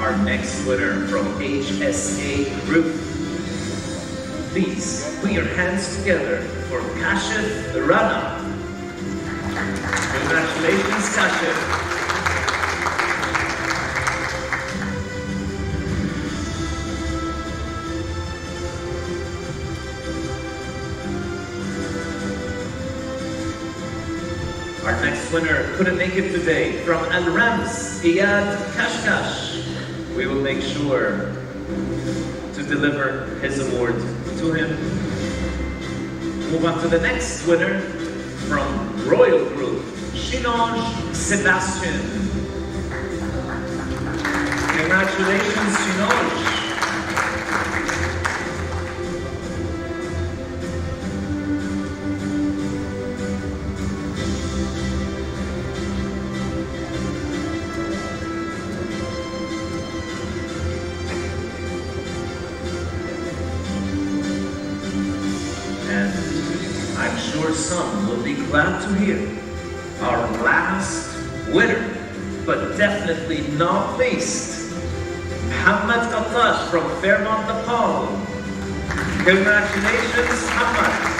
our next winner from HSA Group. Please put your hands together for Kashif Rana. Congratulations, Kashif. Our next winner couldn't make it today. From Al Rams, Iyad Kashkash. We will make sure to deliver his award to him. Move on to the next winner from Royal Group, Shinoj Sebastian. Congratulations, Shinoj. I'm sure some will be glad to hear our last winner, but definitely not least, Muhammad Qattash from Fairmont, Nepal. Congratulations, Muhammad.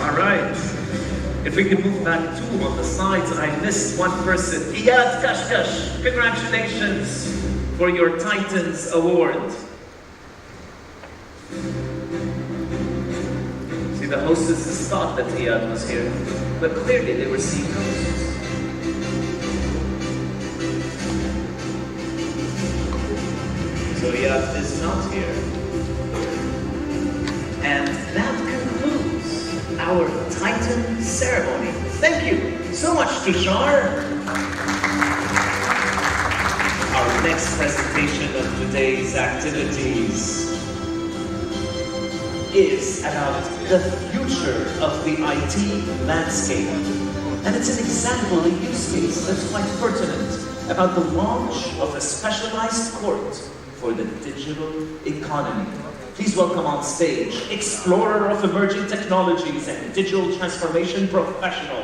All right, if we can move back two on the sides, I missed one person. Iyad Kashkash, congratulations for your Titans Award. See, the hostesses thought that Iyad was here, but clearly they were seeing ghosts. So Iyad is not here. And that concludes our Titan ceremony. Thank you so much, Tushar. Our next presentation of today's activities is about the future of the IT landscape. And it's an example, a use case that's quite pertinent about the launch of a specialized court for the digital economy. Please welcome on stage, explorer of emerging technologies and digital transformation professional,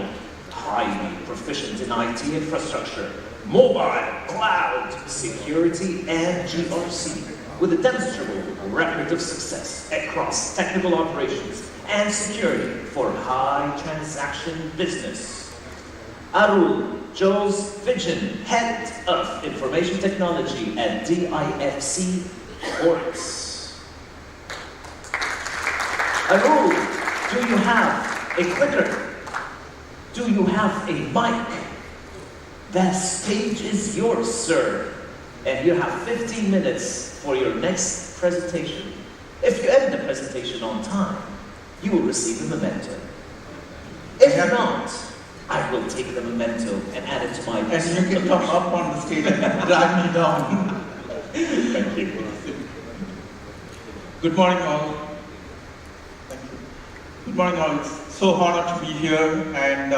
highly proficient in IT infrastructure, mobile, cloud, security, and GRC, with a demonstrable record of success across technical operations and security for high transaction business. Arul Jos Vision, Head of Information Technology at DIFC Courts. Arul, do you have a clicker? Do you have a mic? The stage is yours, sir. And you have 15 minutes for your next presentation. If you end the presentation on time, you will receive a memento. If not, I will take the memento and add it to my list. And you can come up on the stage and drag me down. Thank you. Good morning, all. Thank you. Good morning, all. It's so honored to be here, and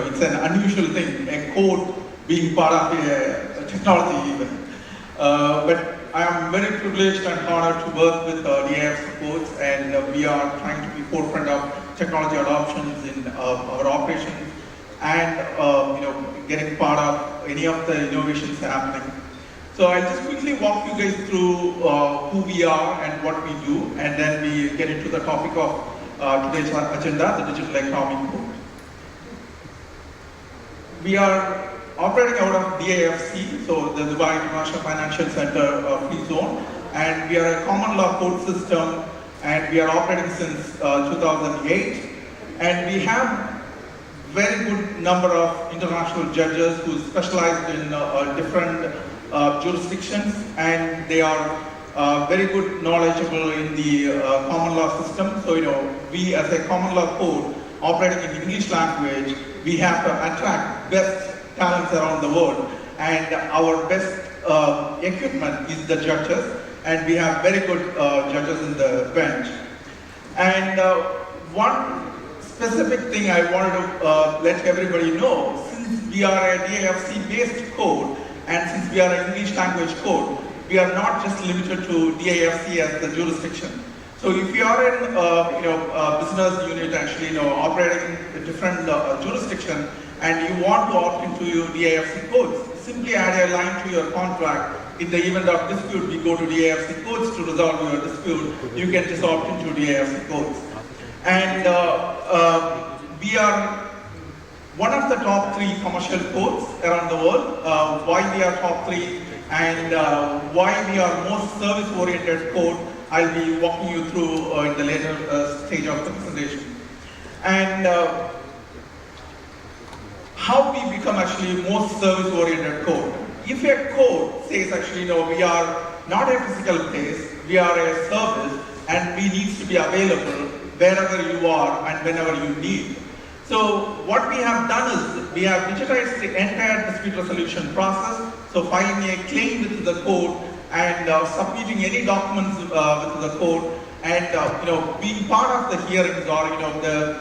it's an unusual thing, a code being part of a technology even. But I am very privileged and honored to work with DIF supports, and we are trying to be forefront of technology adoptions in our operations, and getting part of any of the innovations happening. So I'll just quickly walk you guys through who we are and what we do, and then we get into the topic of today's agenda, the digital economy code. We are operating out of DIFC, so the Dubai International Financial Center Free Zone, and we are a common law code system, and we are operating since 2008, and we have very good number of international judges who specialize in different jurisdictions, and they are very good knowledgeable in the common law system. So we as a common law code operating in English language, we have to attract best talents around the world, and our best equipment is the judges, and we have very good judges in the bench. And one specific thing I wanted to let everybody know, since we are a DIFC based code, And since we are an English language code, we are not just limited to DAFC as the jurisdiction. So if you are in a business unit actually operating a different jurisdiction and you want to opt into your DAFC codes, simply add a line to your contract. In the event of dispute, we go to DAFC codes to resolve your dispute. You can just opt into DAFC codes. And we are one of the top 3 commercial codes around the world. Why we are top 3 and why we are most service-oriented code, I'll be walking you through in the later stage of the presentation. And how we become actually most service-oriented code. If a code says actually, we are not a physical place, we are a service, and we need to be available wherever you are and whenever you need. So what we have done is, we have digitized the entire dispute resolution process. So filing a claim with the code and submitting any documents with the code, and being part of the hearings or the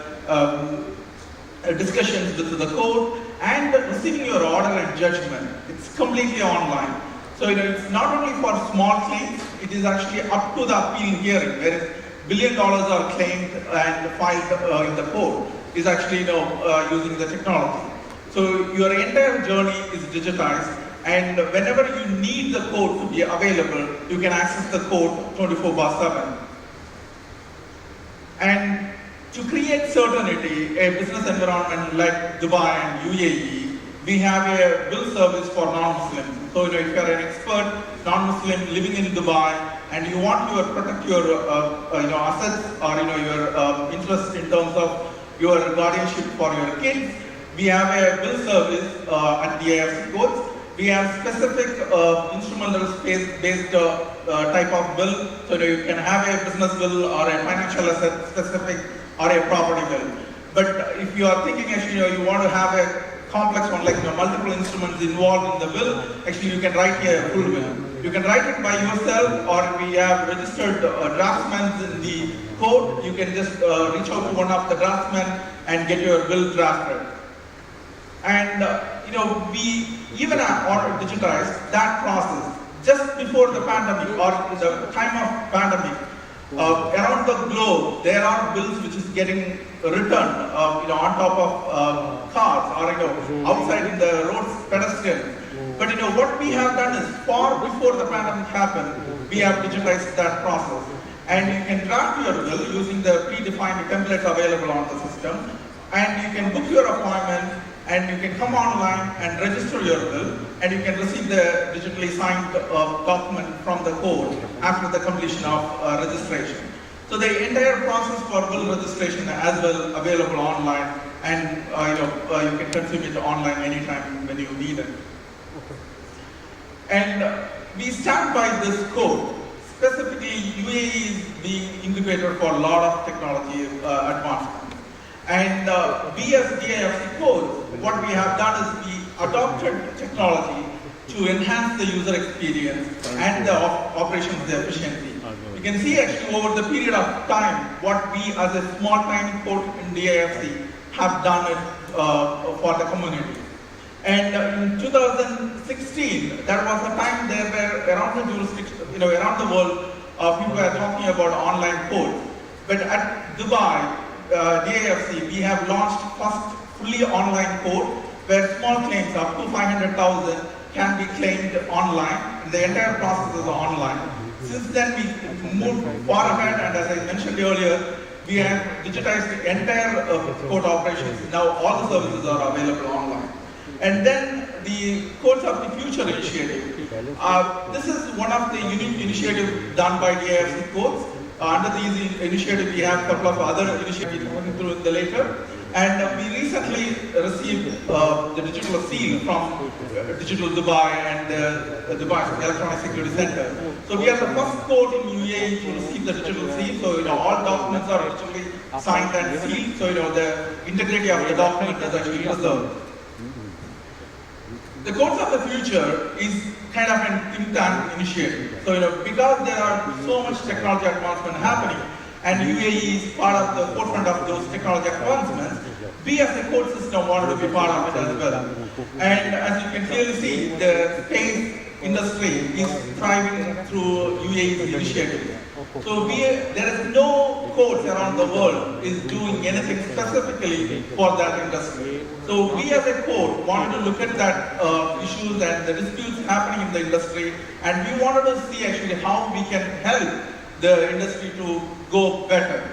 discussions with the code, and receiving your order and judgment. It's completely online. So it's not only for small claims, it is actually up to the appeal hearing, where $1 billion are claimed and filed in the court, is actually using the technology. So your entire journey is digitized, and whenever you need the code to be available, you can access the code 24/7. And to create certainty, a business environment like Dubai and UAE, we have a bill service for non-Muslims. So if you are an expert non-Muslim living in Dubai and you want to protect your assets or your interests in terms of your guardianship for your kids, we have a bill service at DAFC codes. We have specific instrumental space-based type of bill. So you can have a business bill or a financial asset specific or a property bill. But if you are thinking actually you want to have a complex one like multiple instruments involved in the bill, actually you can write a full bill. You can write it by yourself, or we have registered draftsmen in the code. You can just reach out to one of the draftsmen and get your bill drafted. And we even are digitized that process just before the pandemic or the time of pandemic. Around the globe, there are bills which is getting returned, on top of cars or outside in the roads, pedestrians. But what we have done is, far before the pandemic happened, we have digitized that process. And you can draft your bill using the predefined templates available on the system, and you can book your appointment, and you can come online and register your bill, and you can receive the digitally signed document from the code after the completion of registration. So the entire process for bill registration as well available online, and you can consume it online anytime when you need it. And we stand by this code. Specifically, UAE is being incubator for a lot of technology advancement. And we as DAFC codes, what we have done is we adopted technology to enhance the user experience and the operations efficiency. You can see actually over the period of time what we as a small tiny code in DAFC have done it for the community. And in 2016, there was a time there where around the jurisdiction, around the world, people were talking about online code. But at Dubai, DAFC, we have launched first fully online code where small claims up to 500,000 can be claimed online. The entire process is online. Since then, we moved far ahead, and as I mentioned earlier, we have digitized the entire code operations. Now all the services are available online. And then the Codes of the Future initiative. This is one of the unique initiatives done by DAFC Codes. Under these initiatives, we have a couple of other initiatives going through in the later. And we recently received the digital seal from Digital Dubai and Dubai Electronic Security Center. So we are the first code in UAE to receive the digital seal. So all documents are digitally signed and sealed. So the integrity of the document is actually preserved. The Codes of the Future is kind of an think tank initiative. So because there are so much technology advancement happening, and UAE is part of the forefront of those technology advancements, we as a code system wanted to be part of it as well. And as you can clearly see, the space industry is thriving through UAE's initiative. So there is no codes around the world is doing anything specifically for that industry. So we as a code wanted to look at that issues and the disputes happening in the industry, and we wanted to see actually how we can help the industry to go better.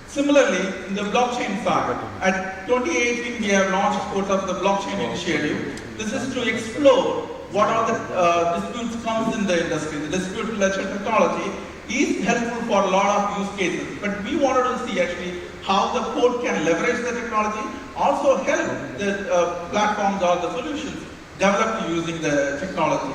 Similarly, in the blockchain side, at 2018 we have launched Codes of the Blockchain Initiative. This is to explore what are the disputes comes in the industry. The dispute ledger technology is helpful for a lot of use cases, but we wanted to see actually how the code can leverage the technology, also help the platforms or the solutions developed using the technology.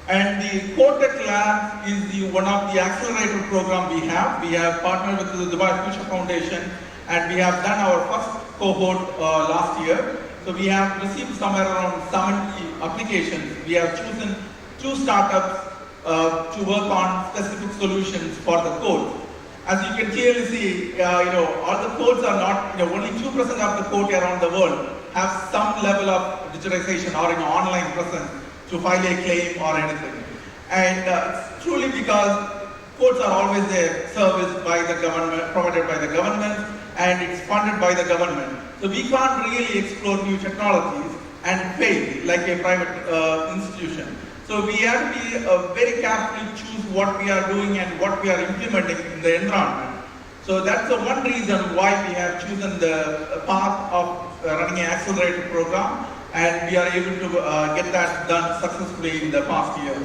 And the CodeTech Lab is one of the accelerator program we have. We have partnered with the Dubai Future Foundation, and we have done our first cohort last year. So we have received somewhere around 70 applications. We have chosen 2 startups to work on specific solutions for the code. As you can clearly see, all the codes are not, only 2% of the code around the world have some level of digitization or online presence to file a claim or anything. And it's truly because codes are always a service by the government, provided by the government, and it's funded by the government. So we can't really explore new technologies and fail like a private institution. So we have to be very carefully choose what we are doing and what we are implementing in the environment. So that's the one reason why we have chosen the path of running an accelerator program, and we are able to get that done successfully in the past year.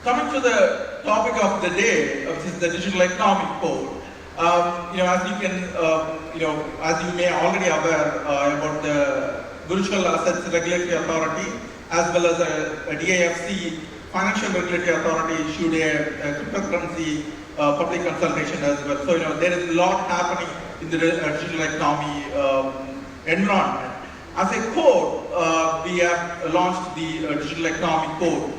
Coming to the topic of the day, which is the digital economic code. As you can, as you may already aware about the Virtual Assets Regulatory Authority, as well as a DAFC, Financial Regulatory Authority, issued a cryptocurrency public consultation as well. So there is a lot happening in the digital economy environment. As a code, we have launched the digital economic code.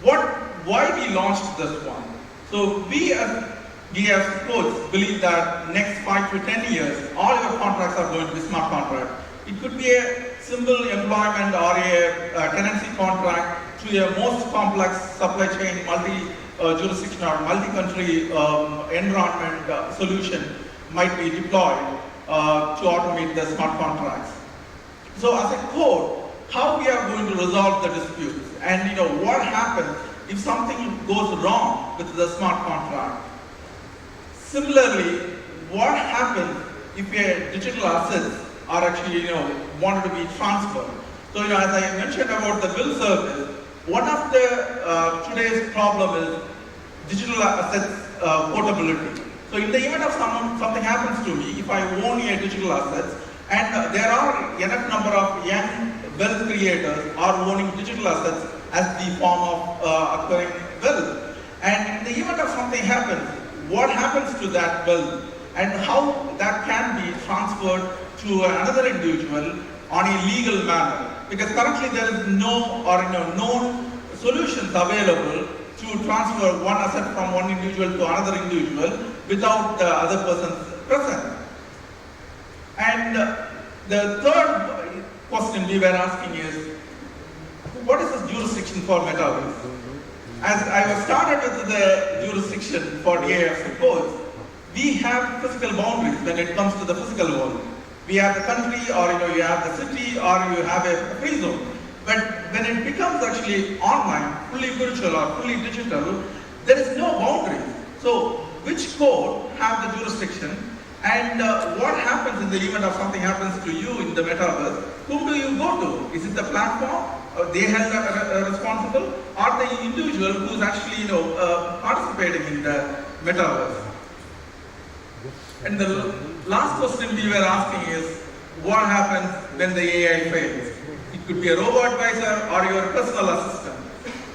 Why we launched this one? So we as codes believe that next 5 to 10 years, all your contracts are going to be smart contracts. It could be a simple employment or a tenancy contract to a most complex supply chain, multi-jurisdiction or multi-country environment solution might be deployed to automate the smart contracts. So as a code, how we are going to resolve the disputes, and what happens if something goes wrong with the smart contract. Similarly, what happens if a digital assets are actually wanted to be transferred. So as I mentioned about the bill service, one of the today's problem is digital assets portability. So in the event of something happens to me, if I own a digital assets, and there are enough number of young wealth creators are owning digital assets as the form of acquiring wealth. And in the event of something happens, what happens to that wealth and how that can be transferred to another individual on a legal manner? Because currently there is no known solutions available to transfer one asset from one individual to another individual without the other person's presence. And the third question we were asking is, what is the jurisdiction for metaverse? As I was started with the jurisdiction for DAFC codes, we have physical boundaries when it comes to the physical world. We have the country, or you have the city, or you have a free zone. But when it becomes actually online, fully virtual or fully digital, there is no boundaries. So which code have the jurisdiction, and what happens in the event of something happens to you in the metaverse? Whom do you go to? Is it the platform? They are responsible, or the individual who is actually participating in the metaverse? And the last question we were asking is, what happens when the AI fails? It could be a robo-advisor or your personal assistant.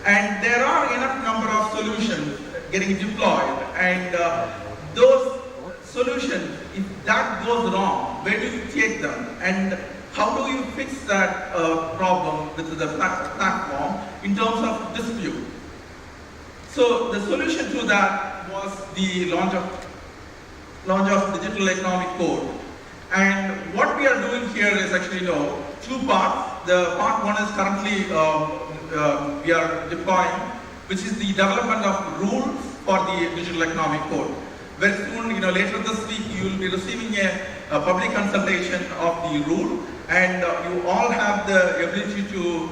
And there are enough number of solutions getting deployed, and those solutions, if that goes wrong, where do you take them? And how do you fix that problem with the platform in terms of dispute? So the solution to that was the launch of digital economic code. And what we are doing here is actually, two parts. The part one is currently we are deploying, which is the development of rules for the digital economic code. Very soon, later this week, you will be receiving a public consultation of the rule, and you all have the ability to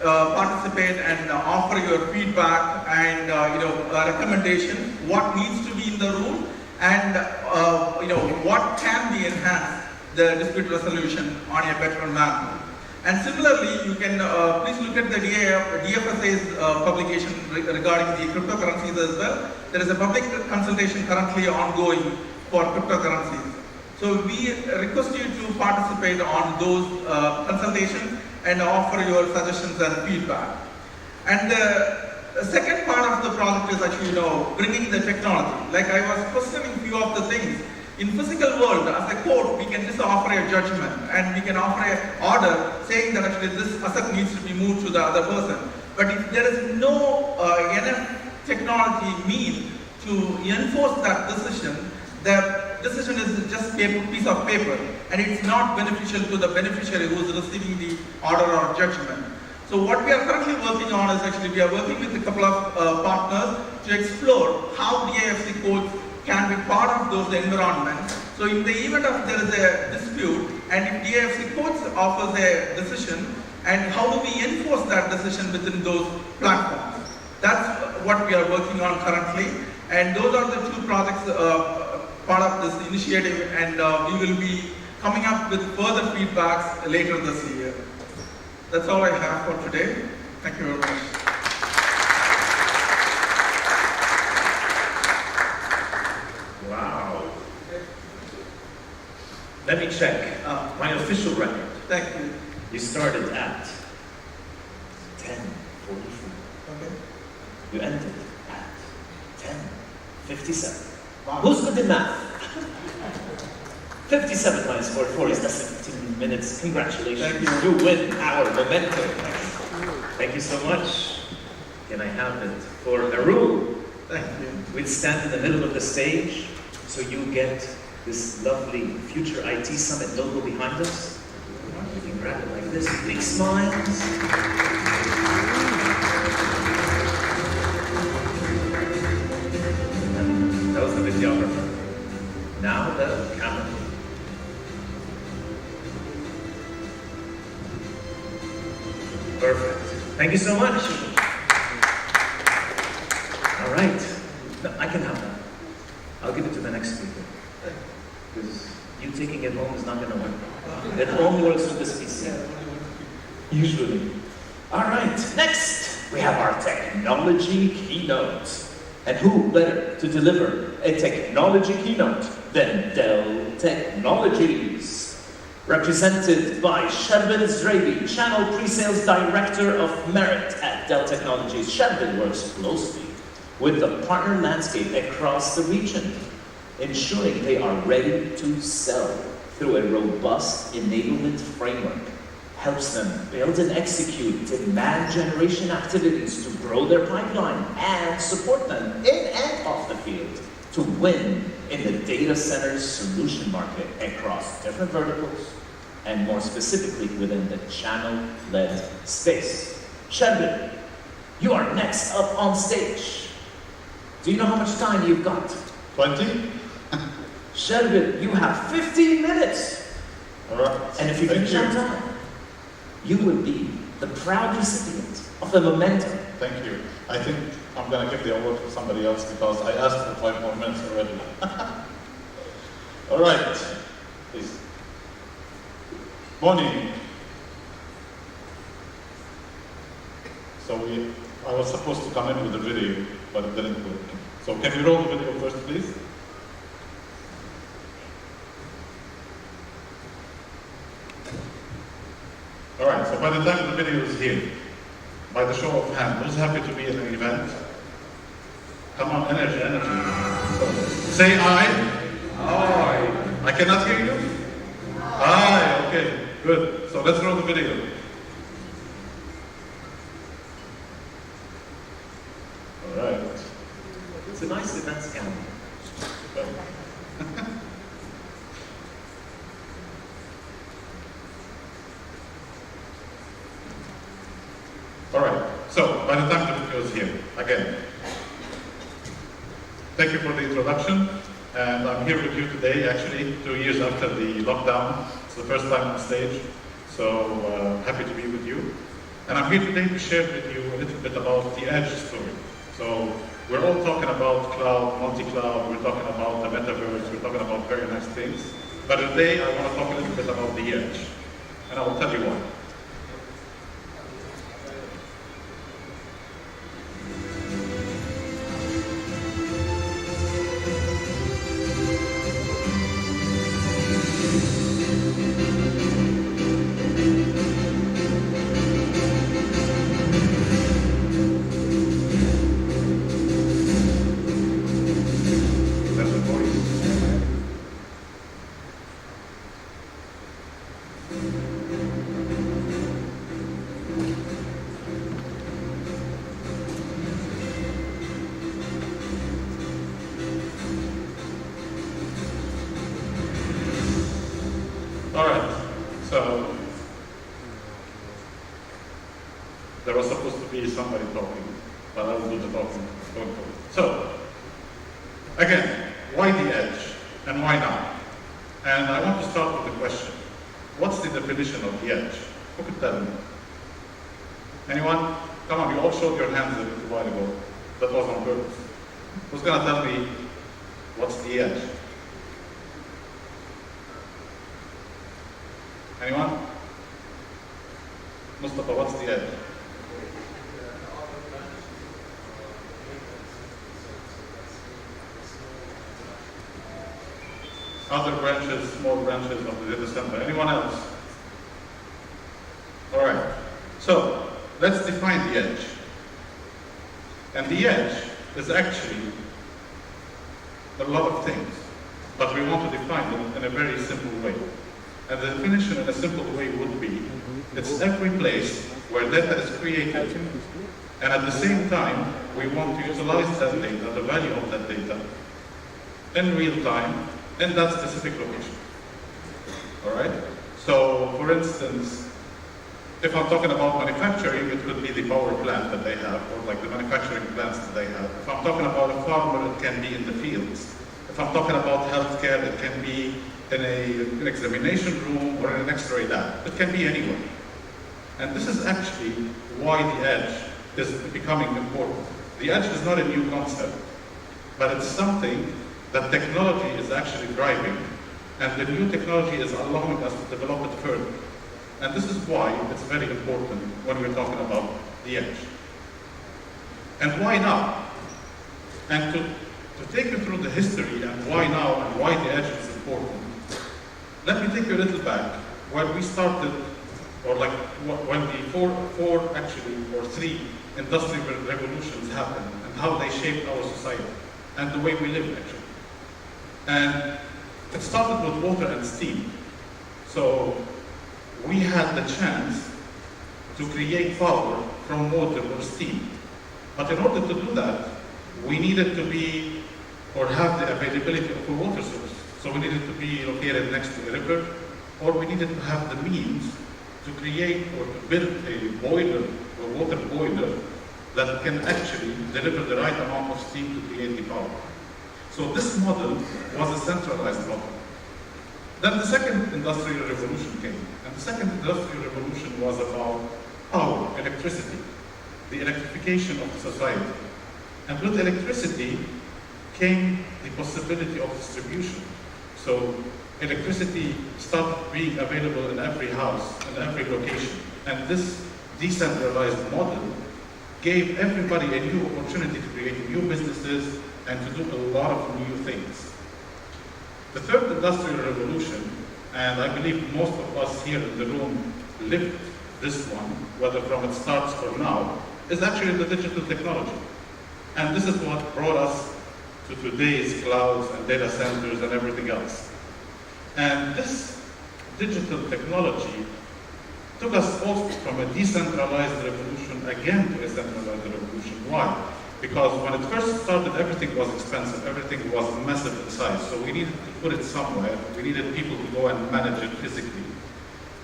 participate and offer your feedback and recommendations, what needs to be in the rule, and what can be enhanced the dispute resolution on a better manner. And similarly, you can please look at the DFSA's publication regarding the cryptocurrencies as well. There is a public consultation currently ongoing for cryptocurrencies. So we request you to participate on those consultations and offer your suggestions and feedback. And the second part of the project is actually, bringing the technology. Like I was questioning few of the things. In physical world, as a court, we can just offer a judgment and we can offer an order saying that actually this asset needs to be moved to the other person. But if there is no enough technology mean to enforce that decision, the decision is just a piece of paper and it's not beneficial to the beneficiary who is receiving the order or judgment. So what we are currently working on is actually we are working with a couple of partners to explore how DIFC codes can be part of those environments. So in the event of there is a dispute and if DIFC codes offers a decision, and how do we enforce that decision within those platforms? That's what we are working on currently, and those are the two projects part of this initiative, and we will be coming up with further feedbacks later this year. That's all I have for today. Thank you very much. Wow. Let me check my official record. Thank you. You started at 10:44. Okay. You ended at 10:57. Wow. Who's good at math? 57 minus 44 is less than 15 minutes. Congratulations. Thank you win our momentum. Thank you so much. Can I have it for Arul? Thank you. We'll stand in the middle of the stage so you get this lovely Future IT Summit logo behind us. You can grab it like this, big smiles. And that was the videographer. Now the camera. Perfect. Thank you so much. All right. No, I can have that. I'll give it to the next speaker. Because you taking it home is not going to work. It only works with this PC. Usually. All right. Next, we have our technology keynote. And who better to deliver a technology keynote than Dell Technologies? Represented by Sherbin Zrabi, Channel Pre-Sales Director of Merit at Dell Technologies. Sherbin works closely with the partner landscape across the region, ensuring they are ready to sell through a robust enablement framework. Helps them build and execute demand generation activities to grow their pipeline and support them in and off the field to win in the data center solution market across different verticals and more specifically within the channel-led space. Sherbin, you are next up on stage. Do you know how much time you've got? 20? Sherbin, you have 15 minutes. All right. And if you finish on time, you will be the proud recipient of the momentum. Thank you. I think I'm going to give the award to somebody else because I asked for 5 more minutes already. All right. Please. Morning. So I was supposed to come in with a video, but it didn't work. So can you roll the video first, please? All right, so by the time the video is here, by the show of hands, who's happy to be at an event? Come on, energy. So, say aye. Aye. I cannot hear you? Aye, okay, good. So let's roll the video. All right. It's a nice event calendar. again. Thank you for the introduction. And I'm here with you today, actually, 2 years after the lockdown. It's the first time on stage, so happy to be with you. And I'm here today to share with you a little bit about the Edge story. So we're all talking about cloud, multi-cloud, we're talking about the metaverse, we're talking about very nice things. But today I want to talk a little bit about the Edge. And I will tell you why. All right, so there was supposed to be somebody talking, but I will do the talking going forward. So, again, why the Edge and why now? And I want to start with the question, what's the definition of the Edge? Who could tell me? Anyone? Come on, you all showed your hands a little while ago. That was on purpose. Who's going to tell me what's the Edge? Anyone? Mustafa, what's the Edge? Other branches, small branches of the data center. Anyone else? All right. So let's define the Edge. And the Edge is actually a lot of things, but we want to define them in a very simple way. And the definition in a simple way would be, it's every place where data is created, and at the same time, we want to utilize that data, the value of that data, in real time, in that specific location. All right? So, for instance, if I'm talking about manufacturing, it could be the power plant that they have, or like the manufacturing plants that they have. If I'm talking about a farmer, it can be in the fields. If I'm talking about healthcare, it can be in an examination room or in an X-ray lab. It can be anywhere. And this is actually why the Edge is becoming important. The Edge is not a new concept, but it's something that technology is actually driving, and the new technology is allowing us to develop it further. And this is why it's very important when we're talking about the Edge. And why now? And to take you through the history and why now and why the Edge is important, let me take you a little back where we started, or like when the three industrial revolutions happened and how they shaped our society and the way we live actually. And it started with water and steam. So we had the chance to create power from water or steam. But in order to do that, we needed to be, or have the availability of a water source. So we needed to be located next to a river, or we needed to have the means to create or to build a boiler, a water boiler, that can actually deliver the right amount of steam to create the power. So this model was a centralized model. Then the second industrial revolution came, and the second industrial revolution was about power, electricity, the electrification of society. And with electricity came the possibility of distribution. So electricity started being available in every house, in every location. And this decentralized model gave everybody a new opportunity to create new businesses and to do a lot of new things. The third industrial revolution, and I believe most of us here in the room lived this one, whether from its starts or now, is actually the digital technology. And this is what brought us to today's clouds and data centers and everything else. And this digital technology took us also from a decentralized revolution again to a centralized revolution. Why? Because when it first started, everything was expensive, everything was massive in size, so we needed to put it somewhere, we needed people to go and manage it physically.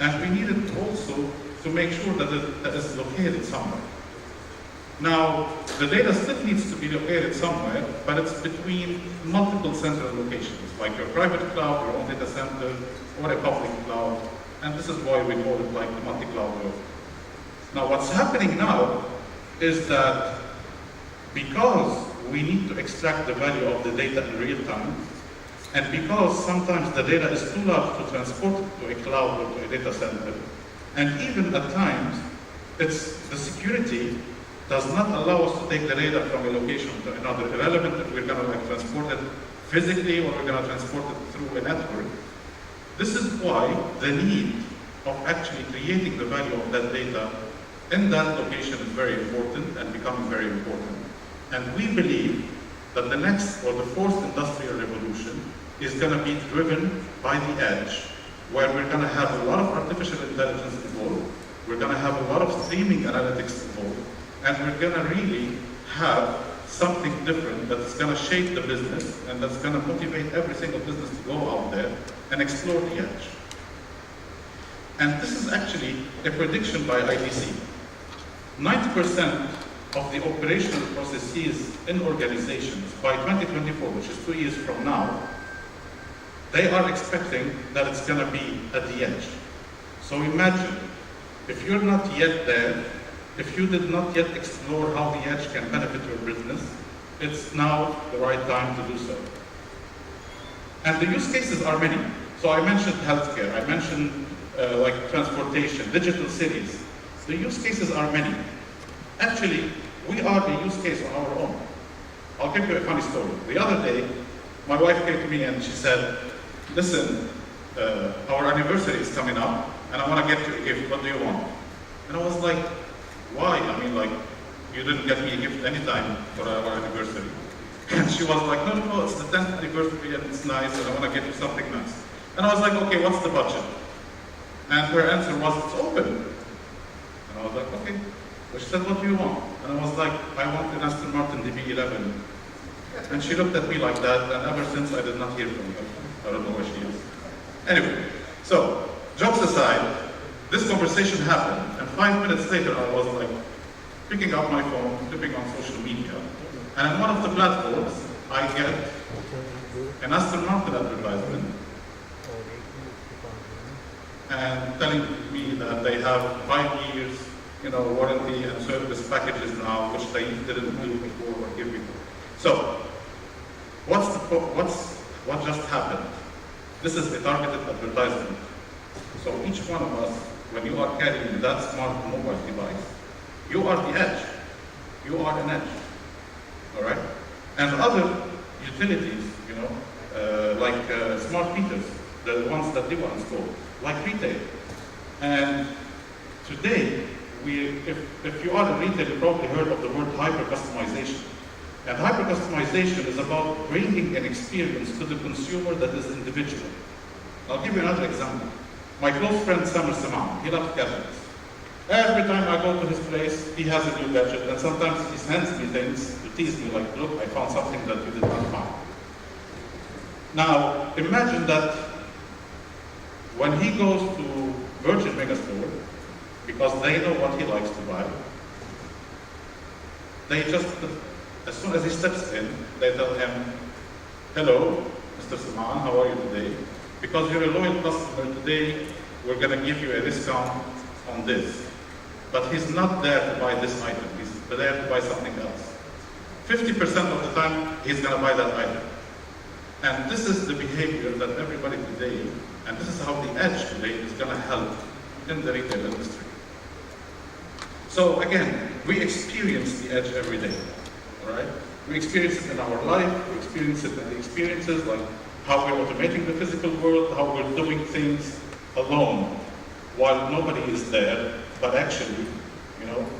And we needed also to make sure that it is located somewhere. Now, the data still needs to be located somewhere, but it's between multiple central locations, like your private cloud, your own data center, or a public cloud. And this is why we call it like the multi-cloud world. Now, what's happening now is that because we need to extract the value of the data in real time, and because sometimes the data is too large to transport to a cloud or to a data center, and even at times, the security does not allow us to take the data from a location to another, irrelevant if we're going to transport it physically or we're going to transport it through a network. This is why the need of actually creating the value of that data in that location is very important and becoming very important. And we believe that the next or the fourth industrial revolution is going to be driven by the edge, where we're going to have a lot of artificial intelligence involved, we're going to have a lot of streaming analytics involved, and we're going to really have something different that's going to shape the business and that's going to motivate every single business to go out there and explore the edge. And this is actually a prediction by IDC. 90% of the operational processes in organizations by 2024, which is 2 years from now, they are expecting that it's going to be at the edge. So imagine, if you're not yet there, if you did not yet explore how the edge can benefit your business, it's now the right time to do so. And the use cases are many. So I mentioned healthcare, I mentioned like transportation, digital cities. The use cases are many. Actually, we are the use case on our own. I'll give you a funny story. The other day, my wife came to me and she said, listen, our anniversary is coming up and I want to get you a gift, what do you want? And I was like, why? I mean, like, you didn't get me a gift anytime for our anniversary. And she was like, no, it's the 10th anniversary and it's nice and I want to get you something nice. And I was like, okay, what's the budget? And her answer was, it's open. And I was like, okay. So she said, what do you want? And I was like, I want an Aston Martin DB11. And she looked at me like that, and ever since I did not hear from her. I don't know where she is. Anyway, so, jokes aside, this conversation happened, and 5 minutes later I was like, picking up my phone, flipping on social media, and on one of the platforms, I get an Aston Martin advertisement, and telling me that they have 5 years, warranty and service packages now, which they didn't do before or give before. So, what just happened? This is a targeted advertisement. So each one of us, when you are carrying that smart mobile device, you are the edge. You are an edge. All right? And other utilities, like smart meters, the ones that they were installed, like retail. And today, if you are a retailer, you probably heard of the word hyper-customization. And hyper-customization is about bringing an experience to the consumer that is individual. I'll give you another example. My close friend Samir Saman, he loves gadgets. Every time I go to his place, he has a new gadget, and sometimes he sends me things to tease me, like, look, I found something that you did not find. Now, imagine that when he goes to Virgin Megastore, because they know what he likes to buy, they just, as soon as he steps in, they tell him, hello, Mr. Saman, how are you today? Because you're a loyal customer, today we're going to give you a discount on this. But he's not there to buy this item, he's there to buy something else. 50% of the time, he's going to buy that item. And this is the behavior that everybody today, and this is how the edge today is going to help in the retail industry. So again, we experience the edge every day, all right? We experience it in our life, we experience it in the experiences, like how we're automating the physical world, how we're doing things alone, while nobody is there, but actually,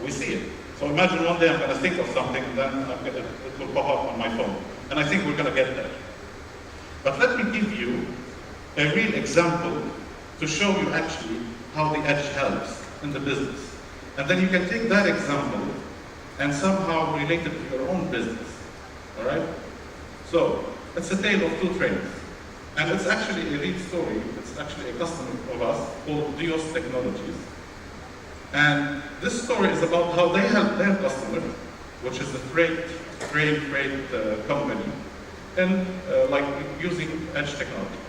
we see it. So imagine one day I'm going to think of something, then it will pop up on my phone. And I think we're going to get there. But let me give you a real example to show you actually how the edge helps in the business. And then you can take that example and somehow relate it to your own business, all right? So, it's a tale of two trains. And it's actually a real story. It's actually a customer of us called Dios Technologies. And this story is about how they help their customer which is a freight company, and like using edge technology.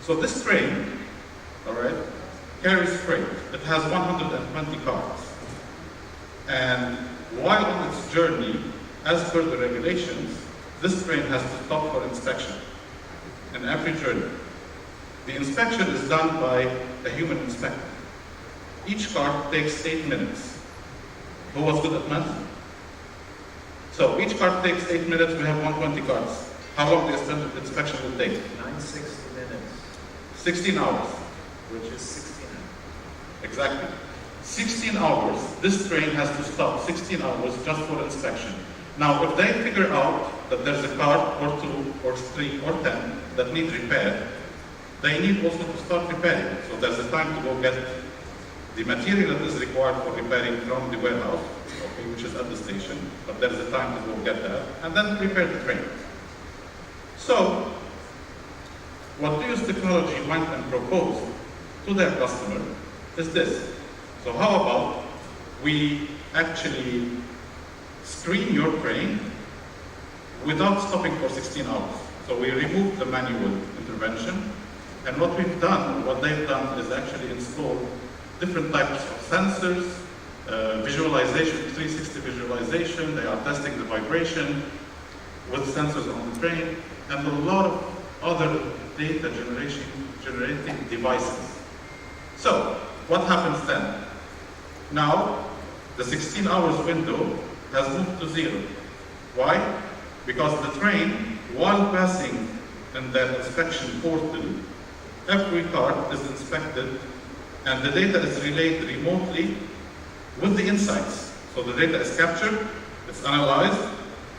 So this train, all right, carries freight. It has 120 cars. And while on its journey, as per the regulations, this train has to stop for inspection in every journey. The inspection is done by a human inspector. Each car takes 8 minutes. Who was good at math? So each car takes 8 minutes, we have 120 cars. How long the inspection will take? 960 minutes. 16 hours. Which is 16 hours. Exactly. 16 hours, this train has to stop 16 hours just for inspection. Now, if they figure out that there's a car or 2 or 3 or 10 that need repair, they need also to start repairing. So there's a time to go get the material that is required for repairing from the warehouse, okay, which is at the station, but there's a time to go get that, and then repair the train. So, what Deus Technology went and proposed to their customer is this. So how about we actually screen your train without stopping for 16 hours. So we removed the manual intervention, and what we've done, what they've done is actually install different types of sensors, visualization, 360 visualization. They are testing the vibration with sensors on the train, and a lot of other data generating devices. So what happens then? Now, the 16 hours window has moved to 0. Why? Because the train, while passing in that inspection portal, every car is inspected and the data is relayed remotely with the insights. So the data is captured, it's analyzed,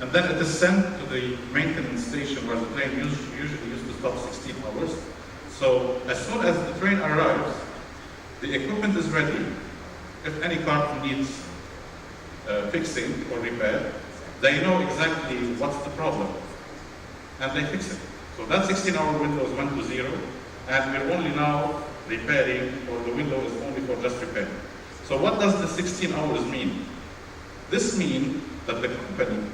and then it is sent to the maintenance station where the train usually used to stop 16 hours. So as soon as the train arrives, the equipment is ready. If any car needs fixing or repair, they know exactly what's the problem, and they fix it. So that 16-hour window is went to 0, and we're only now repairing, or the window is only for just repair. So what does the 16 hours mean? This means that the company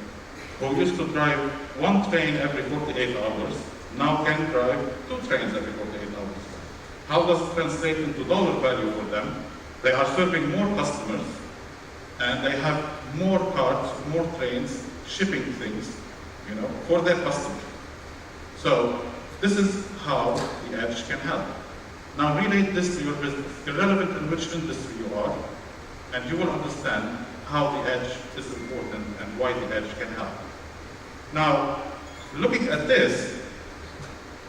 who used to drive one train every 48 hours now can drive 2 trains every 48 hours. How does it translate into dollar value for them? They are serving more customers, and they have more cars, more trains, shipping things, for their customers. So this is how the edge can help. Now relate this to your business, irrelevant in which industry you are, and you will understand how the edge is important and why the edge can help. Now, looking at this,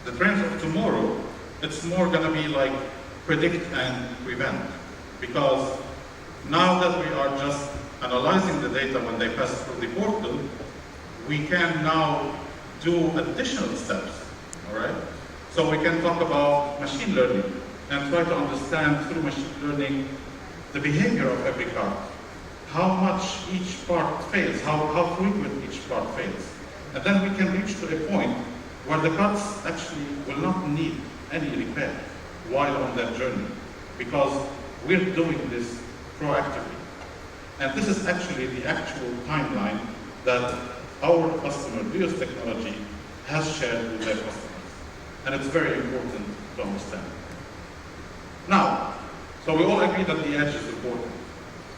the trends of tomorrow, it's more going to be like predict and prevent. Because now that we are just analyzing the data when they pass through the portal, we can now do additional steps, all right? So we can talk about machine learning and try to understand through machine learning the behavior of every car, how much each part fails, how frequent each part fails. And then we can reach to a point where the cars actually will not need any repair while on their journey, because we're doing this proactively. And this is actually the actual timeline that our customer, Deus Technology, has shared with their customers. And it's very important to understand. Now, so we all agree that the edge is important.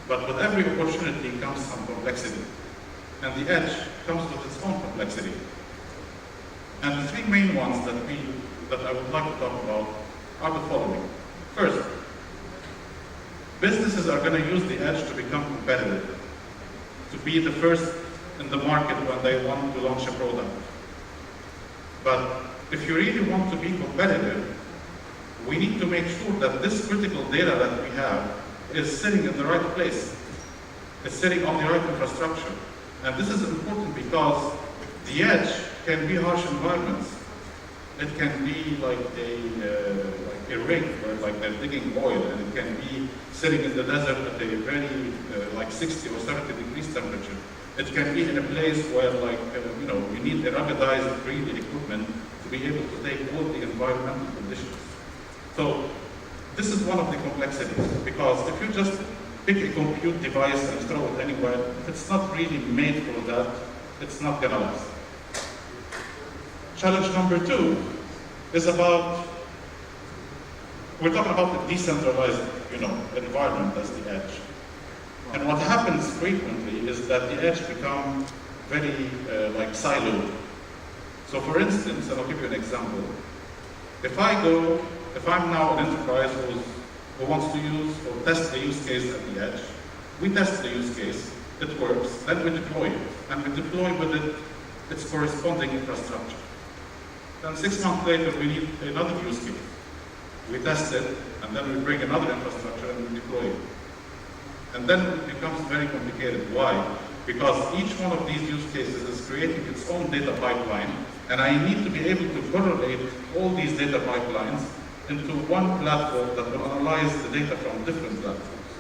But with every opportunity comes some complexity. And the edge comes with its own complexity. And the 3 main ones that I would like to talk about are the following. First, businesses are going to use the edge to become competitive, to be the first in the market when they want to launch a product. But if you really want to be competitive, we need to make sure that this critical data that we have is sitting in the right place. It's sitting on the right infrastructure. And this is important because the edge can be harsh environments. It can be like a rig where like they're digging oil, and it can be sitting in the desert at a very like 60 or 70 degrees temperature. It can be in a place where you need a ruggedized 3D equipment to be able to take all the environmental conditions. So this is one of the complexities, because if you just pick a compute device and throw it anywhere. If it's not really made for that, it's not gonna last. Challenge number 2 is about, we're talking about the decentralized, environment as the edge. And what happens frequently is that the edge become very siloed. So for instance, and I'll give you an example. If I'm now an enterprise who wants to use or test the use case at the edge, we test the use case, it works, then we deploy it. And we deploy with it its corresponding infrastructure. Then 6 months later, we need another use case. We test it, and then we bring another infrastructure and we deploy it. And then it becomes very complicated. Why? Because each one of these use cases is creating its own data pipeline, and I need to be able to correlate all these data pipelines into one platform that will analyze the data from different platforms.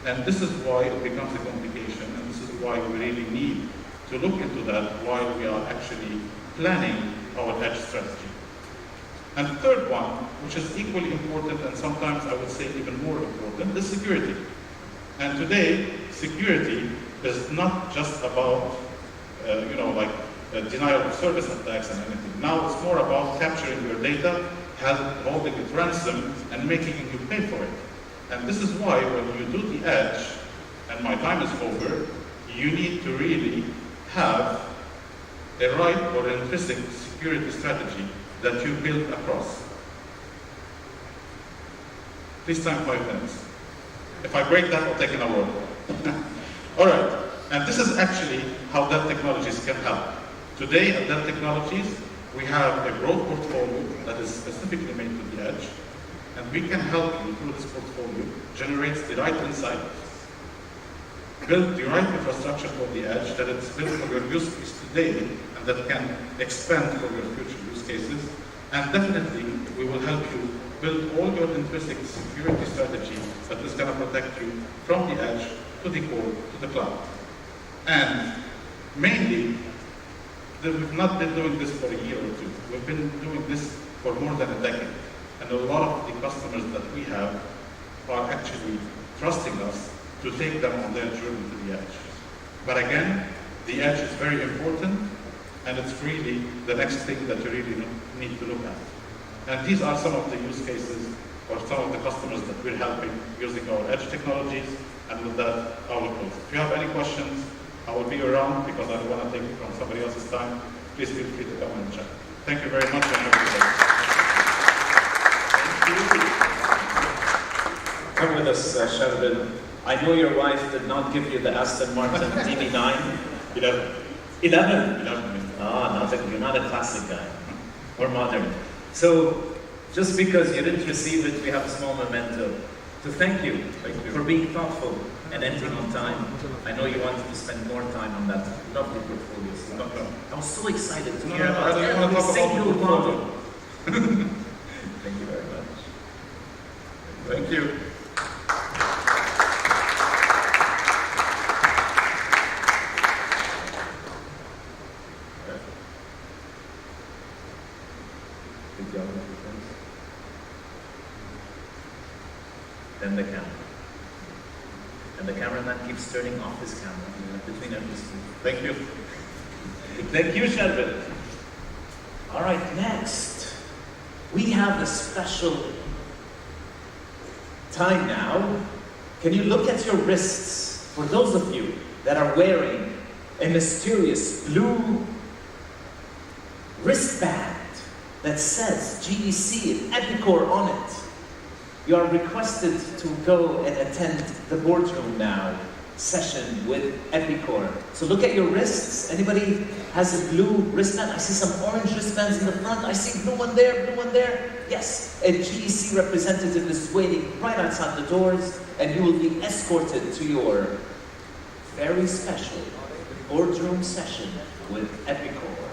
And this is why it becomes a complication, and this is why we really need to look into that while we are actually planning our edge strategy. And the third one, which is equally important and sometimes I would say even more important, is security. And today, security is not just about, denial of service attacks and anything. Now it's more about capturing your data, holding it ransom, and making you pay for it. And this is why when you do the edge, and my time is over, you need to really have a right or intrinsic security strategy that you build across. Please time 5 minutes. If I break that, I'll take an award. All right, and this is actually how Dell Technologies can help. Today at Dell Technologies, we have a broad portfolio that is specifically made to the edge, and we can help you through this portfolio generate the right insight, build the right infrastructure for the edge that is built for your use case today and that can expand for your future use cases. And definitely, we will help you build all your intrinsic security strategy that is going to protect you from the edge to the core to the cloud. And mainly, we've not been doing this for a year or two. We've been doing this for more than a decade. And a lot of the customers that we have are actually trusting us to take them on their journey to the edge. But again, the edge is very important, and it's really the next thing that you really need to look at. And these are some of the use cases or some of the customers that we're helping using our edge technologies. And with that, I will close. If you have any questions, I will be around because I don't want to take from somebody else's time. Please feel free to come and chat. Thank you very much. And have a good day. Come with us, Sherbin. I know your wife did not give you the Aston Martin DB9. 11. 11? 11. Ah, you're not a classic guy. Or modern. So, just because you didn't receive it, we have a small memento to thank you for being thoughtful and ending on time. I know you wanted to spend more time on that lovely portfolio. So I was so excited to hear about every single model. Thank you very much. Thank you. Good job, Mr. Prince. Then the camera. And the cameraman keeps turning off his camera between every scene. Thank you. Thank you, Sherbin. All right, next, we have a special time now. Can you look at your wrists for those of you that are wearing a mysterious blue wristband that says GDC and Epicor on it? You are requested to go and attend the boardroom now session with Epicor. So look at your wrists. Anybody has a blue wristband? I see some orange wristbands in the front. I see blue one there, blue one there. Yes, a GDC representative is waiting right outside the doors, and you will be escorted to your very special boardroom session with Epicor.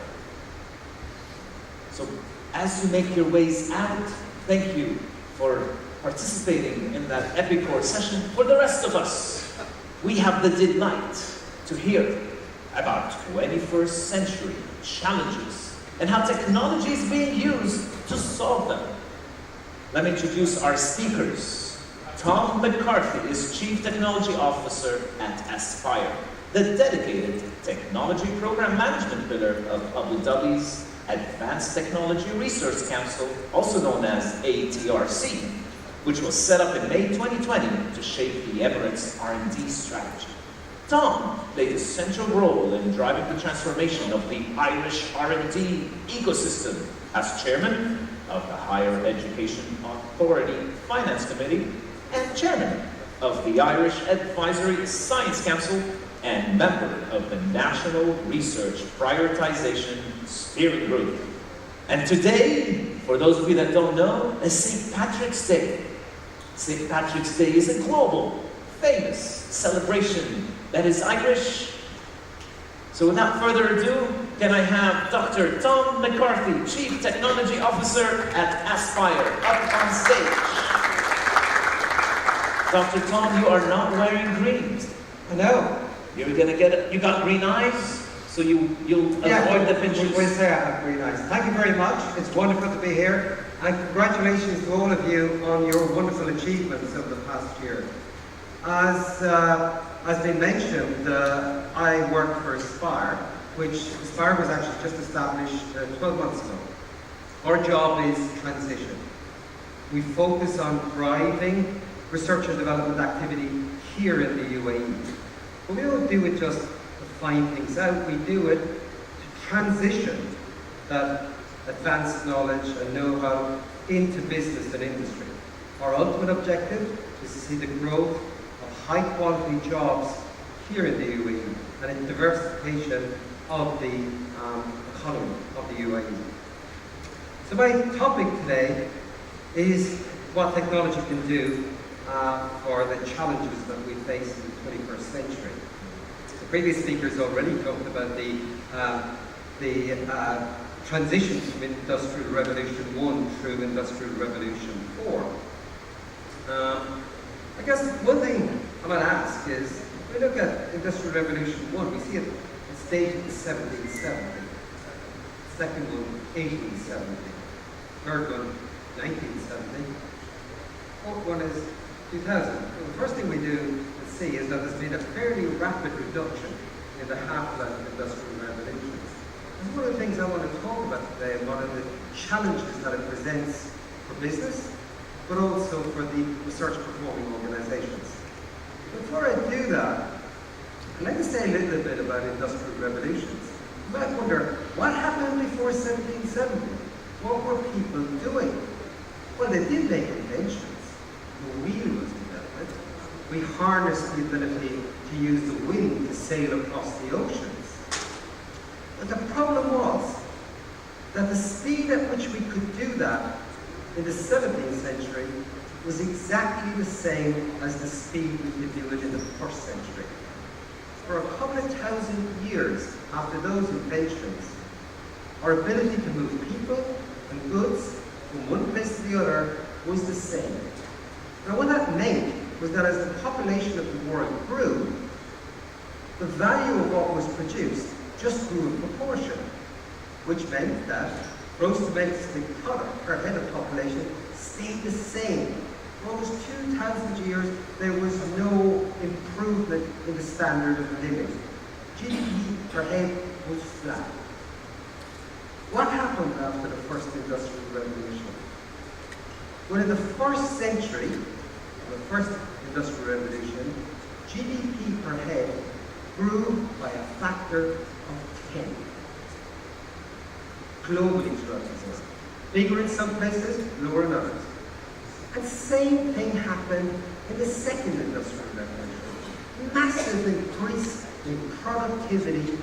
So as you make your ways out, thank you for participating in that Epicor session. For the rest of us, we have the delight to hear about 21st century challenges and how technology is being used to solve them. Let me introduce our speakers. Tom McCarthy is Chief Technology Officer at Aspire, the dedicated technology program management pillar of Abu Dhabi's Advanced Technology Research Council, also known as ATRC, which was set up in May 2020 to shape the Emirates' R&D strategy. Tom played a central role in driving the transformation of the Irish R&D ecosystem as chairman of the Higher Education Authority Finance Committee and chairman of the Irish Advisory Science Council and member of the National Research Prioritization Steering Group. And today, for those of you that don't know, is St. Patrick's Day. St. Patrick's Day is a global, famous celebration that is Irish. So without further ado, can I have Dr. Tom McCarthy, Chief Technology Officer at Aspire, up on stage. Dr. Tom, you are not wearing green. I know. You're gonna get it. You got green eyes, so you'll avoid the pinches. We'll say I have green eyes. Thank you very much. It's wonderful to be here. And congratulations to all of you on your wonderful achievements over the past year. As they mentioned, I work for Aspire, which Aspire was actually just established 12 months ago. Our job is transition. We focus on driving research and development activity here in the UAE. But we don't do it just to find things out, we do it to transition that advanced knowledge and know-how into business and industry. Our ultimate objective is to see the growth of high-quality jobs here in the UAE and a diversification of the economy of the UAE. So my topic today is what technology can do for the challenges that we face in the 21st century. The previous speakers already talked about the transition from Industrial Revolution 1 through Industrial Revolution 4. I guess one thing I might ask is, if we look at Industrial Revolution 1, we see it's dated 1770, second one 1870, third one 1970, fourth one is 2000. Well, the first thing we do see is that there's been a fairly rapid reduction in the half-life of industrial revolutions. And one of the things I want to talk about today, and one of the challenges that it presents for business, but also for the research-performing organizations. Before I do that, I'd like to say a little bit about industrial revolutions. You might wonder, what happened before 1770? What were people doing? Well, they did make inventions. The wheel was developed. We harnessed the ability to use the wind to sail across the oceans. But the problem was that the speed at which we could do that in the 17th century was exactly the same as the speed we could do it in the 1st century. For a couple of thousand years after those inventions, our ability to move people and goods from one place to the other was the same. Now what that meant was that as the population of the world grew, the value of what was produced just grew in proportion, which meant that gross domestic product per head of population stayed the same. For almost 2,000 years, there was no improvement in the standard of living. GDP per head was flat. What happened after the first industrial revolution? Well, in the 1st century, the first industrial revolution, GDP per head grew by a factor of 10. Globally throughout the system. Bigger in some places, lower in others. And same thing happened in the second industrial revolution. Massive increase in productivity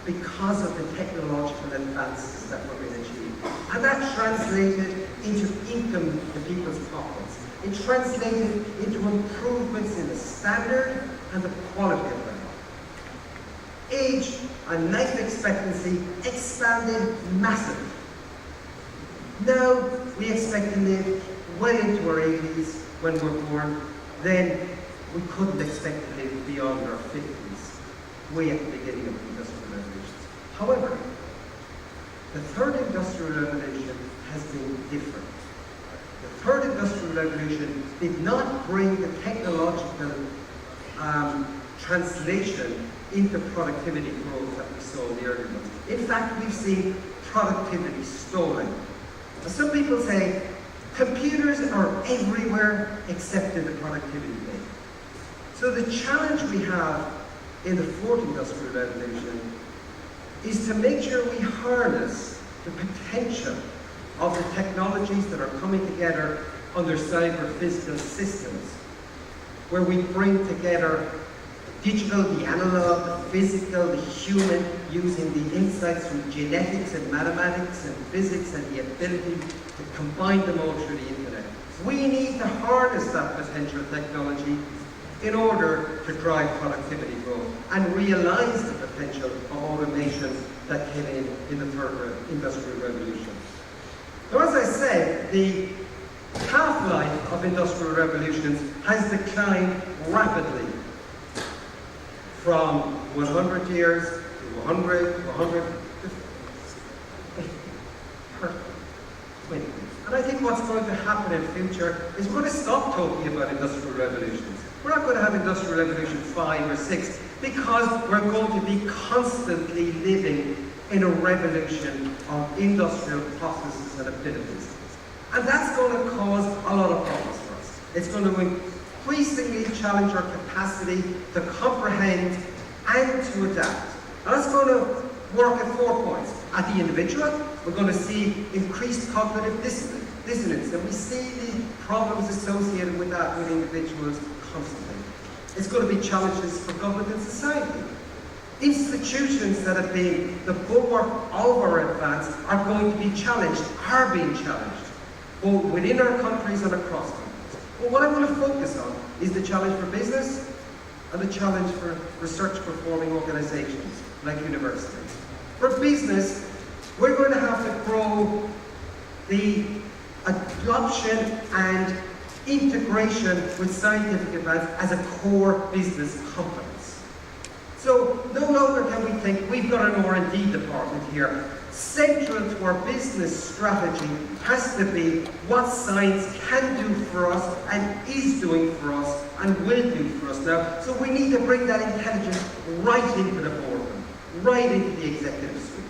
because of the technological advances that were being achieved. And that translated into income in people's pockets. It translated into improvements in the standard and the quality of life. Age and life expectancy expanded massively. Now we expect to live well into our 80s when we're born. Then we couldn't expect to live beyond our 50s, way at the beginning of the industrial revolutions. However, the third industrial revolution has been different. The third industrial revolution did not bring the technological translation into productivity growth that we saw in the early months. In fact, we've seen productivity stolen. Now, some people say computers are everywhere except in the productivity bit. So the challenge we have in the fourth industrial revolution is to make sure we harness the potential of the technologies that are coming together under cyber-physical systems, where we bring together digital, the analog, the physical, the human, using the insights from genetics and mathematics and physics and the ability to combine them all through the internet. We need to harness that potential technology in order to drive productivity growth and realize the potential of automation that came in the third industrial revolution. Now, as I said, the half-life of industrial revolutions has declined rapidly from 100 years to 100, to 120. And I think what's going to happen in the future is we're going to stop talking about industrial revolutions. We're not going to have industrial revolution 5 or 6 because we're going to be constantly living in a revolution of industrial processes and abilities. And that's going to cause a lot of problems for us. It's going to increasingly challenge our capacity to comprehend and to adapt. And that's going to work at 4 points. At the individual, we're going to see increased cognitive dissonance, and we see the problems associated with that with individuals constantly. It's going to be challenges for government and society. Institutions that have been the bulwark of our advance are going to be challenged, are being challenged, both within our countries and across countries. But what I want to focus on is the challenge for business and the challenge for research-performing organizations like universities. For business, we're going to have to grow the adoption and integration with scientific advance as a core business competence. So no longer can we think we've got an R&D department here. Central to our business strategy has to be what science can do for us and is doing for us and will do for us now. So we need to bring that intelligence right into the boardroom, right into the executive suite.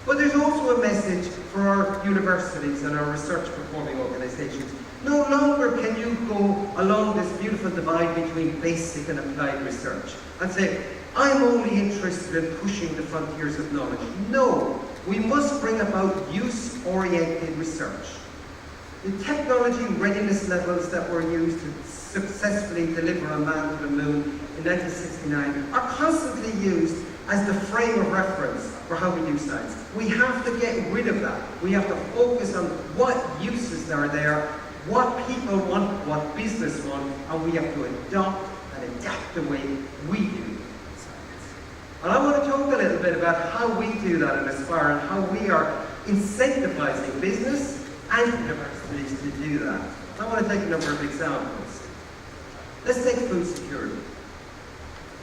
But there's also a message for our universities and our research-performing organizations. No longer can you go along this beautiful divide between basic and applied research and say, I'm only interested in pushing the frontiers of knowledge. No, we must bring about use-oriented research. The technology readiness levels that were used to successfully deliver a man to the moon in 1969 are constantly used as the frame of reference for how we do science. We have to get rid of that. We have to focus on what uses are there, what people want, what business want, and we have to adopt and adapt the way we do science. And I want to talk a little bit about how we do that in Aspire and how we are incentivizing business and universities to do that. I want to take a number of examples. Let's take food security.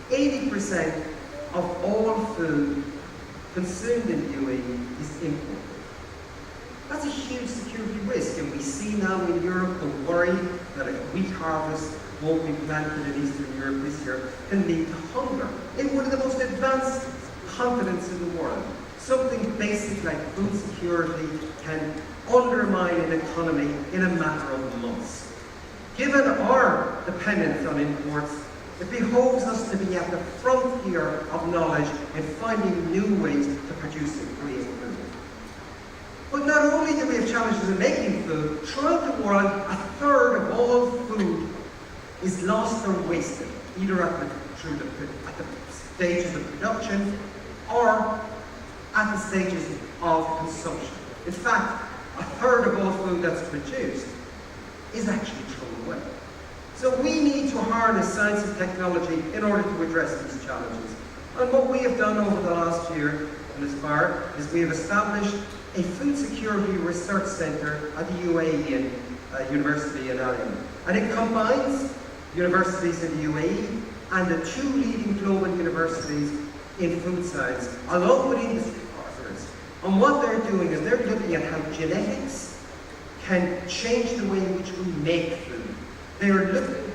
80% of all food consumed in the UAE is imported. That's a huge security risk, and we see now in Europe the worry that a wheat harvest won't be planted in Eastern Europe this year can lead to hunger in one of the most advanced continents in the world. Something basic like food security can undermine an economy in a matter of months. Given our dependence on imports, it behoves us to be at the frontier of knowledge and finding new ways to produce and create food. But not only do we have challenges in making food, throughout the world, a third of all food is lost or wasted, either at the stages of production or at the stages of consumption. In fact, a third of all food that's produced is actually thrown away. So we need to harness science and technology in order to address these challenges. And what we have done over the last year in Aspire is we have established a food security research centre at the UAE University in Allium. And it combines universities in the UAE and the 2 leading global universities in food science, along with industry partners. And what they're doing is they're looking at how genetics, can change the way in which we make food. They are looking,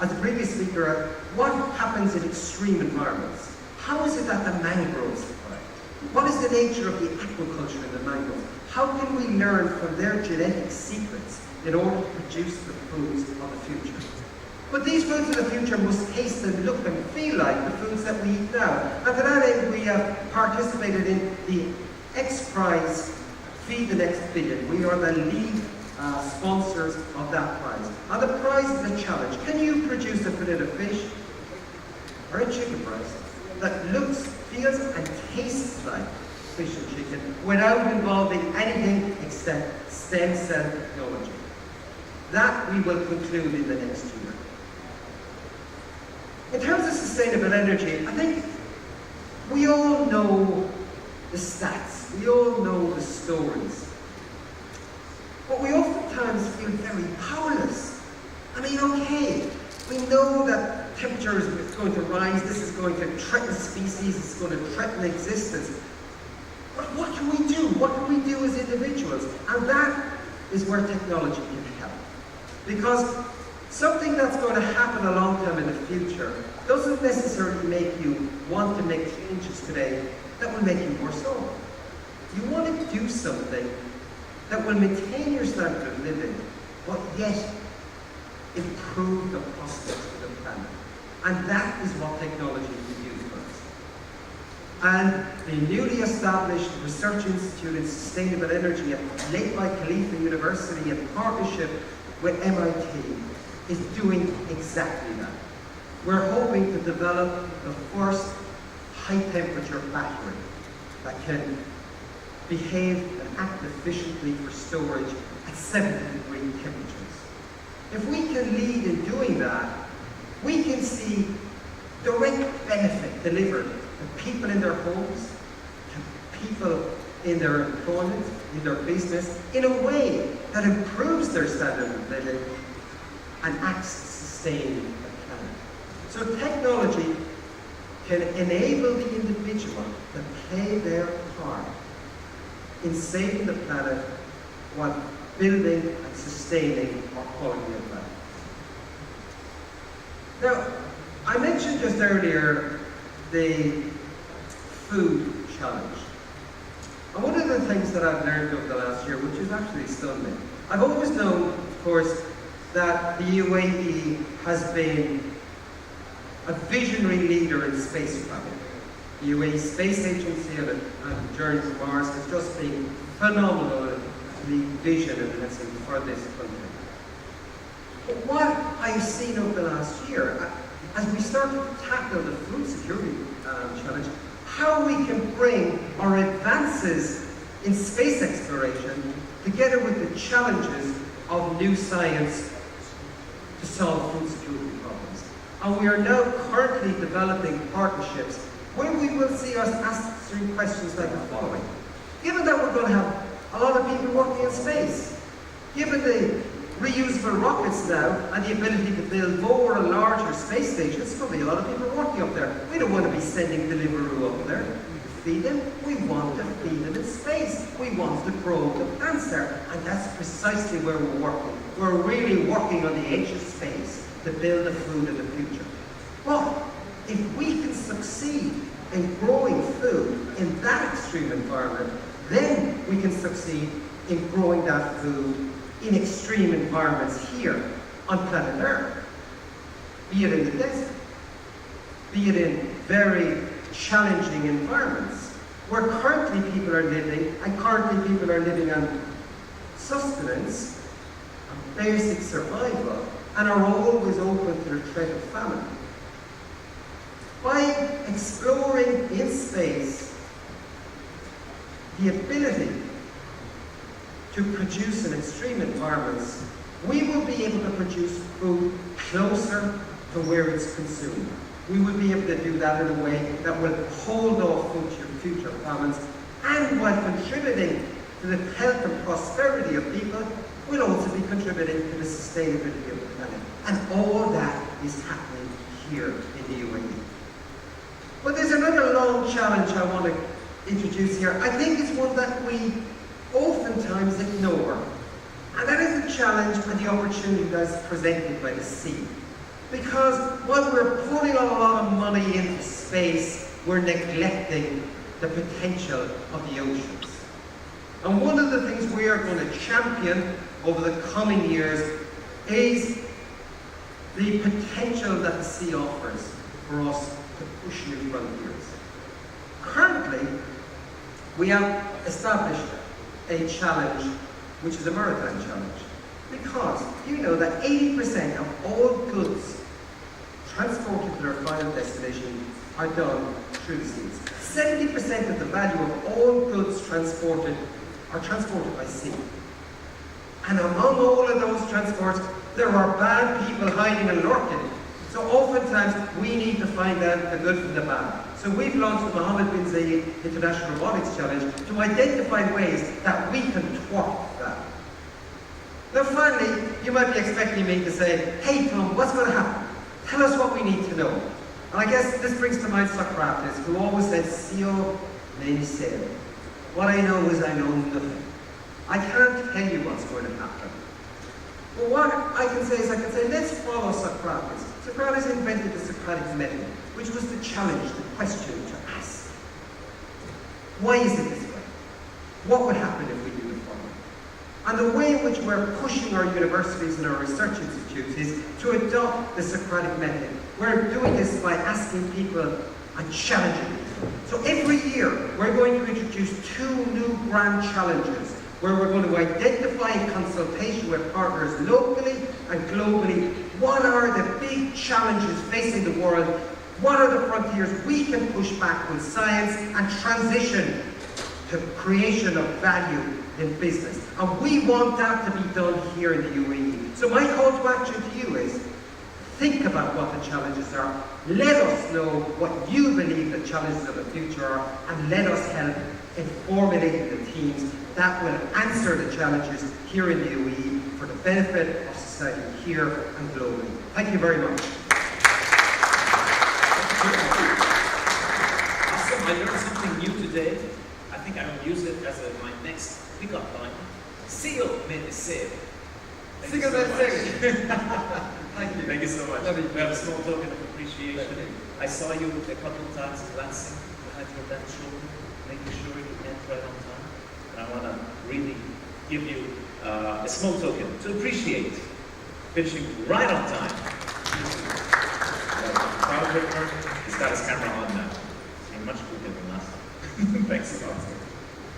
as the previous speaker, at what happens in extreme environments. How is it that the mangroves thrive? What is the nature of the aquaculture in the mangroves? How can we learn from their genetic secrets in order to produce the foods of the future? But these foods of the future must taste and look and feel like the foods that we eat now. And to that end, we have participated in the X Prize, Feed the Next Billion. We are the lead sponsors of that prize. And the prize is a challenge. Can you produce a fillet of fish or a chicken breast that looks, feels and tastes like fish and chicken without involving anything except stem cell technology? That we will conclude in the next year. In terms of sustainable energy, I think we all know the stats, we all know the stories, but we oftentimes feel very powerless. I mean, okay, we know that temperature is going to rise, this is going to threaten species, it's going to threaten existence. But what can we do? What can we do as individuals? And that is where technology can help. Because something that's going to happen a long time in the future doesn't necessarily make you want to make changes today that will make you worse off. You want to do something that will maintain your standard of living, but yet improve the prospects for the planet. And that is what technology can do for us. And the newly established Research Institute in Sustainable Energy at Lake Khalifa University in partnership with MIT is doing exactly that. We're hoping to develop the first high-temperature battery that can behave and act efficiently for storage at 70-degree temperatures. If we can lead in doing that, we can see direct benefit delivered to people in their homes, to people in their employment, in their business, in a way that improves their standard of living and acts to sustain the planet. So technology can enable the individual to play their part in saving the planet while building and sustaining our quality of life. Now, I mentioned just earlier the food challenge. And one of the things that I've learned over the last year, which has actually stunned me, I've always known, of course, that the UAE has been a visionary leader in space travel. The UAE Space Agency and the journey to Mars has just been phenomenal in the vision and blessing for this country. But what I've seen over the last year, as we start to tackle the food security challenge, how we can bring our advances in space exploration together with the challenges of new science to solve food security problems. And we are now currently developing partnerships where we will see us answering questions like the following. Given that we're going to have a lot of people working in space, given the reusable rockets now and the ability to build more and larger space stations, there's going to be a lot of people working up there. We don't want to be sending Deliveroo up there to feed them. We want to feed them in space. We want to grow the plants there. And that's precisely where we're working. We're really working on the edge of space to build the food of the future. But if we can succeed in growing food in that extreme environment, then we can succeed in growing that food in extreme environments here on planet Earth. Be it in the desert, be it in very challenging environments where currently people are living, and currently people are living on sustenance, on basic survival, and are always open to the threat of famine. By exploring in space the ability to produce in extreme environments, we will be able to produce food closer to where it's consumed. We will be able to do that in a way that will hold off future famines, and while contributing to the health and prosperity of people, will also be contributing to the sustainability of the planet. And all that is happening here in the UAE. But there's another long challenge I want to introduce here. I think it's one that we oftentimes ignore. And that is the challenge and the opportunity that's presented by the sea. Because while we're pulling a lot of money into space, we're neglecting the potential of the oceans. And one of the things we are going to champion over the coming years is the potential that the sea offers for us to push new frontiers. Currently, we have established a challenge, which is a maritime challenge, because you know that 80% of all goods transported to their final destination are done through the seas. 70% of the value of all goods transported are transported by sea. And among all of those transports, there are bad people hiding and lurking. So oftentimes, we need to find out the good from the bad. So we've launched the Mohammed bin Zayed International Robotics Challenge to identify ways that we can thwart that. Now finally, you might be expecting me to say, hey Tom, what's going to happen? Tell us what we need to know. And I guess this brings to mind Socrates, who always said, Sio me sail. What I know is I know nothing. I can't tell you what's going to happen. But what I can say is let's follow Socrates. Socrates invented the Socratic method, which was the challenge, the question to ask. Why is it this way? What would happen if we do the following? And the way in which we're pushing our universities and our research institutes is to adopt the Socratic method. We're doing this by asking people and challenging people. So every year, we're going to introduce 2 new grand challenges where we're going to identify in consultation with partners locally and globally what are the big challenges facing the world, what are the frontiers we can push back with science and transition to creation of value in business. And we want that to be done here in the UAE. So my call to action to you is, think about what the challenges are, let us know what you believe the challenges of the future are, and let us help in formulating the teams that will answer the challenges here in the UAE for the benefit of society here and globally. Thank you very much. Awesome, I learned something new today. I think I will use it as my next pickup line. Seal me sail. Thank you so much. Thank you. Thank you so much. Love you. We have a small token of appreciation. I saw you a couple of times glancing behind your left shoulder, making sure you end right on time. And I want to really give you a small token to appreciate finishing right on time. Proud Ripper, he's got his camera on now. He's much quicker than last time. Thanks a lot.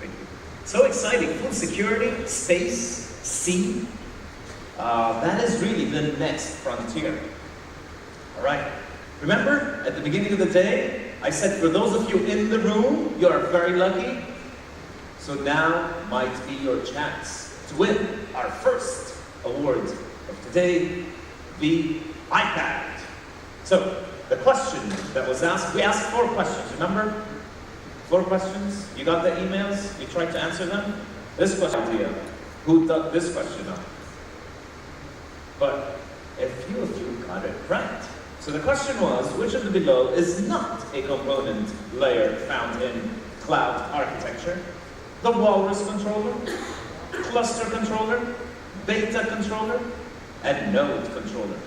Thank you. So exciting. Food security, space, sea. That is really the next frontier. All right. Remember, at the beginning of the day, I said for those of you in the room, you are very lucky. So now might be your chance to win our first award of today, the iPad. So, the question that was asked, we asked 4 questions, remember? 4 questions. You got the emails? You tried to answer them? This question idea. Who dug this question up? But a few of you got it right. So the question was, which of the below is not a component layer found in cloud architecture? The walrus controller, cluster controller, beta controller, and node controller.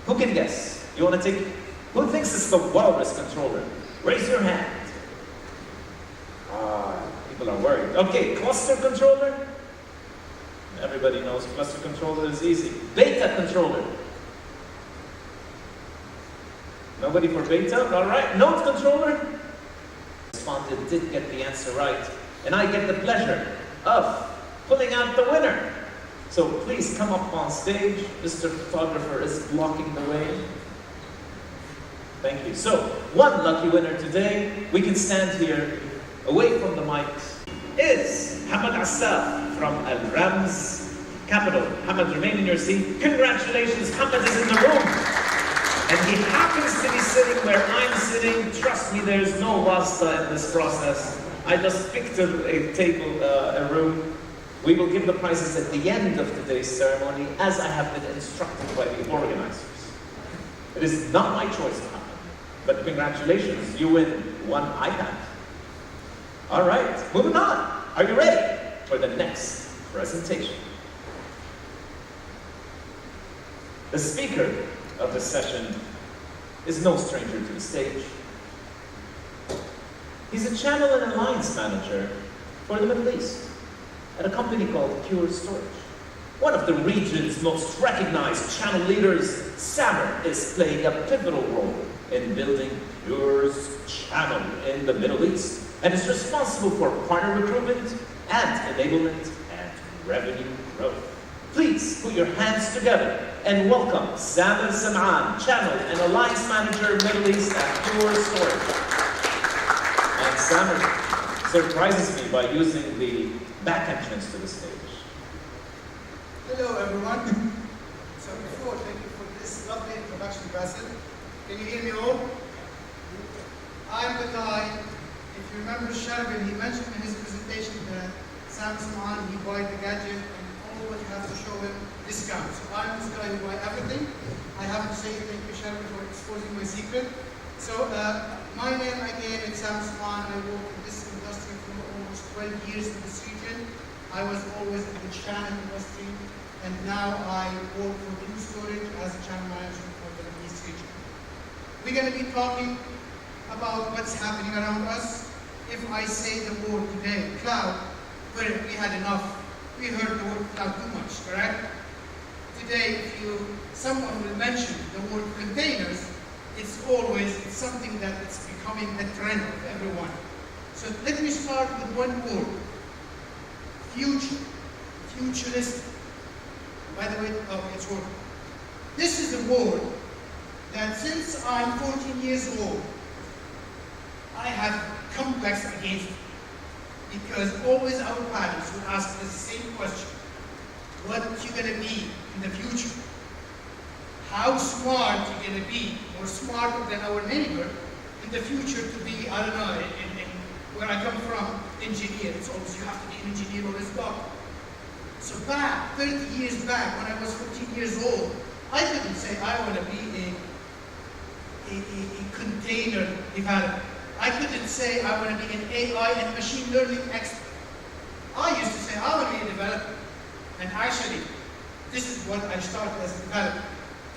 Who can guess? You want to take, who thinks it's the walrus controller? Raise your hand. People are worried. Okay, cluster controller? Everybody knows cluster controller is easy. Beta controller. Nobody for beta? All right. Node controller? Responded, did get the answer right. And I get the pleasure of pulling out the winner. So please come up on stage. Mr. Photographer is blocking the way. Thank you. So, one lucky winner today. We can stand here away from the mics. Is Hamad Assaf from Al Rams capital. Hamad, remain in your seat. Congratulations, Hamad is in the room. And he happens to be sitting where I'm sitting. Trust me, there's no wasta in this process. I just picked a table, a room. We will give the prizes at the end of today's ceremony, as I have been instructed by the organizers. It is not my choice, Hamad, but congratulations, you win one iPad. All right, moving on. Are you ready for the next presentation? The speaker of the session is no stranger to the stage. He's a channel and alliance manager for the Middle East at a company called Pure Storage. One of the region's most recognized channel leaders, Samer is playing a pivotal role in building Pure's channel in the Middle East and is responsible for partner recruitment and enablement and revenue growth. Please put your hands together and welcome Samer Sam'an, Channel and Alliance Manager, Middle East at Pure Storage. And Samer surprises me by using the back entrance to the stage. Hello everyone. So before, thank you for this lovely introduction, Basil. Can you hear me all? I'm the guy, if you remember Sharvin, he mentioned in his presentation that Samsung, he buy the gadget and all what you have to show him discount. So I'm this guy who buy everything. I have to say thank you, Sharvin, for exposing my secret. So my name again is Samsung. I work in this industry for almost 12 years in this region. I was always in the channel industry, and now I work for Pure Storage as a channel manager for the Middle East region. We're going to be talking about what's happening around us. If I say the word today, cloud, well, we had enough. We heard the word cloud too much, correct? Today, someone will mention the word containers, it's something that it's becoming a trend of everyone. So let me start with one word. Futuristic. By the way, it's working. This is a word that since I'm 14 years old, I have complex against it. Because always our parents would ask us the same question. What you gonna be in the future? How smart you gonna be, or smarter than our neighbor in the future to be, I don't know, where I come from, engineer. It's always you have to be an engineer or a doctor. So back, 30 years back, when I was 14 years old, I couldn't say I want to be a container developer. I couldn't say I want to be an AI and machine learning expert. I used to say I want to be a developer. And actually, this is what I started as a developer.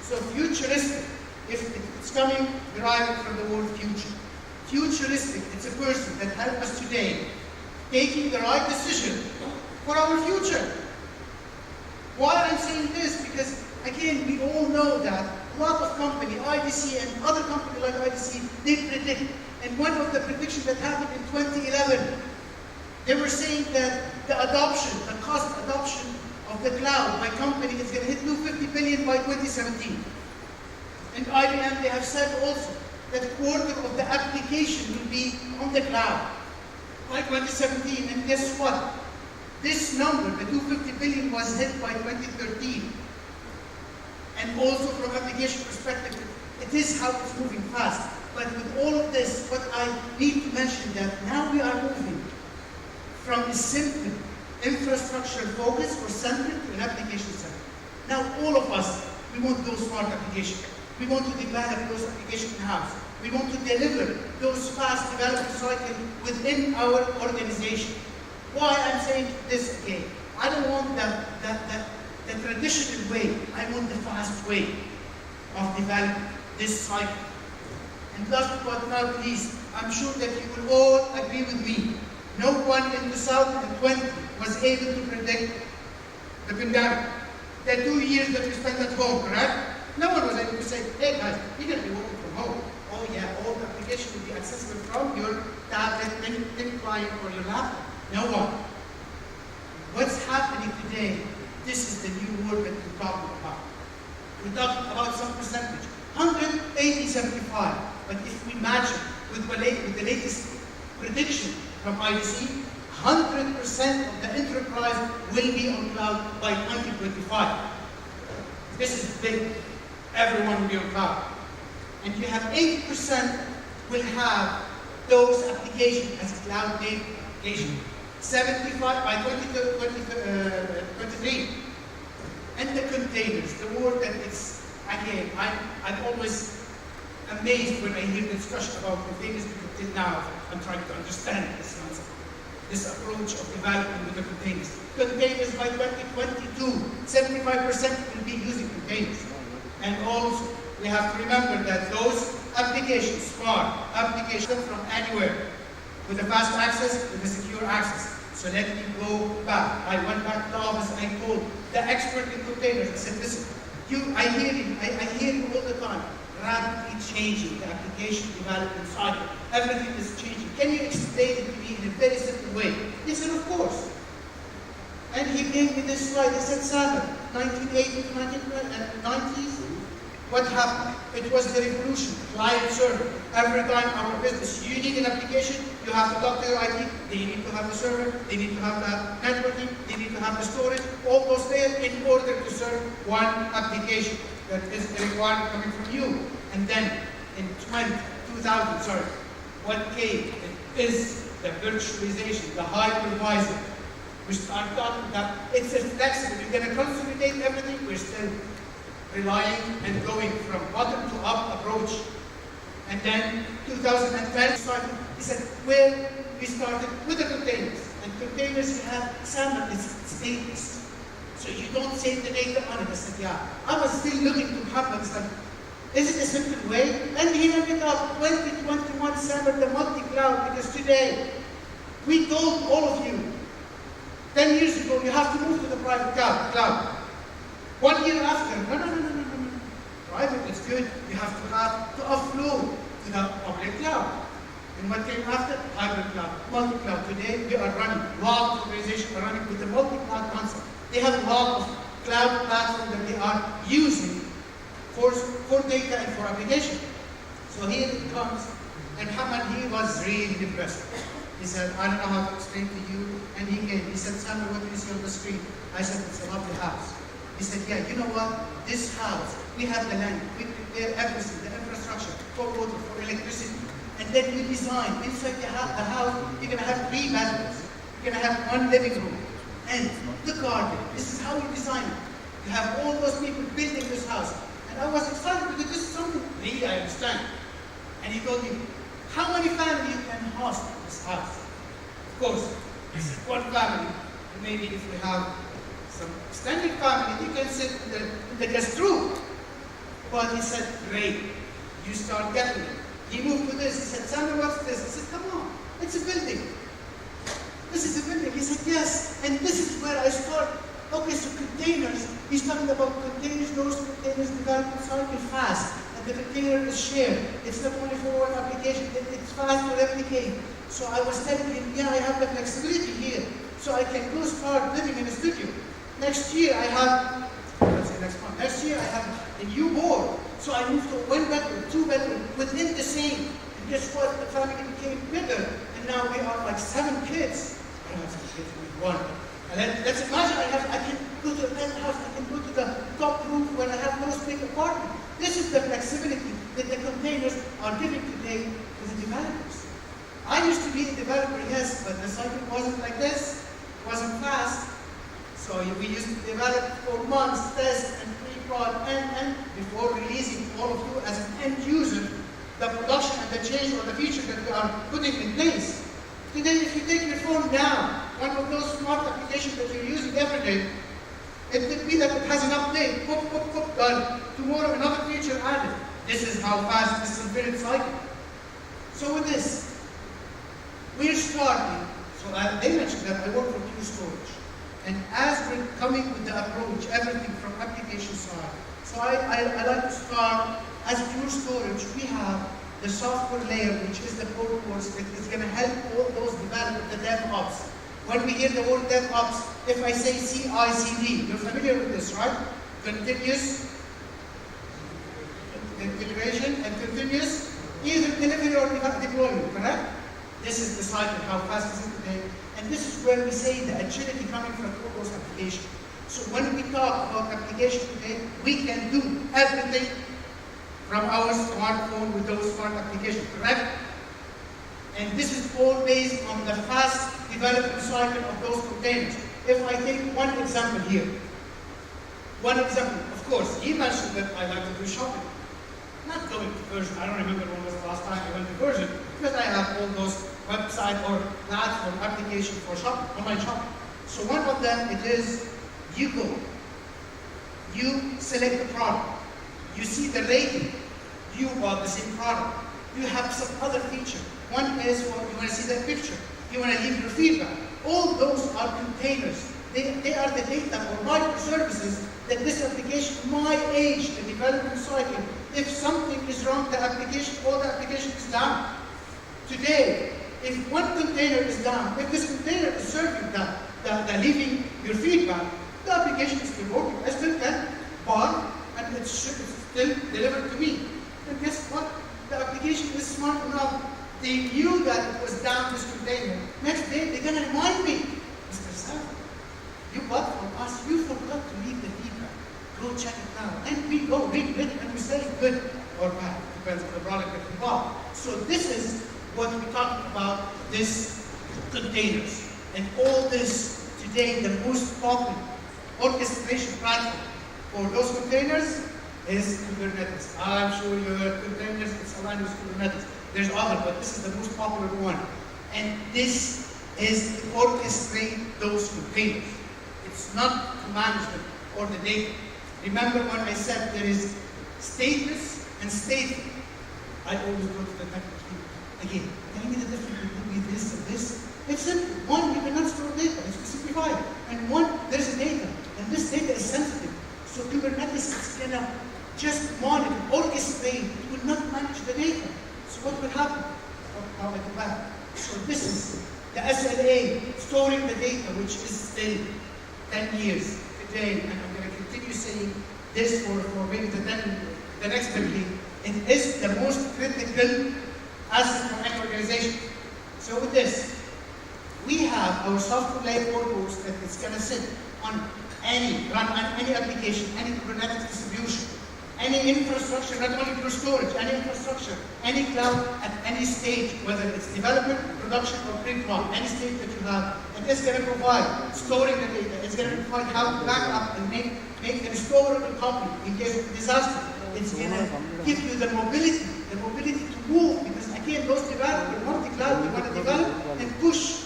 So futuristic, if it's coming derived from the word future. Futuristic, it's a person that helps us today taking the right decision for our future. Why I'm saying this? Because again, we all know that a lot of companies, IDC and other companies like IDC, they predict. And one of the predictions that happened in 2011, they were saying that the cost adoption of the cloud by company is going to hit 250 billion by 2017. And IBM, they have said also that a quarter of the application will be on the cloud by 2017. And guess what? This number, the 250 billion, was hit by 2013. And also from application perspective, it is how it's moving fast. But with all of this, what I need to mention that now we are moving from a simple infrastructure focus or centric to an application centric. Now all of us, we want those smart applications. We want to develop those applications in-house. We want to deliver those fast development cycles within our organization. Why I'm saying this again? I don't want the traditional way. I want the fast way of developing this cycle. And last but not least, I'm sure that you will all agree with me. No one in 2020 was able to predict the pandemic. The 2 years that we spent at home, correct? No one was able to say, hey guys, you're going to be working from home. Oh yeah, all the application will be accessible from your tablet, thin client, or your laptop. No one. What's happening today, this is the new world that we're talking about. We're talking about some percentage. 180, 75. But if we match it with the latest prediction from IDC, 100% of the enterprise will be on cloud by 2025. This is big. Everyone will be on cloud. And you have 80% will have those applications as cloud-native applications. 75 by 2023. And the containers, the word that it's, again, I'm always amazed when I hear the discussion about containers, because till now I'm trying to understand this approach of developing with the containers. Containers by 2022, 75% will be using containers. And also, we have to remember that those applications, smart applications from anywhere, with the fast access, with the secure access. So let me go back. I went back to the office and I told the expert in containers, I said, listen, I hear you all the time, rapidly changing the application development cycle. Everything is changing. Can you explain it to me in a very simple way? He said, of course. And he gave me this slide. He said, Samuel, 1980 to 1990s, what happened? It was the revolution, client server. Every time our business, you need an application, you have to talk to your IT, they need to have the server, they need to have the networking, they need to have the storage, all those there in order to serve one application that is required coming from you. And then in 2000, what came is the virtualization, the hypervisor. We start talking that it's flexible, you're going to consolidate everything, we're still relying and going from bottom to up approach. And then 2010 started, he said, well, we started with the containers. And containers you have SAML is stateless. So you don't save the data on it. I said, yeah. I was still looking to Muhammad, it's like, is it a simple way? And he ended up 2021 SAML, the multi-cloud, because today, we told all of you, 10 years ago, you have to move to the private cloud. 1 year after, no. Private is good. You have to offload to the public cloud. And what came after? Hybrid cloud, multi-cloud. Today, we are running, lot of organizations are running with the multi-cloud concept. They have a lot of cloud platforms that they are using for data and for application. So here it comes, and Hamad, he was really impressed. He said, I don't know how to explain to you. And he came, he said, Samuel, what do you see on the screen? I said, it's a lovely house. He said, yeah, you know what? This house, we have the land, we prepare everything, the infrastructure, for water, for electricity. And then we design, inside the house, you're going to have 3 bedrooms. You're going to have 1 living room. And the garden, this is how you design it. You have all those people building this house. And I was excited because this is something really I understand. And he told me, how many families you can host in this house? Of course, this is 1 family. And maybe if we have some extended family, you can sit in the guest room. But he said, great, you start getting it. He moved to this, he said, Samuel, what's this? I said, come on, it's a building. This is a building. He said, yes, and this is where I start. Okay, so containers, he's talking about containers, those containers development cycle fast, and the container is shared. It's not only for one application, it's fast to replicate. So I was telling him, yeah, I have the flexibility here, so I can go start living in a studio. Next year I have, let's say next month, next year I have a new board. So I moved to 1 bedroom, 2 bedroom, within the same. And guess what? The family became bigger. And now we are like 7 kids. I don't have to kids with 1. And let's imagine I can go to a penthouse, I can go to the top roof when I have those big apartments. This is the flexibility that the containers are giving today to the developers. I used to be a developer, yes, but the cycle wasn't like this. It wasn't fast. So we used to develop for months, test and pre-prod, and before releasing to all of you as an end user, the production and the change or the feature that we are putting in place. Today, if you take your phone now, one of those smart applications that you're using every day, it could be that it has an update, pop, done. Tomorrow, another feature added. This is how fast this infinite cycle. So with this, we're starting, so they mentioned that I work for pure storage. And as we're coming with the approach, everything from application side, so I like to start as pure storage. We have the software layer, which is the core course that is going to help all those developers, the DevOps. When we hear the word DevOps, if I say CI/CD, you're familiar with this, right? Continuous integration and continuous either delivery or deployment, correct? This is the cycle, how fast is it today? And this is where we say the agility coming from all those applications. So when we talk about application today, we can do everything from our smartphone with those smart applications, correct? And this is all based on the fast development cycle of those containers. If I take one example here, of course, he mentioned that I like to do shopping. Not going to version, I don't remember when was the last time I went to version, because I have all those website or platform application for shopping, online shopping. So one of them, it is you go. You select the product. You see the rating. You bought the same product. You have some other feature. One is you want to see that picture. You want to leave your feedback. All those are containers. They are the data or microservices that this application, my age, the development cycle, if something is wrong, the application, all the application is down. Today, if one container is down, if this container is serving the leaving your feedback, the application is still working. I still can bar and it's still delivered to me. And guess what? The application is smart enough. They knew that it was down this container. Next day, they're going to remind me, Mr. Sam, you bought from us, you forgot to leave the feedback. Go check it now. And we go read it and we say good or bad. Depends on the product that we bought. So this is what we're talking about, this containers. And all this today, the most popular orchestration platform for those containers is Kubernetes. I'm sure you heard containers, it's aligned with Kubernetes. There's other, but this is the most popular one. And this is to orchestrate those containers. It's not to manage them or the data. Remember when I said there is stateless and stateful? I always go to the technical team. Again, tell me the difference between this and this. It's simple. One, you cannot store data. It's simplified. And one, there's a data. And this data is sensitive. So Kubernetes is going to just monitor, orchestrate. It will not manage the data. So what will happen? How I go back. So this is the SLA, storing the data, which is still 10 years today. And I'm going to continue saying this for maybe the next 10 years. It is the most critical asset for any organization. So with this, we have our software layer workloads that is going to sit on run on any application, any Kubernetes distribution, any infrastructure, not only for storage, any infrastructure, any cloud at any stage, whether it's development, production, or pre-prod, any stage that you have. And it's going to provide storing the data. It's going to provide how to back up and make a restorable copy in case of disaster. It's going to give you the mobility to move, because again, those developers, multi-cloud, they want to develop and push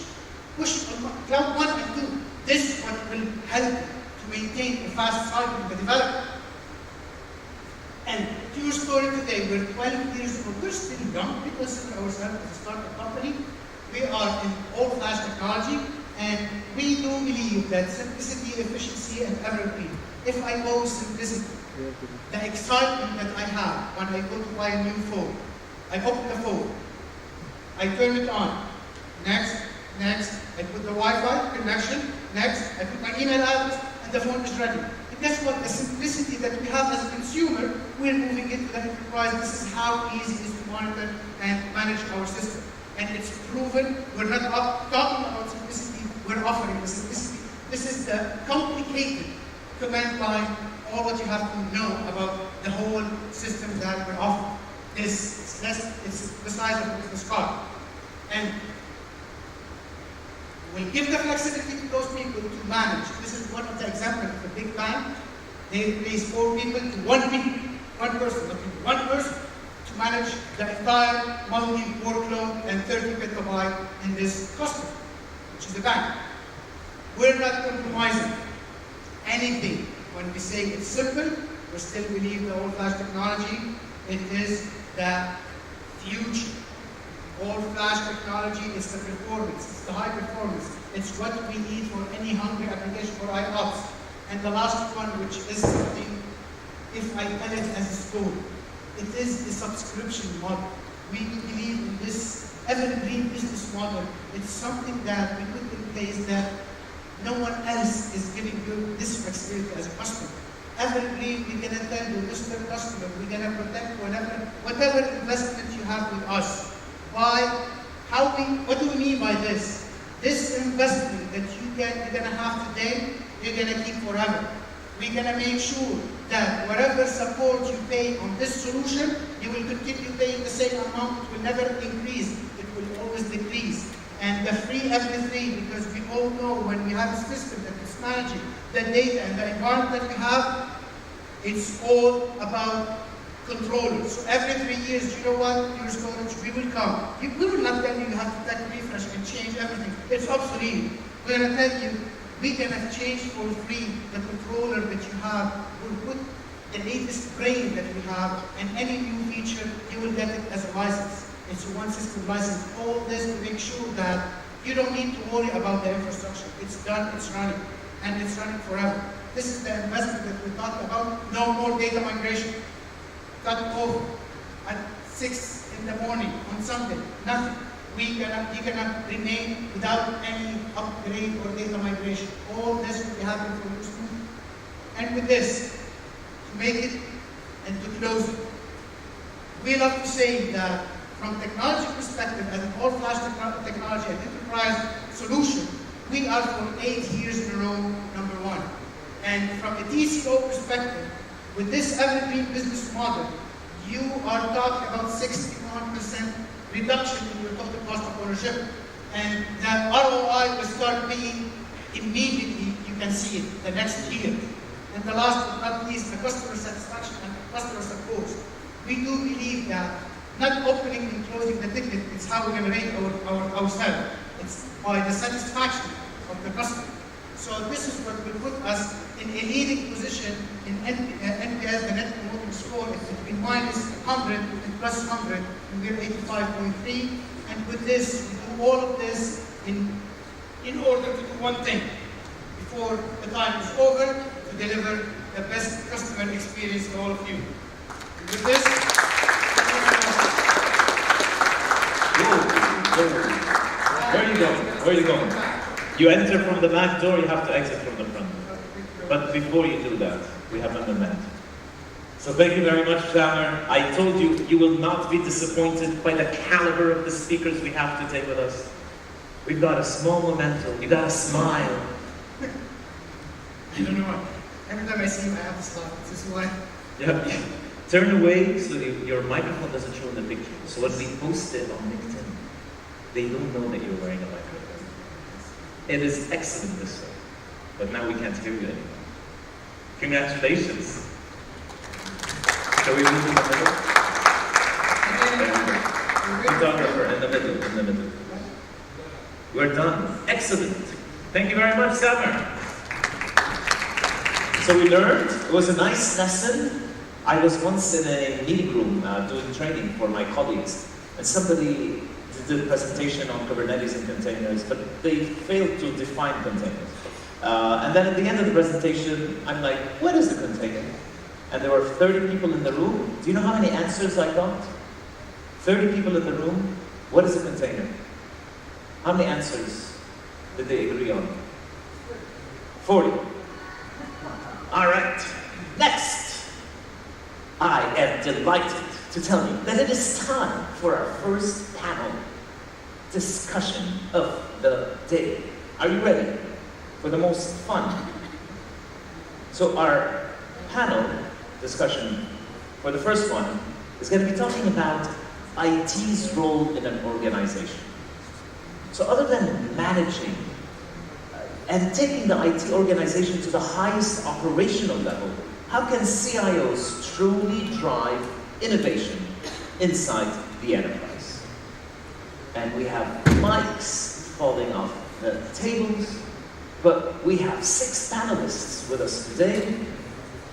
on cloud 1 and 2. This one will help to maintain a fast cycle in the development. And Pure Story today, we're 12 years old. We're still young. We consider ourselves as a startup company. We are in all-flash technology, and we do believe that simplicity, efficiency, and evergreen. If I go simplicity, the excitement that I have when I go to buy a new phone, I open the phone, I turn it on, next, I put the Wi-Fi connection, next, I put my email address, and the phone is ready. And guess what? The simplicity that we have as a consumer, we're moving into the enterprise. This is how easy it is to monitor and manage our system. And it's proven. We're not talking about simplicity, we're offering the simplicity. This is the complicated command line, all what you have to know about the whole system that we're offering. It's the size of a business card. And we'll give the flexibility to those people to manage. This is one of the examples of a big bank. They replace 4 people to 1 person to manage the entire multi-workload and 30 petabyte in this customer, which is a bank. We're not compromising anything. When we say it's simple, we still believe the old-flash technology. It is the future. All-flash technology is the performance, it's the high performance. It's what we need for any hungry application for IOPS. And the last one, which is something, if I tell it as a story, it is the subscription model. We believe in this evergreen business model. It's something that we put in place that no one else is giving you this flexibility as a customer. Evergreen, we're going to tell you, Mr. Customer, we're going to protect whatever investment you have with us. Why? What do we mean by this? This investment that you're going to have today, you're going to keep forever. We're going to make sure that whatever support you pay on this solution, you will continue paying the same amount. It will never increase. It will always decrease. And the free every because we all know when we have a system that is managing the data and the environment that we have, it's all about controllers. So every 3 years, you know what, your storage, we will come. We will not tell you have to take a refresh and change everything. It's obsolete. We're going to tell you, we're going to change for free the controller that you have. We'll put the latest brain that we have, and any new feature, you will get it as a license. It's a one system license. All this to make sure that you don't need to worry about the infrastructure. It's done, it's running, and it's running forever. This is the investment that we talked about. No more data migration. Cut off at 6 in the morning on Sunday. Nothing. You cannot remain without any upgrade or data migration. All this will be happening for you smoothly. And with this, to make it and to close it, we love to say that from technology perspective, as an all-flash technology and enterprise solution, we are for 8 years in a row #1. And from a TCO perspective, with this evergreen business model, you are talking about 61% reduction in your total cost of ownership. And that ROI will start being immediately, you can see it, the next year. And the last but not least, the customer satisfaction and the customer support. We do believe that not opening and closing the ticket is how we're going to rate ourselves. It's by the satisfaction of the customer. So this is what will put us in a leading position in NPS, the Net Promoter Score, is between -100 and +100, and we're 85.3. And with this, we do all of this in order to do one thing before the time is over, to deliver the best customer experience to all of you. And with this, where are you going? Where are you going? You enter from the back door, you have to exit from the front. But before you do that, we have a memento. So thank you very much, Samer. I told you, you will not be disappointed by the caliber of the speakers we have today with us. We've got a small memento. You got to smile. I don't know why. Every time I see him, I have to stop. This is why. Yeah. Turn away so your microphone doesn't show in the picture. So when we post it on LinkedIn, they don't know that you're wearing a microphone. It is excellent this way, but now we can't hear you anymore. Congratulations. Shall we move in the middle? Photographer in the middle. We're done. Excellent. Thank you very much, Samer. So we learned, it was a nice lesson. I was once in a meeting room doing training for my colleagues, and somebody did a presentation on Kubernetes and containers, but they failed to define containers. And then at the end of the presentation, I'm like, what is a container? And there were 30 people in the room. Do you know how many answers I got? 30 people in the room. What is a container? How many answers did they agree on? 40. All right. Next. I am delighted to tell you that it is time for our first panel discussion of the day. Are you ready for the most fun? So our panel discussion for the first one is going to be talking about IT's role in an organization. So other than managing and taking the IT organization to the highest operational level, how can CIOs truly drive innovation inside the enterprise? And we have mics falling off the tables, but we have 6 panelists with us today.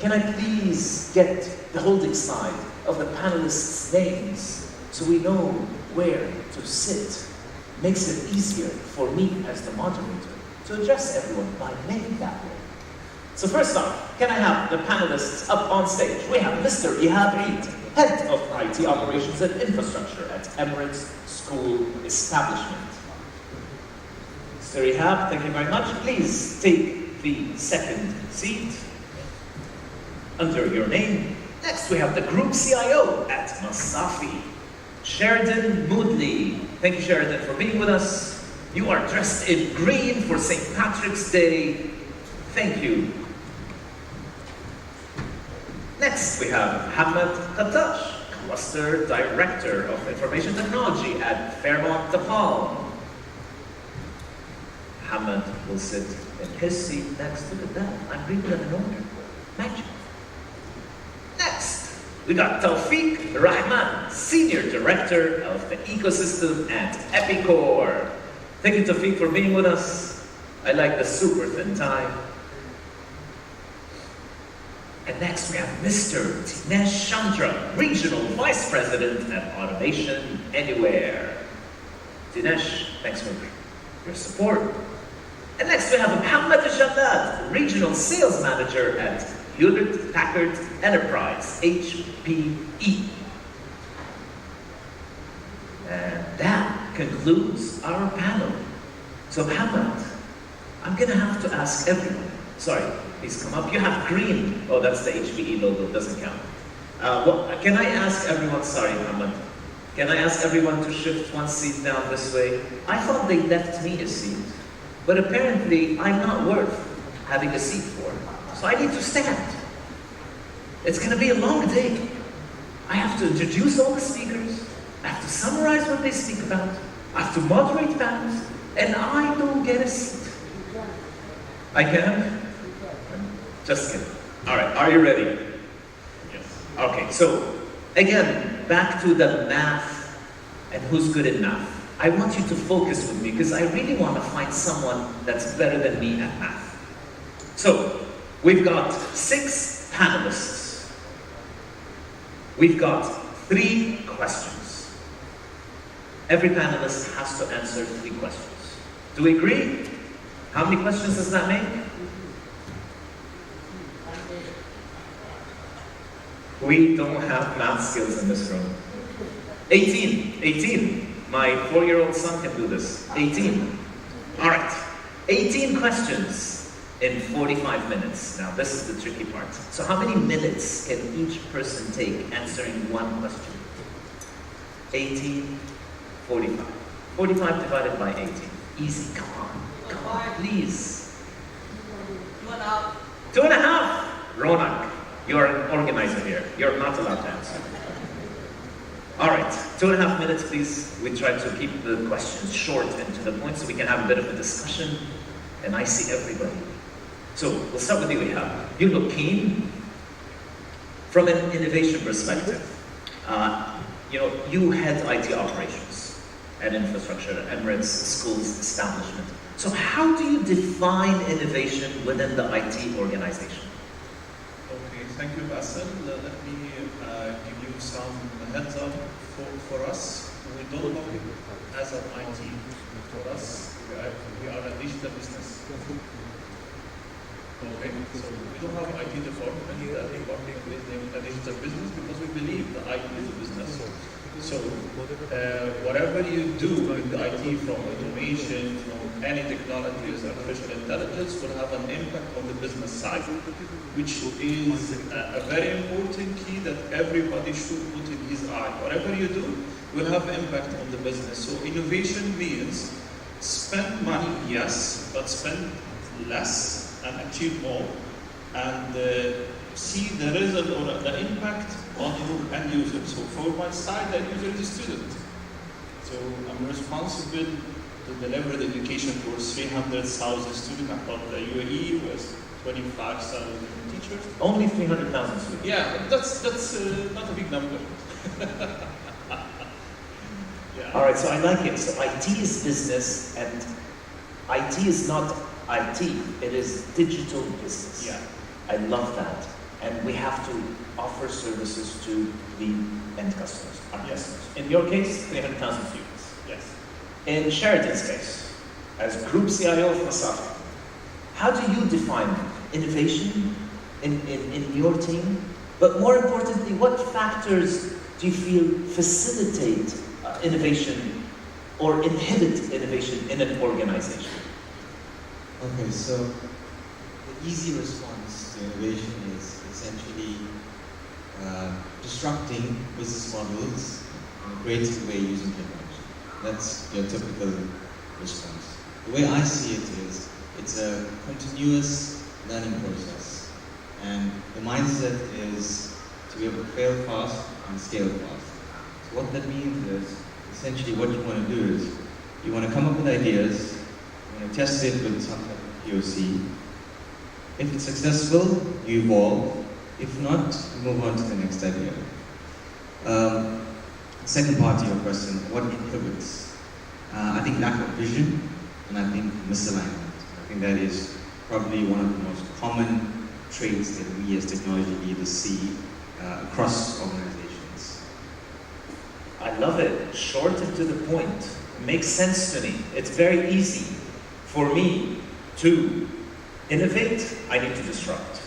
Can I please get the holding side of the panelists' names so we know where to sit? Makes it easier for me as the moderator to address everyone by name that way. So first off, can I have the panelists up on stage? We have Mr. Ihab Eid, Head of IT Operations and Infrastructure at Emirates School Establishment. Mr. Ihab, thank you very much. Please take the second seat under your name. Next, we have the Group CIO at Masafi, Sheridan Moodley. Thank you, Sheridan, for being with us. You are dressed in green for St. Patrick's Day. Thank you. Next, we have Hamad Katash, Cluster Director of Information Technology at Fairmont DePaul. Hamad will sit in his seat next. Look at that. I'm reading that in order. Magic. Next, we got Tawfiq Rahman, Senior Director of the Ecosystem at Epicor. Thank you, Tawfiq, for being with us. I like the super thin tie. And next we have Mr. Dinesh Chandra, Regional Vice President at Automation Anywhere. Dinesh, thanks for your support. And next we have Mohammed Jannat, Regional Sales Manager at Hewlett Packard Enterprise, HPE. And that concludes our panel. So Mohammed, I'm gonna have to ask everyone. Sorry, please come up. You have green. Oh, that's the HPE logo, doesn't count. Well, can I ask everyone, sorry Mohammed, can I ask everyone to shift one seat down this way? I thought they left me a seat, but apparently I'm not worth having a seat for. So I need to stand. It's gonna be a long day. I have to introduce all the speakers. I have to summarize what they speak about. I have to moderate panels, and I don't get a seat. I can? Just kidding. All right, are you ready? Yes. Okay, so again, back to the math and who's good at math. I want you to focus with me because I really want to find someone that's better than me at math. So, we've got 6 panelists. We've got 3 questions. Every panelist has to answer 3 questions. Do we agree? How many questions does that make? We don't have math skills in this room. 18. My 4-year-old son can do this. 18. All right. 18 questions in 45 minutes. Now, this is the tricky part. So how many minutes can each person take answering one question? 18, 45. 45 divided by 18. Easy, come on, please. 2.5. 2.5. Ronak, you're an organizer here. You're not allowed to answer. All right, 2.5 minutes, please. We try to keep the questions short and to the point so we can have a bit of a discussion. And I see everybody. So we'll start with you, Ihab. You look keen. From an innovation perspective, you head IT operations and infrastructure at Emirates Schools Establishment. So how do you define innovation within the IT organization? Okay, thank you, Bassel. Let me give you some heads up for us. We don't know it as an IT. For us, we are a digital business. Okay, so we don't have IT department working with a digital business because we believe that IT is a business. So whatever you do with the IT, from automation, from any technology as artificial intelligence, will have an impact on the business side, which is a very important key that everybody should put in his eye. Whatever you do will have impact on the business. So innovation means spend money, yes, but spend less and achieve more, and see the result or the impact on your end user. So for my side, the end user is a student. So I'm responsible to deliver the education for 300,000 students across the UAE with 25,000 teachers. Only 300,000 students? Yeah, that's not a big number. Yeah. All right, so I like it. So IT is business, and IT is not IT, it is digital business. Yeah. I love that. And we have to offer services to the end customers, our customers. In your case, 300,000 students. Yes. In Sheraton's case, as Group CIO of Masafa, how do you define innovation in your team? But more importantly, what factors do you feel facilitate innovation or inhibit innovation in an organization? Okay, so the easy response to innovation is essentially disrupting business models in a creative way using technology. That's your typical response. The way I see it is, it's a continuous learning process. And the mindset is to be able to fail fast and scale fast. So what that means is, essentially what you want to do is, you want to come up with ideas, you want to test it with some type of POC. If it's successful, you evolve. If not, you move on to the next idea. Second part to your question, what inhibits? I think lack of vision, and I think misalignment. I think that is probably one of the most common traits that we as technology leaders see across organizations? I love it. Short and to the point. It makes sense to me. It's very easy for me to innovate. I need to disrupt.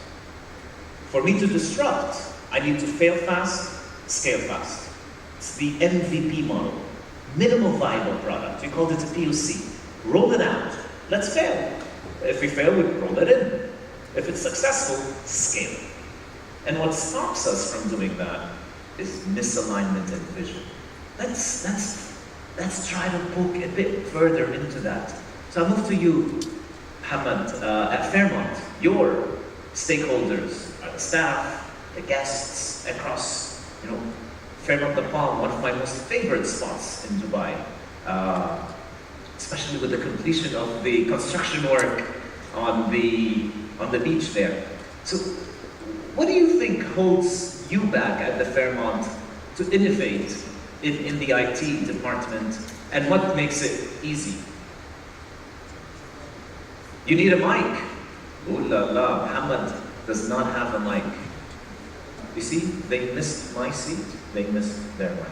For me to disrupt, I need to fail fast, scale fast. It's the MVP model. Minimal viable product. We called it a POC. Roll it out. Let's fail. If we fail, we roll it in. If it's successful, scale it. And what stops us from doing that is misalignment and vision. Let's try to poke a bit further into that. So I'll move to you, Hamad, at Fairmont. Your stakeholders are the staff, the guests across, Fairmont the Palm, one of my most favorite spots in Dubai, especially with the completion of the construction work on the beach there. So, what do you think holds you back at the Fairmont to innovate in the IT department, and what makes it easy? You need a mic. Ooh la la, Muhammad does not have a mic. You see, they missed my seat, they missed their mic.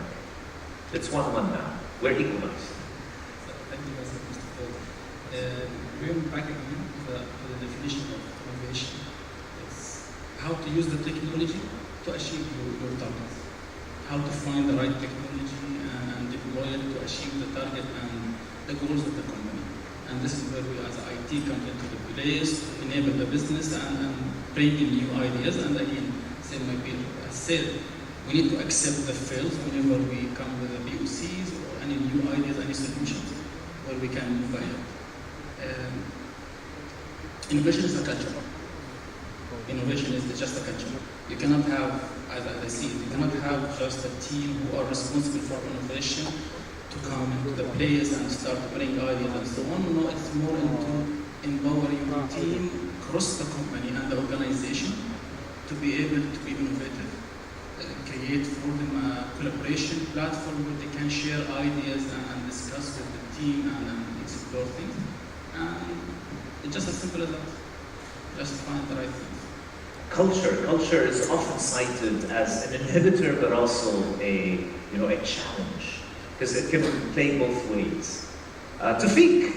It's 1-1 now. We're equalized. Thank you, Mr. Paul. Going back again to the definition of innovation, it's how to use the technology to achieve your targets. How to find the right technology and deploy it to achieve the target and the goals of the company. And this is where we as IT come into the place to enable the business and bring in new ideas. And again, same like Peter has said, we need to accept the fails whenever we come with the POCs or any new ideas, any solutions where we can move ahead. Innovation is a culture. Innovation is just a culture. You cannot have, as I see it, you cannot have just a team who are responsible for innovation to come into the place and start bringing ideas and so on. No, it's more into empowering your team across the company and the organization to be able to be innovative, create for them a collaboration platform where they can share ideas and discuss with the team and explore things. And it's just as simple as that. Just find the right things. Culture is often cited as an inhibitor, but also a challenge, because it can play both ways. Tawfiq,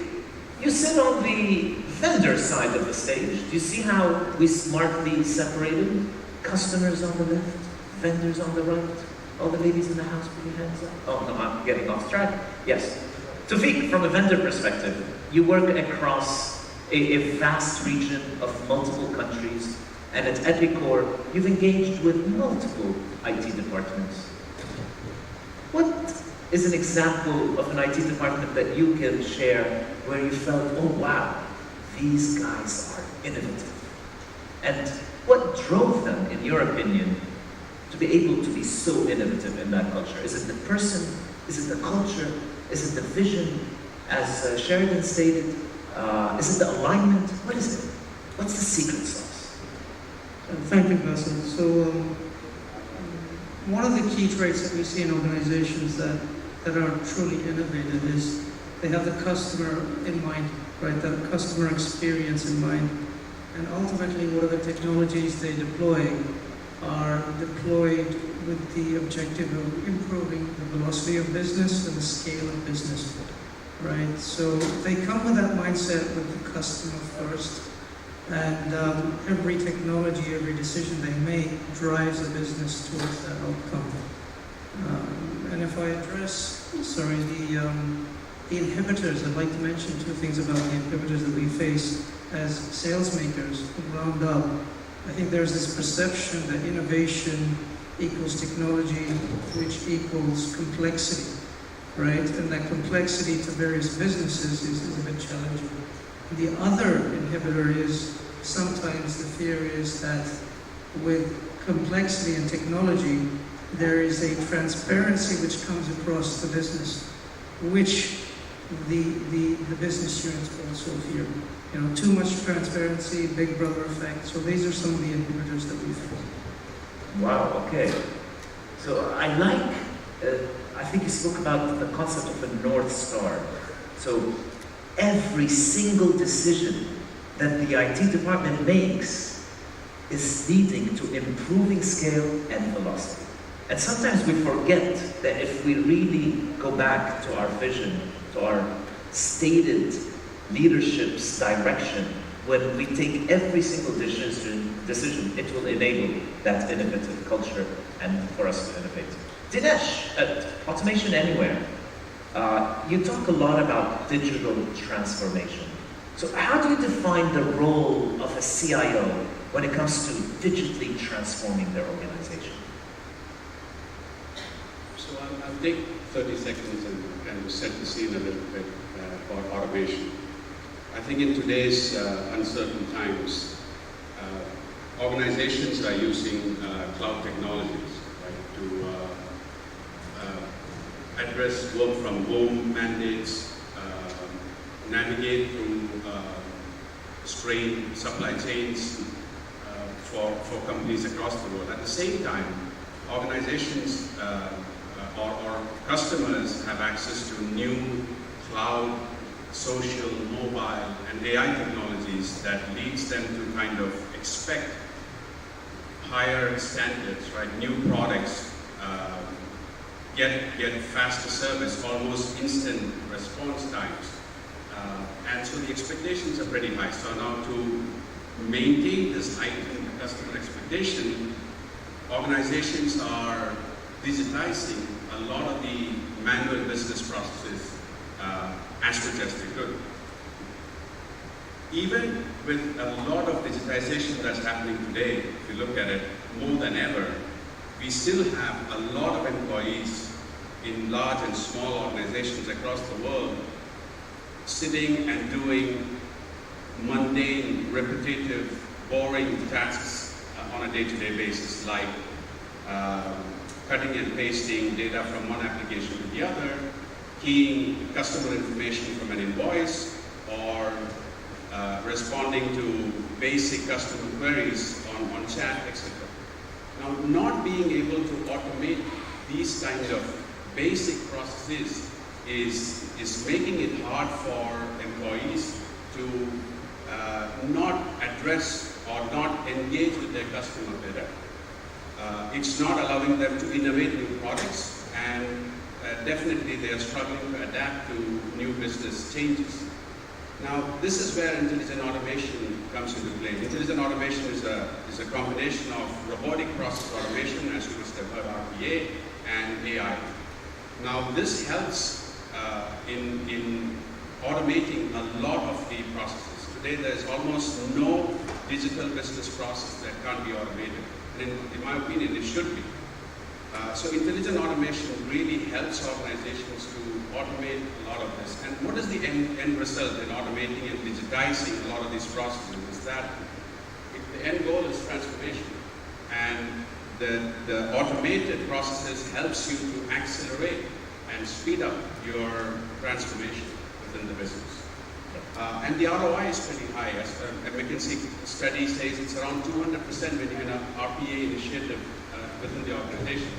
you sit on the vendor side of the stage. Do you see how we smartly separated? Customers on the left, vendors on the right. All the ladies in the house put your hands up. Oh no, I'm getting off track. Yes. Tawfiq, from a vendor perspective, you work across a vast region of multiple countries, and at Epicor, you've engaged with multiple IT departments. What is an example of an IT department that you can share where you felt, oh wow, these guys are innovative? And what drove them, in your opinion, to be able to be so innovative in that culture? Is it the person? Is it the culture? Is it the vision? As Sheridan stated, is it the alignment? What is it? What's the secret sauce? Thank you, Basil. So, one of the key traits that we see in organizations that are truly innovative is they have the customer in mind, right? That customer experience in mind. And ultimately, what are the technologies they deploy are deployed with the objective of improving the velocity of business and the scale of business, right? So they come with that mindset with the customer first. And every technology, every decision they make drives the business towards that outcome. And if I address, the inhibitors, I'd like to mention two things about the inhibitors that we face as sales makers from ground up. I think there's this perception that innovation equals technology, which equals complexity, right? And that complexity to various businesses is a bit challenging. The other inhibitor is sometimes the fear is that with complexity and technology, there is a transparency which comes across the business, which the business units also fear. Too much transparency, big brother effect. So these are some of the inhibitors that we face. Wow, okay. So I think you spoke about the concept of a North Star. So every single decision that the IT department makes is leading to improving scale and velocity. And sometimes we forget that if we really go back to our vision, to our stated leadership's direction, when we take every single decision, it will enable that innovative culture and for us to innovate. Dinesh, at Automation Anywhere, you talk a lot about digital transformation. So how do you define the role of a CIO when it comes to digitally transforming their organization? So I'll take 30 seconds and kind of set the scene a little bit for automation. I think in today's uncertain times, organizations are using cloud technologies, right, to address work from home mandates, navigate through strained supply chains for companies across the world. At the same time, organizations or customers have access to new cloud, social, mobile, and AI technologies that leads them to kind of expect higher standards, right? New products, get faster service, almost instant response times. And so the expectations are pretty high. So now to maintain this heightened customer expectation, organizations are digitizing a lot of the manual business processes as much as they could. Even with a lot of digitization that's happening today, if you look at it more than ever, we still have a lot of employees in large and small organizations across the world sitting and doing mundane, repetitive, boring tasks on a day-to-day basis, like cutting and pasting data from one application to the other, keying customer information from an invoice, or responding to basic customer queries on chat, etc. Now, not being able to automate these kinds of basic processes is making it hard for employees to not address or not engage with their customer better. It's not allowing them to innovate new products, and definitely they are struggling to adapt to new business changes. Now, this is where intelligent automation comes into play. Intelligent automation is a combination of robotic process automation, as you must have heard, RPA, and AI. Now, this helps in automating a lot of the processes. Today, there is almost no digital business process that can't be automated. And in my opinion, it should be. So intelligent automation really helps organizations to automate a lot of this. And what is the end result in automating and digitizing a lot of these processes is that the end goal is transformation. And the automated processes helps you to accelerate and speed up your transformation within the business. And the ROI is pretty high. As a McKinsey study says, it's around 200% when you're in an RPA initiative within the organization.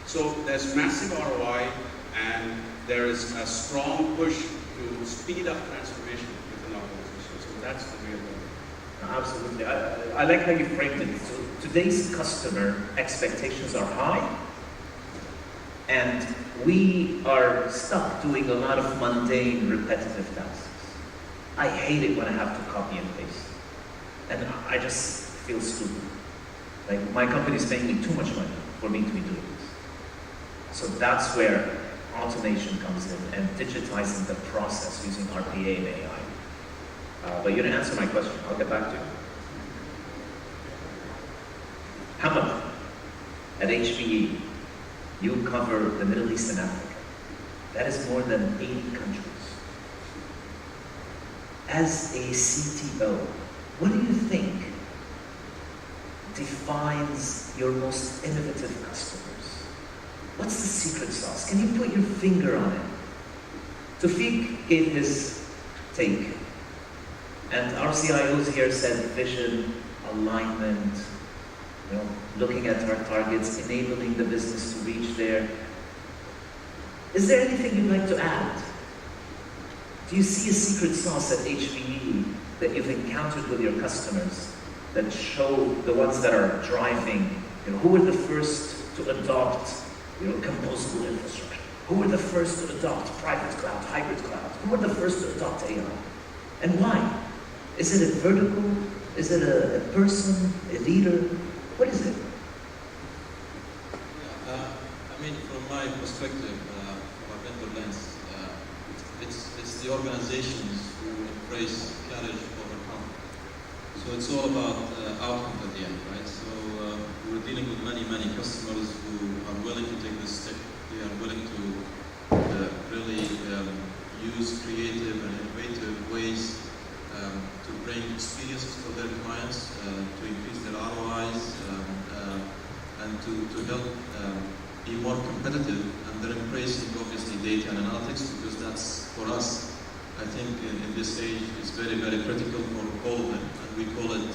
So there's massive ROI, and there is a strong push to speed up transformation within organizations. So that's the real goal. Absolutely. I like how you framed it. So today's customer expectations are high, and we are stuck doing a lot of mundane, repetitive tasks. I hate it when I have to copy and paste. And I just feel stupid. Like, my company is paying me too much money for me to be doing this. So that's where automation comes in, and digitizing the process using RPA and AI. But you didn't answer my question. I'll get back to you. Hamad, at HPE, you cover the Middle East and Africa. That is more than 80 countries. As a CTO, what do you think defines your most innovative customers? What's the secret sauce? Can you put your finger on it? Tawfiq gave his take, and our CIOs here said vision, alignment, looking at our targets, enabling the business to reach there. Is there anything you'd like to add? Do you see a secret sauce at HPE that you've encountered with your customers that show the ones that are driving, who were the first to adopt, composable infrastructure? Who were the first to adopt private cloud, hybrid cloud? Who were the first to adopt AI? And why? Is it a vertical? Is it a person, a leader? What is it? I mean, from my perspective, from a vendor lens, it's the organizations who embrace courage over comfort. So it's all about outcomes at the end, right? So we're dealing with many customers who are willing to take this step. They are willing to really use creative and innovative ways to bring experiences for their clients, to increase their ROIs, and to help be more competitive. And they're embracing obviously data and analytics, because that's, for us, I think in this age is very critical for all of them. And we call it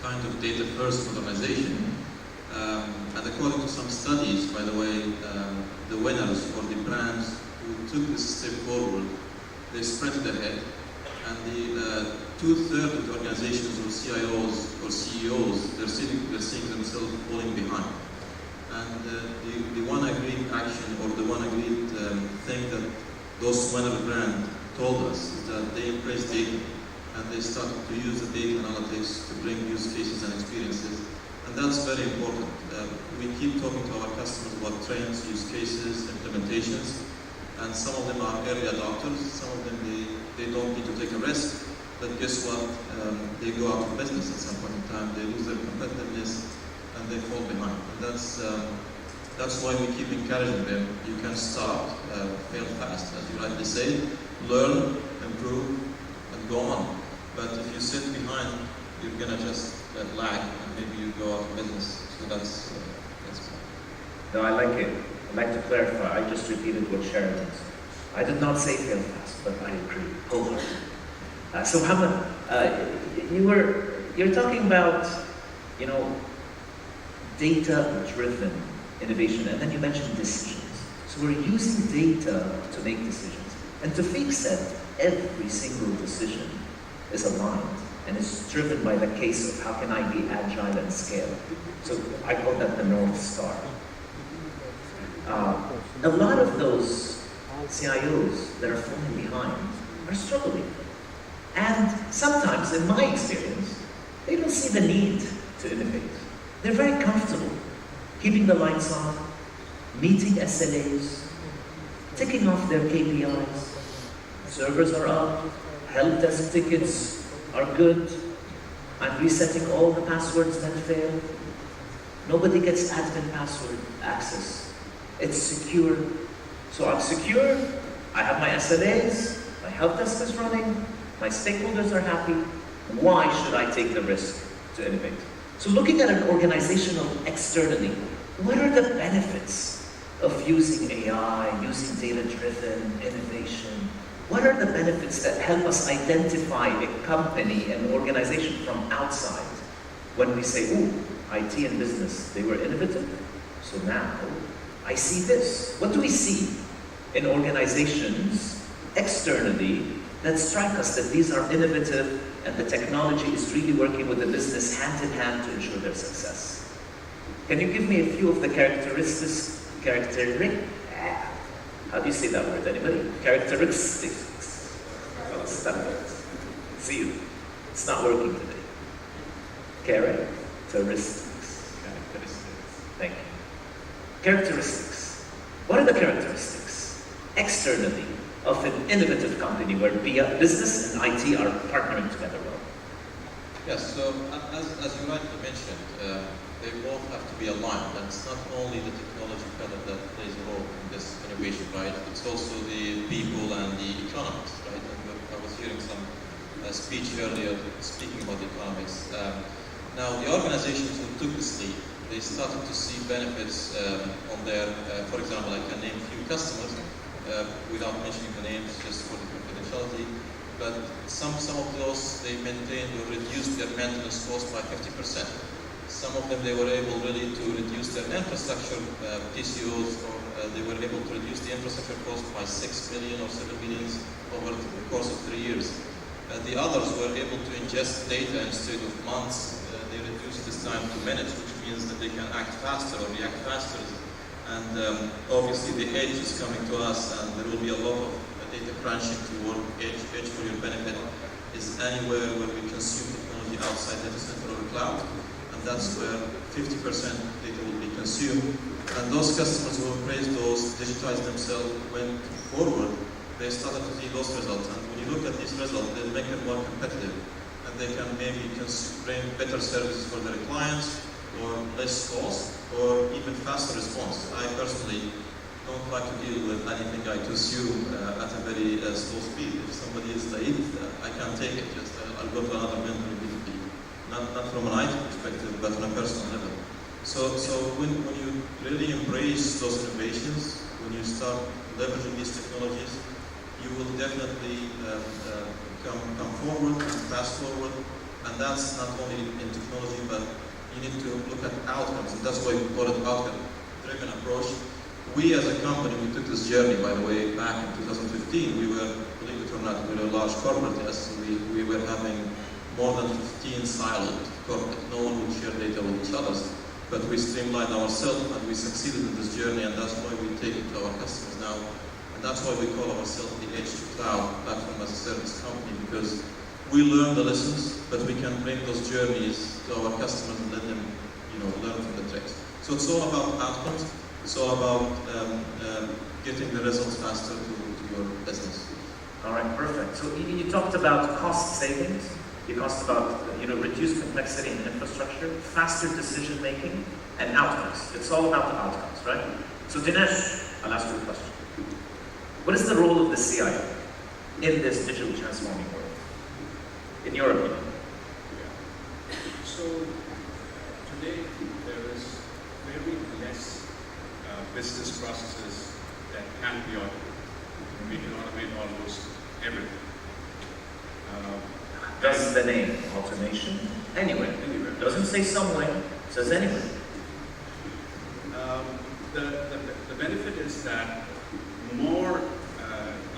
kind of data first modernization. And according to some studies, by the way, the winners or the brands who took this step forward, they sprinted ahead. And the 2/3 of the organizations or CIOs or CEOs, they're seeing themselves falling behind. And the one agreed action or the one agreed thing that those winner brands told us is that they embraced data and they started to use the data analytics to bring use cases and experiences. And that's very important. We keep talking to our customers about trends, use cases, implementations, and some of them are early adopters, some of them they don't need to take a risk, but guess what? They go out of business at some point in time, they lose their competitiveness, and they fall behind. And that's why we keep encouraging them. You can start, fail fast, as you rightly say, learn, improve, and go on. But if you sit behind, you're gonna just lag, and maybe you go out of business. So that's No, I like it. I'd like to clarify. I just repeated what Sheridan said. I did not say fail fast, but I agree wholeheartedly. So Hamad, you're talking about, data-driven innovation, and then you mentioned decisions. So we're using data to make decisions. And Tawfiq said every single decision is aligned and is driven by the case of how can I be agile and scale. So I call that the North Star. A lot of those CIOs that are falling behind are struggling. And sometimes, in my experience, they don't see the need to innovate. They're very comfortable keeping the lights on, meeting SLAs, ticking off their KPIs. Servers are up, help desk tickets are good. I'm resetting all the passwords that failed. Nobody gets admin password access. It's secure. So I'm secure, I have my SLAs, my help desk is running, my stakeholders are happy. Why should I take the risk to innovate? So looking at an organizational externally, what are the benefits of using AI, using data-driven innovation? What are the benefits that help us identify a company, an organization from outside when we say, ooh, IT and business, they were innovative, so now I see this. What do we see in organizations externally that strike us that these are innovative and the technology is really working with the business hand in hand to ensure their success? Can you give me a few of the characteristics, how do you say that word, anybody? Characteristics. Oh, stop it. See you. It's not working today. Characteristics. Thank you. Characteristics. What are the characteristics externally of an innovative company where business and IT are partnering together well? Yes, so as you rightly mentioned, they both have to be aligned. And it's not only the technology that plays a role in this innovation, right? It's also the people and the economics, right? And I was hearing some speech earlier speaking about the economics. Now, the organizations who took this lead, they started to see benefits on their, for example, I can name a few customers without mentioning the names just for the confidentiality, but some of those, they maintained or reduced their maintenance cost by 50%. Some of them, they were able really to reduce their infrastructure TCOs, or they were able to reduce the infrastructure cost by 6 million or 7 million over the course of 3 years. The others were able to ingest data instead of months. They reduced this time to minutes, which means that they can act faster or react faster. And obviously the edge is coming to us, and there will be a lot of data crunching to work. Edge for your benefit is anywhere where we consume technology outside data center or cloud, and that's where 50% data will be consumed. And those customers who embraced those, digitized themselves, went forward, they started to see those results. And when you look at these results, they make them more competitive, and they can maybe bring better services for their clients, or less cost, or even faster response. I personally don't like to deal with anything I consume at a very slow speed. If somebody is late, I can't take it. Just I'll go to another vendor immediately. Not from an IT perspective, but on a personal level. So when you really embrace those innovations, when you start leveraging these technologies, you will definitely come forward and fast forward. And that's not only in technology, but you need to look at outcomes, and that's why we call it outcome-driven approach. We as a company, we took this journey, by the way, back in 2015. We were, believe it or not, we were a large corporate, yes. We were having more than 15 siloed corporate. No one would share data with each other. But we streamlined ourselves, and we succeeded in this journey, and that's why we take it to our customers now. And that's why we call ourselves the Edge to Cloud Platform as a Service company, because we learn the lessons, but we can bring those journeys to our customers and let them, learn from the tricks. So it's all about outcomes. It's all about getting the results faster to your business. All right, perfect. So you talked about cost savings. You talked about reduced complexity in infrastructure, faster decision making, and outcomes. It's all about the outcomes, right? So Dinesh, I'll ask you a question. What is the role of the CIO in this digital transforming world, in your opinion? So today there is very less business processes that can be automated. We can automate almost everything. Does the name automation? Anywhere. Doesn't say somewhere, it says anywhere. The benefit is that more,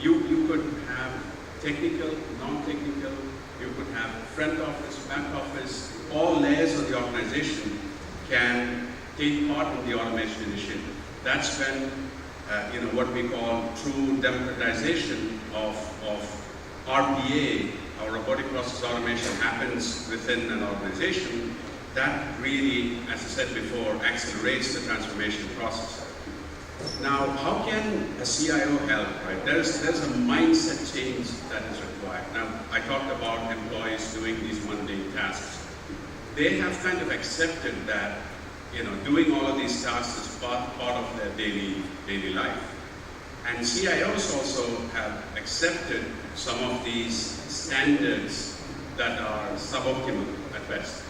you could have technical, non-technical, you could have front office, back office, all layers of the organization can take part in the automation initiative. That's when, what we call true democratization of RPA, our robotic process automation, happens within an organization. That really, as I said before, accelerates the transformation process. Now, how can a CIO help, right? There's a mindset change that is required. Now, I talked about employees doing these mundane tasks. They have kind of accepted that, doing all of these tasks is part of their daily life. And CIOs also have accepted some of these standards that are suboptimal at best.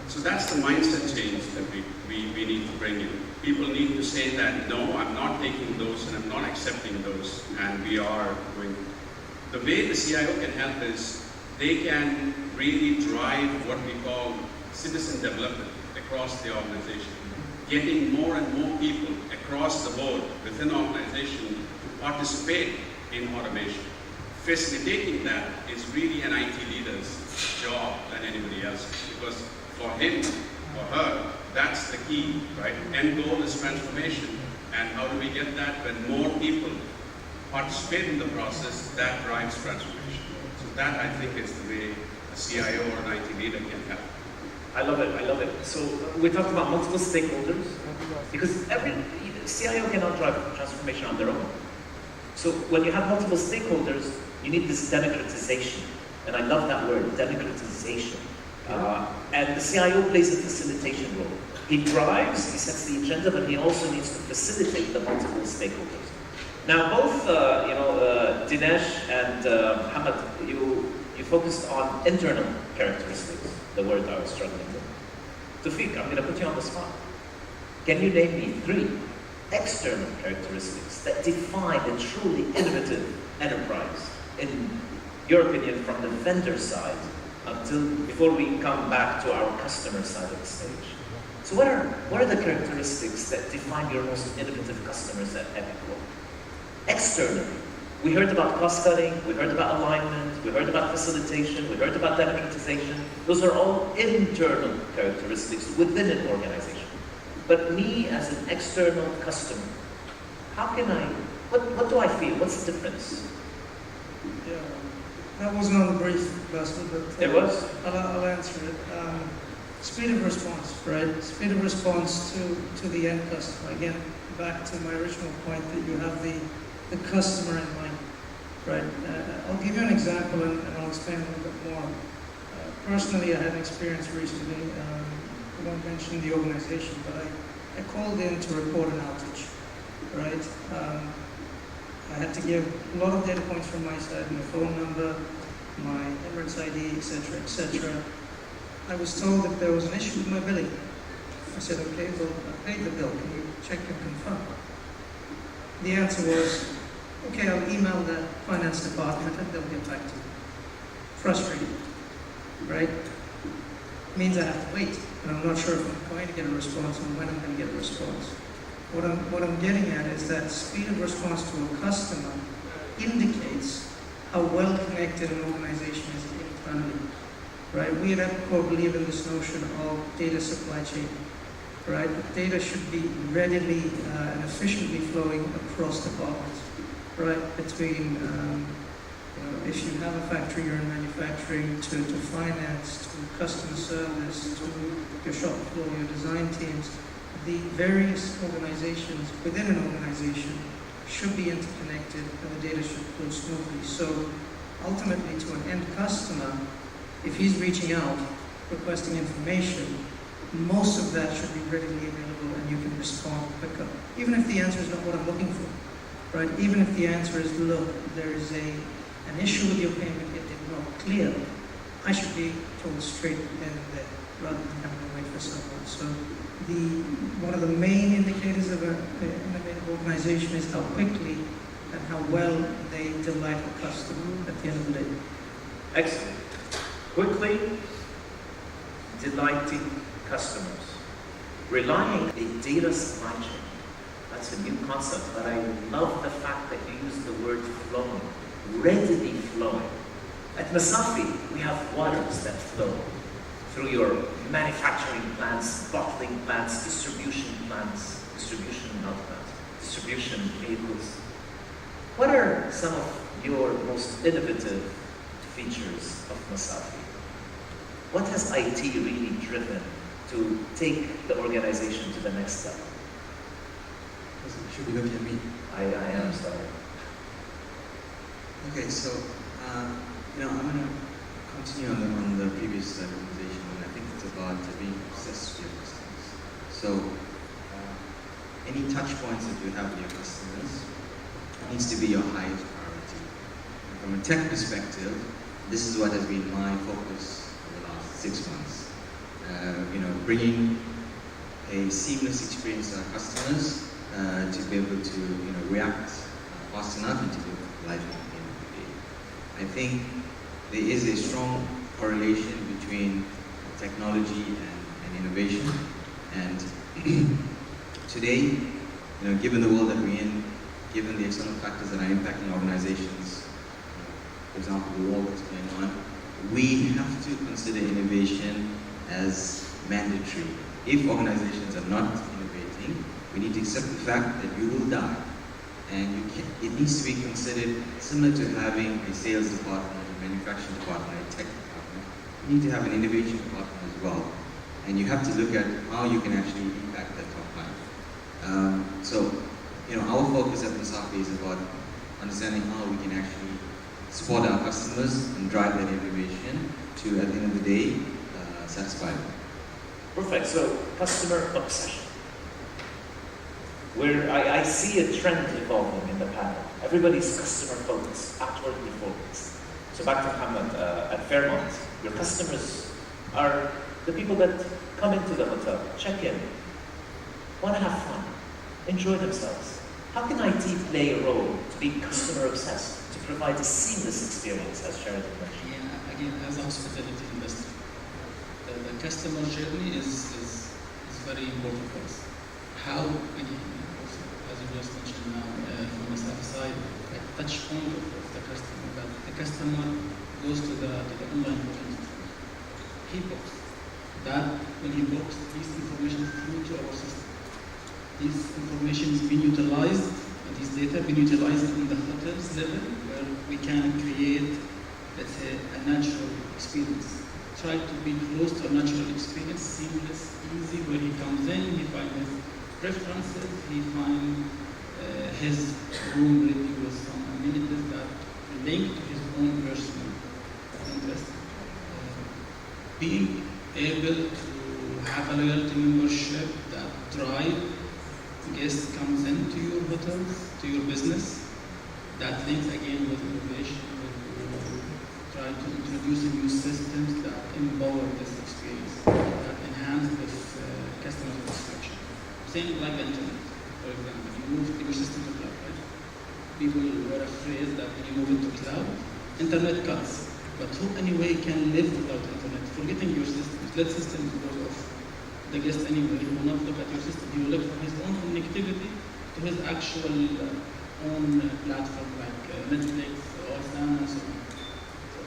So that's the mindset change that we need to bring in. People need to say that, no, I'm not taking those and I'm not accepting those, and we are doing. The way the CIO can help is they can really drive what we call citizen development across the organization, getting more and more people across the board within the organization to participate in automation. Facilitating that is really an IT leader's job than anybody else's, because for him or her, that's the key, right? End goal is transformation. And how do we get that? When more people participate in the process, that drives transformation. So that, I think, is the way a CIO or an IT leader can help. I love it. So we talked about multiple stakeholders, because every CIO cannot drive transformation on their own. So when you have multiple stakeholders, you need this democratization. And I love that word, democratization. And the CIO plays a facilitation role. He drives, he sets the agenda, but he also needs to facilitate the multiple stakeholders. Now, both Dinesh and Hamad, you focused on internal characteristics, the word I was struggling with. Tawfiq, I'm going to put you on the spot. Can you name me 3 external characteristics that define a truly innovative enterprise, in your opinion, from the vendor side, before we come back to our customer side of the stage? So what are the characteristics that define your most innovative customers at Epic? Externally, We heard about cost cutting, we heard about alignment, we heard about facilitation, we heard about democratization. Those are all internal characteristics within an organization. But me as an external customer, how can I, what do I feel? What's the difference? Yeah, that wasn't on the brief, Basil, but It was? I'll answer it. Speed of response, right? Speed of response to the end customer. Again, back to my original point that you have the customer in mind, right? I'll give you an example and I'll explain a little bit more. Personally, I had an experience recently. I won't mention the organization, but I called in to report an outage, right? I had to give a lot of data points from my side, my phone number, my Emirates ID, etc., etc. I was told that there was an issue with my billing. I said, okay, well, I paid the bill. Can you check and confirm? The answer was, okay, I'll email the finance department and they'll get back to you. Frustrating, right? Means I have to wait, and I'm not sure if I'm going to get a response and when I'm going to get a response. What I'm getting at is that speed of response to a customer indicates how well connected an organization is internally. Right? We at Epicor believe in this notion of data supply chain. Right? Data should be readily and efficiently flowing across departments. Right? Between if you have a factory, you're in manufacturing, to finance, to customer service, to your shop floor, your design teams. The various organizations within an organization should be interconnected and the data should flow smoothly. So ultimately to an end customer, if he's reaching out, requesting information, most of that should be readily available and you can respond quicker. Even if the answer is not what I'm looking for, right? Even if the answer is, look, there is an issue with your payment, it did not clear, I should be told straight then and there, rather than having to wait for someone. So one of the main indicators of an innovative organization is how quickly and how well they delight a customer at the end of the day. Excellent. Quickly delighting customers. Relying on a data supply chain. That's a new concept, but I love the fact that you use the word flowing, readily flowing. At Masafi, we have waters that flow through your manufacturing plants, bottling plants, distribution vehicles. What are some of your most innovative features of Masafi? What has IT really driven to take the organization to the next level? Should be looking at me. I am sorry. Okay, so I'm going to continue on the previous conversation, and I think it's about being obsessed with your customers. So any touch points that you have with your customers needs to be your highest priority. And from a tech perspective, this is what has been my focus for the last 6 months. Bringing a seamless experience to our customers to be able to react fast enough and to live life at the end of the day. I think there is a strong correlation between technology and innovation. And today, given the world that we're in, given the external factors that are impacting organizations, for example, the war that's going on, we have to consider innovation as mandatory. If organizations are not innovating, we need to accept the fact that you will die. And it needs to be considered similar to having a sales department, a manufacturing department, a tech department. You need to have an innovation department as well. And you have to look at how you can actually impact that top line. Our focus at Masafi is about understanding how we can actually support our customers and drive that innovation to, at the end of the day, satisfy them. Perfect. So, customer obsession. Where I see a trend evolving in the panel. Everybody's customer focused, outwardly focused. So back to Muhammad, at Fairmont, your customers are the people that come into the hotel, check in, want to have fun, enjoy themselves. How can IT play a role to be customer obsessed, to provide a seamless experience, as Sheridan mentioned? Yeah, again, as a hospitality industry, the customer journey is very important for us. How, again, also, as you just mentioned now, from the staff side, like touch point of the customer, that the customer goes to the online booking. He books. That when he books, these information is through to our system. This information is being utilized, and this data being utilized in the hotels level, where we can create, let's say, a natural experience. Try to be close to a natural experience, seamless, easy. When he comes in, he finds his preferences, he finds his room ready with some amenities that link to his own personal interest. Being able to have a loyalty membership that drive guest comes into your hotels, to your business, that links again with innovation, with try to introduce new systems that empower this experience, that enhance this customer satisfaction. Same like the internet, for example. You move your system to cloud, right? People were afraid that when you move into cloud, internet cuts. But who anyway can live without internet? Forgetting your systems. Let systems go off. The guest anyway, he will not look at your system. He will look for his own connectivity to his actual own platform like Netflix or Stan and so on. So,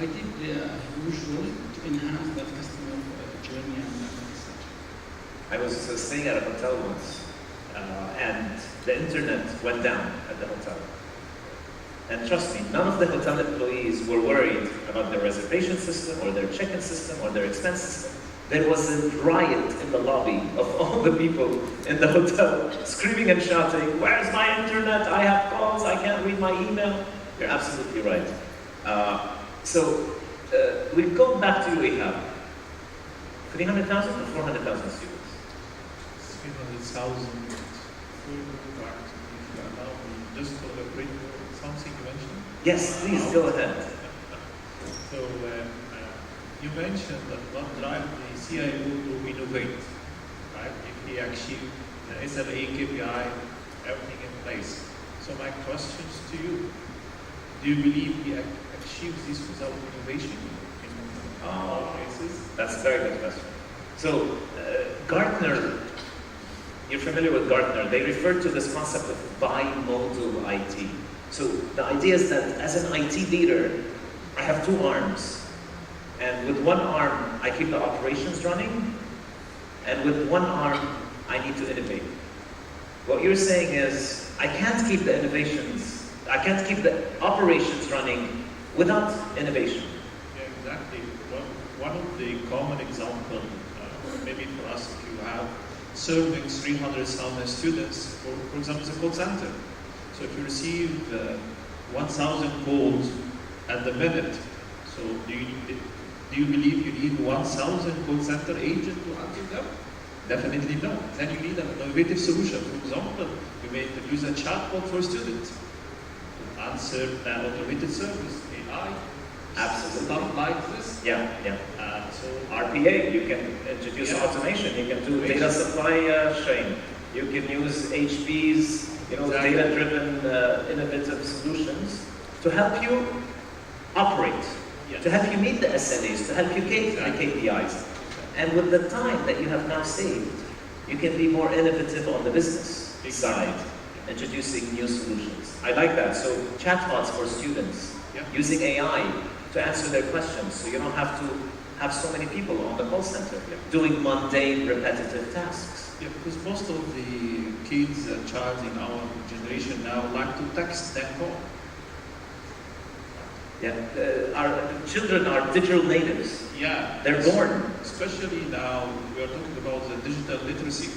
IT play a huge role to enhance that customer journey and satisfaction. I was staying at a hotel once, and the internet went down at the hotel. And trust me, none of the hotel employees were worried about their reservation system or their check-in system or their expense system. There was a riot in the lobby of all the people in the hotel, screaming and shouting, "Where's my internet? I have calls, I can't read my email." You're absolutely right. We've gone back to Ihab. 300,000 or 400,000 students? 300,000. Just to elaborate something you mentioned. Yes, please, go ahead. So, you mentioned that what drives the CIO to innovate, right? If he achieves the SLA, KPI, everything in place. So my questions to you, do you believe he achieves this without innovation in all cases? That's a very good question. So, Gartner, you're familiar with Gartner, they refer to this concept of bimodal IT. So the idea is that as an IT leader, I have two arms. And with one arm, I keep the operations running, and with one arm, I need to innovate. What you're saying is, I can't keep the operations running without innovation. Yeah, exactly. One of the common examples, maybe for us, if you have serving 300,000 students, for example, the call center. So if you receive 1,000 calls at the minute, so do you believe you need 1,000 call center agent to answer them? Definitely no. Then you need an innovative solution. For example, you may use a chatbot for students to answer an automated service, AI. Absolutely. Stuff like this. Yeah. So RPA, you can introduce automation. You can do data supply chain. You can use HP's, data-driven, innovative solutions to help you operate, to help you meet the SLAs, to help you meet the KPIs. And with the time that you have now saved, you can be more innovative on the business side, introducing new solutions. I like that. So chatbots for students, using AI to answer their questions, so you don't have to have so many people on the call center doing mundane, repetitive tasks. Yeah, because most of the kids and child in our generation now like to text and call. Yeah, our children are digital natives. Yeah. They're born. Especially now, we are talking about the digital literacy.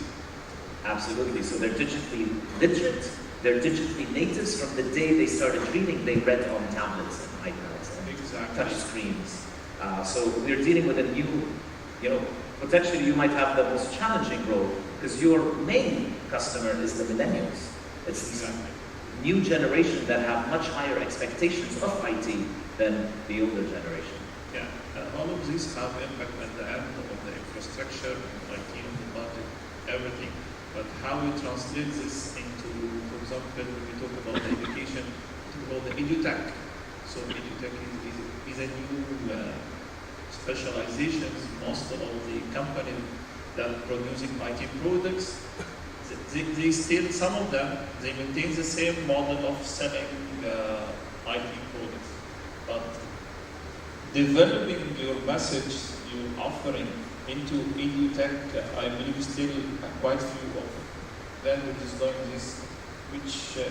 Absolutely. So they're digitally literate. They're digitally natives from the day they started reading. They read on tablets and iPads and touch screens. So we're dealing with a new, potentially you might have the most challenging role because your main customer is the millennials. It's new generation that have much higher expectations of IT than the older generation. Yeah, and all of these have impact at the end of the infrastructure, IT, the budget, everything. But how we translate this into, for example, when we talk about the education, we talk about the edutech. So edutech is a new specializations. Most of the companies that are producing IT products they still, some of them, they maintain the same model of selling IT products, but developing your message, your offering into edu tech, I believe still quite few of them which is doing this, which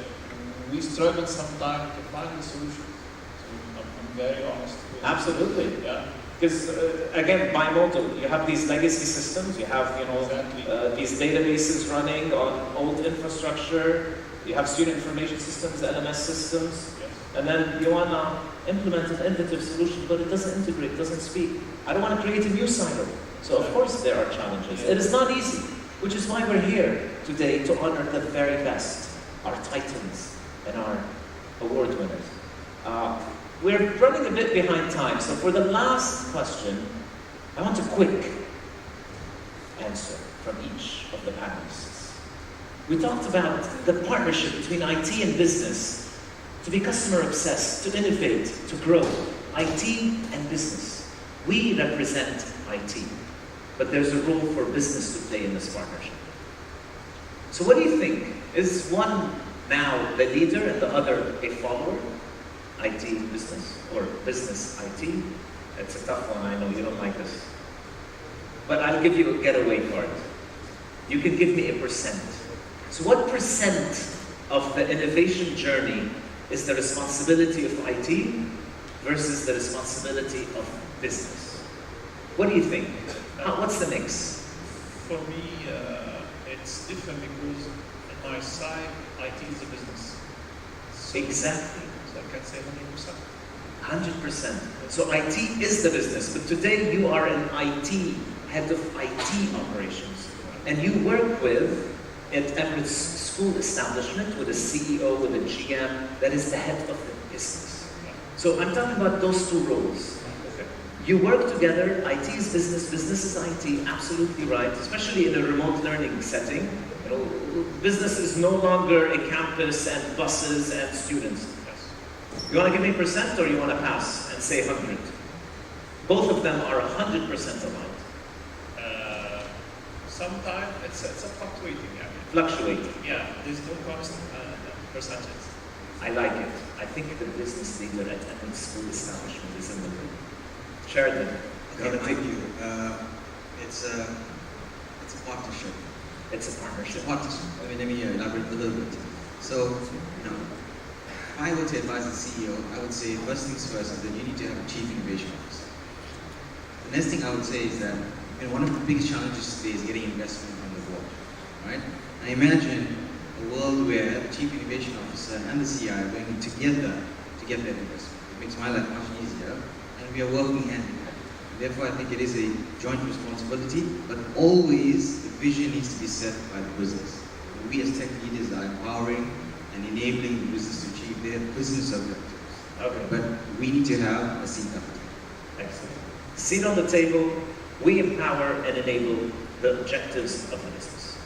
we struggle sometimes to find a solution. So I'm very honest. Absolutely. Yeah. Because again, bimodal, you have these legacy systems, you have Exactly. these databases running on old infrastructure, you have student information systems, LMS systems, Yes. and then you want to implement an innovative solution, but it doesn't integrate, doesn't speak. I don't want to create a new silo. So of course there are challenges. It is not easy, which is why we're here today to honor the very best, our titans and our award winners. We're running a bit behind time, so for the last question, I want a quick answer from each of the panelists. We talked about the partnership between IT and business, to be customer obsessed, to innovate, to grow. IT and business. We represent IT, but there's a role for business to play in this partnership. So what do you think? Is one now the leader and the other a follower? IT business or business IT? It's a tough one, I know you don't like this. But I'll give you a getaway card. You can give me a percent. So what percent of the innovation journey is the responsibility of IT versus the responsibility of business? What do you think? What's the mix? For me, it's different because on my side, IT is a business. So, Exactly. So I can say 100%. 100%. So IT is the business, but today you are an IT, head of IT operations. And you work with, at Emirates School Establishment, with a CEO, with a GM, that is the head of the business. So I'm talking about those two roles. Okay. You work together, IT is business, business is IT, absolutely right, especially in a remote learning setting. You know, business is no longer a campus and buses and students. Yes. You want to give me a percent or you want to pass and say 100? Both of them are 100% aligned. Sometimes it's a fluctuating. I mean. Fluctuating. Yeah, there's no constant percentage. I like it. I think the business leader at Emirates School Establishment is in the room. Sheridan. Okay, thank you. It's a partnership. It's a partnership. It's a partnership. Let me elaborate a little bit. So, you know, if I were to advise the CEO, I would say first things first is that you need to have a chief innovation officer. The next thing I would say is that one of the biggest challenges today is getting investment from the board, right? And imagine a world where the chief innovation officer and the CI are working together to get that investment. It makes my life much easier, and we are working hand in hand. Therefore, I think it is a joint responsibility, but always the vision needs to be set by the business. We as tech leaders are empowering and enabling the business to achieve their business objectives. Okay. But we need to have a seat at the table. Excellent. Seat on the table, we empower and enable the objectives of the business.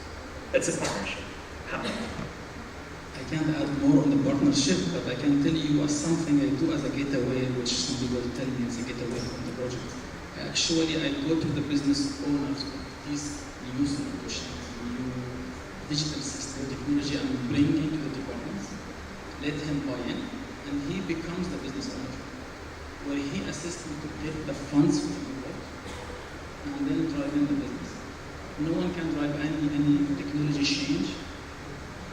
It's a partnership. Hamid. I can't add more on the partnership, but I can tell you something I do as a getaway, which some people tell me is a getaway from the project. Actually, I go to the business owners of these new solutions, new digital system technology, and bring into the departments, let him buy in, and he becomes the business owner, where he assists me to get the funds from the board, and then drive in the business. No one can drive any technology change.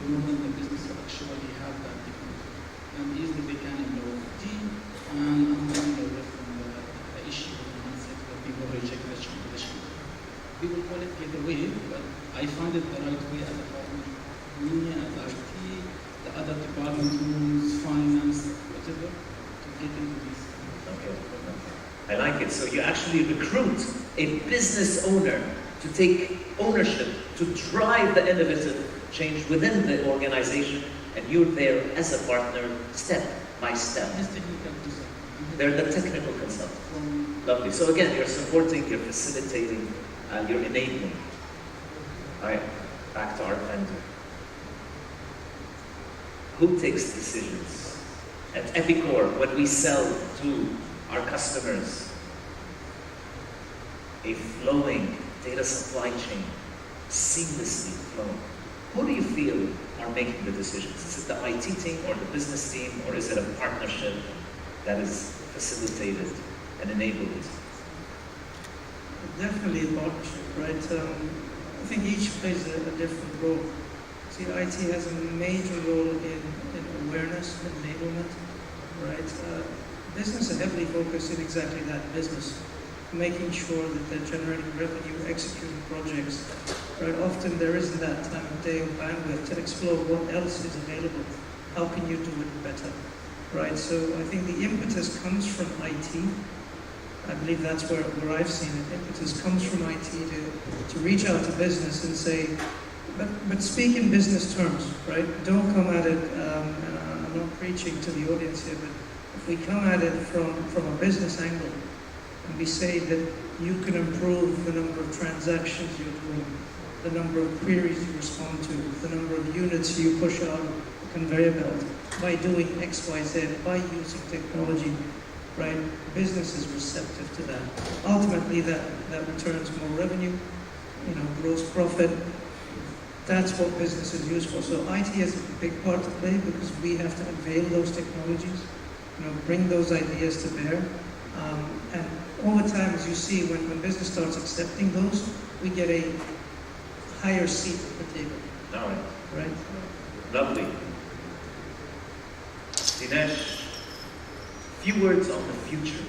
No one in the business will actually have that technology. And easily they can ignore the team and unwind away from the issue of the mindset where people reject the change. People call it getaway, but I find it the right way as a partner. Me as IT, the other department rooms, finance, whatever, to get into this. Okay. I like it. So you actually recruit a business owner to take ownership, to drive the innovative change within the organization, and you're there as a partner, step by step. This technical consultant. They're the technical consultant. Lovely. So again, you're supporting, you're facilitating, you're enabling. All right, back to our vendor. Who takes decisions? At Epicor, when we sell to our customers a flowing data supply chain, seamlessly flowing, who do you feel are making the decisions? Is it the IT team or the business team, or is it a partnership that is facilitated and enabled? Definitely a partnership, right? I think each plays a different role. See, IT has a major role in awareness and enablement, right? Business is heavily focused in exactly that business, making sure that they're generating revenue, executing projects, right? Often there isn't that time of day or bandwidth to explore what else is available. How can you do it better, right? So I think the impetus comes from IT. I believe that's where I've seen it. Impetus comes from IT to reach out to business and say, but speak in business terms, right? Don't come at it, and I'm not preaching to the audience here, but if we come at it from a business angle, and we say that you can improve the number of transactions you're doing, the number of queries you respond to, the number of units you push out the conveyor belt by doing X, Y, Z, by using technology, right? Business is receptive to that. Ultimately, that returns more revenue, gross profit. That's what business is used for. So IT has a big part to play because we have to unveil those technologies, bring those ideas to bear. And over time, as you see, when business starts accepting those, we get a higher seat at the table. All right. Right? Lovely. Dinesh, few words on the future.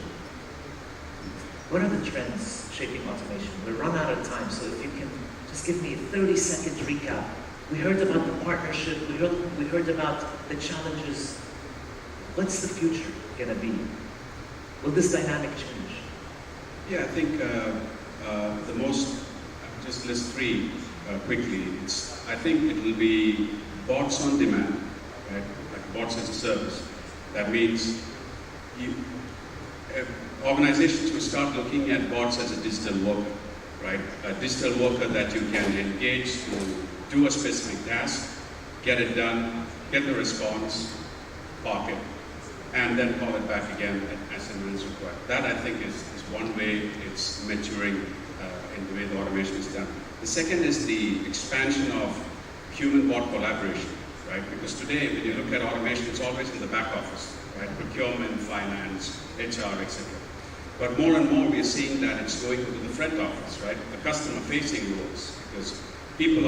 What are the trends shaping automation? We've run out of time, so if you can just give me a 30-second recap. We heard about the partnership, we heard about the challenges. What's the future going to be? Will this dynamic change? Yeah, I think the most, I'll just list three quickly. I think it will be bots on demand, right? Like bots as a service. That means organizations will start looking at bots as a digital worker, right? A digital worker that you can engage to do a specific task, get it done, get the response, park it, and then call it back again as and when it's required. That, I think, is one way it's maturing in the way the automation is done. The second is the expansion of human-bot collaboration, right? Because today, when you look at automation, it's always in the back office, right? Procurement, finance, HR, etc. But more and more, we're seeing that it's going to the front office, right? The customer-facing roles, because people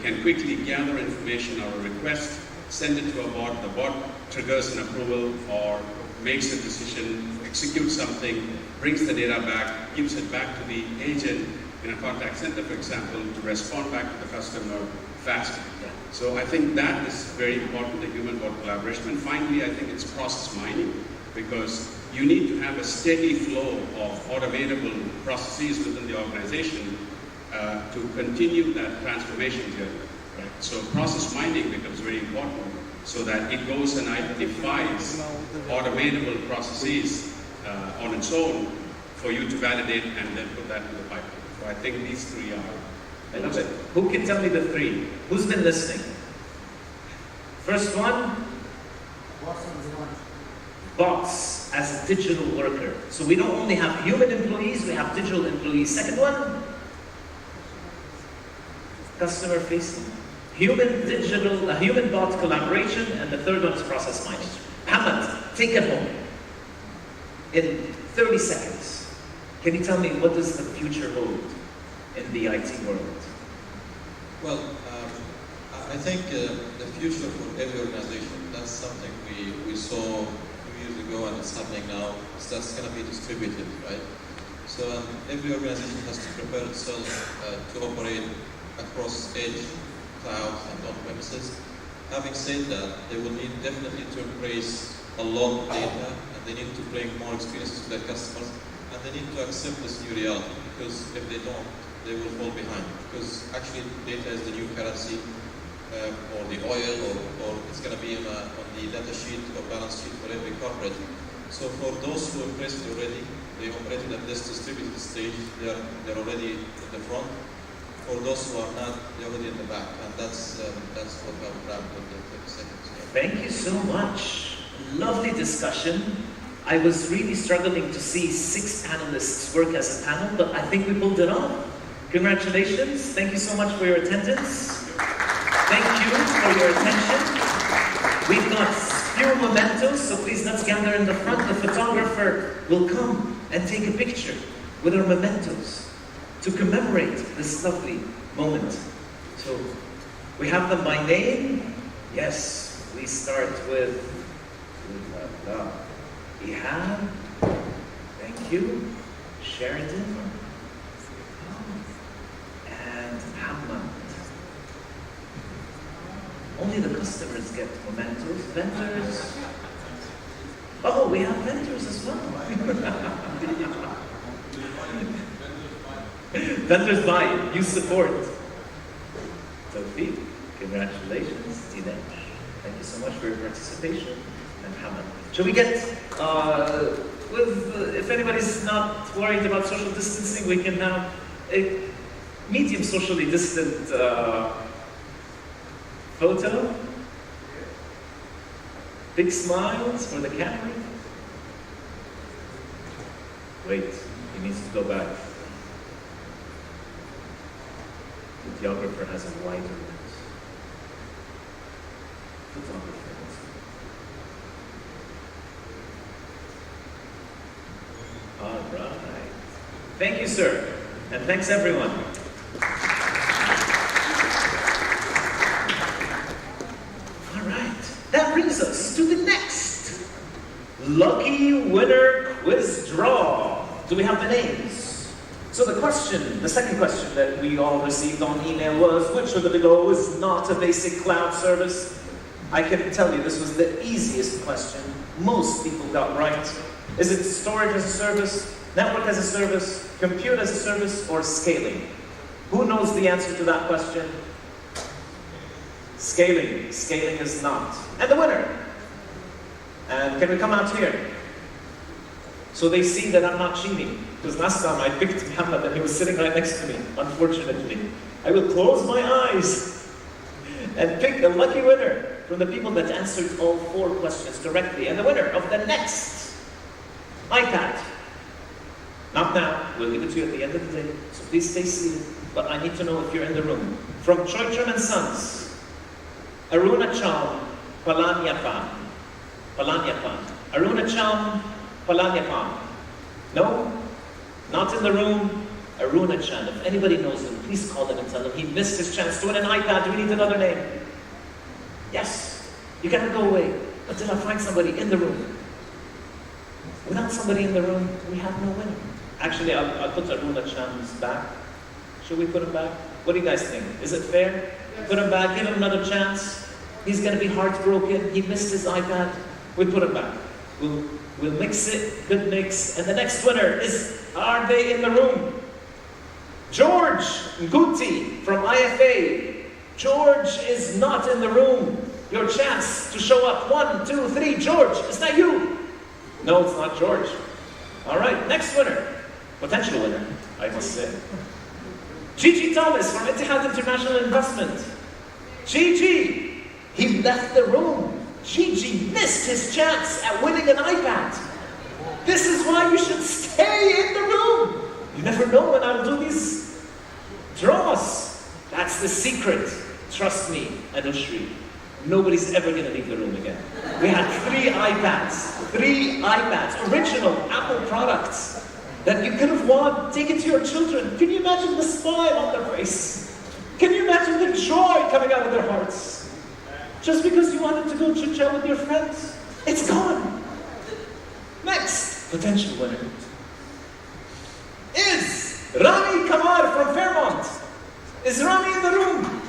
can quickly gather information or a request, send it to a bot, the bot triggers an approval or makes a decision, executes something, brings the data back, gives it back to the agent in a contact center, for example, to respond back to the customer faster. So I think that is very important, the human-bot collaboration. And finally, I think it's process mining, because you need to have a steady flow of automatable processes within the organization to continue that transformation journey. Right? So process mining becomes very important so that it goes and identifies automatable processes on its own for you to validate and then put that in the pipeline. So I think these three are. I love it. Who can tell me the three? Who's been listening? First one? Bots as a digital worker. So we don't only have human employees, we have digital employees. Second one? Customer facing. Human bot collaboration, and the third one is process mining. Hamad, take it home. In 30 seconds, can you tell me what does the future hold in the IT world? Well, I think the future for every organization, that's something we saw 2 years ago and it's happening now, that's going to be distributed, right? So every organization has to prepare itself to operate across edge, cloud, and on-premises. Having said that, they will need definitely to embrace a lot of data, and they need to bring more experiences to their customers, and they need to accept this new reality, because if they don't, they will fall behind. Because actually, data is the new currency, or the oil, or it's going to be on the data sheet or balance sheet for every corporate. So for those who embraced it already, they operated at this distributed stage, they're already in the front. For those who are not, they're already in the back, and that's what I would wrap with the 30 seconds. Thank you so much. Lovely discussion. I was really struggling to see 6 analysts work as a panel, but I think we pulled it off. Congratulations. Thank you so much for your attendance. Thank you for your attention. We've got few mementos, so please let's gather in the front. The photographer will come and take a picture with our mementos to commemorate this lovely moment. So we have them by name. Yes, we start with Ihab. Thank you. Sheridan. And Hamad. Only the customers get mementos. Vendors. Oh, we have vendors as well. Vendors buy. You support. Tawfiq, congratulations. Dinesh, thank you so much for your participation. And Hamad. Shall we get, if anybody's not worried about social distancing, we can have a medium socially distant photo. Big smiles for the camera. Wait, he needs to go back. The videographer has a wider lens. Photographer. All right. Thank you, sir. And thanks, everyone. That brings us to the next lucky winner quiz draw. Do we have the names? So the second question that we all received on email was, which of the below is not a basic cloud service? I can tell you this was the easiest question most people got right. Is it storage as a service, network as a service, compute as a service, or scaling? Who knows the answer to that question? Scaling. Scaling is not. And the winner. And can we come out here? So they see that I'm not cheating. Because last time I picked Muhammad and he was sitting right next to me, unfortunately. I will close my eyes and pick a lucky winner from the people that answered all 4 questions correctly. And the winner of the next iPad. Not now. We'll give it to you at the end of the day. So please stay seated. But I need to know if you're in the room. From Choitram and Sons. Aruna Cham Palanyapan. Aruna Cham Palanyapan. No? Not in the room. Aruna Chan. If anybody knows him, please call him and tell him he missed his chance to win an iPad. Do we need another name? Yes. You cannot go away until I find somebody in the room. Without somebody in the room, we have no winner. Actually, I'll put Aruna Chan's back. Should we put him back? What do you guys think? Is it fair? Put him back, give him another chance. He's going to be heartbroken. He missed his iPad. We put him back. We'll mix it, good mix. And the next winner is, are they in the room? George Nguti from IFA. George is not in the room. Your chance to show up. 1, 2, 3. George, is that you? No, it's not George. All right, next winner. Potential winner, I must say. Gigi Thomas from Etihad International Investment. Gigi, he left the room. Gigi missed his chance at winning an iPad. This is why you should stay in the room. You never know when I'll do these draws. That's the secret. Trust me, Anushri. Nobody's ever going to leave the room again. We had 3 iPads. 3 iPads. Original Apple products. That you could have won, take it to your children. Can you imagine the smile on their face? Can you imagine the joy coming out of their hearts? Just because you wanted to go chit-chat with your friends, it's gone. Next potential winner is Rami Kamar from Fairmont. Is Rami in the room?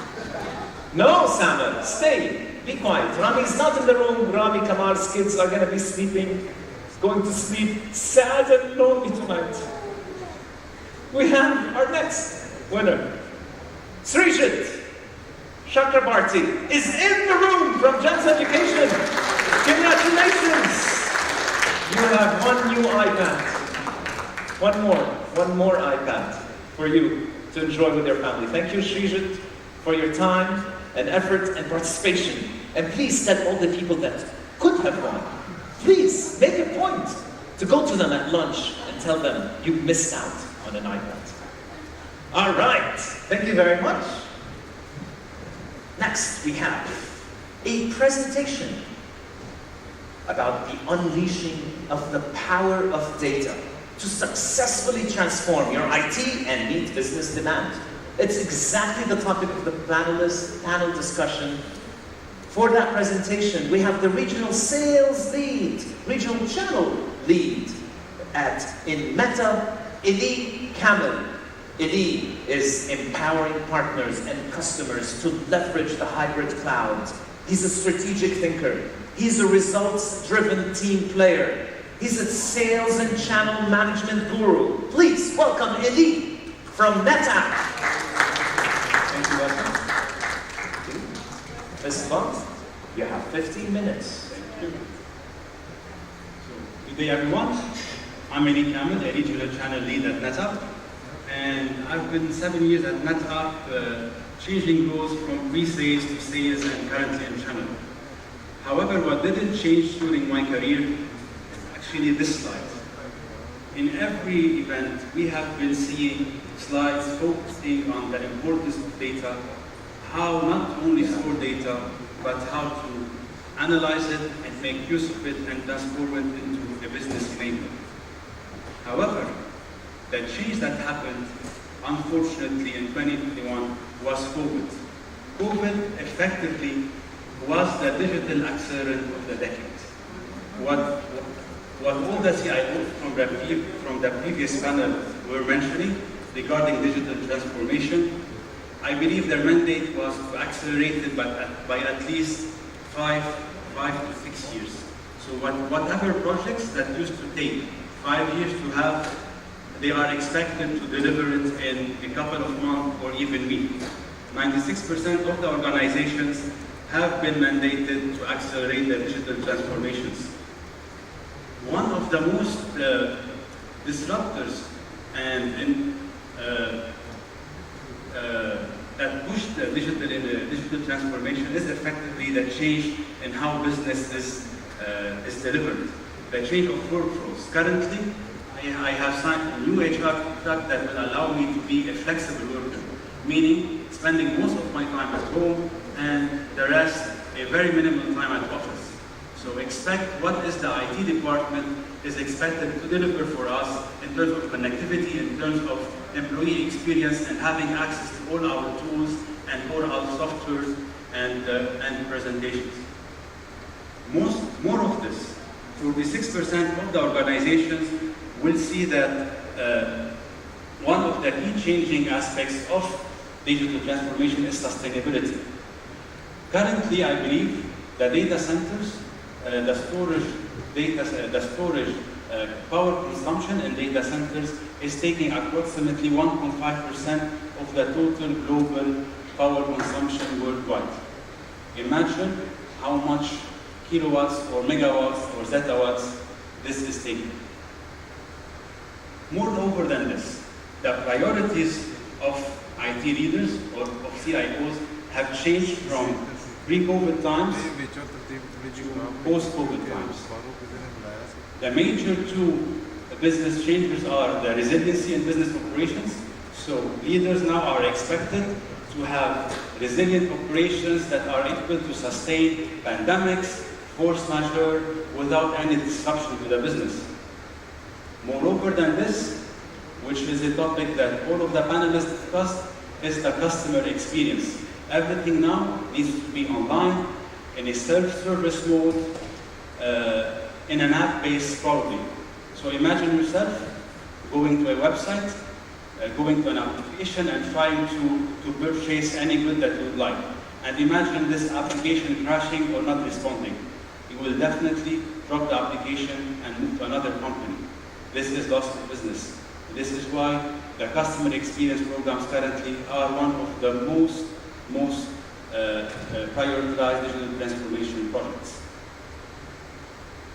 No, Samuel, stay. Be quiet. Rami's not in the room. Rami Kamar's kids are going to be sleeping. Going to sleep sad and lonely tonight. We have our next winner. Srijit Chakrabarti is in the room from Jans Education. Congratulations! You have 1 new iPad. One more iPad for you to enjoy with your family. Thank you, Srijit, for your time and effort and participation. And please tell all the people that could have won. Please, make a point to go to them at lunch and tell them you missed out on an iPad. All right, thank you very much. Next, we have a presentation about the unleashing of the power of data to successfully transform your IT and meet business demand. It's exactly the topic of the panel discussion. For that presentation, we have the regional sales lead, regional channel lead in Meta, Eli Kamel. Eli is empowering partners and customers to leverage the hybrid cloud. He's a strategic thinker. He's a results-driven team player. He's a sales and channel management guru. Please welcome Eli from Meta. Thank you, welcome. Ms. Bond, you have 15 minutes. Thank you. Good day, everyone. I'm Eli Kamel, a regional channel lead at NetApp. And I've been 7 years at NetApp, changing roles from pre-sales to sales and currently in channel. However, what didn't change during my career is actually this slide. In every event, we have been seeing slides focusing on the importance of data, how not only store data, but how to analyze it and make use of it and transform it into a business enabler. However, the change that happened, unfortunately, in 2021 was COVID. COVID effectively was the digital accelerant of the decade. What all the CIOs from the previous panel were mentioning regarding digital transformation, I believe their mandate was to accelerate it by at least five to 6 years. So whatever projects that used to take 5 years to have, they are expected to deliver it in a couple of months or even weeks. 96% of the organizations have been mandated to accelerate their digital transformations. One of the most disruptors and that pushed the digital transformation is effectively the change in how business is delivered. The change of workflows. Currently, I have signed a new HR contract that will allow me to be a flexible worker, meaning spending most of my time at home and the rest a very minimal time at office. So expect what is the IT department is expected to deliver for us in terms of connectivity, in terms of employee experience and having access to all our tools and all our softwares and presentations. More of this, 46% of the organizations will see that one of the key changing aspects of digital transformation is sustainability. Currently, I believe the data centers, the storage power consumption in data centers is taking approximately 1.5% of the total global power consumption worldwide. Imagine how much kilowatts or megawatts or zettawatts this is taking. Moreover than this, the priorities of IT leaders or of CIOs have changed from pre-COVID times to post-COVID times. The major two business changes are the resiliency in business operations. So leaders now are expected to have resilient operations that are able to sustain pandemics, force majeure, without any disruption to the business. Moreover than this, which is a topic that all of the panelists discussed, is the customer experience. Everything now needs to be online, in a self-service mode, in an app-based probably. So imagine yourself going to a website, going to an application and trying to purchase any good that you would like. And imagine this application crashing or not responding. You will definitely drop the application and move to another company. This is loss of business. This is why the customer experience programs currently are one of the most prioritized digital transformation projects.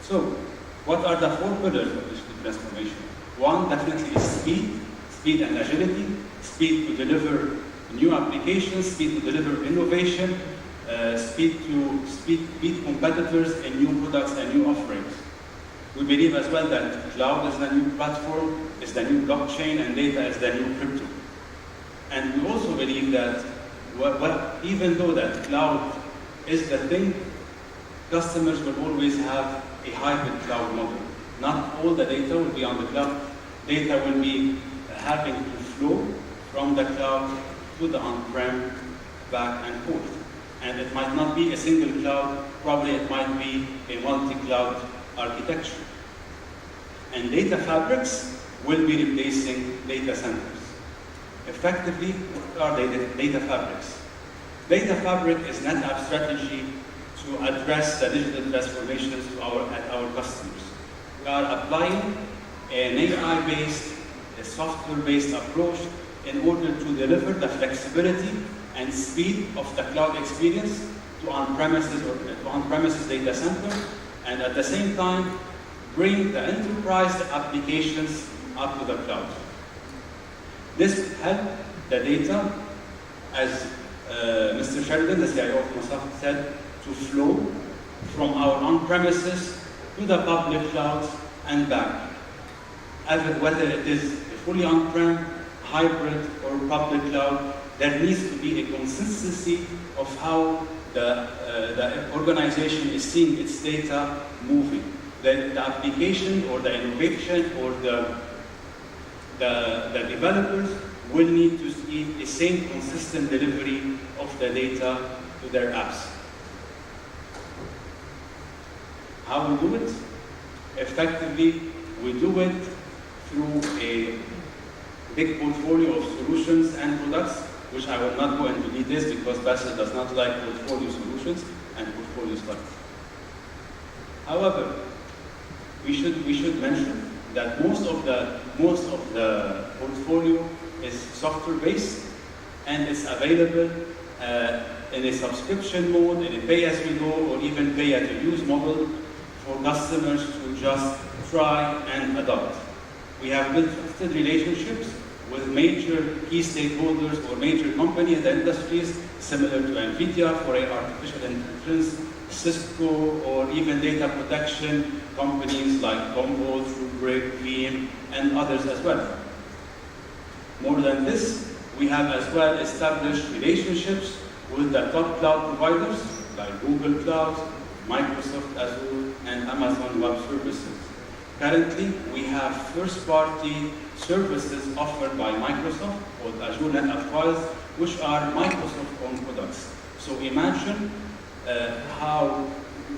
So, what are the 4 pillars of digital transformation? One definitely is speed and agility, speed to deliver new applications, speed to deliver innovation, speed to beat competitors in new products and new offerings. We believe as well that cloud is the new platform, is the new blockchain, and data is the new crypto. And we also believe that even though that cloud is the thing, customers will always have a hybrid cloud model. Not all the data will be on the cloud. Data will be having to flow from the cloud to the on-prem, back and forth. And it might not be a single cloud, probably it might be a multi-cloud architecture. And data fabrics will be replacing data centers. Effectively, what are data fabrics? Data fabric is NetApp's strategy to address the digital transformations at our customers. We are applying an AI-based, a software-based approach in order to deliver the flexibility and speed of the cloud experience to on-premises or to on-premises data center, and at the same time, bring the enterprise applications up to the cloud. This will help the data, as Mr. Sheridan, the CIO of Microsoft, said, to flow from our on-premises to the public cloud and back. Whether it is a fully on-prem, hybrid, or public cloud, there needs to be a consistency of how the organization is seeing its data moving. The application or the innovation or the developers will need to see the same consistent delivery of the data to their apps. How we do it? Effectively, we do it through a big portfolio of solutions and products, which I will not go into details because Bassel does not like portfolio solutions and portfolio studies. However, we should mention that most of the portfolio is software-based and it's available in a subscription mode, in a pay-as-you-go, or even pay-as-you-use model for customers to just try and adopt. We have built trusted relationships with major key stakeholders or major companies in the industries, similar to NVIDIA for artificial intelligence, Cisco, or even data protection companies like Commvault, Rubrik, Veeam, and others as well. More than this, we have as well established relationships with the top cloud providers like Google Cloud, Microsoft Azure, and Amazon Web Services. Currently, we have first-party services offered by Microsoft called Azure NetApp Files, which are Microsoft-owned products. So imagine how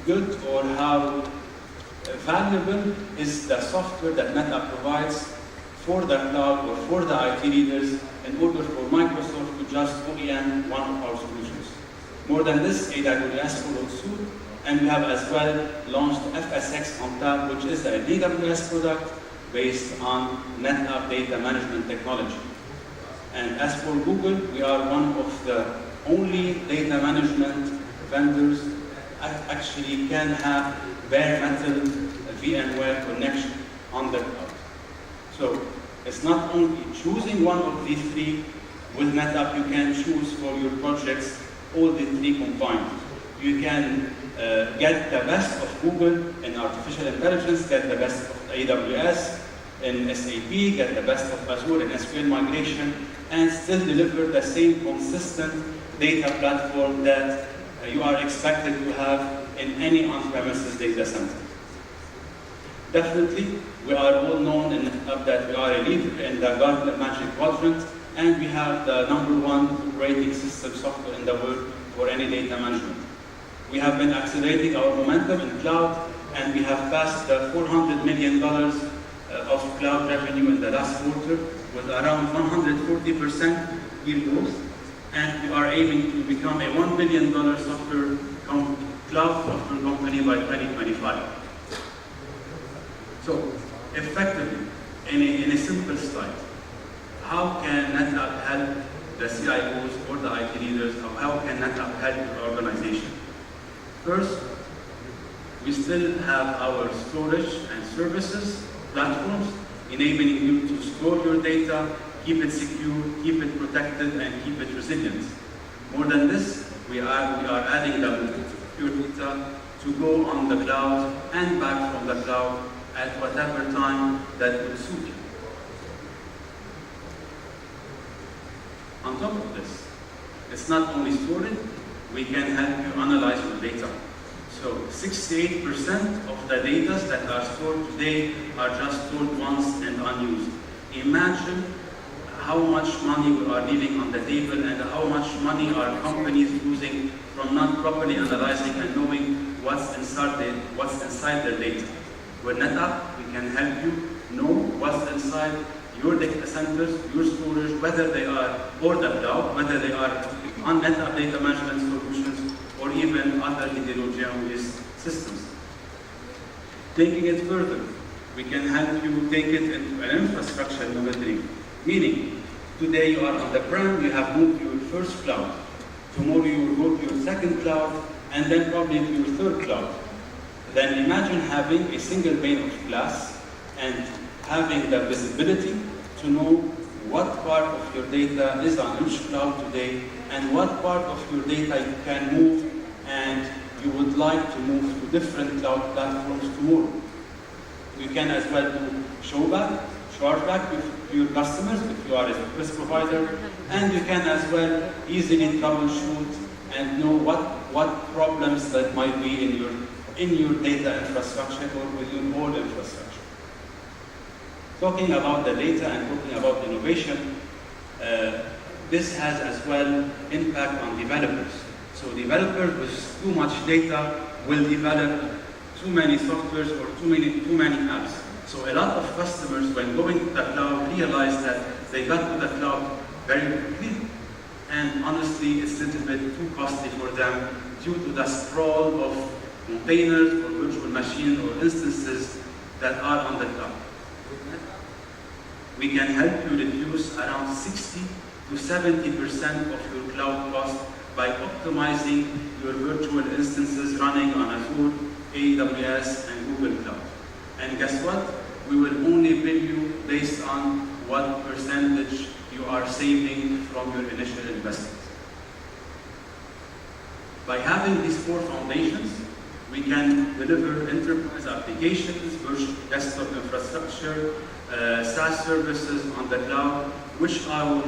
good or how valuable is the software that NetApp provides for the cloud or for the IT leaders in order for Microsoft to just OEM one of our solutions. More than this, AWS followed suit, and we have as well launched FSx on Tap, which is an AWS product based on NetApp data management technology. And as for Google, we are one of the only data management vendors that actually can have bare metal VMware connection on the cloud. So it's not only choosing one of these three. With NetApp, you can choose for your projects all the three combined. You can get the best of Google in artificial intelligence, get the best of AWS in SAP, get the best of Azure in SQL migration, and still deliver the same consistent data platform that you are expected to have in any on-premises data center. Definitely, we are all known in that we are a leader in the Gartner Magic Quadrant, and we have the #1 operating system software in the world for any data management. We have been accelerating our momentum in cloud, and we have passed the $400 million of cloud revenue in the last quarter with around 140% year growth, and we are aiming to become a $1 billion cloud software company by 2025. So, effectively, in a simple slide, how can NetApp help the CIOs or the IT leaders, or how can NetApp help the organization? First, we still have our storage and services platforms, enabling you to store your data, keep it secure, keep it protected, and keep it resilient. More than this, we are adding the secure data to go on the cloud and back from the cloud at whatever time that will suit you. On top of this, It's not only stored, we can help you analyze your data. So 68% of the data that are stored today are just stored once and unused. Imagine how much money we are leaving on the table and how much money are companies losing from not properly analyzing and knowing what's inside their data. With NetApp, we can help you know what's inside your data centers, your storage, whether they are or the cloud, whether they are on NetApp data management solutions, or even other heterogeneous systems. Taking it further, we can help you take it into an infrastructure monitoring, meaning today you are on the prem, you have moved your first cloud. Tomorrow you will go to your second cloud, and then probably to your third cloud. Then imagine having a single pane of glass and having the visibility to know what part of your data is on which cloud today and what part of your data you can move and you would like to move to different cloud platforms tomorrow. You can as well do chargeback to your customers if you are a service provider, and you can as well easily troubleshoot and know what problems that might be in your data infrastructure or with your whole infrastructure. Talking about the data and talking about innovation, this has as well impact on developers. So developers with too much data will develop too many softwares or too many apps. So a lot of customers, when going to the cloud, realize that they got to the cloud very quickly, and honestly, it's a little bit too costly for them due to the sprawl of containers or virtual machines or instances that are on the cloud. We can help you reduce around 60 to 70% of your cloud cost by optimizing your virtual instances running on Azure, AWS, and Google Cloud. And guess what? We will only bill you based on what percentage you are saving from your initial investment. By having these four foundations, we can deliver enterprise applications, virtual desktop infrastructure, SaaS services on the cloud, which are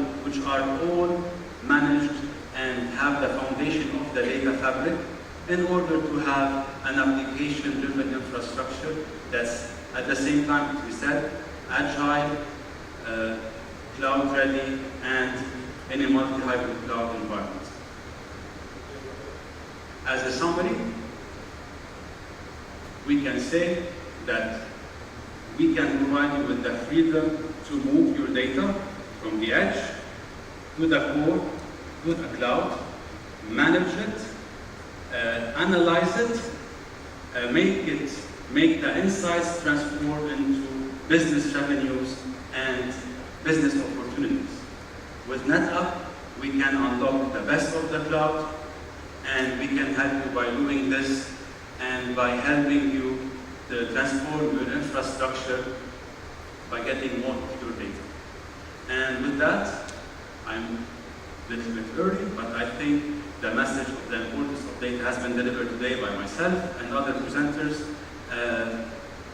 all managed and have the foundation of the data fabric in order to have an application-driven infrastructure that's at the same time, as we said, agile, cloud-ready, and in a multi-hybrid cloud environment. As a summary, we can say that we can provide you with the freedom to move your data from the edge to the core, to the cloud, manage it, analyze it, make the insights transform into business revenues and business opportunities. With NetApp, we can unlock the best of the cloud, and we can help you by doing this and by helping you to transform your infrastructure by getting more of your data. And with that, I'm a little bit early, but I think the message of the importance of data has been delivered today by myself and other presenters.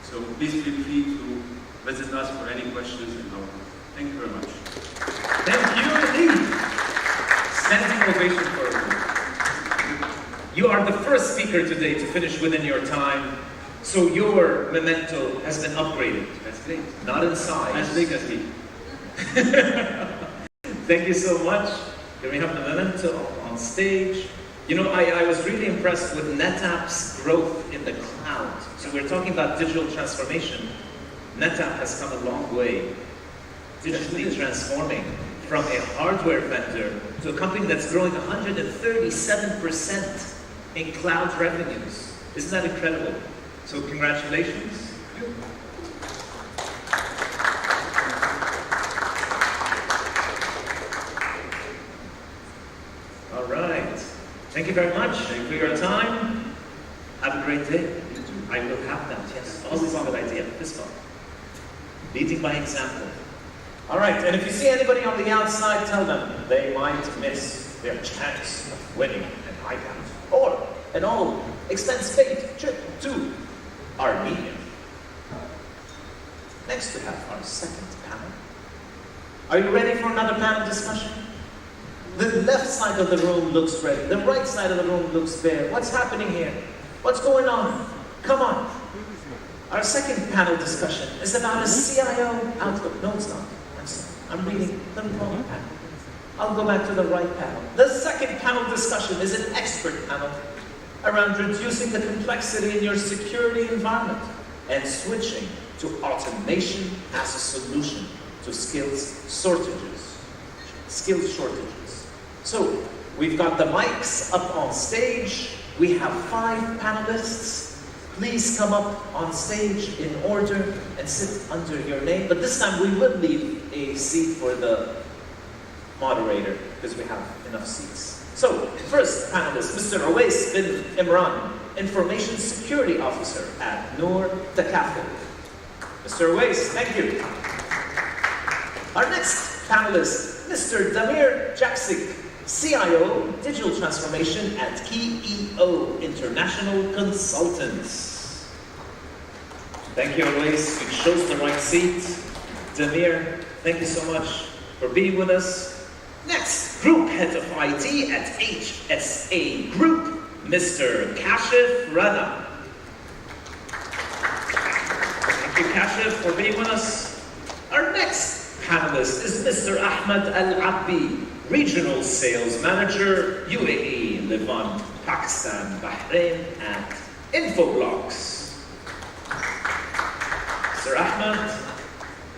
So please feel free to visit us for any questions in our group. Thank you very much. Thank you indeed. Standing ovation for you. You are the first speaker today to finish within your time, so your memento has been upgraded. That's great. Not in size. As big as me. Thank you so much. Can we have the memento on stage? You know, I was really impressed with NetApp's growth in the cloud. So we're talking about digital transformation. NetApp has come a long way, digitally transforming from a hardware vendor to a company that's growing 137% in cloud revenues. Isn't that incredible? So congratulations. All right. Thank you very much for your time. Have a great day. I will have that, yes. Always a good idea. This one. Leading by example. All right, and if you see anybody on the outside, tell them they might miss their chance of winning an iPad or an all-expense-paid trip to Armenia. Next, we have our second panel. Are you ready for another panel discussion? The left side of the room looks ready. The right side of the room looks bare. What's happening here? What's going on? Come on. Our second panel discussion is about a CIO outlook. No, it's not. I'm sorry. I'm reading the wrong panel. I'll go back to the right panel. The second panel discussion is an expert panel around reducing the complexity in your security environment and switching to automation as a solution to skills shortages. So, we've got the mics up on stage. We have 5 panelists. Please come up on stage in order and sit under your name. But this time we will leave a seat for the moderator because we have enough seats. So, first panelist, Mr. Awais bin Imran, Information Security Officer at Noor Takaful. Mr. Awais, thank you. Our next panelist, Mr. Damir Jaksik, CIO, Digital Transformation at KEO International Consultants. Thank you, Awais. You chose the right seat. Damir, thank you so much for being with us. Next, Group Head of IT at HSA Group, Mr. Kashif Rana. Thank you, Kashif, for being with us. Our next panelist is Mr. Ahmed Al-Abbi, Regional Sales Manager, UAE, Levant, Pakistan, Bahrain, at Infoblox. Mr. Ahmed.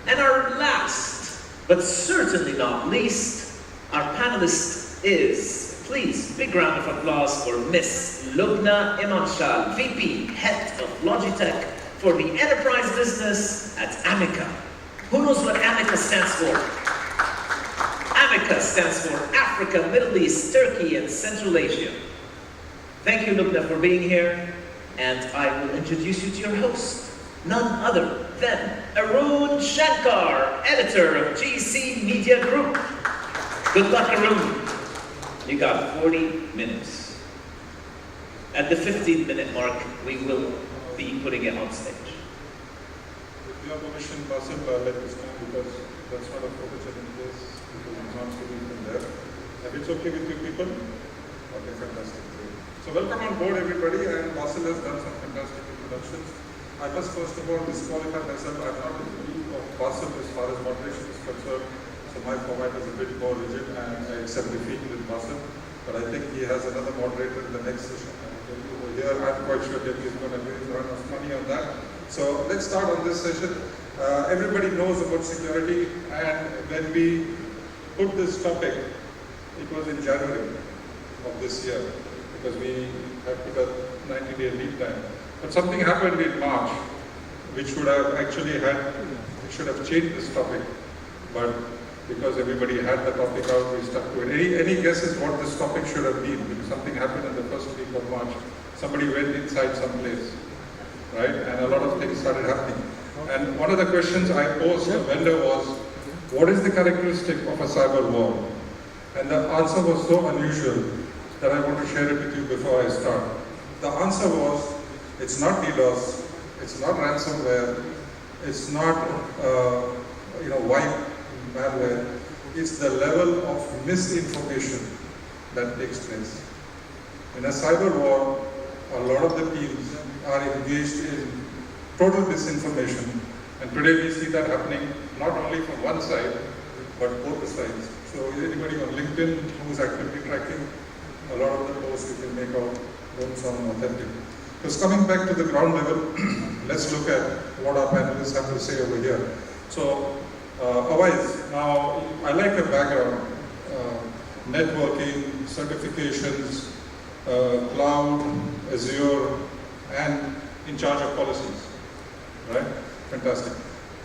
And our last, but certainly not least, our panelist is, please, big round of applause for Miss Lubna Imanshal, VP, Head of Logitech for the Enterprise Business at Amica. Who knows what Amica stands for? Amica stands for Africa, Middle East, Turkey, and Central Asia. Thank you, Lubna, for being here, and I will introduce you to your host, none other than Arun Shankar, editor of GC Media Group. Good luck, Arun. You got 40 minutes. At the 15-minute mark, we will be putting it on stage. With your permission, Basil, let me stand because that's not a focus in place because it's not sitting from there. If it's okay with you people? Okay, fantastic. So welcome on board, everybody, and Basil has done some fantastic introductions. I must first of all disqualify myself. I'm not in the league of Basil as far as moderation is concerned. So my format is a bit more rigid and I accept defeat with Basil. But I think he has another moderator in the next session. Over here, I'm quite sure that he's going to run us money on that. So let's start on this session. Everybody knows about security, and when we put this topic, it was in January of this year because we had put a 90-day lead time. But something happened in March which would have actually should have changed this topic. But because everybody had the topic out, we stuck to it. Any guesses what this topic should have been? Because something happened in the first week of March. Somebody went inside some place, right? And a lot of things started happening. And one of the questions I posed to the vendor was, what is the characteristic of a cyber war? And the answer was so unusual that I want to share it with you before I start. The answer was, it's not DDoS, it's not ransomware, it's not wipe malware, it's the level of misinformation that takes place. In a cyber war, a lot of the teams are engaged in total disinformation, and today we see that happening not only from one side, but both the sides. So anybody on LinkedIn who's actively tracking, a lot of the posts you can make out don't sound authentic. Because coming back to the ground level, let's look at what our panelists have to say over here. So, Awais, now I like your background, networking, certifications, cloud, Azure, and in charge of policies, right? Fantastic.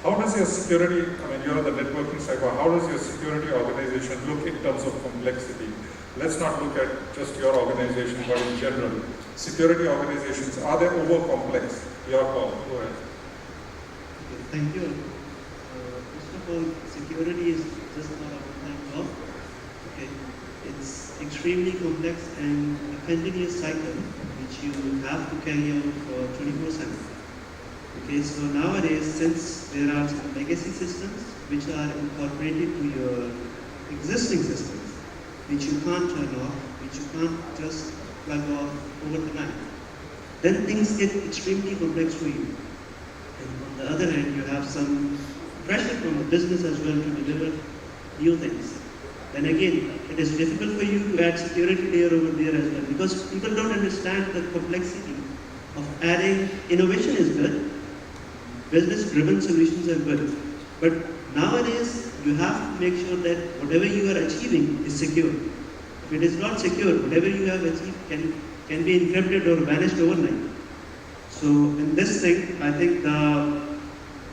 How does your security, you're on the networking side, but how does your security organization look in terms of complexity? Let's not look at just your organization, but in general. Security organizations, are they over complex? Your call, go ahead. Okay, thank you. First of all, security is just not a one-time job. Okay, it's extremely complex and a continuous cycle which you have to carry out for 24/7. Okay, so nowadays, since there are some legacy systems which are incorporated to your existing systems, which you can't turn off, which you can't just plug off over the night, then things get extremely complex for you. And on the other hand, you have some pressure from the business as well to deliver new things. Then again, it is difficult for you to add security layer over there as well, because people don't understand the complexity of adding. Innovation is good, business-driven solutions are good, but nowadays you have to make sure that whatever you are achieving is secure. If it is not secure, whatever you have achieved can be encrypted or vanished overnight. So in this thing, I think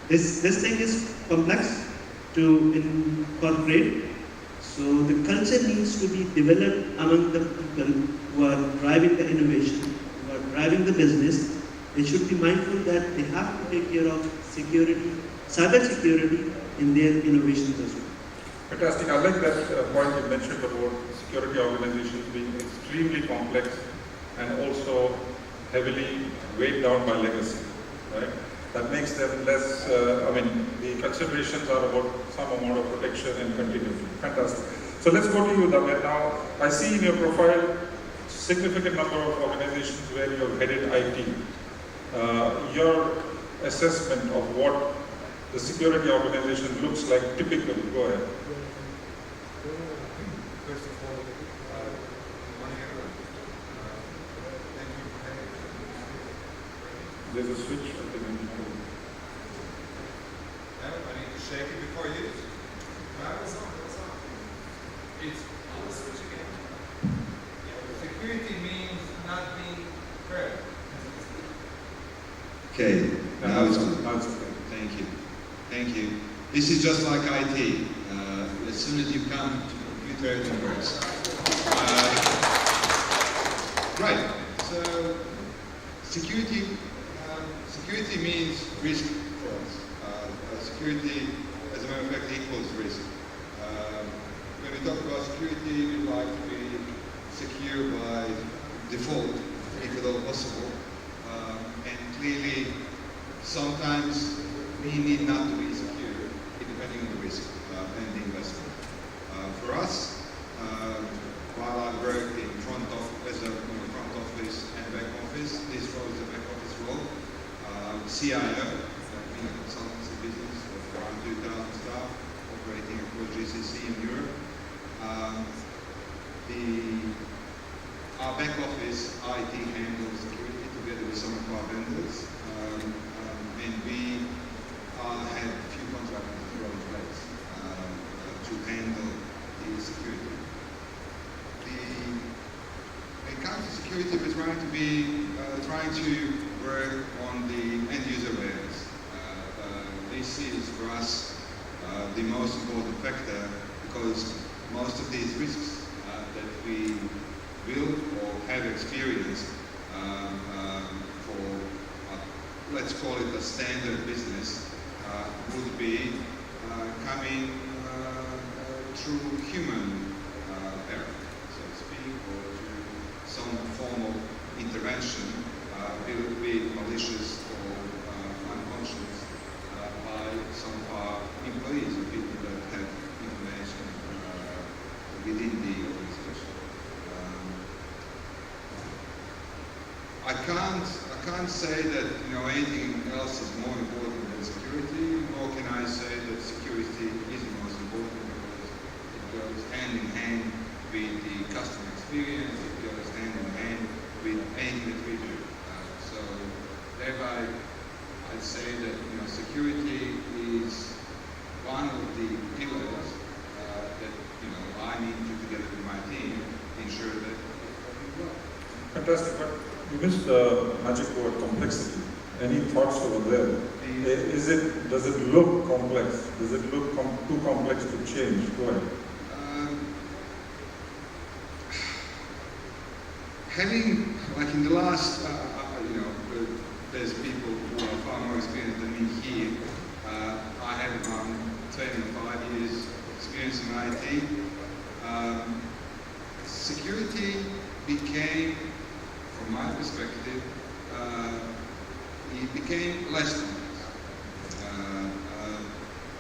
this thing is complex to incorporate. So the culture needs to be developed among the people who are driving the innovation, who are driving the business. They should be mindful that they have to take care of security, cybersecurity in their innovations as well. Fantastic. I like that point you mentioned about security organizations being extremely complex and also heavily weighed down by legacy, right? That makes them less, the considerations are about some amount of protection and continuity. Fantastic. So let's go to you, Damir. Now, I see in your profile significant number of organizations where you have headed IT. Your assessment of what the security organization looks like typically, go ahead. First of all, thank you for having me. There's a switch. I need to shake it before you use it. It's on. It's on the switch again. Security means not being prepared. Okay, now it's on. Thank you. This is just like IT. As soon as you come to computer, everything works. Right. So security means risk for us. Security, as a matter of fact, equals risk. When we talk about security, we like to be secure by default, if at all possible. And clearly, sometimes we need not to be secure, depending on the risk and the investment. For us, while I work in front office and back office, this role is a back office role. CIO, in a consultancy business of around 2,000 staff, operating across GCC in Europe. Our back office IT handles security together with some of our vendors, and we have a few contractors as well in place to handle the security. When it comes to security, we're trying to work on the end user layers. This is for us the most important factor, because most of these risks that we will or have experienced for, let's call it a standard business, would be coming through human error, so to speak, or through some form of intervention, be it malicious or unconscious, by some of our employees or people that have information within the organization. I can't say that anything else is more important than security, nor can I say that security is the most important, because it goes hand in hand with the customer experience, it goes hand in hand with anything that we do. So thereby, I'd say that security is one of the pillars that I need to, together with my team, ensure that we work. Fantastic. But you missed the magic word complexity. Any thoughts over there? Does it look complex? Does it look too complex to change? Go ahead. Having, like in the last, there's people who are far more experienced than me here. I have around 25 years experience in IT. Security became, from my perspective, it became less complex.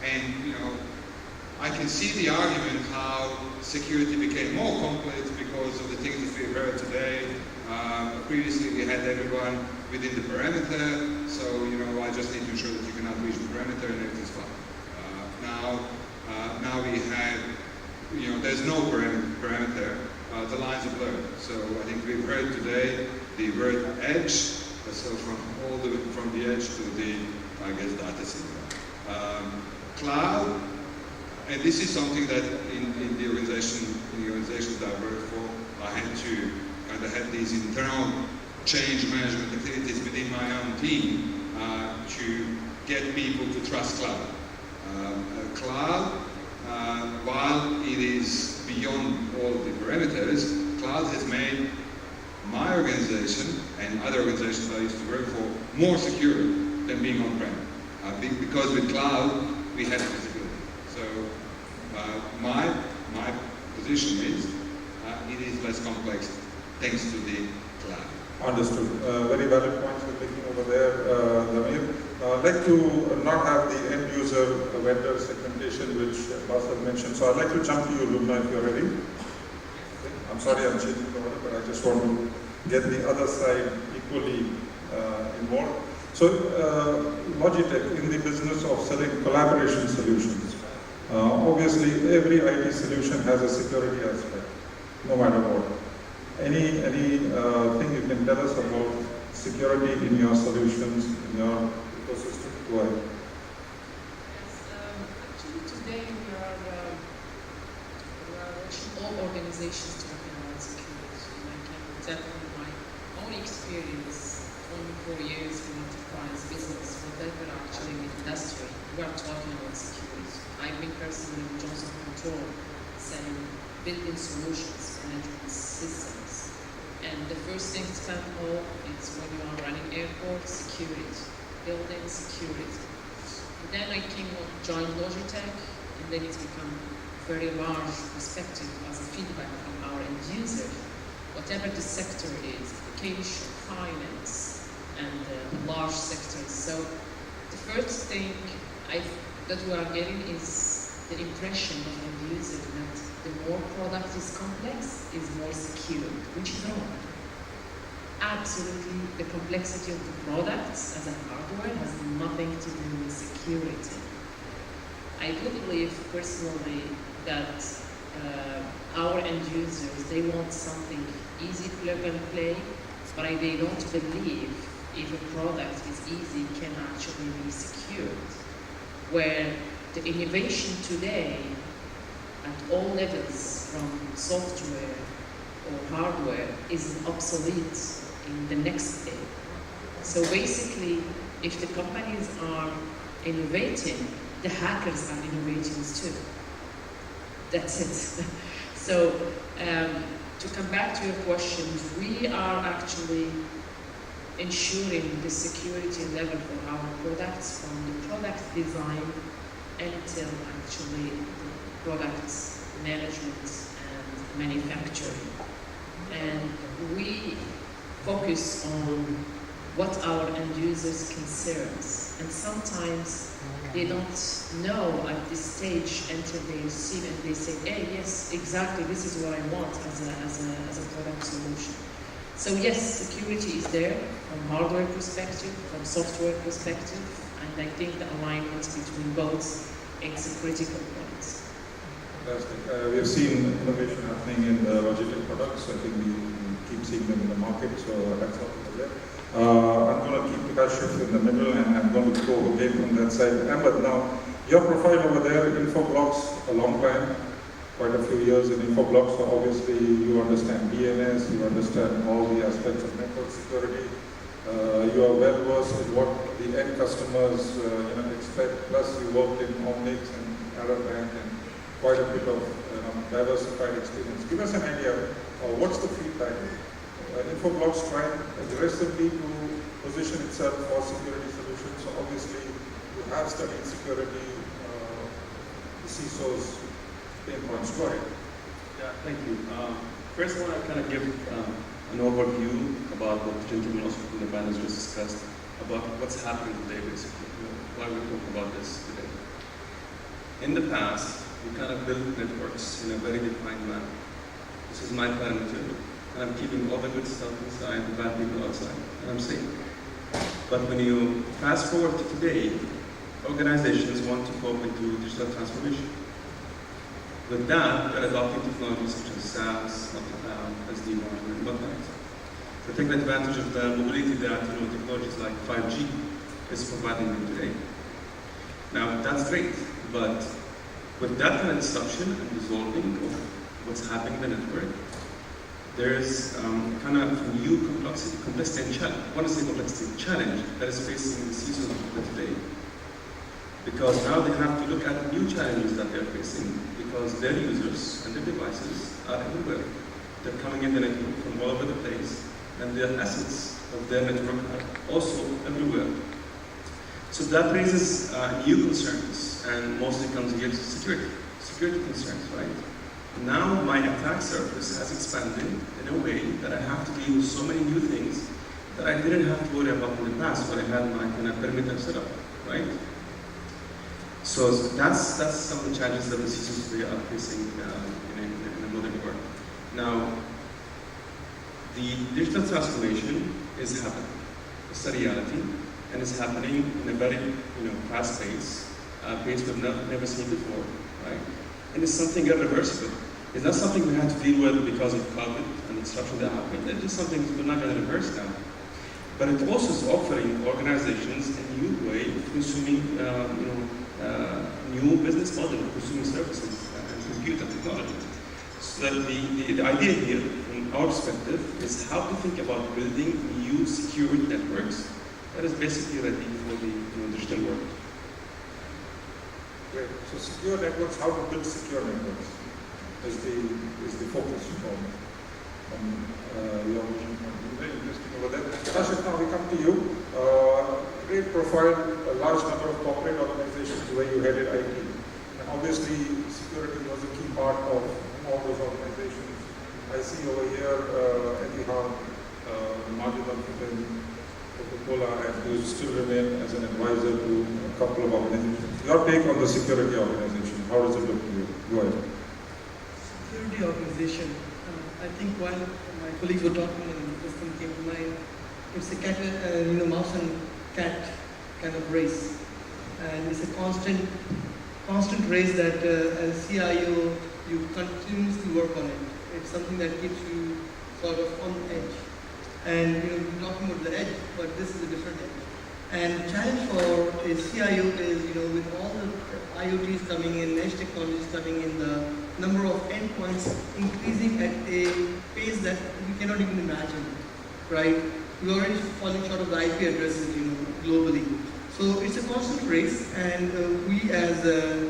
And I can see the argument how security became more complex because of the things that we've heard today. Previously we had everyone within the perimeter, so I just need to ensure that you cannot reach the perimeter and everything's fine. Now we have, there's no perimeter, the lines are blurred. So I think we've heard today the word edge, so from the edge to the, I guess, data center. Cloud, and this is something that in the organizations that I work for, I had to kind of have these internal change management activities within my own team to get people to trust cloud. Cloud, while it is beyond all of the parameters, cloud has made my organization and other organizations I used to work for more secure than being on-prem. Because with cloud, we have visibility. So my position is it is less complex thanks to the cloud. Understood. Very valid points you're making over there, Damir. I'd like to not have the end user vendor segmentation which Basel mentioned. So I'd like to jump to you, Lumna, if you're ready. I'm sorry I'm changing the order, but I just want to get the other side equally involved. So Logitech, in the business of selling collaboration solutions, obviously every IT solution has a security aspect, no matter what. Any thing you can tell us about security in your solutions, in your ecosystem? Go ahead. Yes, actually today we are watching all organizations talking about security. And I can tell from my own experience, 24 years in enterprise business, whatever actually in industry, we are talking about security. I've been personally in Johnson Control selling building solutions, management systems. And the first thing to come home is when you are running airport, security, building security. And then I joined Logitech, and then it's become very large perspective as a feedback from our end user. Whatever the sector is, education, finance, and large sectors. So the first thing that we are getting is the impression of the user that the more product is complex, is more secure, which is wrong. Absolutely, the complexity of the products as a hardware has nothing to do with security. I do believe personally that our end users, they want something easy, plug and play, but they don't believe if a product is easy, can actually be secured. Where the innovation today at all levels, from software or hardware, is obsolete in the next day. So basically, if the companies are innovating, the hackers are innovating too. That's it. So to come back to your question, we are actually ensuring the security level for our products from the product design until actually the product management and manufacturing. And we focus on what our end users concerns. And sometimes they don't know at this stage until they receive and they say, hey, yes, exactly, this is what I want as a product solution. So yes, security is there from hardware perspective, from software perspective, and I think the alignment between both is a critical point. Fantastic. We have seen innovation happening in the Logitech products. I think we keep seeing them in the market, so that's not there. I'm going to keep the Kashif in the middle, and I'm going to go again from that side. Ahmed, now, your profile over there, Infoblox, a long time, quite a few years in Infoblox, so obviously you understand DNS, you understand all the aspects of network security. You are well versed in what the end customers expect, plus you worked in Omnix and Arab Bank and quite a bit of diversified experience. Give us an idea of what's the feedback. Infoblox trying aggressively to position itself for security solutions. So obviously you have studied security, the CISO's pain points. Go ahead. Yeah, thank you. First I want to kind of give an overview about what the gentleman also from the panel just discussed about what's happening today basically, why we're talking about this today. In the past, we kind of build networks in a very defined manner. This is my parameter, and I'm keeping all the good stuff inside, the bad people outside, and I'm safe. But when you fast forward to today, organizations want to go into digital transformation. With that, they're adopting technologies such as SaaS, multi-cloud, SD-WAN, and whatnot. So taking advantage of the mobility that technologies like 5G is providing them today. Now, that's great, but with that kind of disruption and dissolving of what's happening in the network, there's kind of new complexity and challenge. What is the complexity challenge that is facing the CISOs of today? Because now they have to look at new challenges that they're facing because their users and their devices are everywhere. They're coming in the network from all over the place, and the assets of their network are also everywhere. So that raises new concerns, and mostly comes here to security concerns, right? Now my attack surface has expanded in a way that I have to deal with so many new things that I didn't have to worry about in the past when I had my kind of perimeter setup, right? So that's some of the challenges that the CISOs today are facing in a modern world. Now, the digital transformation is happening. It's a reality, and it's happening in a very fast pace we've never seen before, right? And it's something irreversible. It's not something we had to deal with because of COVID and the disruption that happened. It's just something we're not going to reverse now. But it also is offering organizations a new way of consuming, new business model of consuming services and compute and technology. So that the idea here, from our perspective, is how to think about building new secure networks that is basically ready for the digital world. Great. So secure networks, how to build secure networks is the focus from your vision. Very interesting over there. Kashif, now we come to you. Great profile, a large number of corporate organizations where you headed IT. And obviously, security was a key part of all those organizations. I see over here Etihad, Marginal Coca-Cola, and you still remain as an advisor to a couple of organizations. Your take on the security organization, how does it look to you? Go ahead. Security organization, I think while my colleagues were talking and this thing came to mind, it's a cat, mouse and cat kind of race. And it's a constant race that as CIO, you continuously work on it. It's something that keeps you sort of on the edge. And we're talking about the edge, but this is a different edge. And the challenge for a CIO is, with all the IoTs coming in, edge technologies coming in, the number of endpoints increasing at a pace that we cannot even imagine, right? We're already falling short of the IP addresses, globally. So it's a constant race, and we as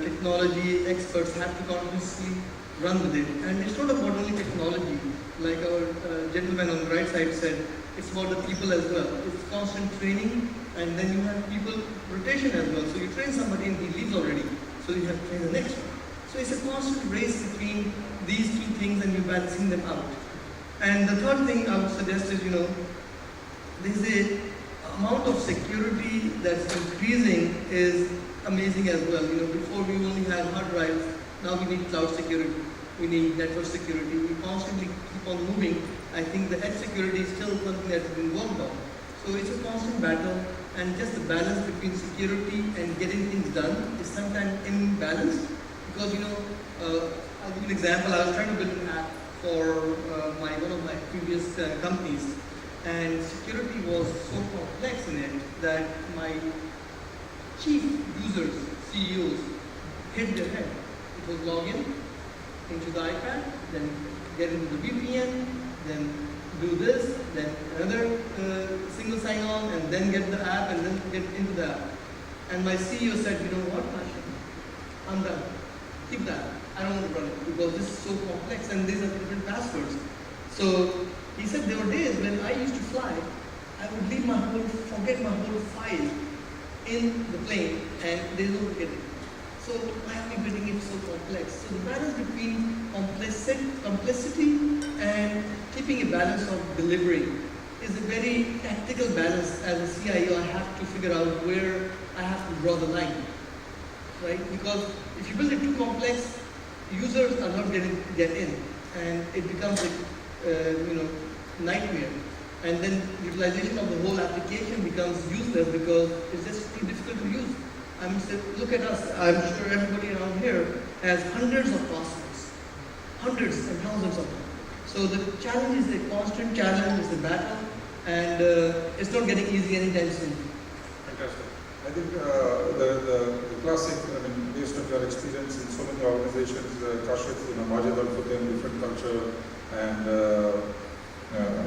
technology experts have to continuously run with it. And it's not about only technology, like our gentleman on the right side said, it's about the people as well. It's constant training, and then you have people rotation as well. So you train somebody and he leaves already, so you have to train the next one. So it's a constant race between these two things, and you're balancing them out. And the third thing I would suggest is, there's a amount of security that's increasing is amazing as well. Before we only had hard drives, now we need cloud security, we need network security, we constantly keep on moving. I think the edge security is still something that's been worked on. So it's a constant battle, and just the balance between security and getting things done is sometimes imbalanced. Because I'll give you an example. I was trying to build an app for one of my previous companies, and security was so complex in it that my chief users, CEOs, hit their head. It was log in into the iPad, then get into the VPN, then do this, then another single sign-on, and then get the app, and then get into the app. And my CEO said, you know what, Ashim, I'm done. Keep that. I don't want to run it because this is so complex, and these are different passwords. So he said there were days when I used to fly, I would forget my whole file in the plane, and there's no forgetting. So why are we building it so complex? So the balance between complexity and keeping a balance of delivery is a very tactical balance. As a CIO, I have to figure out where I have to draw the line, right? Because if you build it too complex, users are not getting to get in, and it becomes a nightmare. And then utilization of the whole application becomes useless because it's just too difficult to use. I mean, look at us. I'm sure everybody around here has hundreds of passwords, hundreds and thousands of them. So the challenge is a constant challenge, it's a battle, and it's not getting easy anytime soon. Fantastic. I think the classic, based on your experience in so many organizations, Kashif, Majid Al-Futtaim, different culture, and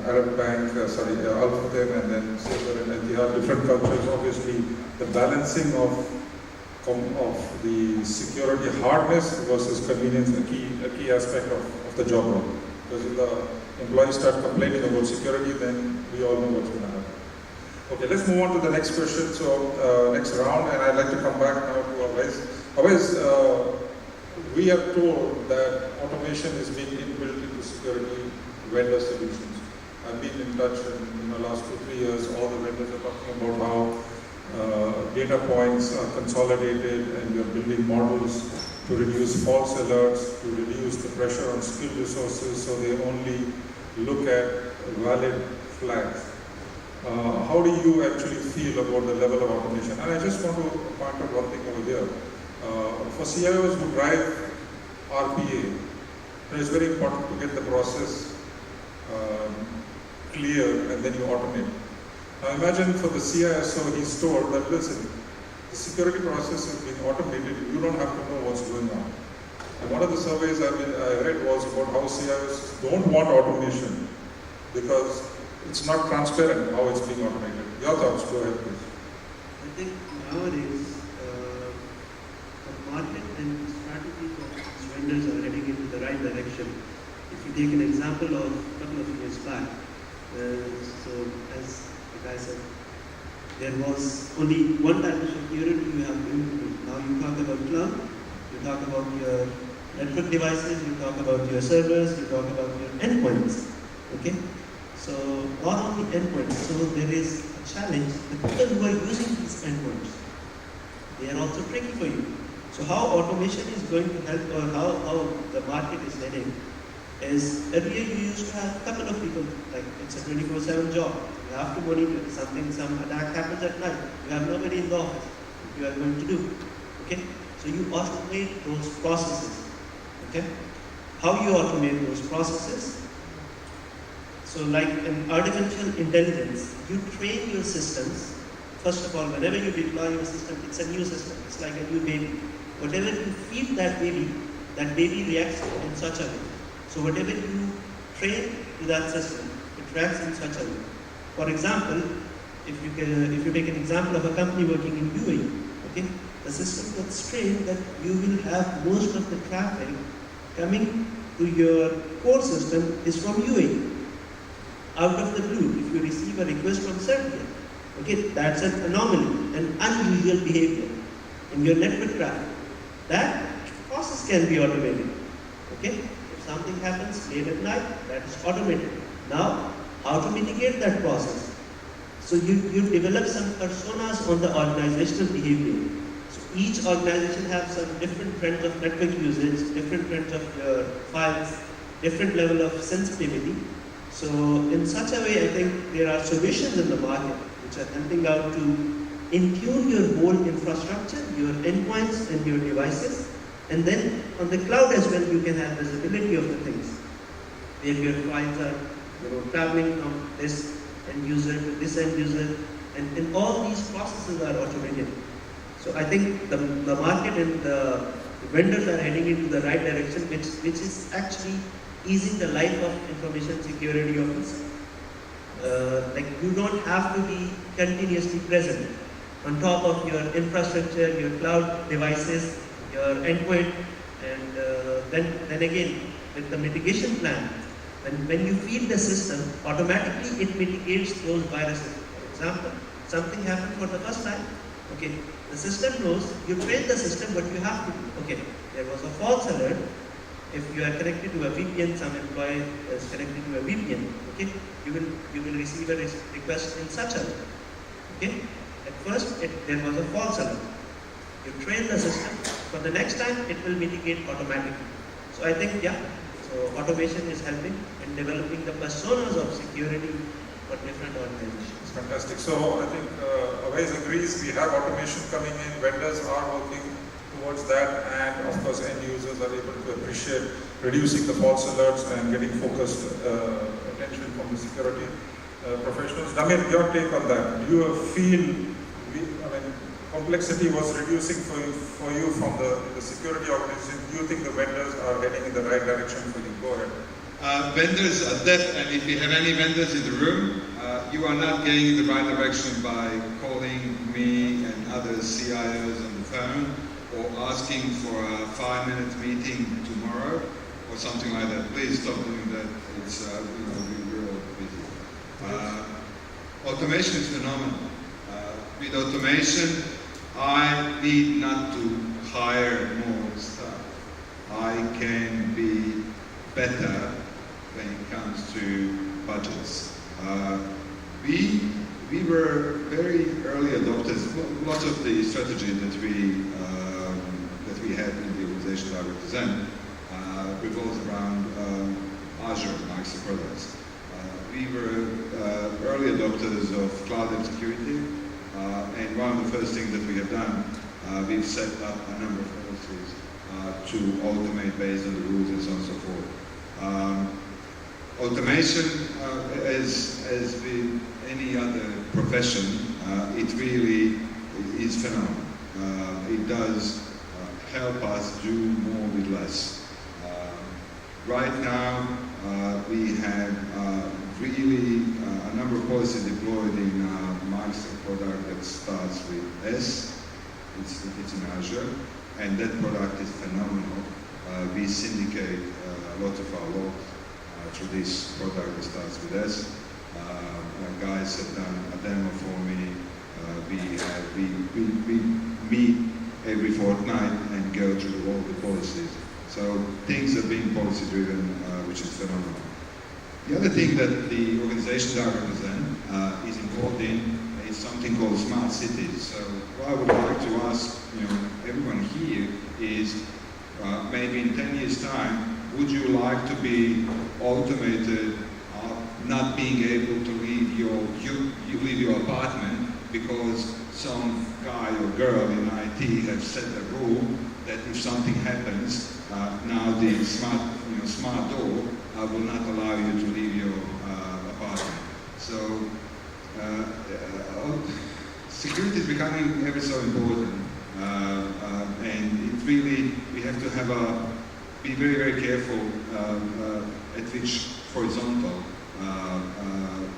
Arab Bank, Al-Futtaim, and then Safer and Etihad, different cultures. Obviously, the balancing of the security hardness versus convenience, a key aspect of the job role. Because if the employees start complaining about security, then we all know what's going to happen. Okay, let's move on to the next question. So, next round, and I'd like to come back now to Awais. Awais, we are told that automation is being inbuilt into security vendor solutions. I've been in touch in the last 2-3 years. All the vendors are talking about how data points are consolidated and you're building models to reduce false alerts, to reduce the pressure on skilled resources so they only look at valid flags. How do you actually feel about the level of automation? And I just want to point out one thing over here. For CIOs who drive RPA, it is very important to get the process clear and then you automate. Now imagine for the CISO, he's told that, listen, the security process is being automated, you don't have to know what's going on. And one of the surveys I read was about how CIOs don't want automation because it's not transparent how it's being automated. Your thoughts, go ahead please. I think nowadays the market and strategies of these vendors are heading into the right direction. If you take an example of a couple of years back, so as the guy said, there was only one type of security you have to implement. Now you talk about cloud, you talk about your network devices, you talk about your servers, you talk about your endpoints. Okay? So not only endpoints, so there is a challenge. The people who are using these endpoints, they are also tricky for you. So how automation is going to help, or how the market is heading, is earlier you used to have a couple of people, like it's a 24/7 job. You have to monitor something, some attack happens at night. You have nobody in the office. What you are going to do? Okay? So you automate those processes. Okay? How you automate those processes? So like in artificial intelligence, you train your systems. First of all, whenever you deploy your system, it's a new system. It's like a new baby. Whatever you feed that baby reacts in such a way. So whatever you train to that system, it reacts in such a way. For example, if you take an example of a company working in UAE, okay, the system gets trained that you will have most of the traffic coming to your core system is from UAE. Out of the blue, if you receive a request from Serbia, okay, that's an anomaly, an unusual behavior in your network traffic. That process can be automated. Okay, if something happens late at night, that is automated. Now, how to mitigate that process? So you develop some personas on the organizational behavior. So each organization has some different trends of network usage, different trends of your files, different level of sensitivity. So in such a way, I think there are solutions in the market which are helping out to in-tune your whole infrastructure, your endpoints and your devices. And then on the cloud as well, you can have visibility of the things. Where your files are traveling from this end user to this end user. And all these processes are automated. So I think the market and the vendors are heading into the right direction, which is actually easing the life of information security officer. Like you don't have to be continuously present on top of your infrastructure, your cloud devices, your endpoint, and then again with the mitigation plan, when you feed the system, automatically it mitigates those viruses. For example, something happened for the first time. Okay, the system knows, you train the system what you have to do. Okay, there was a false alert. If you are connected to a VPN, some employee is connected to a VPN, okay, you will receive a request in such a way. Okay, at first there was a false alert. You train the system, for the next time it will mitigate automatically. So I think, yeah, so automation is helping in developing the personas of security for different organizations. Fantastic. So I think Awais agrees, we have automation coming in, vendors are working towards that, and of course end users are able to appreciate reducing the false alerts and getting focused attention from the security professionals. Damir, your take on that. Do you feel, complexity was reducing for you from the security organization? Do you think the vendors are heading in the right direction for you? Go ahead. Vendors are and if you have any vendors in the room, you are not getting in the right direction by calling me and other CIOs on the phone or asking for a 5-minute meeting tomorrow or something like that. Please stop doing that. It's we're all busy. Automation is phenomenal. With automation, I need not to hire more staff. I can be better when it comes to budgets. We were very early adopters. Lots of the strategy that we have in the organization that I represent revolves around Azure, Microsoft products. We were early adopters of cloud and security, and one of the first things that we have done, we've set up a number of policies to automate based on the rules and so on and so forth. Automation, as with any other profession, it really is phenomenal. It does help us do more with less. Right now, we have really a number of policies deployed in Microsoft product that starts with S. It's in Azure, and that product is phenomenal. We syndicate lots of our logs through this product that starts with S. Guys have done a demo for me. We meet every fortnight and go through all the policies. So things are being policy driven, which is phenomenal. The other thing that the organization that I represent is involved in is something called smart cities. So what I would like to ask everyone here is maybe in 10 years' time, would you like to be automated, not being able to leave your apartment because some guy or girl in IT have set a rule that if something happens, now the smart door will not allow you to leave your apartment. So security is becoming ever so important, and it really, we have to be very, very careful at which horizontal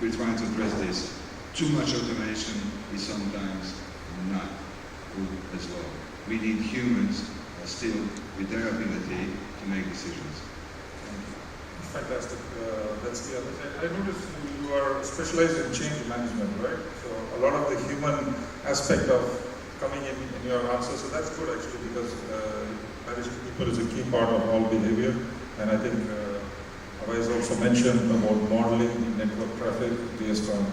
we're trying to address this. Too much automation is sometimes not good as well. We need humans still with their ability to make decisions. Fantastic. That's the other side. I noticed you are specialized in change management, right? So a lot of the human aspect of coming in your answer, so that's good actually, because managing people is a key part of all behavior. And I think Awais also mentioned about modeling network traffic based on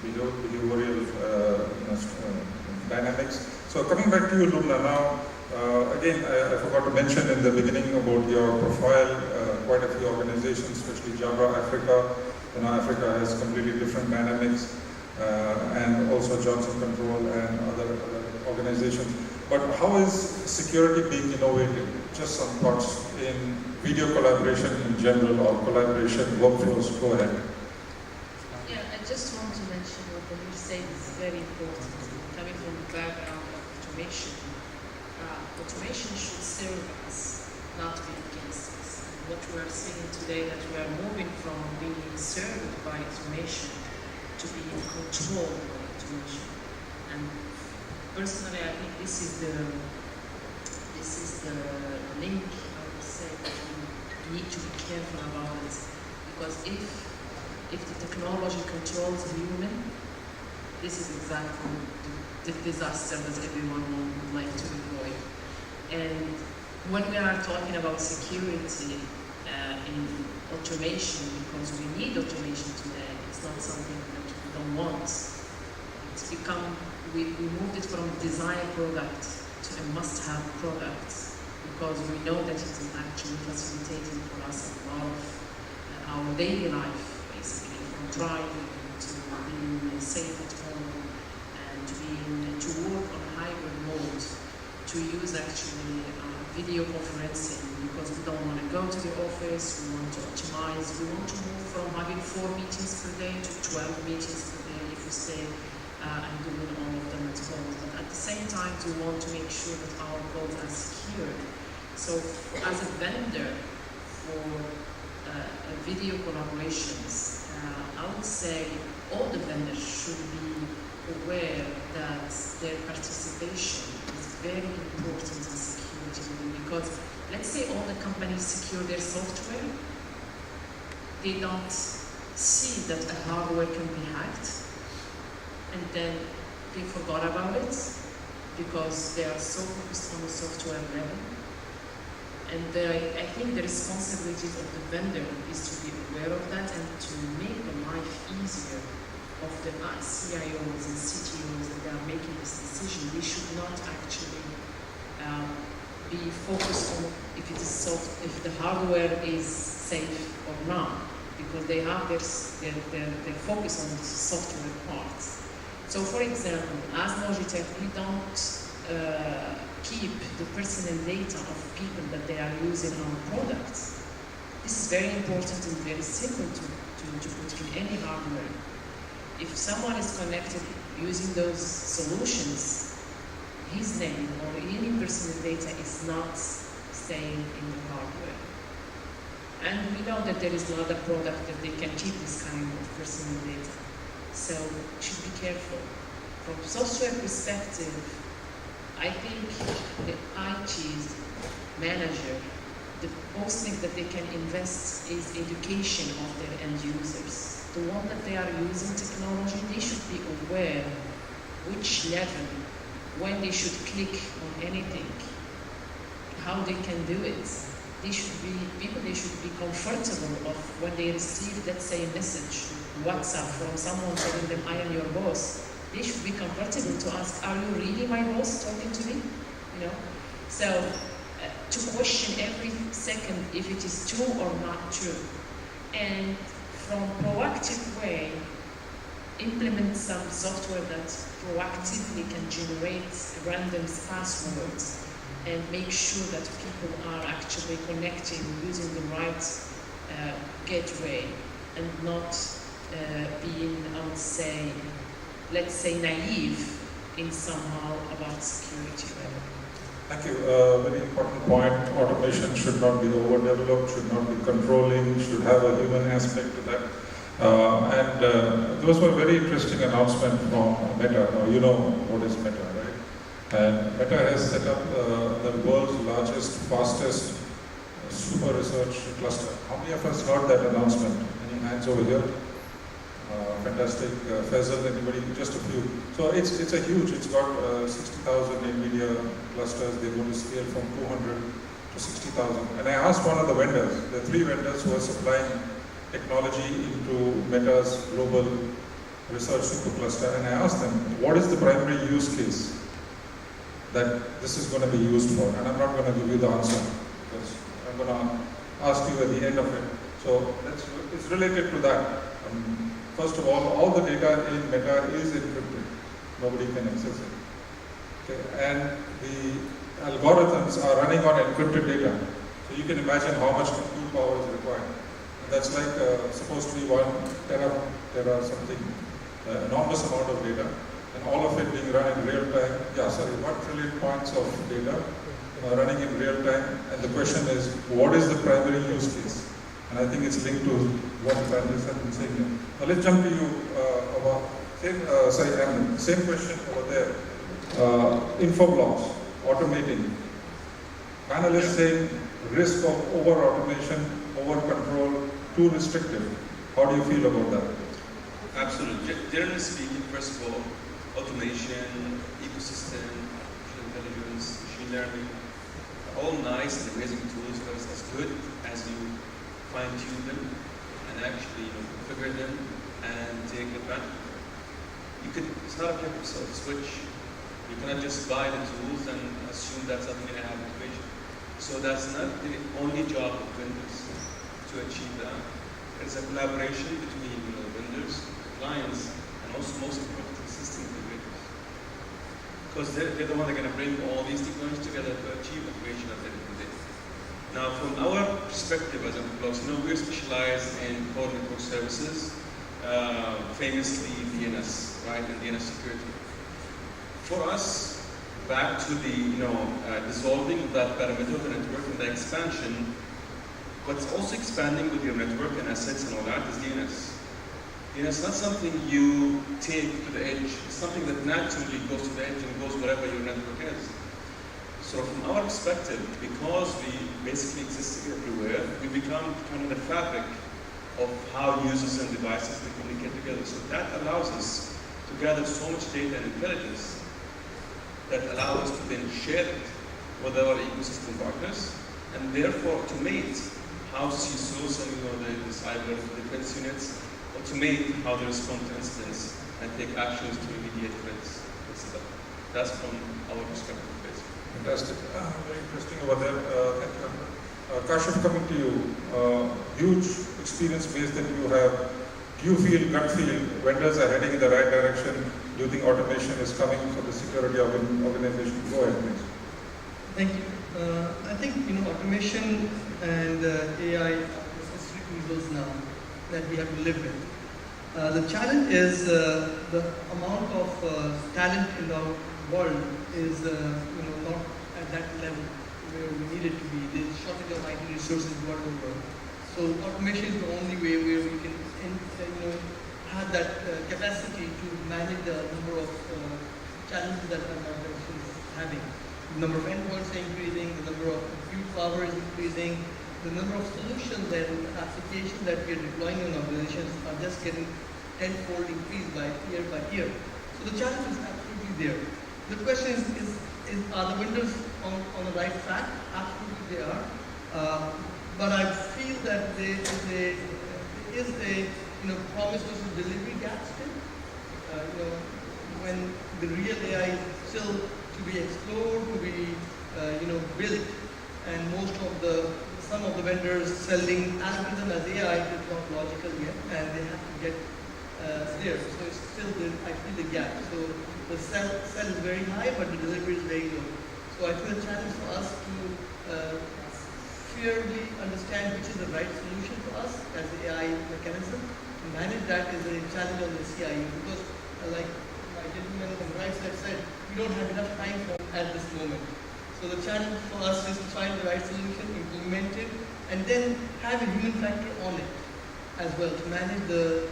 behavioral dynamics. So coming back to you, Lumna, now, again, I forgot to mention in the beginning about your profile, quite a few organizations, especially Jabra Africa. Africa has completely different dynamics, and also Johnson Control and other organizations. But how is security being innovated? Just some thoughts in video collaboration in general or collaboration workflows. Go ahead. Yeah, I just want to mention what Damir said is very important. Coming from the background of automation, automation should serve us, not be against us. What we are seeing today, that we are moving from being served by automation to being controlled by automation. And personally, I think this is the link, I would say, that we need to be careful about it. Because if the technology controls the human, this is exactly the disaster that everyone would like to avoid. And when we are talking about security in automation, because we need automation today, it's not something that we don't want. It's become, we moved it from design product to a must-have product. because we know that it is actually facilitating for us a lot of our daily life, basically, from driving to being safe at home and to work on hybrid mode, to use actually video conferencing because we don't want to go to the office, we want to optimize, we want to move from having 4 meetings per day to 12 meetings per day if we stay and doing all of them at home. But at the same time, we want to make sure that our codes are secured. So as a vendor for video collaborations, I would say all the vendors should be aware that their participation is very important in security, because let's say all the companies secure their software, they don't see that a hardware can be hacked, and then they forgot about it because they are so focused on the software level. And I think the responsibility of the vendor is to be aware of that and to make the life easier of the CIOs and CTOs that they are making this decision. They should not actually be focused on if it is if the hardware is safe or not, because they have their focus on the software part. So for example, as Logitech, we don't keep the personal data of people that they are using our products. This is very important and very simple to put in any hardware. If someone is connected using those solutions, his name or any personal data is not staying in the hardware. And we know that there is another product that they can keep this kind of personal data. So should be careful. From software perspective, I think the IT manager, the most thing that they can invest is education of their end users. The one that they are using technology, they should be aware which level, when they should click on anything, how they can do it. They should be comfortable of when they receive, let's say, a message, WhatsApp from someone telling them, I am your boss. They should be comfortable to ask, are you really my boss talking to me? You know? So to question every second if it is true or not true. And from proactive way, implement some software that proactively can generate random passwords and make sure that people are actually connecting using the right gateway and not being, I would say, let's say, naive in somehow about security level. Thank you. Very important point. Automation should not be overdeveloped, should not be controlling, should have a human aspect to that. Those were very interesting announcement from Meta. Now, you know what is Meta, right? And Meta has set up the world's largest, fastest super research cluster. How many of us heard that announcement? Any hands over here? Fantastic. Faisal, anybody? Just a few. So it's a huge, it's got 60,000 NVIDIA clusters. They're going to scale from 200 to 60,000. And I asked one of the vendors, the 3 vendors who are supplying technology into Meta's global research supercluster, and I asked them, what is the primary use case that this is going to be used for? And I'm not going to give you the answer, because I'm going to ask you at the end of it. So it's related to that. First of all the data in Meta is encrypted. Nobody can access it. Okay. And the algorithms are running on encrypted data. So you can imagine how much compute power is required. And that's like supposed to be 1 tera something, enormous amount of data. And all of it being run in real time. 1 trillion points of data running in real time. And the question is, what is the primary use case? And I think it's linked to what the panelists have been saying here. Now let's jump to you, same question over there. Infoblogs, automating. Panelists saying risk of over-automation, over-control, too restrictive. How do you feel about that? Absolutely. Generally speaking, first of all, automation, ecosystem, artificial intelligence, machine learning, are all nice and amazing tools, but it's as good as you fine-tune them and actually configure them and take advantage of them. It's not a flip of switch. You cannot just buy the tools and assume that's something going to have integration. So that's not the only job of vendors to achieve that. It's a collaboration between vendors, clients, and also most importantly, system integrators. Because they're the ones that are going to bring all these technologies together to achieve integration at the end of the day. Now, from our perspective as Amplus, we're specialized in core network services, famously DNS, right, and DNS security. For us, back to the dissolving of that perimeter of the network and the expansion, what's also expanding with your network and assets and all that is DNS. DNS is not something you take to the edge. It's something that naturally goes to the edge and goes wherever your network is. So from our perspective, because we basically exist everywhere, we become kind of the fabric of how users and devices they communicate together. So that allows us to gather so much data and intelligence that allow us to then share it with our ecosystem partners, and therefore automate how CISOs and the cyber defense units automate how they respond to incidents and take actions to remediate threats. That's from our perspective. Fantastic. Very interesting over there. Thank you. Kashif, coming to you. Huge experience base that you have. Do you feel, gut feel, vendors are heading in the right direction? Do you think automation is coming for the security organization? Go ahead, please. Thank you. I think automation and AI are necessary evils now that we have to live with. The challenge is the amount of talent in the world is not at that level where we need it to be. There's shortage of IT resources world over. So automation is the only way where we can have that capacity to manage the number of challenges that our organization is having. The number of endpoints are increasing, the number of compute power is increasing, the number of solutions and applications that we are deploying in organizations are just getting tenfold increased by year. So the challenge is absolutely there. The question is are the vendors on the right track? Absolutely they are. But I feel that there is a promise versus delivery gap still. When the real AI is still to be explored, to be built, and some of the vendors selling algorithm as AI is not logical yet, and they have to get there. So it's still I feel the gap. So the sell is very high, but the delivery is very low. So I feel the challenge for us to fairly understand which is the right solution for us as the AI mechanism. To manage that is a challenge on the CIE because, like my gentleman on the right side said, we don't have enough time at this moment. So the challenge for us is to find the right solution, implement it, and then have a human factor on it as well to manage the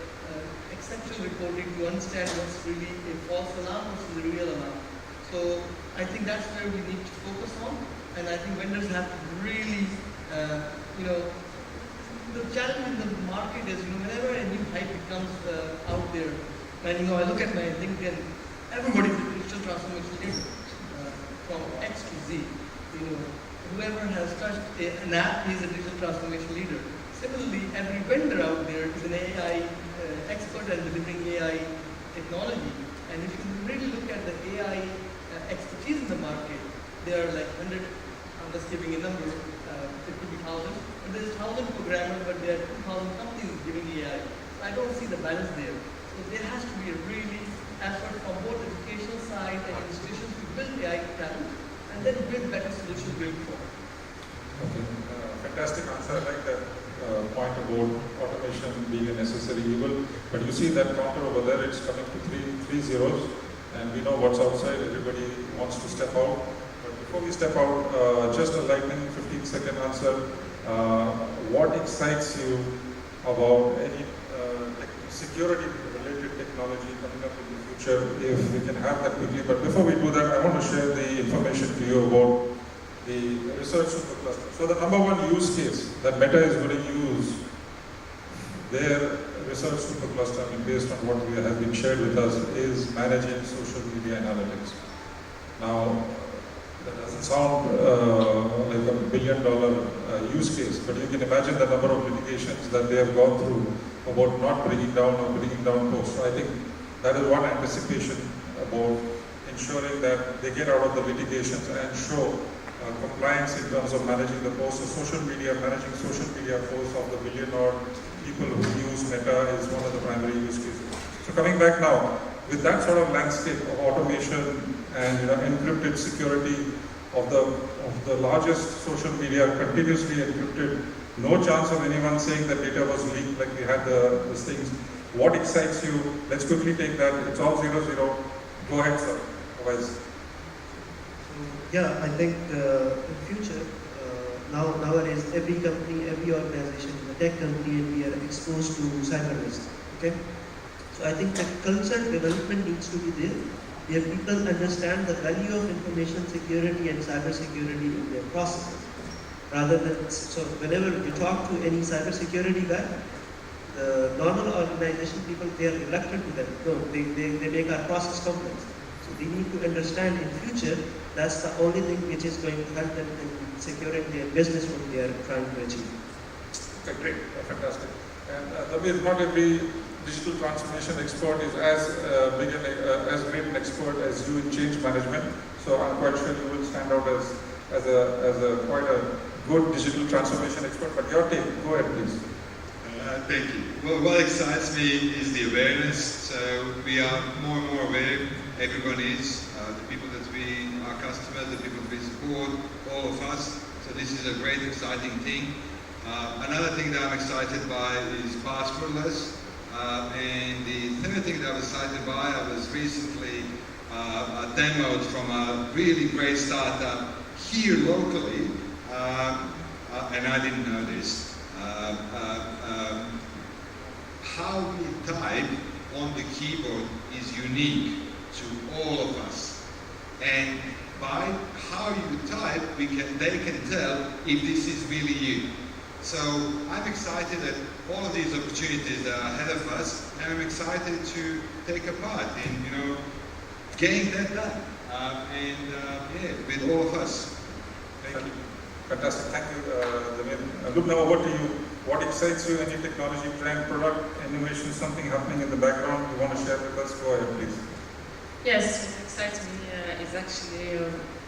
exceptional reporting to understand what's really a false alarm versus a real alarm. So I think that's where we need to focus on, and I think vendors have to really, the challenge in the market is, whenever a new hype becomes out there, and I look at my LinkedIn, everybody's a digital transformation leader, from X to Z. Whoever has touched an app is a digital transformation leader. Similarly, every vendor out there is an AI expert and delivering AI technology. And if you really look at the AI expertise in the market, there are like 100, I'm just giving a number, it could be 1,000, but there's 1,000 programmers, but there are 2,000 companies giving AI. So I don't see the balance there. So there has to be a really effort from both educational side and institutions to build AI talent and then build better solutions going forward. Okay, fantastic answer. I like that point about automation being a necessary evil. But you see that counter over there, it's coming to three zeros, and we know what's outside. Everybody wants to step out. But before we step out, just a lightning 15-second answer. What excites you about any security-related technology coming up in the future, if we can have that quickly? But before we do that, I want to share the information to you about the research supercluster. So the number one use case that Meta is going to use their research supercluster, based on what we have been shared with us, is managing social media analytics. Now, that doesn't sound like a billion-dollar use case, but you can imagine the number of litigations that they have gone through about not bringing down or bringing down posts. So I think that is one anticipation about ensuring that they get out of the litigations and show compliance in terms of managing the posts, so managing social media posts of the billion or people who use Meta is one of the primary use cases. So coming back now, with that sort of landscape of automation and encrypted security of the largest social media continuously encrypted, no chance of anyone saying that data was leaked like we had these things. What excites you? Let's quickly take that. It's all 0-0. Go ahead, sir. Otherwise. Yeah, I think in future, nowadays every company, every organization is a tech company and we are exposed to cyber risk. Okay? So I think the culture development needs to be there, where people understand the value of information security and cyber security in their processes. Rather than, so whenever you talk to any cyber security guy, the normal organization people, they are reluctant to that. No, they make our process complex. So they need to understand in future, that's the only thing which is going to help them in securing their business what they are trying to achieve. Okay, great, fantastic. And Dabir, not every digital transformation expert is as great an expert as you in change management. So I'm quite sure you will stand out as a quite a good digital transformation expert. But your take, go ahead, please. Thank you. Well, what excites me is the awareness. So we are more and more aware, everyone is, the people that our customers, the people that we support, all of us. So this is a great, exciting thing. Another thing that I'm excited by is passwordless. And the third thing that I was excited by, I was recently demoed from a really great startup here locally, and I didn't know this. How we type on the keyboard is unique to all of us, and by how you type, they can tell if this is really you. So I'm excited at all of these opportunities that are ahead of us, and I'm excited to take a part in getting that done, with all of us. Thank you. Fantastic, thank you, Damir. Look, now over to you. What excites you? Any technology, trend, product, innovation, something happening in the background you want to share with us? Go ahead, please. Yes, what excites me is actually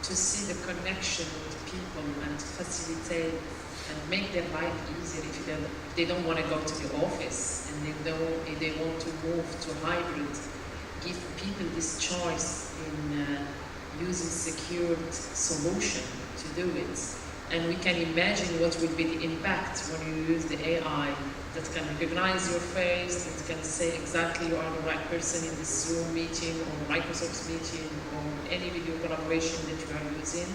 to see the connection with people and facilitate and make their life easier if they don't want to go to the office and they want to move to hybrid. Give people this choice in using secured solution to do it. And we can imagine what will be the impact when you use the AI that can recognize your face, that can say exactly you are the right person in this Zoom meeting or Microsoft meeting or any video collaboration that you are using.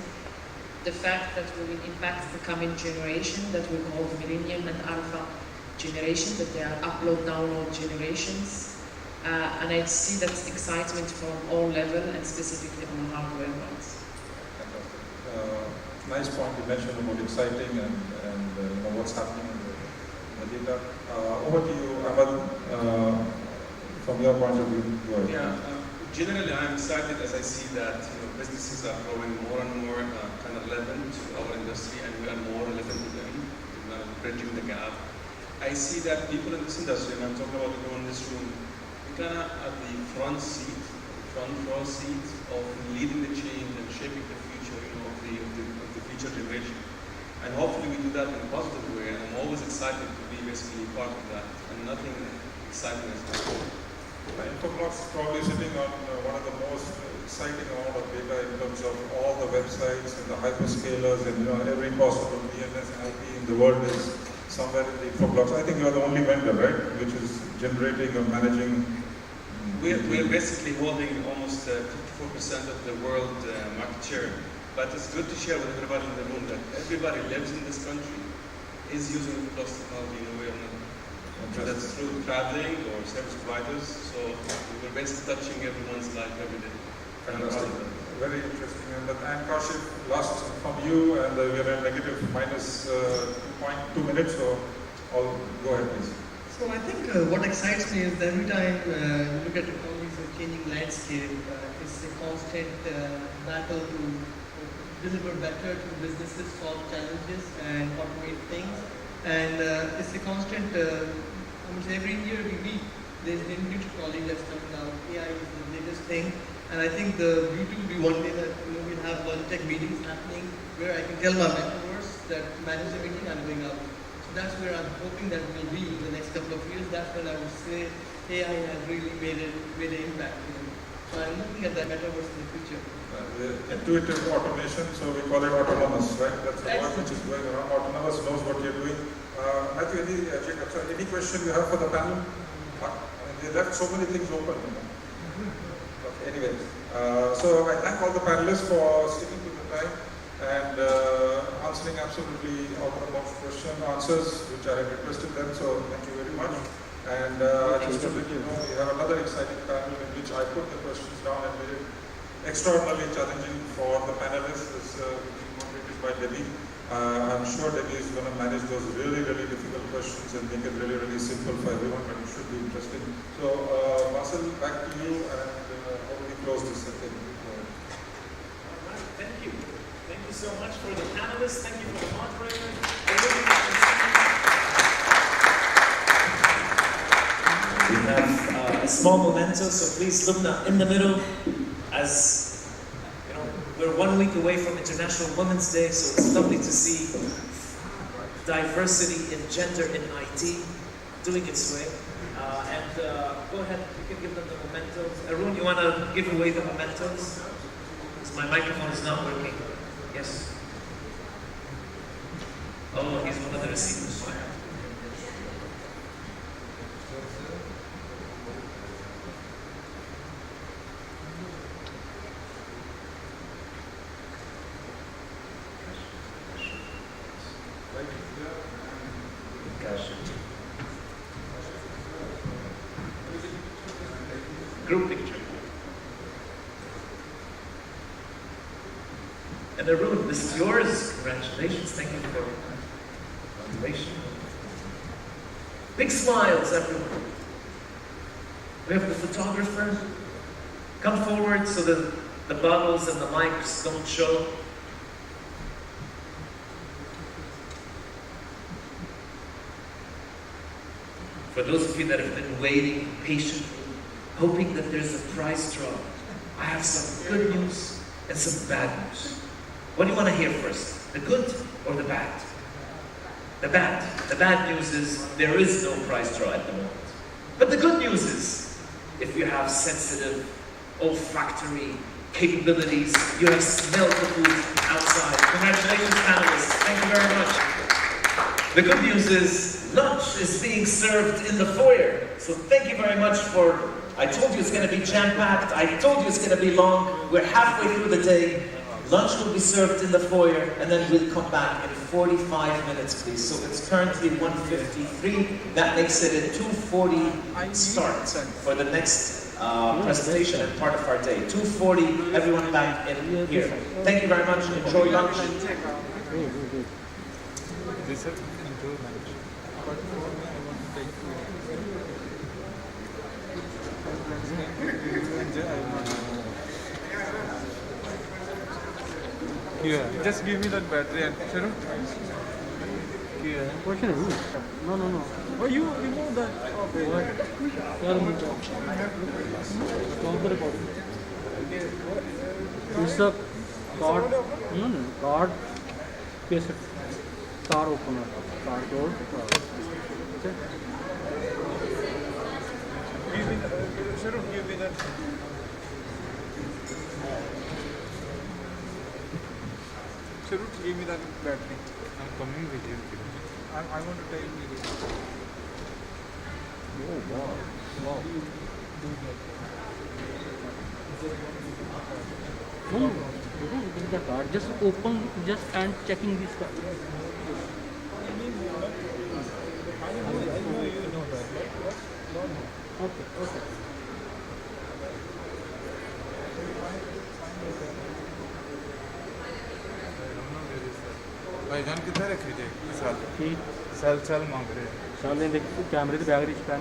The fact that we will impact the coming generation that we call the Millennium and Alpha generation, that they are upload-download generations. And I see that excitement from all levels and specifically on hardware ones. Nice point you mentioned about exciting and what's happening in the data. Over to you, Ahmad, from your point of view. Go ahead. Yeah, generally I'm excited as I see that businesses are growing more and more kind of relevant to our industry, and we are more relevant to them, bridging the gap. I see that people in this industry, and I'm talking about everyone in this room, we're kind of at the front row seat of leading the change and shaping the future, of the future generation. And hopefully we do that in a positive way, and I'm always excited to be basically part of that, and nothing exciting as that. Infoblox is probably sitting on one of the most exciting amount of data in terms of all the websites and the hyperscalers and every possible DNS and IP in the world is somewhere in the Infoblox. I think you are the only vendor, right, which is generating or managing. We're basically holding almost 54% of the world market share. But it's good to share with everybody in the room that everybody lives in this country is using Infoblox technology in a way or another. Whether that's through traveling or service providers. So we're basically touching everyone's life every day. Fantastic. Very interesting. And Kaushik, last from you, and we are at negative minus 2 minutes, so go ahead, please. So I think what excites me is that every time you look at technologies and changing landscape, it's a constant battle to deliver better to businesses, solve challenges, and automate things. And it's a constant, every year we meet, there's a new technology that's coming out. AI is the latest thing. And I think the beauty will be one day that we'll have Logitech meetings happening where I can tell my mentors that manage the meeting, I'm going out. So that's where I'm hoping that will be in the next couple of years. That's when I would say AI has really made an impact. So I'm looking at that metaverse in the future. Intuitive automation, so we call it autonomous, right? That's the word which is going around. Autonomous knows what you're doing. Matthew, any question you have for the panel? They left so many things open. Okay, anyway, so I thank all the panelists for sticking to the time and answering absolutely out-of-the-box answers, which I had requested them, so thank you very much. And just to let you know, we have another exciting panel in which I put the questions down and made it extraordinarily challenging for the panelists. It's being moderated by Debbie. I'm sure Debbie is going to manage those really, really difficult questions and make it really, really simple for everyone, but it should be interesting. So, Marcel, back to you, and how do we close this session? All right, thank you. Thank you so much for the panelists. Thank you for the moderators. We have a small memento, so please, Lubna, in the middle, as you know, we're 1 week away from International Women's Day, so it's lovely to see diversity in gender in IT doing its way. Go ahead, you can give them the mementos. Arun, you want to give away the mementos? Because my microphone is not working. Yes. Oh, he's one of the receivers. Group picture. And Arun, this is yours. Congratulations. Thank you for motivation. Big smiles, everyone. We have the photographer. Come forward so that the bubbles and the mics don't show. For those of you that have been waiting patiently, hoping that there's a prize draw, I have some good news and some bad news. What do you want to hear first? The good or the bad? The bad. The bad news is there is no prize draw at the moment. But the good news is, if you have sensitive, olfactory capabilities, you have smelled the food outside. Congratulations, panelists. Thank you very much. The good news is lunch is being served in the foyer. So thank you very much for, I told you it's going to be jam-packed. I told you it's going to be long. We're halfway through the day. Lunch will be served in the foyer, and then we'll come back in 45 minutes, please. So it's currently 1:53. That makes it a 2:40 start for the next presentation and part of our day. 2:40, everyone back in here. Thank you very much. Enjoy lunch. Yeah, just give me that battery and Sharu. Yeah. What should I do? No. Oh, you remove that. Okay. What? It's the card. No. Card. Yes. Car opener. Car door. Okay. Give me that. Sharu, give me that. Sharu, give me that battery. I'm coming with you. I want to take you. Oh, wow. No, this is the card. Just open, just and checking this card. Okay. भाईजान कितने रखे थे साल साल मांग रहे हैं साल ने देख कैमरे से bag rich pan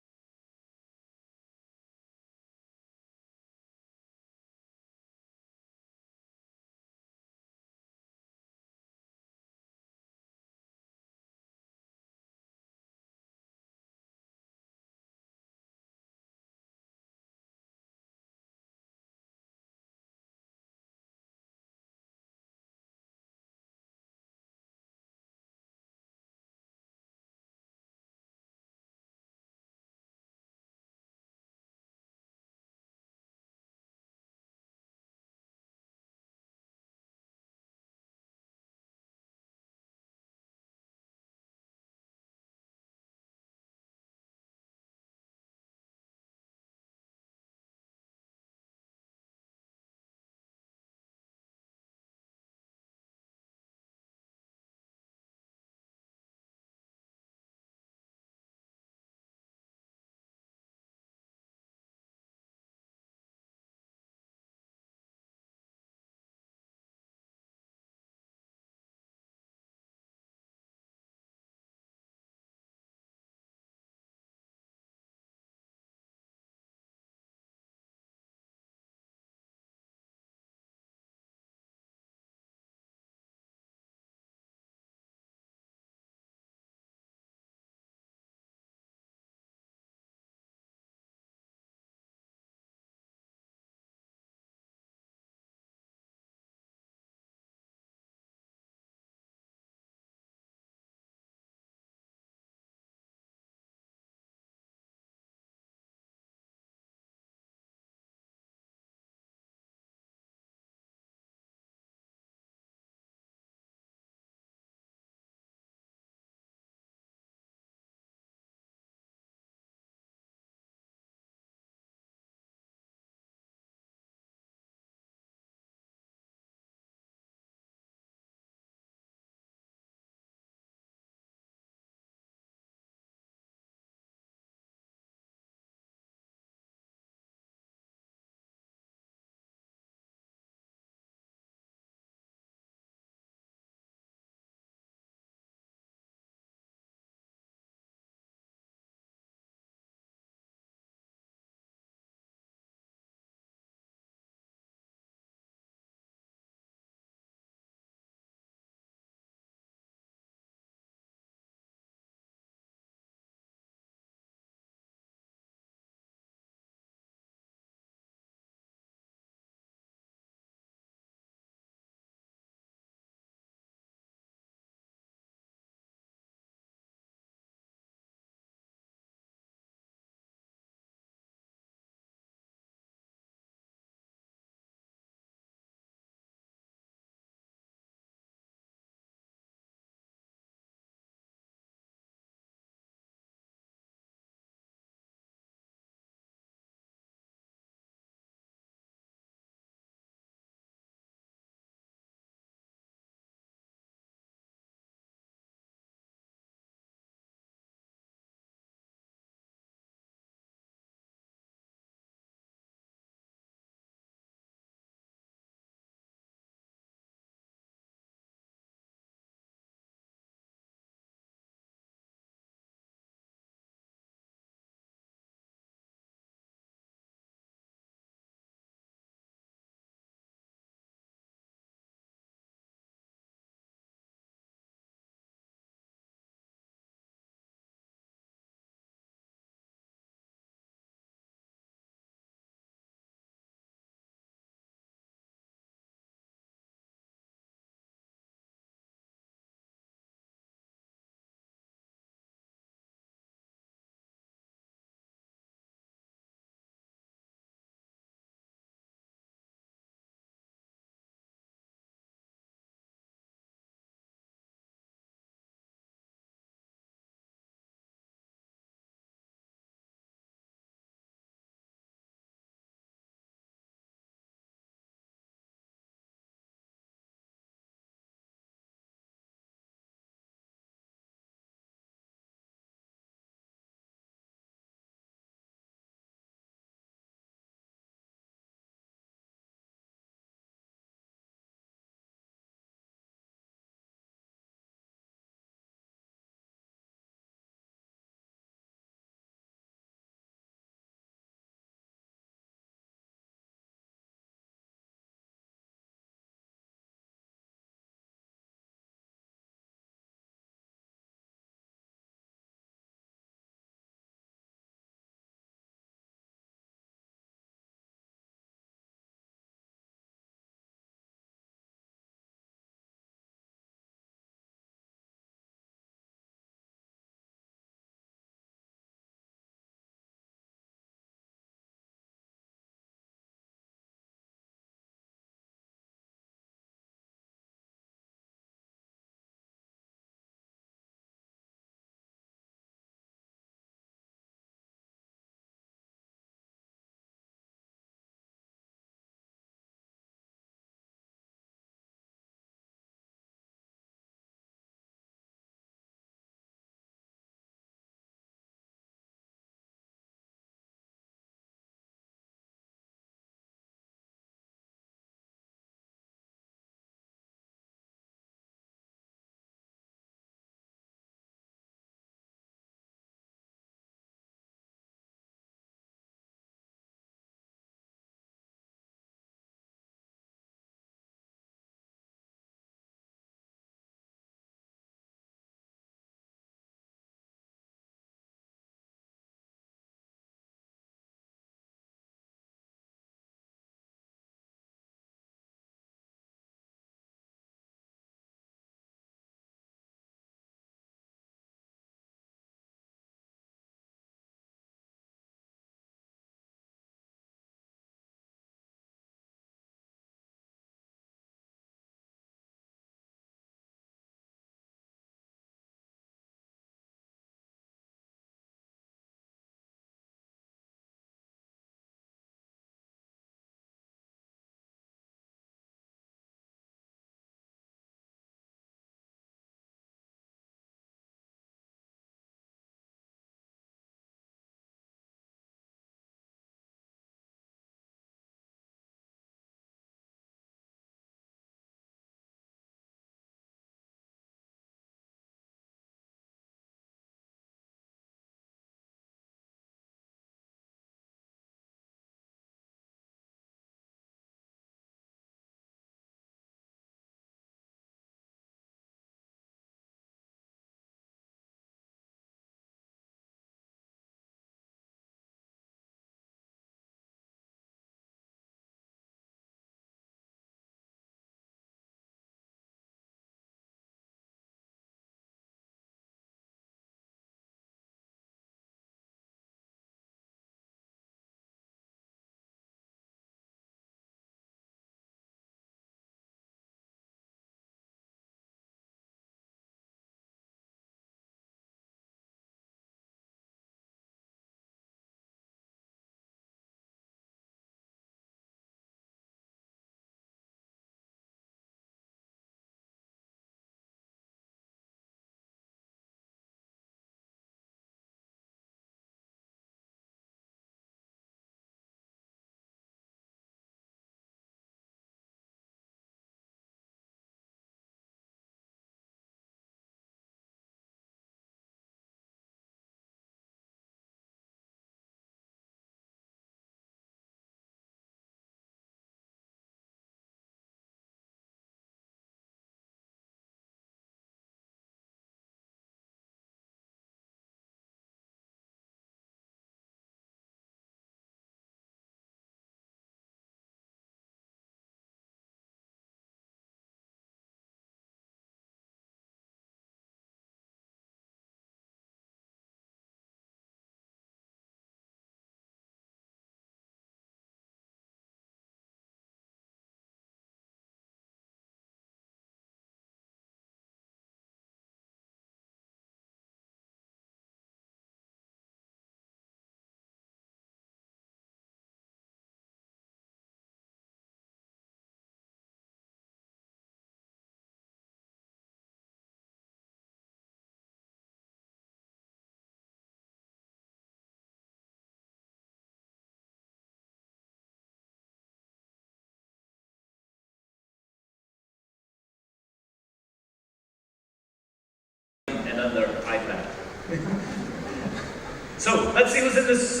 So let's see who's in this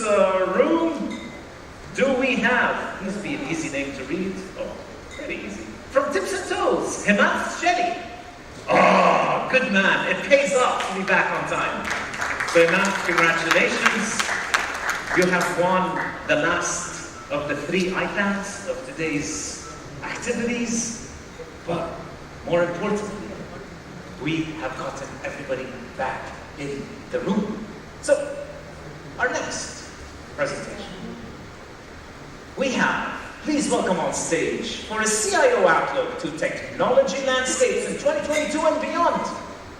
room. Do we have, this would be an easy name to read. Oh, pretty easy. From Tips and Tools, Hemant Shetty. Oh, good man. It pays off to be back on time. So Hemant, congratulations. You have won the last of the 3 items of today's activities. But more importantly, we have gotten everybody back in the room. So, our next presentation. We have, please welcome on stage for a CIO outlook to technology landscapes in 2022 and beyond,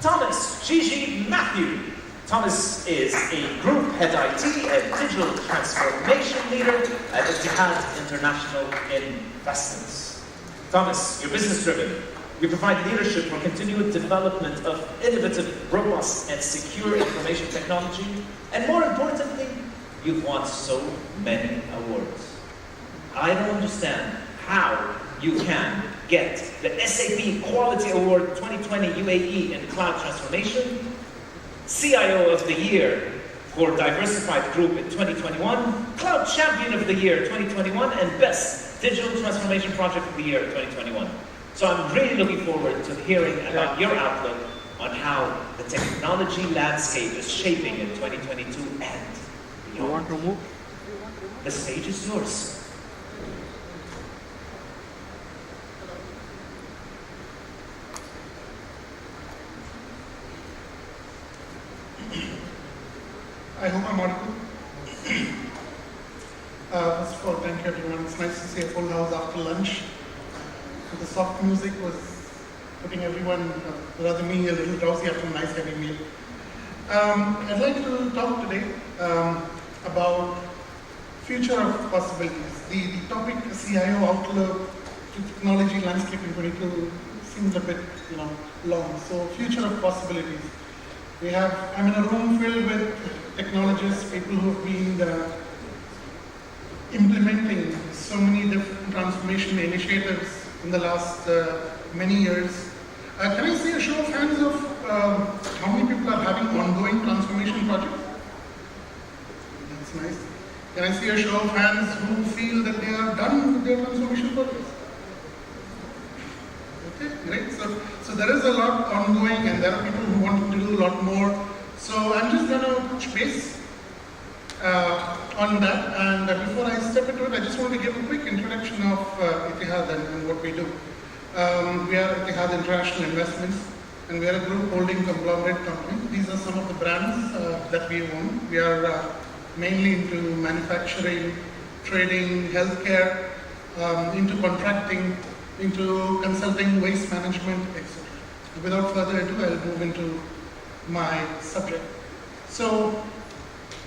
Thomas Gigi Matthew. Thomas is a group head IT and digital transformation leader at Etihad International Investments. Thomas, you're business driven. You provide leadership for continued development of innovative, robust, and secure information technology. And more importantly, you've won so many awards. I don't understand how you can get the SAP Quality Award 2020 UAE in Cloud Transformation, CIO of the Year for Diversified Group in 2021, Cloud Champion of the Year 2021, and Best Digital Transformation Project of the Year 2021. So I'm really looking forward to hearing about your outlook on how the technology landscape is shaping in 2022 and beyond. You want to move? The stage is yours. I hope I'm audible. First of all, thank you everyone. It's nice to see a full house after lunch. The soft music was putting everyone, rather me, a little drowsy after a nice heavy meal. I'd like to talk today about future of possibilities. The topic CIO outlook to technology landscape in 22 seems a bit, long. So future of possibilities. I'm in a room filled with technologists, people who have been implementing so many different transformation initiatives in the last many years. Can I see a show of hands of how many people are having ongoing transformation projects? That's nice. Can I see a show of hands who feel that they are done with their transformation projects? Okay, great. So there is a lot ongoing and there are people who want to do a lot more. So I'm just going to touch base on that, and before I step into it, I just want to give a quick introduction of Etihad and what we do. We are Etihad International Investments, and we are a group holding conglomerate company. These are some of the brands that we own. We are mainly into manufacturing, trading, healthcare, into contracting, into consulting, waste management, etc. Without further ado, I'll move into my subject. So,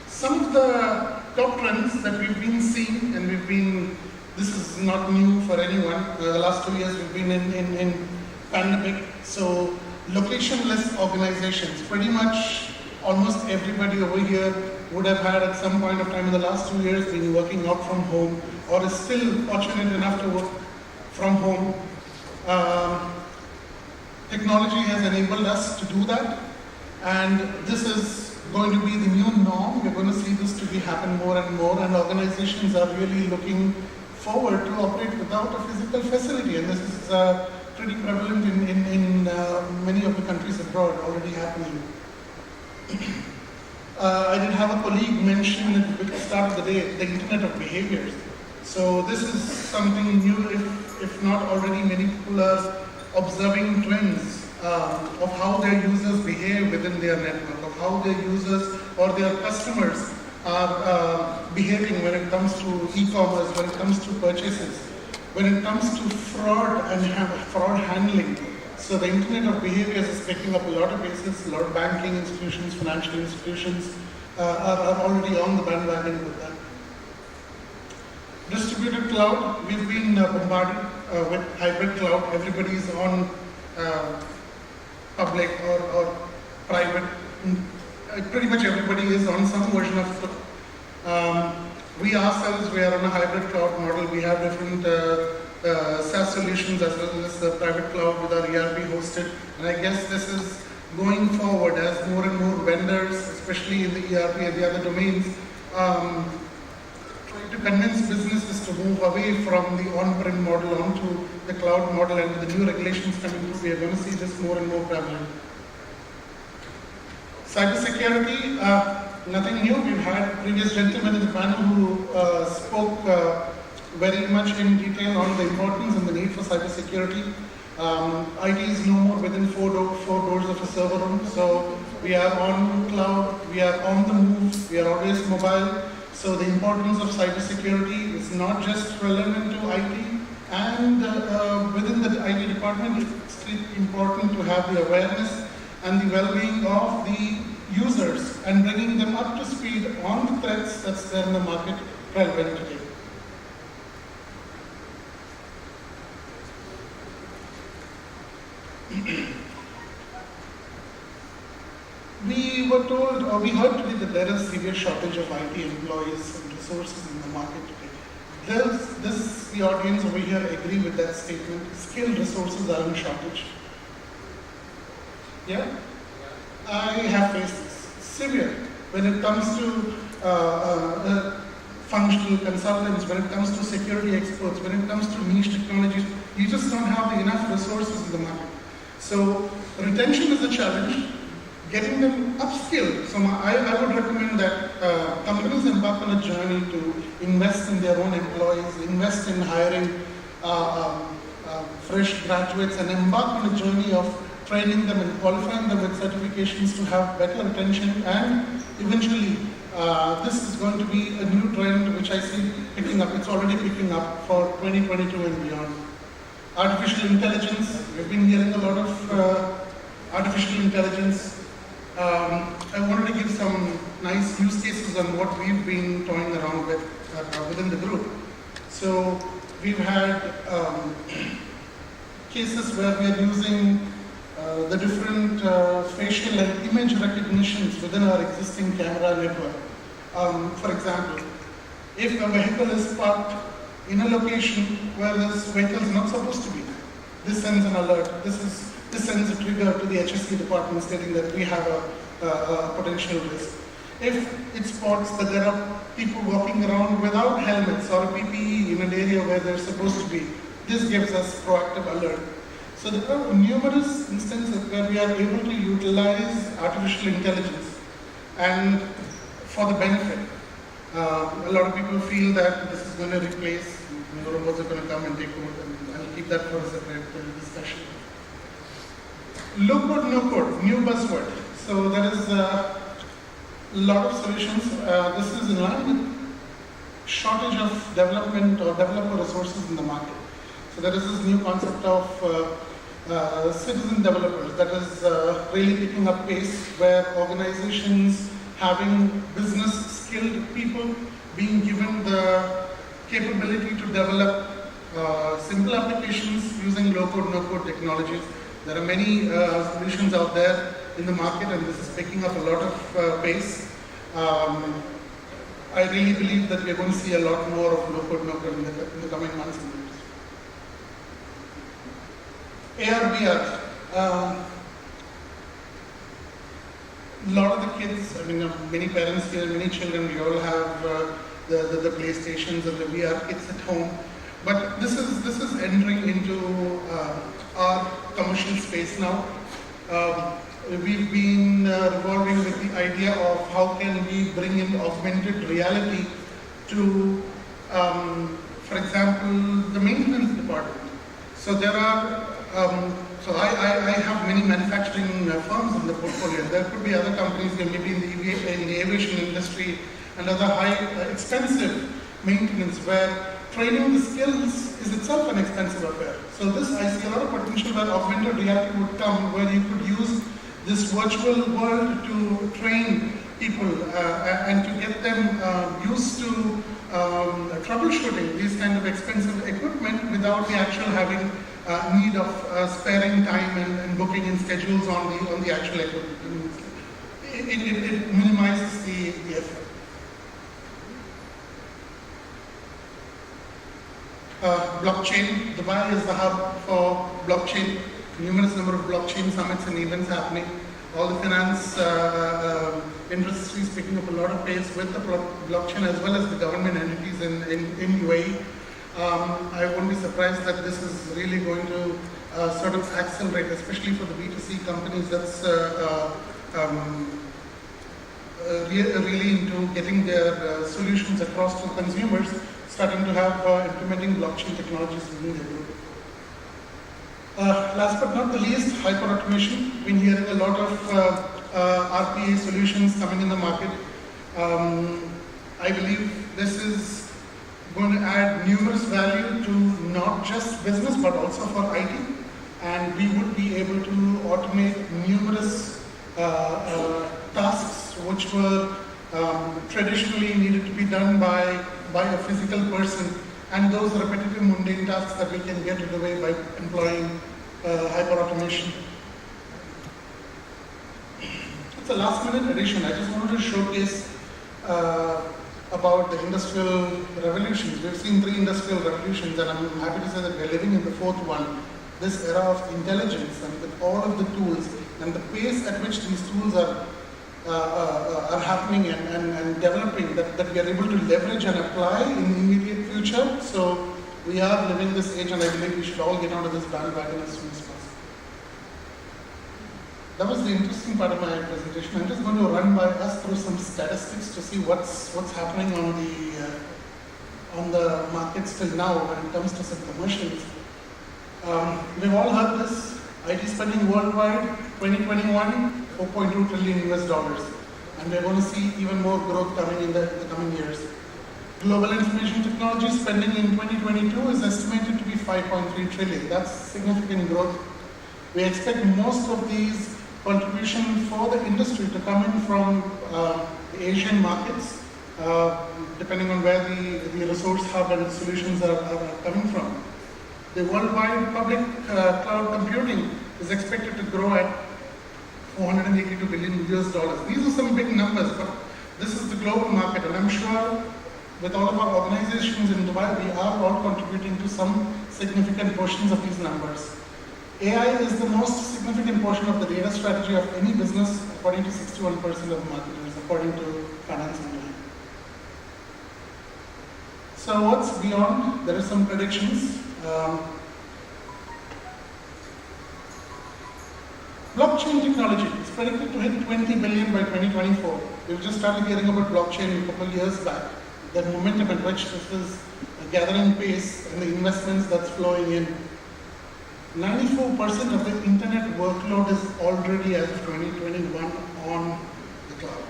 some of the top trends that we've been seeing, and this is not new for anyone. The last 2 years we've been in pandemic. So locationless organizations, pretty much almost everybody over here would have had at some point of time in the last 2 years been working out from home or is still fortunate enough to work from home. Technology has enabled us to do that, and this is going to be the new norm. We're going to see this to be happen more and more, and organizations are really looking forward to operate without a physical facility, and this is pretty prevalent in many of the countries abroad, already happening. I did have a colleague mention at the start of the day, the Internet of Behaviors. So this is something new, if not already many people are observing trends of how their users behave within their network, of how their users or their customers are behaving when it comes to e-commerce, when it comes to purchases, when it comes to fraud and fraud handling. So the Internet of Behaviors is picking up a lot of cases. A lot of banking institutions, financial institutions are already on the bandwagon with that. Distributed cloud, we've been bombarded with hybrid cloud. Everybody's on public or private. Pretty much everybody is on some version of it. We ourselves, we are on a hybrid cloud model. We have different SaaS solutions as well as the private cloud with our ERP hosted. And I guess this is going forward as more and more vendors, especially in the ERP and the other domains, try to convince businesses to move away from the on-prem model onto the cloud model, and with the new regulations coming through, we are going to see this more and more prevalent. Cybersecurity, nothing new. We've had previous gentlemen in the panel who spoke very much in detail on the importance and the need for cybersecurity. IT is no more within four doors of a server room, so we are on cloud, we are on the move, we are always mobile. So the importance of cybersecurity is not just relevant to IT, and within the IT department, it's important to have the awareness and the well-being of the users and bringing them up to speed on the threats that's there in the market relevant today. We were told, or we heard today, that there is severe shortage of IT employees and resources in the market today. The audience over here agree with that statement. Skilled resources are in shortage. Yeah? I have faced this. Severe. When it comes to functional consultants, when it comes to security experts, when it comes to niche technologies, you just don't have enough resources in the market. So retention is a challenge. Getting them upskilled. So I would recommend that companies embark on a journey to invest in their own employees, invest in hiring fresh graduates, and embark on a journey of training them and qualifying them with certifications to have better retention. And eventually, this is going to be a new trend which I see picking up. It's already picking up for 2022 and beyond. Artificial intelligence. We've been hearing a lot of artificial intelligence. I wanted to give some nice use cases on what we've been toying around with within the group. So we've had cases where we are using the different facial and image recognitions within our existing camera network. For example, if a vehicle is parked in a location where this vehicle is not supposed to be, this sends an alert. This sends a trigger to the HSC department stating that we have a potential risk. If it spots that there are people walking around without helmets or a PPE in an area where they're supposed to be, this gives us proactive alert. So there are numerous instances where we are able to utilize artificial intelligence and for the benefit. A lot of people feel that this is going to replace, robots are going to come and take over, and I'll keep that for a separate discussion. Low code, no code, new buzzword. So there is a lot of solutions. This is in line with shortage of development or developer resources in the market. So there is this new concept of citizen developers that is really picking up pace, where organizations having business skilled people being given the capability to develop simple applications using low code, no code technologies. There are many solutions out there in the market, and this is picking up a lot of pace. I really believe that we're going to see a lot more of low code, no code in the coming months and years. AR, VR. A lot of the kids, I mean, many parents here, many children, we all have the PlayStations and the VR kits at home. But this is entering into our commercial space now. We've been revolving with the idea of how can we bring in augmented reality to, for example, the maintenance department. So there are, I have many manufacturing firms in the portfolio. There could be other companies, maybe in the aviation industry and other high expensive maintenance where training the skills is itself an expensive affair. So I see a lot of potential where augmented reality would come, where you could use this virtual world to train people and to get them used to troubleshooting these kind of expensive equipment without the actual having need of sparing time and booking in schedules on the actual equipment. It minimizes the effort. Blockchain. Dubai is the hub for blockchain. Numerous number of blockchain summits and events happening. all the finance industry is picking up a lot of pace with the blockchain as well as the government entities in UAE. I won't be surprised that this is really going to sort of accelerate, especially for the B2C companies that's really into getting their solutions across to consumers, starting to have implementing blockchain technologies within their group. Last but not the least, hyper-automation. Been hearing a lot of RPA solutions coming in the market. I believe this is going to add numerous value to not just business but also for IT, and we would be able to automate numerous tasks which were traditionally needed to be done by a physical person, and those repetitive mundane tasks that we can get rid of by employing hyper-automation. It's a last-minute addition. I just wanted to showcase about the industrial revolutions. We've seen 3 industrial revolutions, and I'm happy to say that we're living in the 4th one. This era of intelligence, and with all of the tools and the pace at which these tools are happening and developing, that we are able to leverage and apply in the immediate future. So we are living this age, and I believe we should all get onto this bandwagon as soon as possible. That was the interesting part of my presentation. I'm just going to run by us through some statistics to see what's happening on the markets till now when it comes to some commercials. We've all heard this. IT spending worldwide, 2021, $4.2 trillion US, and we're going to see even more growth coming in the coming years. Global information technology spending in 2022 is estimated to be 5.3 trillion. That's significant growth. We expect most of these contribution for the industry to come in from the Asian markets, depending on where the resource hub and solutions are coming from. The worldwide public cloud computing is expected to grow at $482 billion US. These are some big numbers, but this is the global market, and I'm sure with all of our organizations in Dubai, we are all contributing to some significant portions of these numbers. AI is the most significant portion of the data strategy of any business, according to 61% of marketers, according to Finance Money. So what's beyond? There are some predictions. Blockchain technology is predicted to hit 20 billion by 2024. We've just started hearing about blockchain a couple of years back. The momentum at which this is gathering pace and the investments that's flowing in. 94% of the internet workload is already, as of 2021, on the cloud.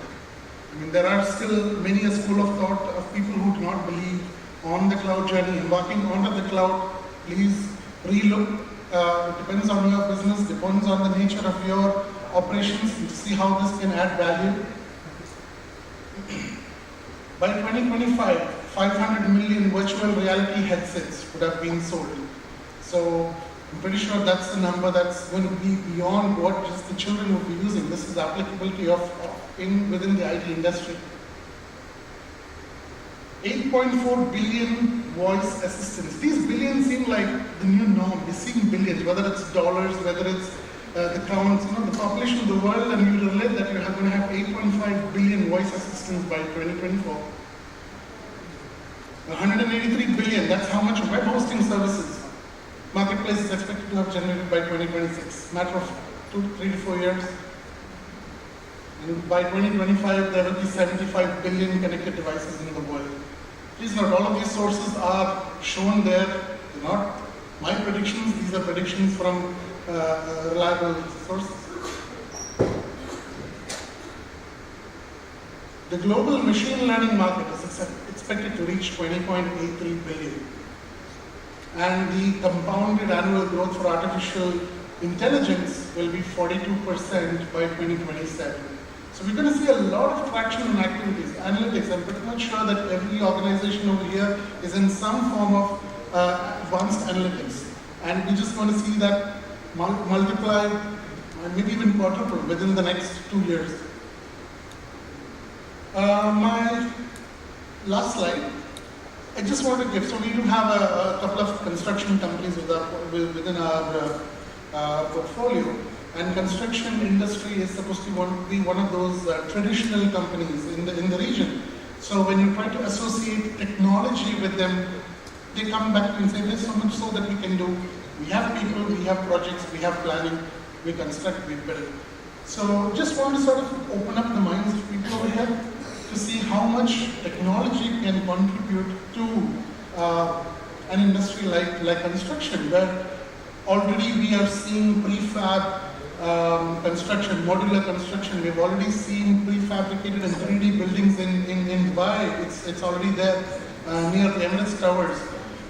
I mean, there are still many a school of thought of people who do not believe on the cloud journey, embarking onto the cloud. Please relook. It depends on your business, depends on the nature of your operations to see how this can add value. By 2025, 500 million virtual reality headsets would have been sold. So I'm pretty sure that's the number that's going to be beyond what just the children will be using. This is applicability within the IT industry. 8.4 billion voice assistants. These billions seem like the new norm. We're seeing billions, whether it's dollars, whether it's the counts, the population of the world, and you relate that you're going to have 8.5 billion voice assistants by 2024. 183 billion, that's how much web hosting services marketplace is expected to have generated by 2026. Matter of 3 to 4 years. And by 2025, there will be 75 billion connected devices in the world. Please note, all of these sources are shown there. They're not my predictions, these are predictions from reliable sources. The global machine learning market is expected to reach 20.83 billion. And the compounded annual growth for artificial intelligence will be 42% by 2027. So we're going to see a lot of traction in activities, analytics. I'm pretty much sure that every organization over here is in some form of advanced analytics. And we're just going to see that multiply and maybe even quadruple within the next 2 years. My last slide, I just want to give, so we do have a couple of construction companies within our portfolio. And construction industry is supposed to be one of those traditional companies in the region. So when you try to associate technology with them, they come back and say, there's so much so that we can do. We have people, we have projects, we have planning, we construct, we build. So just want to sort of open up the minds of people over here to see how much technology can contribute to an industry like construction, where already we are seeing prefab construction, modular construction. We've already seen prefabricated and 3D buildings in Dubai. It's already there near the Emirates Towers.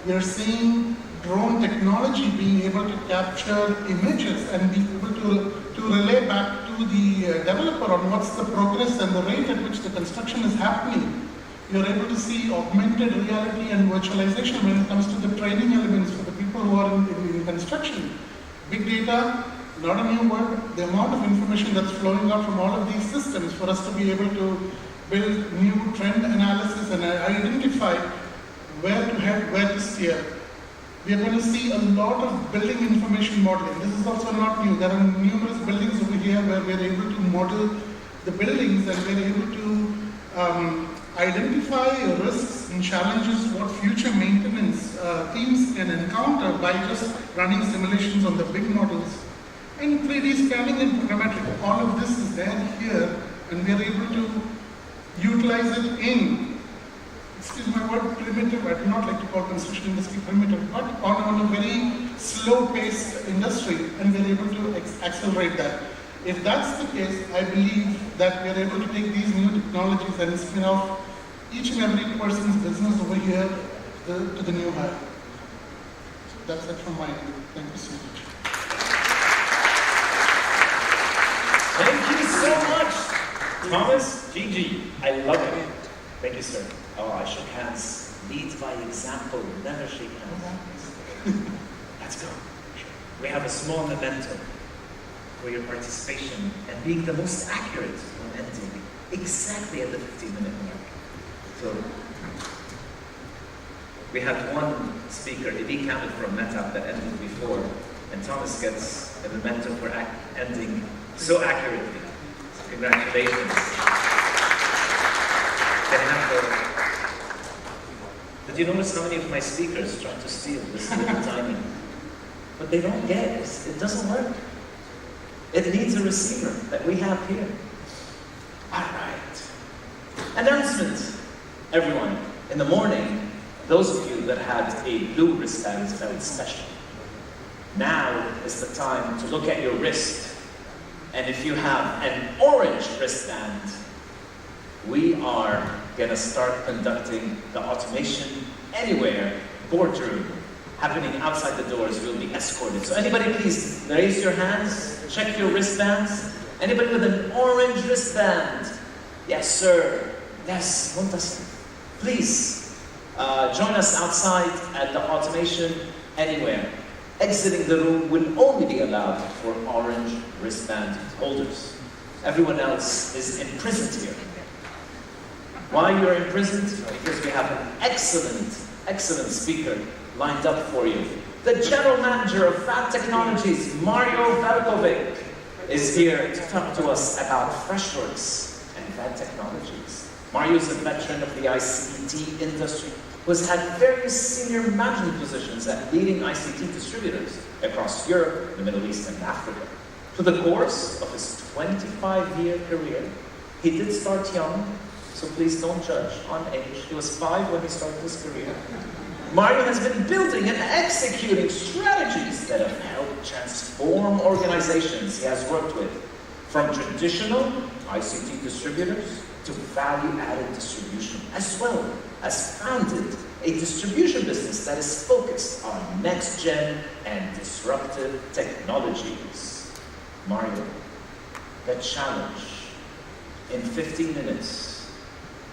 We are seeing drone technology being able to capture images and be able to relay back to the developer on what's the progress and the rate at which the construction is happening. You're able to see augmented reality and virtualization when it comes to the training elements for the people who are in construction. Big data, not a new word. The amount of information that's flowing out from all of these systems for us to be able to build new trend analysis and identify where to head, where to steer. We are going to see a lot of building information modeling. This is also not new. There are numerous buildings over here where we're able to model the buildings and we're able to identify risks and challenges, what future maintenance teams can encounter by just running simulations on the big models. And 3D scanning and programmatic, all of this is there here, and we are able to utilize it in, excuse my word, primitive. I do not like to call construction industry primitive, but on a very slow-paced industry, and we are able to accelerate that. If that's the case, I believe that we are able to take these new technologies and spin off each and every person's business over here to the new high. That's it from my end. Thank you so much. Thank you so much, Thomas, Gigi. I love it. Thank you, sir. Oh, I shook hands. Lead by example. Never shake hands. Let's go. We have a small memento for your participation and being the most accurate on ending exactly at the 15-minute mark. So we had one speaker, Edi Kamil from NetApp, that ended before, and Thomas gets a memento for ending so accurately. So congratulations. Did you notice how many of my speakers try to steal this little timing? But they don't get it. It doesn't work. It needs a receiver that we have here. All right. Announcement. Everyone, in the morning, those of you that had a blue wristband felt special. Now is the time to look at your wrist. And if you have an orange wristband, we are going to start conducting the automation anywhere boardroom happening outside the doors will be escorted. So anybody please raise your hands, check your wristbands. Anybody with an orange wristband? Yes, sir. Yes, Muntasir. Please join us outside at the automation anywhere. Exiting the room will only be allowed for orange wristband holders. Everyone else is imprisoned here. Why you're imprisoned? Because we have an excellent speaker lined up for you. The General Manager of Fab Technologies, Mario Velkovic, is here to talk to us about Freshworks and Fab Technologies. Mario is a veteran of the ICT industry who has had various senior management positions at leading ICT distributors across Europe, the Middle East, and Africa. Through the course of his 25-year career, he did start young, so please don't judge on age. He was 5 when he started his career. Mario has been building and executing strategies that have helped transform organizations he has worked with, from traditional ICT distributors to value-added distribution, as well as founded a distribution business that is focused on next-gen and disruptive technologies. Mario, the challenge in 15 minutes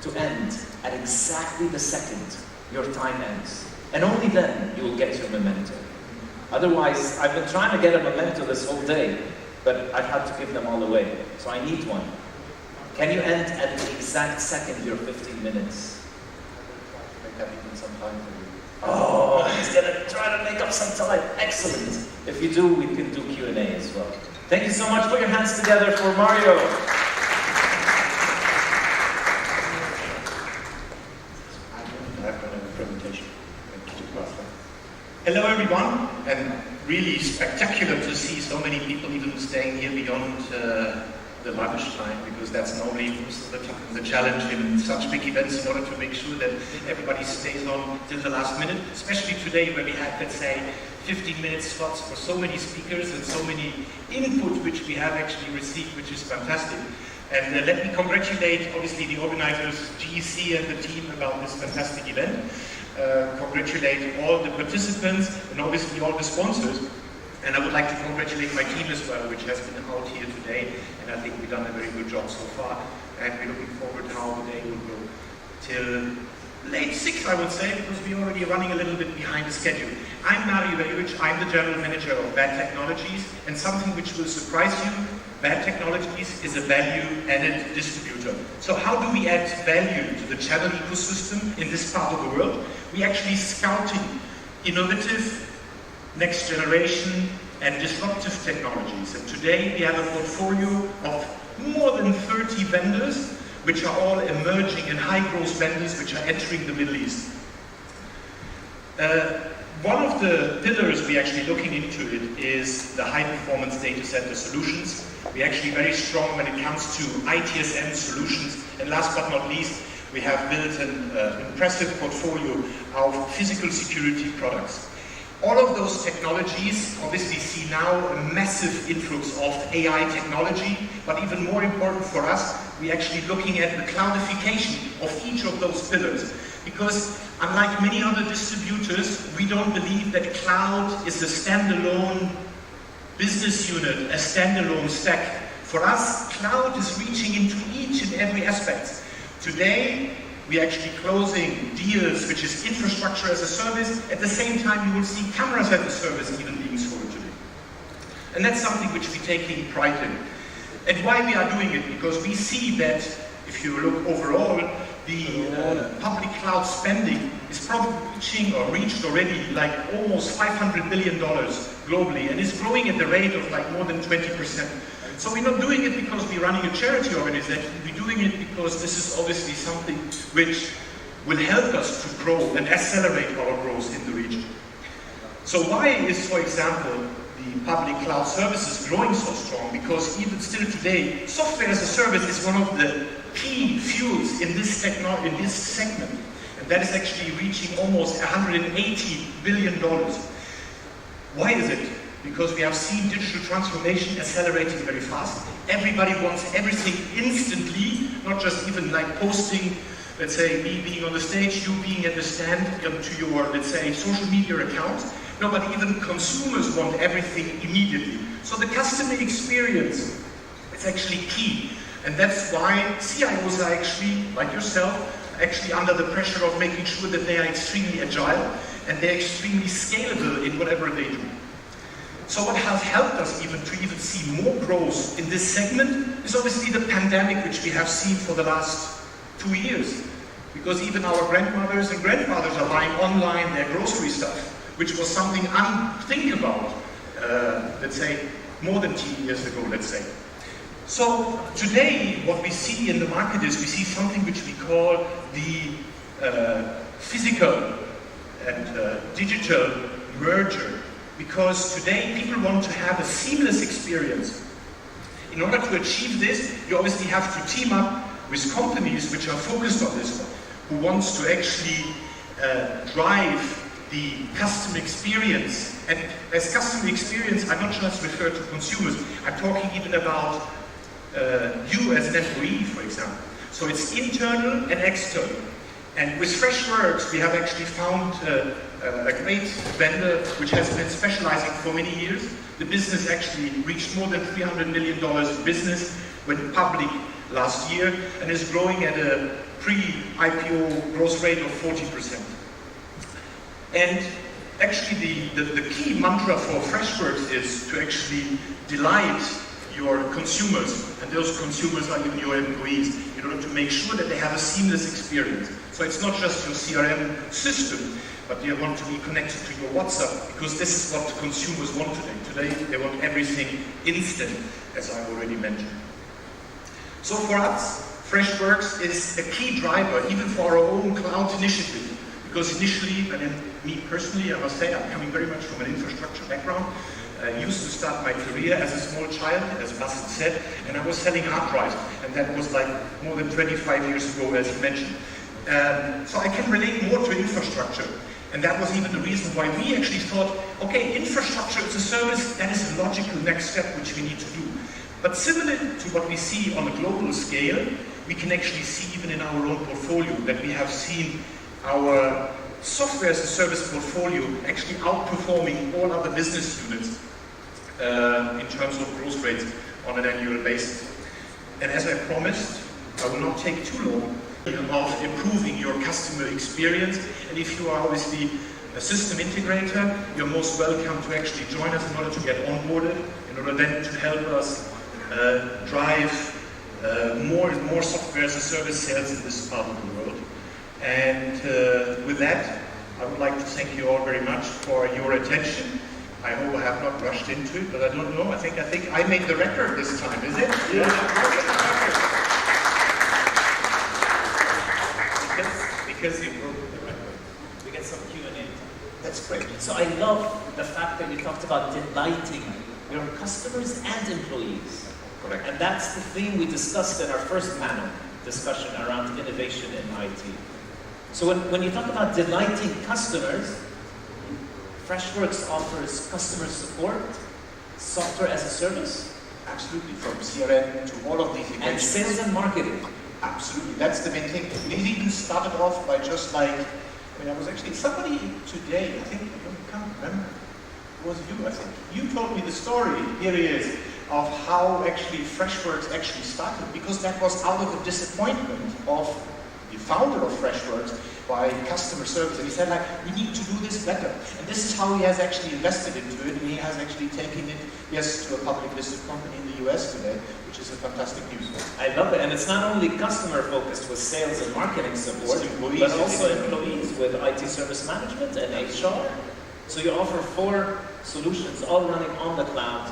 to end at exactly the second your time ends. And only then you will get your memento. Otherwise, I've been trying to get a memento this whole day, but I've had to give them all away. So I need one. Can you end at the exact second your 15 minutes? Make that even some time for you. Oh, he's gonna try to make up some time. Excellent. If you do, we can do Q&A as well. Thank you so much. Put your hands together for Mario. Hello everyone, and really spectacular to see so many people even staying here beyond the lunch time, because that's normally most of the challenge in such big events, in order to make sure that everybody stays on till the last minute, especially today where we had, let's say, 15-minute slots for so many speakers and so many input which we have actually received, which is fantastic. And let me congratulate, obviously, the organizers, GEC and the team, about this fantastic event. Congratulate all the participants and obviously all the sponsors. And I would like to congratulate my team as well, which has been out here today. And I think we've done a very good job so far. And we're looking forward to how the day will go till late 6, I would say, because we're already running a little bit behind the schedule. I'm Mario Veljovic. I'm the General Manager of Bad Technologies. And something which will surprise you, Bad Technologies is a value-added distributor. So how do we add value to the channel ecosystem in this part of the world? We actually scouting innovative, next generation and disruptive technologies. And today we have a portfolio of more than 30 vendors, which are all emerging and high-growth vendors which are entering the Middle East. One of the pillars we're actually looking into it is the high-performance data center solutions. We're actually very strong when it comes to ITSM solutions. And last but not least, we have built an impressive portfolio of physical security products. All of those technologies obviously see now a massive influx of AI technology, but even more important for us, we're actually looking at the cloudification of each of those pillars. Because unlike many other distributors, we don't believe that cloud is a standalone business unit, a standalone stack. For us, cloud is reaching into each and every aspect. Today, we're actually closing deals, which is infrastructure as a service. At the same time, you will see cameras as a service even being sold today. And that's something which we're taking pride in. And why we are doing it? Because we see that, if you look overall, the public cloud spending is probably reached already like almost $500 billion globally, and is growing at the rate of like more than 20%. So we're not doing it because we're running a charity organization, we're doing it because this is obviously something which will help us to grow and accelerate our growth in the region. So why is, for example, the public cloud services growing so strong? Because even still today, software as a service is one of the key fuels in this segment. And that is actually reaching almost $180 billion. Why is it? Because we have seen digital transformation accelerating very fast. Everybody wants everything instantly, not just even like posting, let's say, me being on the stage, you being at the stand to your, let's say, social media account. No, but even consumers want everything immediately. So the customer experience is actually key. And that's why CIOs are actually, like yourself, actually under the pressure of making sure that they are extremely agile and they're extremely scalable in whatever they do. So what has helped us even to see more growth in this segment is obviously the pandemic, which we have seen for the last 2 years. Because even our grandmothers and grandfathers are buying online their grocery stuff, which was something unthinkable, let's say, more than 10 years ago, let's say. So today, what we see in the market is we see something which we call the physical and digital merger. Because today people want to have a seamless experience. In order to achieve this, you obviously have to team up with companies which are focused on this one, who wants to actually drive the customer experience. And as customer experience, I'm not just referring to consumers, I'm talking even about you as an employee, for example. So it's internal and external. And with Freshworks, we have actually found a great vendor which has been specializing for many years. The business actually reached more than $300 million in business, went public last year, and is growing at a pre-IPO growth rate of 40%. And actually the key mantra for Freshworks is to actually delight your consumers, and those consumers are even your employees, in order to make sure that they have a seamless experience. So it's not just your CRM system, but they want to be connected to your WhatsApp, because this is what consumers want today. Today, they want everything instant, as I already mentioned. So for us, Freshworks is a key driver, even for our own cloud initiative. Because initially, and then me personally, I must say, I'm coming very much from an infrastructure background. I used to start my career as a small child, as Bassett said, and I was selling hard drives. And that was like more than 25 years ago, as he mentioned. So I can relate more to infrastructure. And that was even the reason why we actually thought, okay, infrastructure as a service, that is a logical next step which we need to do. But similar to what we see on a global scale, we can actually see even in our own portfolio that we have seen our software as a service portfolio actually outperforming all other business units in terms of growth rates on an annual basis. And as I promised, I will not take too long of improving your customer experience. And if you are obviously a system integrator, you're most welcome to actually join us in order to get onboarded, in order then to help us drive more software as a service sales in this part of the world. And with that, I would like to thank you all very much for your attention. I hope I have not rushed into it, but I don't know. I think I made the record this time, is it? Yeah. Because you broke the record. We get some Q&A. That's great. So I love the fact that you talked about delighting your customers and employees. Correct. And that's the theme we discussed in our first panel discussion around innovation in IT. So when you talk about delighting customers, Freshworks offers customer support, software as a service. Absolutely, from CRM to all of these and sales and marketing. Absolutely, that's the main thing. We even started off by just like, I was actually, somebody today, I think, I can't remember, it was you, I think. You told me the story, here it is, of how actually Freshworks actually started, because that was out of a disappointment of the founder of Freshworks by customer service. And he said, like, we need to do this better. And this is how he has actually invested into it, and he has actually taken it, yes, to a public listed company in the US today, which is a fantastic news. I love it, and it's not only customer focused with sales and marketing support, but also employees with IT service management and HR. So you offer 4 solutions, all running on the cloud,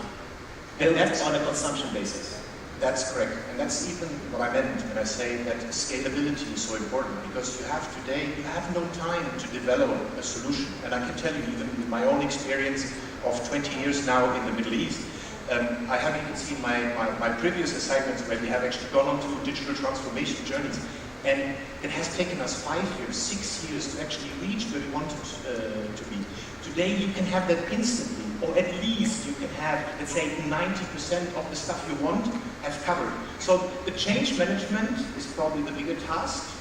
built on a consumption basis. That's correct, and that's even what I meant when I say that scalability is so important, because you have no time to develop a solution. And I can tell you, even with my own experience of 20 years now in the Middle East, I have even seen my previous assignments where we have actually gone on to digital transformation journeys, and it has taken us 5 years, 6 years to actually reach where we wanted to be. Today you can have that instantly, or at least you can have, let's say, 90% of the stuff you want have covered. So the change management is probably the bigger task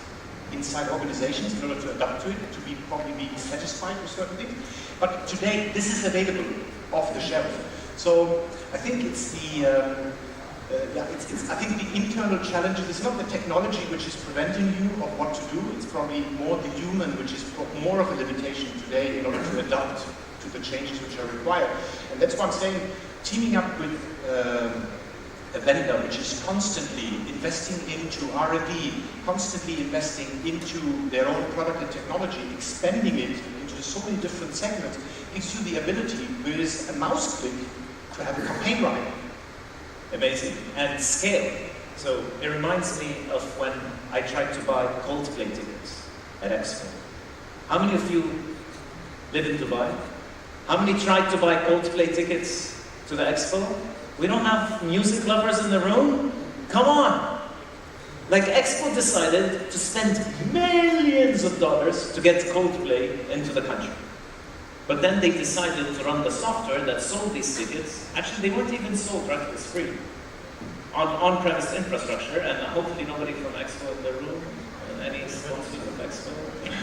inside organizations in order to adapt to it, to be probably be satisfied with certain things. But today this is available off the shelf. So I think it's the I think the internal challenges. It's not the technology which is preventing you of what to do. It's probably more the human, which is more of a limitation today in order to adapt to the changes which are required. And that's why I'm saying, teaming up with a vendor which is constantly investing into R&D, constantly investing into their own product and technology, expanding it into so many different segments, gives you the ability with a mouse click to have a campaign running. Amazing. And scale. So it reminds me of when I tried to buy Coldplay tickets at Expo. How many of you live in Dubai? How many tried to buy Coldplay tickets to the Expo? We don't have music lovers in the room? Come on! Like Expo decided to spend millions of dollars to get Coldplay into the country. But then they decided to run the software that sold these tickets. Actually, they weren't even sold, right? It was free. On-premise infrastructure, and hopefully nobody from Expo in the room, any sponsors of Expo.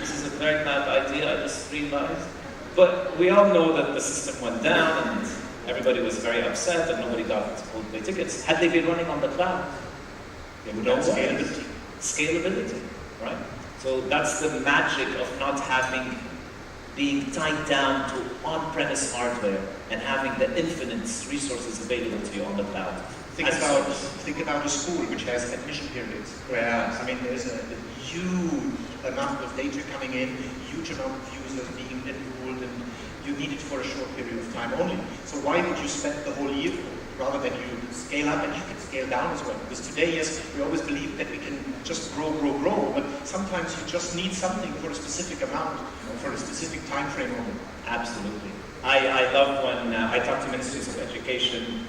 This is a very bad idea, I just realized. But we all know that the system went down, and everybody was very upset, and nobody got Coldplay tickets. Had they been running on the cloud, they would have scalability. Scalability, right? So that's the magic of not being tied down to on-premise hardware and having the infinite resources available to you on the cloud. Think about a school which has admission periods, where, I mean, there's a huge amount of data coming in, huge amount of users being enrolled, and you need it for a short period of time only. So why would you spend the whole year for it, rather than you scale up, and you can scale down as well? Because today, yes, we always believe that we can just grow, but sometimes you just need something for a specific amount, or for a specific time frame only. Absolutely. I love when I talk to ministries of education,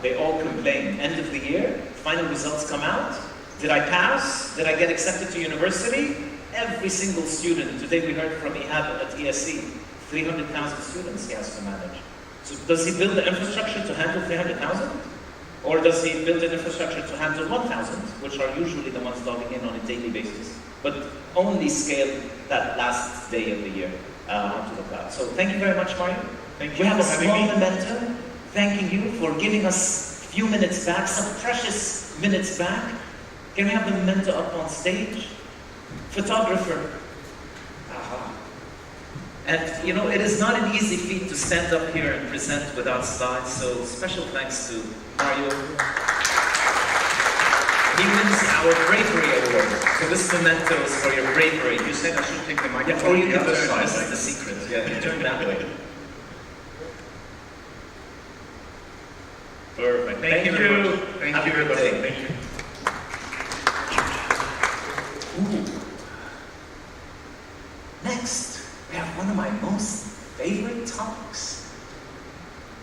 they all complain. End of the year, final results come out. Did I pass? Did I get accepted to university? Every single student, today we heard from Ihab at ESC, 300,000 students he has to manage. So does he build the infrastructure to handle 300,000? Or does he build an infrastructure to handle 1,000, which are usually the ones logging in on a daily basis, but only scale that last day of the year onto the cloud? So thank you very much, Mario. Thank you. We have a small memento thanking you for giving us a few minutes back, some precious minutes back. Can we have the memento up on stage? Photographer. And you know, it is not an easy feat to stand up here and present without slides, so special thanks to Mario. He wins our bravery award. So this memento is for your bravery. You said I should take the microphone. Yeah, or you can turn, this is the secret. Yeah, you turn that way. Perfect. Thank you very much. Thank you very much. Thank you. Ooh. Next, we have one of my most favorite topics.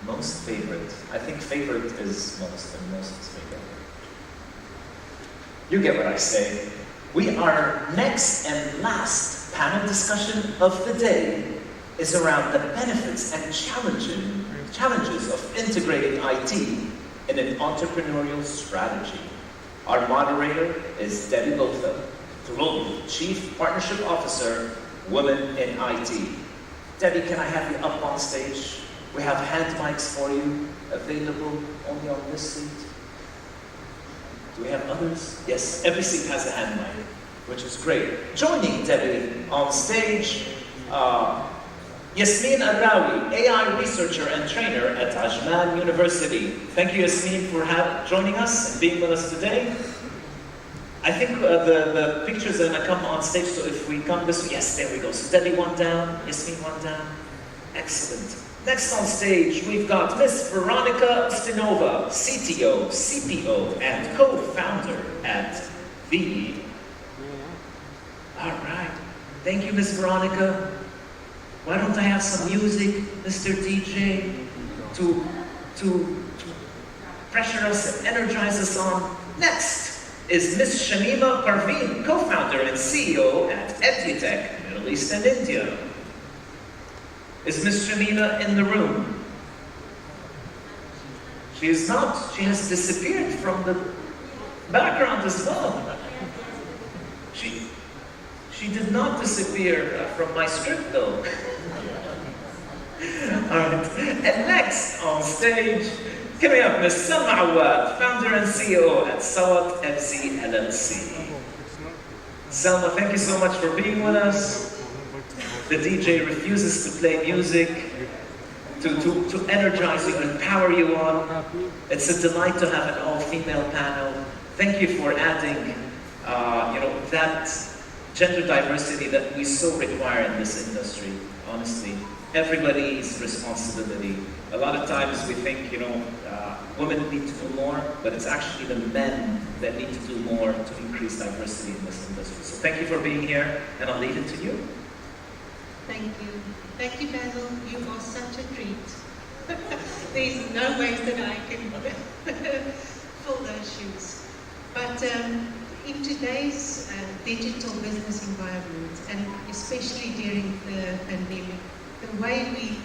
Most favorite. I think favorite is most and most is favorite. You get what I say. Our next and last panel discussion of the day is around the benefits and challenges of integrating IT in an entrepreneurial strategy. Our moderator is Debbie Botha, Global Chief Partnership Officer, Women in IT. Debbie, can I have you up on stage? We have hand mics for you, available only on this seat. Do we have others? Yes, every seat has a hand mic, which is great. Joining Debbie on stage, Yasmin Arawi, AI researcher and trainer at Ajman University. Thank you, Yasmin, for joining us and being with us today. I think the pictures are going to come on stage, so if we come this way, yes, there we go. So Debbie one down, Yasmin one down. Excellent. Next on stage, we've got Miss Veronica Ustinova, CTO, CPO, and co-founder at VE. All right. Thank you, Miss Veronica. Why don't I have some music, Mr. DJ, to pressure us and energize us on? Next is Miss Shamima Parveen, co-founder and CEO at Edutech, Middle East and India. Is Miss Shamima in the room? She is not. She has disappeared from the background as well. She did not disappear from my script though. Alright. And next on stage, can we have Ms. Salma Awad, founder and CEO at Sawat FC LLC. Salma, thank you so much for being with us. The DJ refuses to play music, to energize you, empower you on. It's a delight to have an all-female panel. Thank you for adding, that gender diversity that we so require in this industry, honestly. Everybody's responsibility. A lot of times we think, women need to do more, but it's actually the men that need to do more to increase diversity in this industry. So thank you for being here, and I'll leave it to you. Thank you. Thank you, Basil. You are such a treat. There's no way that I can fill those shoes. But in today's digital business environment, and especially during the pandemic, the way we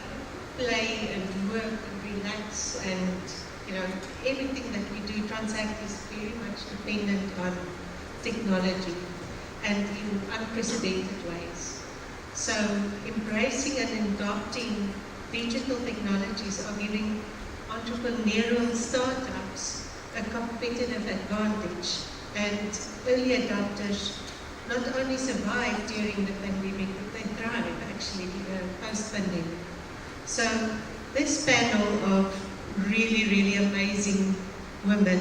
play and work and relax and everything that we do, transact, is very much dependent on technology and in unprecedented ways. So embracing and adopting digital technologies are giving entrepreneurial startups a competitive advantage, and early adopters not only survive during the pandemic, but they thrive actually post-pandemic. So this panel of really, really amazing women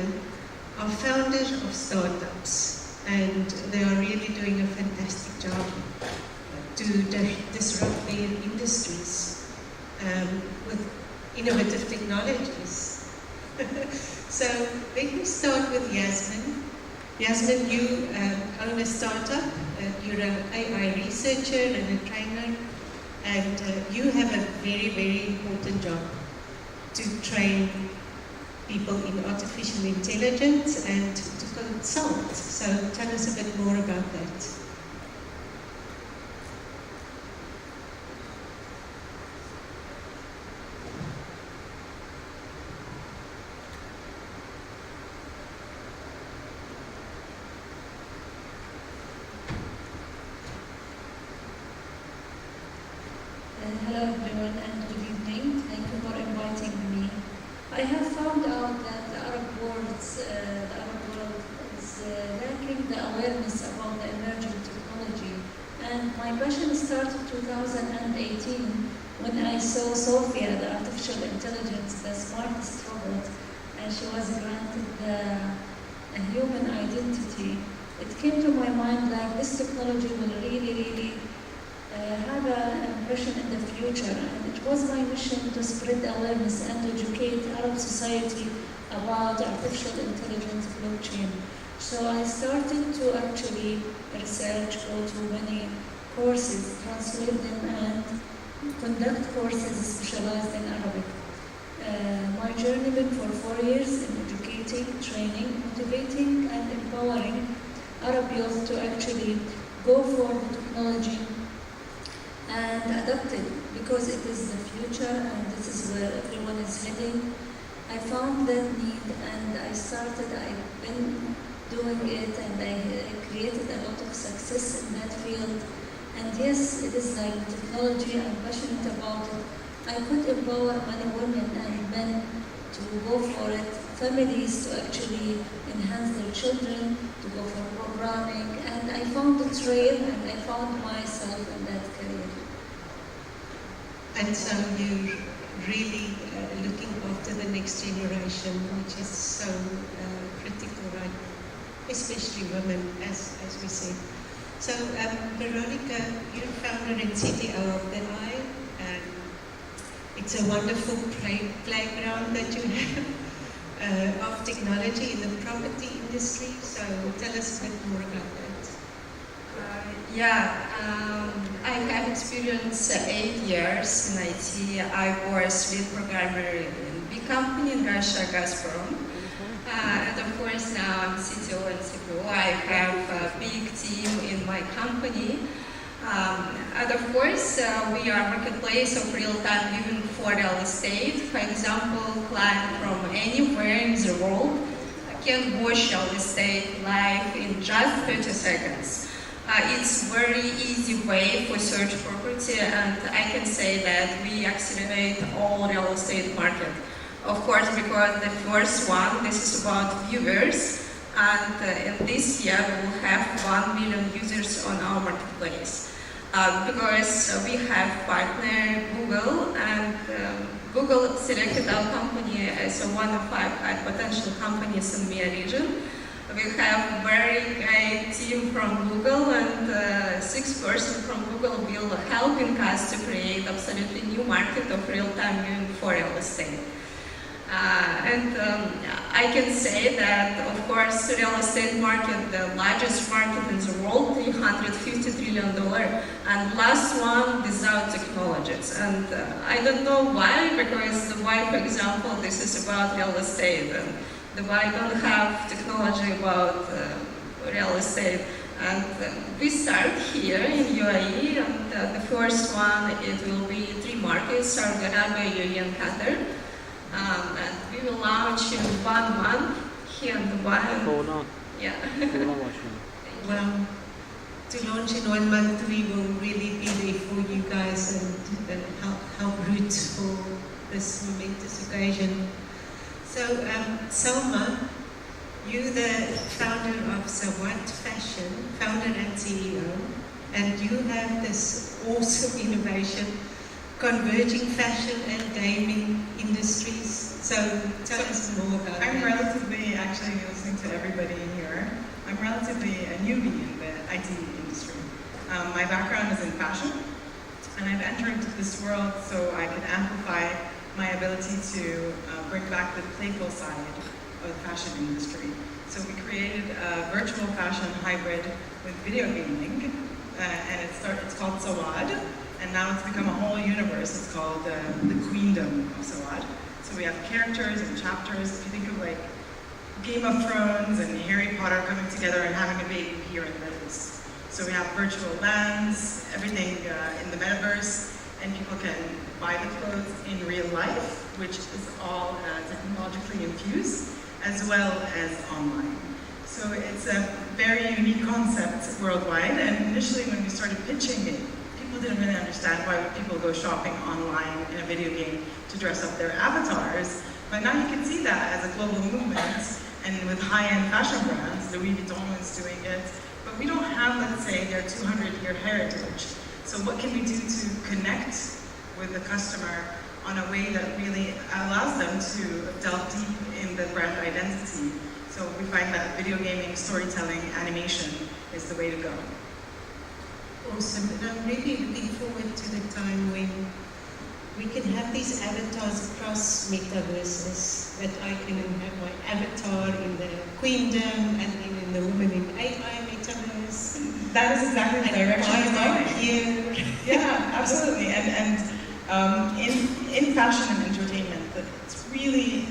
are founders of startups, and they are really doing a fantastic job to disrupt their industries with innovative technologies. So let me start with Yasmin. Yasmin, you own a startup, you're an AI researcher and a trainer, and you have a very, very important job to train people in artificial intelligence and to consult. So tell us a bit more about that. Hello everyone and good evening. Thank you for inviting me. I have found out that the Arab world is lacking the awareness about the emerging technology. And my passion started 2018 when I saw Sophia, the artificial intelligence, the smartest robot, and she was granted a human identity. It came to my mind like this technology will really have an impression in the future, and it was my mission to spread awareness and educate Arab society about artificial intelligence blockchain. So I started to actually research, go to many courses, translate them, and conduct courses specialized in Arabic. My journey been for 4 years in educating, training, motivating, and empowering Arab youth to actually go for the technology and adopt it, because it is the future and this is where everyone is heading. I found that need and I've been doing it, and I created a lot of success in that field. And yes, it is like technology, I'm passionate about it. I could empower many women and men to go for it, families to actually enhance their children, to go for programming, and I found the trail and I found myself in that career. And so you're really looking after the next generation, which is so critical, right? Especially women, as we said. So, Veronica, you're founder and CTO of the AI, and it's a wonderful playground that you have of technology in the property industry. So tell us a bit more about that. I have experience 8 years in IT. I was lead programmer in a big company in Russia, Gazprom. And of course now I'm CTO and CPO. I have a big team in my company. And of course we are a marketplace of real-time living for real estate. For example, client from anywhere in the world can watch real estate live in just 30 seconds. It's very easy way for search property, and I can say that we accelerate all real estate market. Of course, because the first one, this is about viewers, and in this year we will have 1 million users on our marketplace. Because we have partner Google, and Google selected our company as one of 5 high potential companies in MEA region. We have very great team from Google, and 6 persons from Google will helping us to create absolutely new market of real-time viewing for real estate. I can say that, of course, real estate market, the largest market in the world, $350 trillion, and last one without technologies. And I don't know why, because why, for example, this is about real estate, and why don't have technology about real estate. And we start here in UAE, and the first one, it will be 3 markets, Saudi Arabia, UAE, and Qatar. And we will launch in 1 month here in Dubai. Yeah. Well, to launch in 1 month, we will really be there for you guys and help root for this momentous occasion. So, Salma, you're the founder of Sawat Fashion, founder and CEO, and you have this awesome innovation converging fashion and gaming industries. So tell us more about that. I'm relatively, actually listening to everybody here, I'm relatively a newbie in the IT industry. My background is in fashion, and I've entered this world so I could amplify my ability to bring back the playful side of the fashion industry. So we created a virtual fashion hybrid with video gaming, and it's called Sawad, and now it's become a whole universe. It's called the Queendom of Sawad. So we have characters and chapters. If you think of like Game of Thrones and Harry Potter coming together and having a baby here in the Middle East. So we have virtual lands, everything in the metaverse, and people can buy the clothes in real life, which is all technologically infused, as well as online. So it's a very unique concept worldwide, and initially when we started pitching it, people didn't really understand why would people go shopping online in a video game to dress up their avatars, but now you can see that as a global movement, and with high-end fashion brands, Louis Vuitton is doing it, but we don't have, let's say, their 200-year heritage. So what can we do to connect with the customer on a way that really allows them to delve deep in the brand identity? So we find that video gaming, storytelling, animation is the way to go. Awesome, and I'm really looking forward to the time when we can have these avatars across metaverses, that I can have my avatar in the Queendom and then in the Woman in AI metaverse. That is exactly the direction it's going. Here. Yeah, absolutely. And in fashion and entertainment, it's really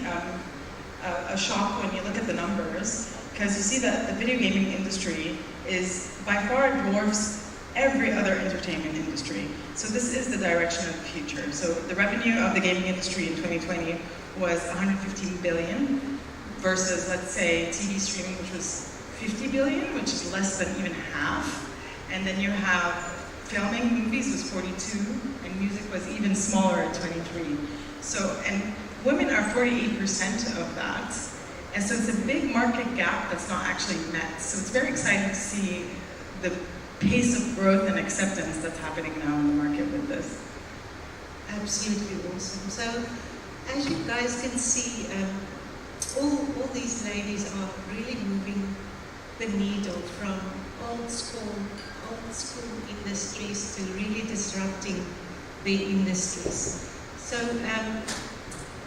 a shock when you look at the numbers, because you see that the video gaming industry is by far dwarfs every other entertainment industry. So this is the direction of the future. So the revenue of the gaming industry in 2020 was 115 billion versus, let's say, TV streaming, which was 50 billion, which is less than even half. And then you have filming, movies was 42, and music was even smaller at 23. So, and women are 48% of that. And so it's a big market gap that's not actually met. So it's very exciting to see the pace of growth and acceptance that's happening now in the market with this. Absolutely awesome. So, as you guys can see, all these ladies are really moving the needle from old school industries to really disrupting the industries. So,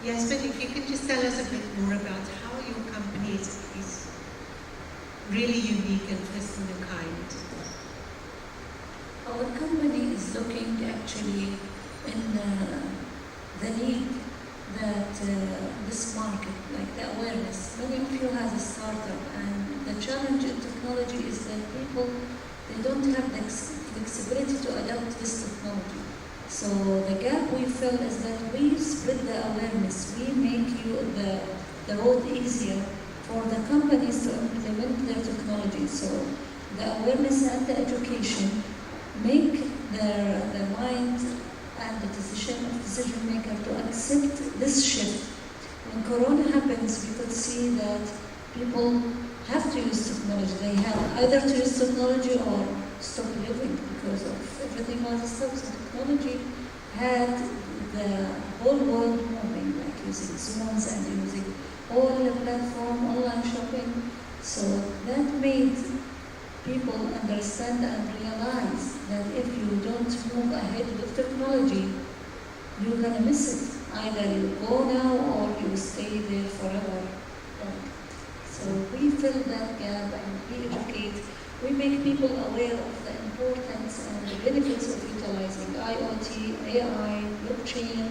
Yasmin, if you could just tell us a bit more about how your company is really unique and first in the kind. Our company is looking actually in the need that this market, like the awareness, many of you have a startup, and the challenge in technology is that people, they don't have the flexibility to adapt this technology. So the gap we fill is that we spread the awareness, we make the road easier for the companies to implement their technology. So the awareness and the education make their mind and the decision maker to accept this shift. When Corona happens, we could see that people have to use technology. They have either to use technology or stop living because of everything was stopped. So technology had the whole world moving, like using Zooms and using all the platform, online shopping. So that made people understand and realize that if you don't move ahead with technology, you're gonna miss it. Either you go now or you stay there forever. So we fill that gap and we educate. We make people aware of the importance and the benefits of utilizing IoT, AI, blockchain,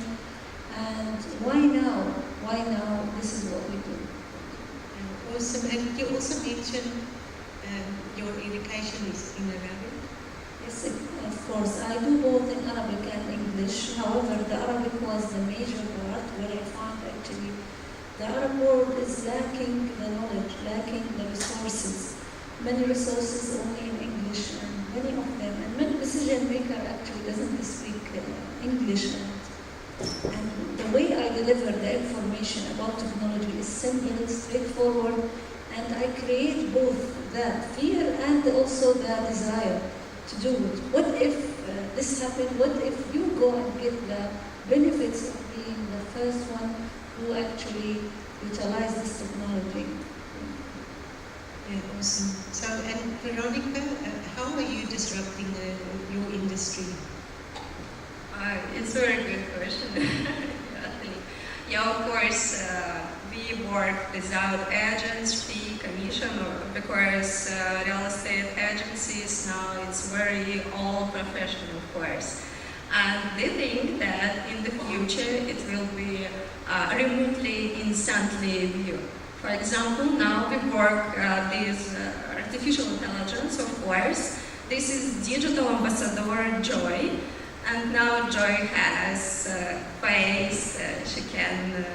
and why now? Why now? This is what we do. Awesome. And you also mentioned your education is in Arabic? Yes, of course. I do both in Arabic and English. However, the Arabic was the major part where I found actually the Arab world is lacking the knowledge, lacking the resources. Many resources only in English, and many of them, and many decision maker actually doesn't speak English. And the way I deliver the information about technology is simple, straightforward, and I create both that fear and also the desire to do it. What if this happen? What if you go and get the benefits of being the first one who actually utilize this technology? Yeah, awesome. So, and Veronica, how are you disrupting your industry? It's a very good question. Yeah, of course, we work without agents, fee, commission, because real estate agencies now it's very all professional, of course. And they think that in the future it will be remotely, instantly viewed. For example, now we work with artificial intelligence, of course. This is digital ambassador Joy. And now Joy has face, she can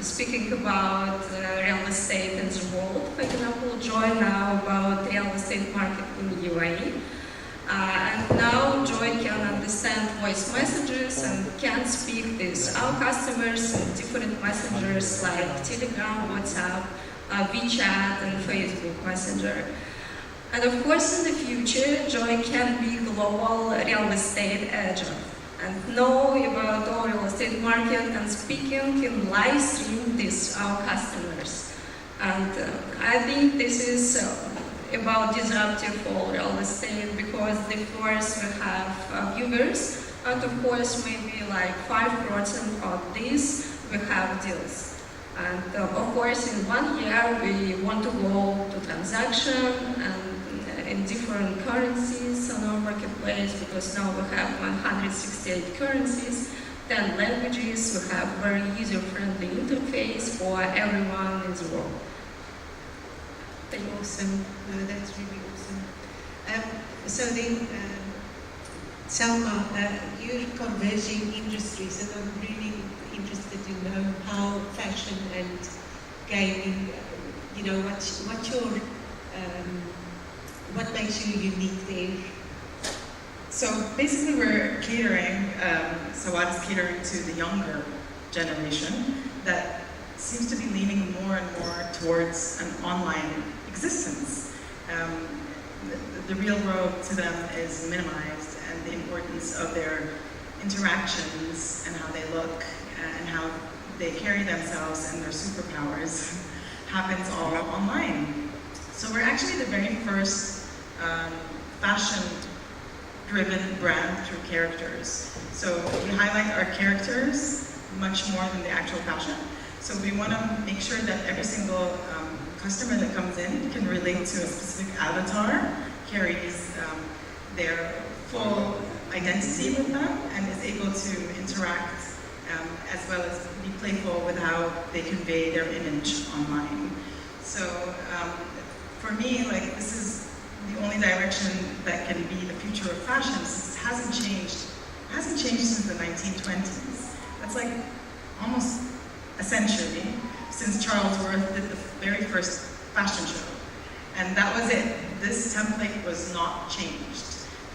speaking about real estate in the world. For example, Joy now about real estate market in UAE. And now Joy can understand voice messages and can speak with our customers in different messengers like Telegram, WhatsApp, WeChat, and Facebook Messenger. And of course, in the future, Joy can be global real estate agent and know about our real estate market and speaking in live stream with our customers. And I think this is about disruptive for real estate because the first we have viewers, and of course maybe like 5% of this we have deals. And of course in 1 year we want to go to transaction and in different currencies on our marketplace because now we have 168 currencies, 10 languages, we have very user-friendly interface for everyone in the world. Awesome. No, that's really awesome. So then, Selma, you're converging industries, and I'm really interested to know how fashion and gaming, you know, what's your, what makes you unique there? So basically we're catering, Sawad is catering to the younger generation that seems to be leaning more and more towards an online existence. The real world to them is minimized, and the importance of their interactions and how they look and how they carry themselves and their superpowers happens all online. So we're actually the very first fashion-driven brand through characters. So we highlight our characters much more than the actual fashion. So we want to make sure that every single customer that comes in can relate to a specific avatar, carries their full identity with them, and is able to interact as well as be playful with how they convey their image online. So for me, like, this is the only direction that can be the future of fashion. It hasn't changed. It hasn't changed since the 1920s. That's like almost a century since Charles Worth did the very first fashion show. And that was it. This template was not changed.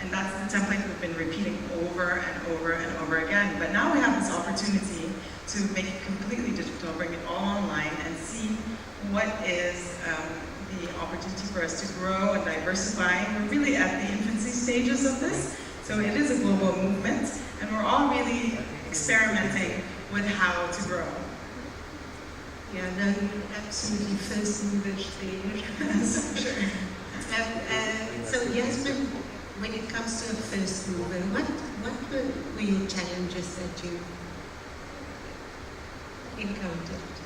And that's the template we've been repeating over and over and over again. But now we have this opportunity to make it completely digital, bring it all online, and see what is the opportunity for us to grow and diversify. We're really at the infancy stages of this. So it is a global movement, and we're all really experimenting with how to grow. Yeah, no, absolutely first movers there. Sure. So Yasmin, when it comes to a first mover, what were your challenges that you encountered?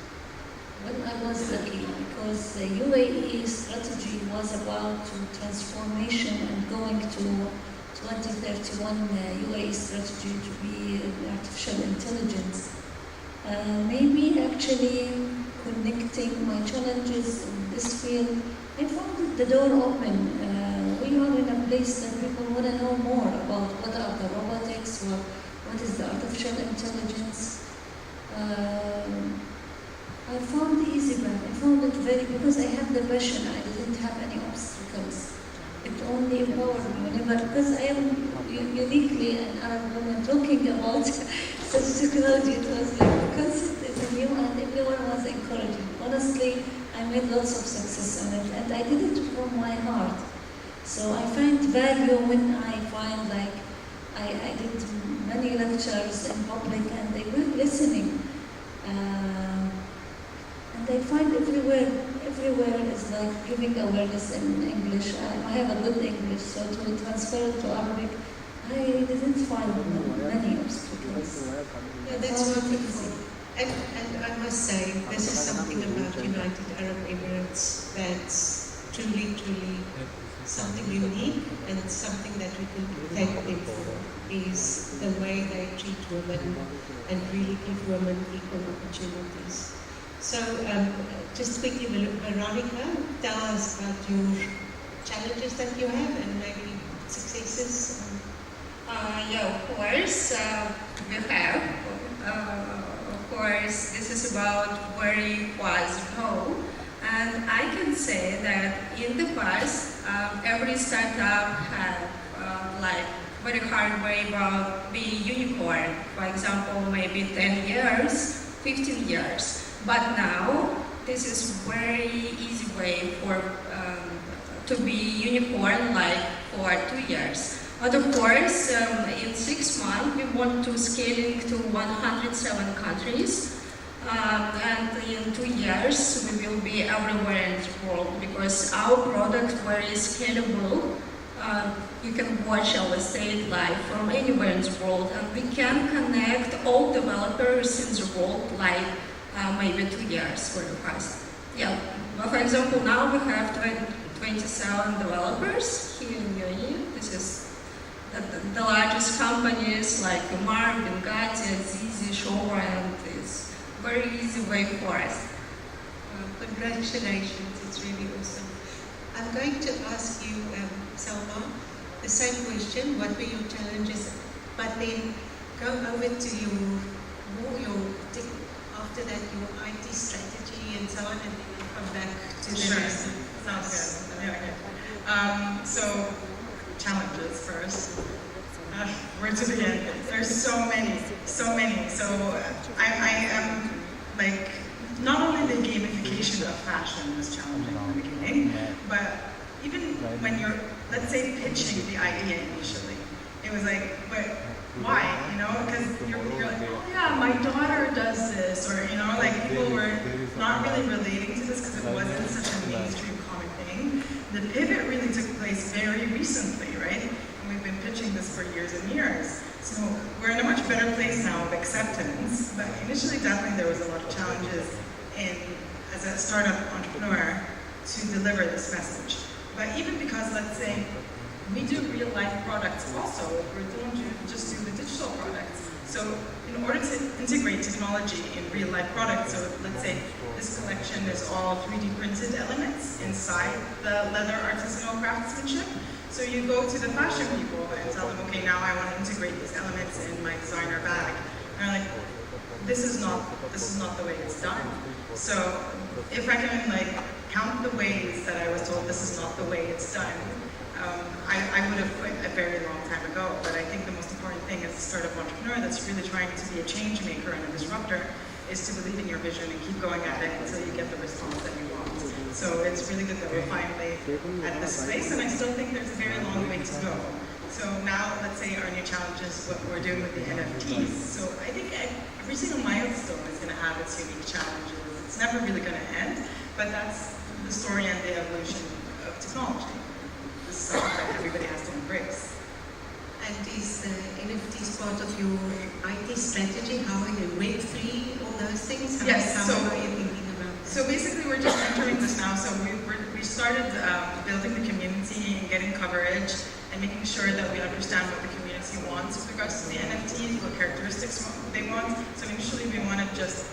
Well, I was lucky because the UAE strategy was about transformation and going to 2031 UAE strategy to be artificial intelligence. Maybe actually connecting my challenges in this field, I found the door open. We are in a place that people want to know more about what are the robotics, what is the artificial intelligence. I found the easy path. I found it because I have the passion. I didn't have any obstacles. It only empowered me whenever, because I am uniquely an Arab woman talking about such technology. It was like the concept is new and everyone was encouraging. Honestly, I made lots of success on it and I did it from my heart. So I find value when I find like I did many lectures in public and they were listening. And I find everywhere is like giving awareness in English. I have a good English, so to transfer it to Arabic, I didn't find many obstacles. Yeah, that's wonderful. And I must say, this is something about United Arab Emirates that's truly something unique, and it's something that we can thank them for, is the way they treat women and really give women equal opportunities. So, just quickly, Veronica, tell us about your challenges that you have and maybe successes. Yeah, of course, we have. Of course, this is about where it was now. And I can say that in the past, every startup had like very hard way about being unicorn. For example, maybe 10 years, 15 years. But now, this is very easy way for to be unicorn, like for 2 years. But of course, in 6 months, we want to scaling to 107 countries. And in 2 years, we will be everywhere in the world because our product is very scalable. You can watch our state live from anywhere in the world, and we can connect all developers in the world like maybe 2 years for the past. Yeah, well, for example, now we have 27 developers here in UAE. This is the largest companies like Mar, Benghazi, Azizi, Shora, and it's very easy way for us. Congratulations, it's really awesome. I'm going to ask you, Salma, the same question, what were your challenges, but then go over to after that, your IT strategy and so on, and then we'll come back to the Sure. rest. Sounds good. Yeah, good. So, challenges first. Where to begin? There's so many. So I am like, not only the gamification of fashion was challenging in the beginning, but even when you're, let's say, pitching the idea initially, it was like, but why? You know, because you're like, oh yeah, my daughter does this, or you know, like people were not really relating to this because it wasn't such a mainstream common thing. The pivot really took place very recently, right? And we've been pitching this for years and years. So we're in a much better place now of acceptance, but initially definitely there was a lot of challenges as a startup entrepreneur to deliver this message. But even because, let's say, we do real life products also, we don't just do the digital products. So in order to integrate technology in real life products, so let's say this collection is all 3D printed elements inside the leather artisanal craftsmanship. So you go to the fashion people and tell them, okay, now I want to integrate these elements in my designer bag. And they're like, this is not the way it's done. So if I can like count the ways that I was told this is not the way it's done, I would have quit a very long time ago. But I think the most important thing as a startup entrepreneur that's really trying to be a change maker and a disruptor is to believe in your vision and keep going at it until you get the response that you want. So it's really good that we're finally at this place, and I still think there's a very long way to go. So now, let's say our new challenge is what we're doing with the NFTs. So I think every single milestone is going to have its unique challenges. It's never really going to end, but that's the story and the evolution of technology. This is something that everybody has to embrace. And is NFTs part of your IT strategy? How are you, Web3, all those things? Yes, how are you thinking about that? So basically we're just entering this now. So we started building the community and getting coverage and making sure that we understand what the community wants with regards to the NFTs, what characteristics they want. So initially we want to just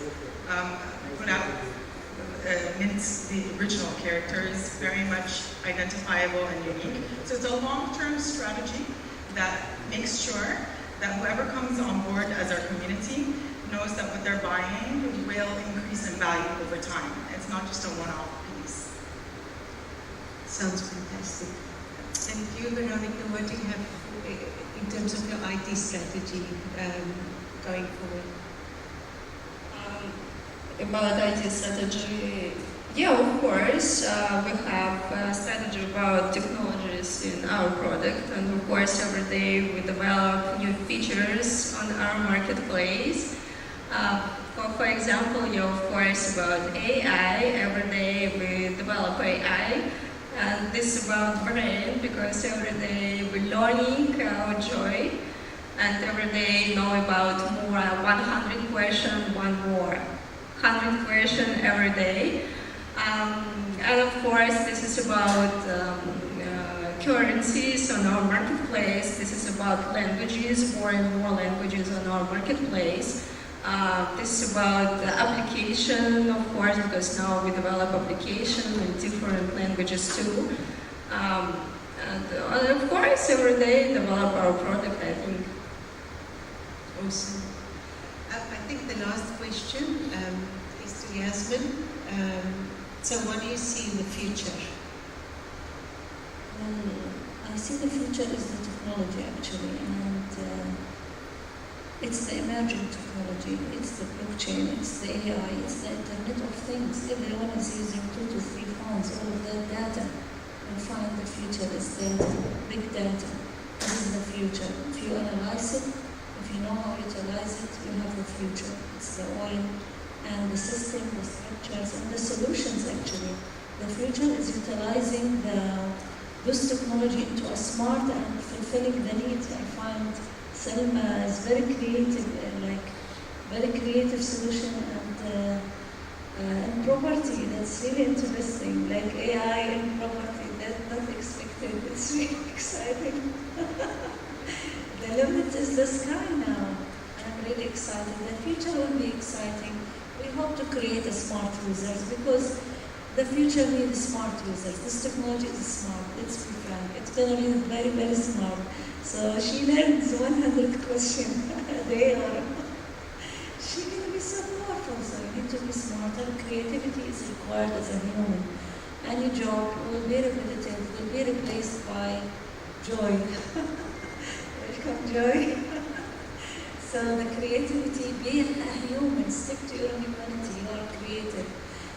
put out mint the original characters, very much identifiable and unique. So it's a long-term strategy that makes sure that whoever comes on board as our community knows that what they're buying will increase in value over time. It's not just a one-off piece. Sounds fantastic. And you, Veronica, what do you have in terms of your IT strategy going forward? About IT strategy, yeah, of course, we have a strategy about technology technologies in our product, and of course every day we develop new features on our marketplace. For example, of course about AI, every day we develop AI, and this is about brain, because every day we're learning our joy, and every day know about more 100 questions, one more 100 questions every day. And of course, this is about currencies on our marketplace. This is about languages, more and more languages on our marketplace. This is about the application, of course, because now we develop application in different languages too. And of course, every day develop our product, I think. Awesome. I think the last question is to Yasmin. So what do you see in the future? I see the future is the technology actually, and it's the emerging technology, it's the blockchain, it's the AI, it's the Internet of Things. Everyone is using 2 to 3 phones, all of that data. And find the future is data, big data. This is the future. If you analyze it, if you know how to utilize it, you have the future. It's the oil and the system, the structures, and the solutions actually. The future is utilizing this technology into a smart and fulfilling the needs. I find Selma is very creative, very creative solution, and property, that's really interesting, like AI and property, that's not expected, it's really exciting. The limit is the sky now, and I'm really excited. The future will be exciting. We hope to create a smart users, because the future needs smart users. This technology is smart, let's be frank. It's going to be very, very smart. So she learns 100 questions a day, or she's going to be so powerful. So you need to be smarter. Creativity is required as a human. Any job will be repetitive, will be replaced by joy. Welcome, joy. So the creativity, being a human, stick to your humanity, you are creative.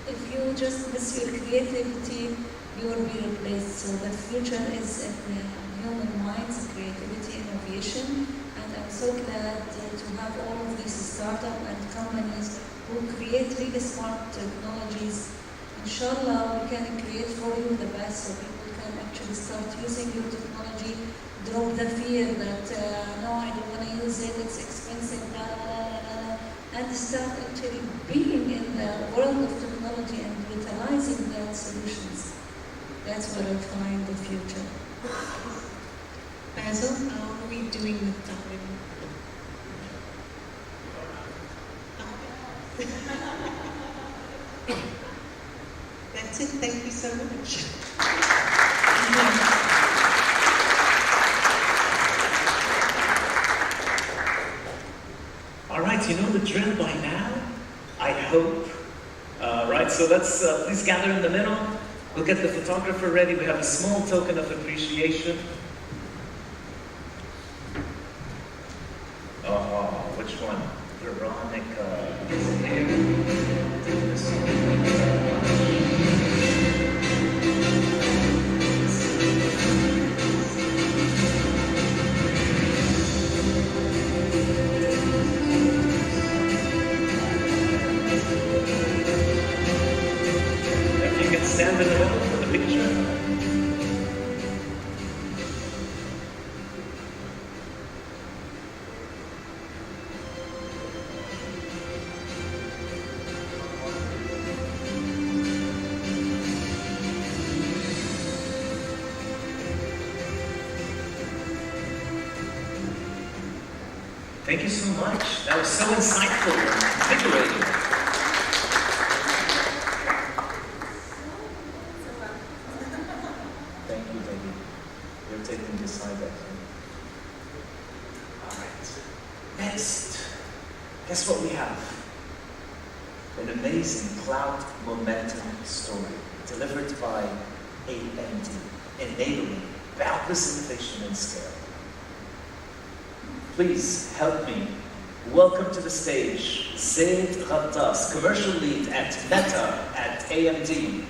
If you just miss your creativity, you will be replaced. So the future is in the human minds, creativity, innovation, and I'm so glad to have all of these startups and companies who create really smart technologies. Inshallah, we can create for you the best, so people can actually start using your technology, drop the fear that, no, I don't want to use it, it's expensive, blah, blah, blah, blah, and start actually being in the world of technology and utilizing that solutions. That's what I find the future. Basil, how are we doing with time? That's it, thank you so much. All right, you know the drill by now, I hope. Right, so let's please gather in the middle. We'll get the photographer ready. We have a small token of appreciation. Oh, which one? Veronica is here. This one. Stand in the middle for the picture. Thank you so much. That was so insightful and invigorating. Guess what we have? An amazing cloud momentum story delivered by AMD, enabling boundless innovation and scale. Please help me welcome to the stage Zaid Ghattas, commercial lead at Meta at AMD.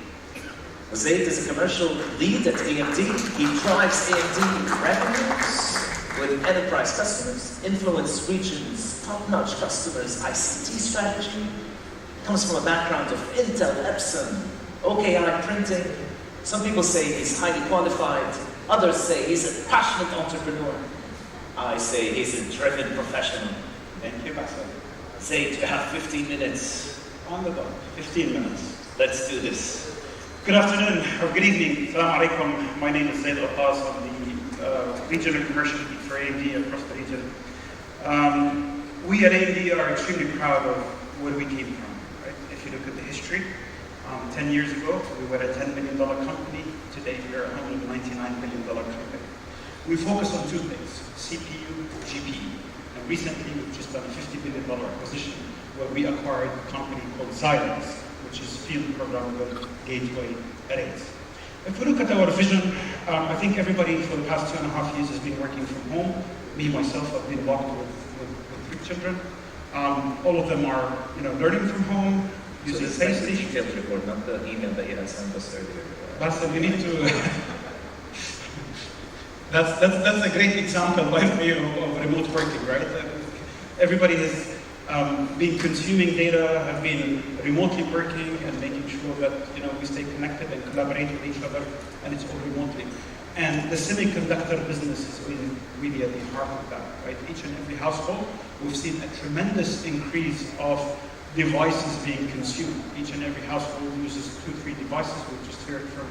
Zaid is a commercial lead at AMD. He drives AMD revenues with enterprise customers, influence regions, top-notch customers, ICT strategy. Comes from a background of Intel, Epson, OKI printing. Some people say he's highly qualified. Others say he's a passionate entrepreneur. I say he's a driven professional. Thank you, Bassel. Zaid, you have 15 minutes. On the dot, 15 minutes. Let's do this. Good afternoon, or good evening. Assalamu alaikum. My name is Zaid Al-Qas. I'm the regional commercial lead for AMD across the region. We at AMD are extremely proud of where we came from. Right? If you look at the history, 10 years ago, we were a $10 million company. Today, we are a $199 billion company. We focus on two things, CPU, GPU. And recently, we've just done a $50 billion acquisition where we acquired a company called Xilinx, which is field programmable gateway arrays. If we look at our vision, I think everybody for the past 2.5 years has been working from home. Me, myself, I've been locked with 3 children. All of them are, learning from home, using PlayStation. Detailed report, not the email that you had sent us earlier. Bassel, you need to. That's a great example by me of remote working, right? Everybody has been consuming data, have been remotely working and making sure that we stay connected and collaborate with each other, and it's all remotely. And the semiconductor business has been really at the heart of that, right? Each and every household, we've seen a tremendous increase of devices being consumed. Each and every household uses 2-3 devices. We've just heard from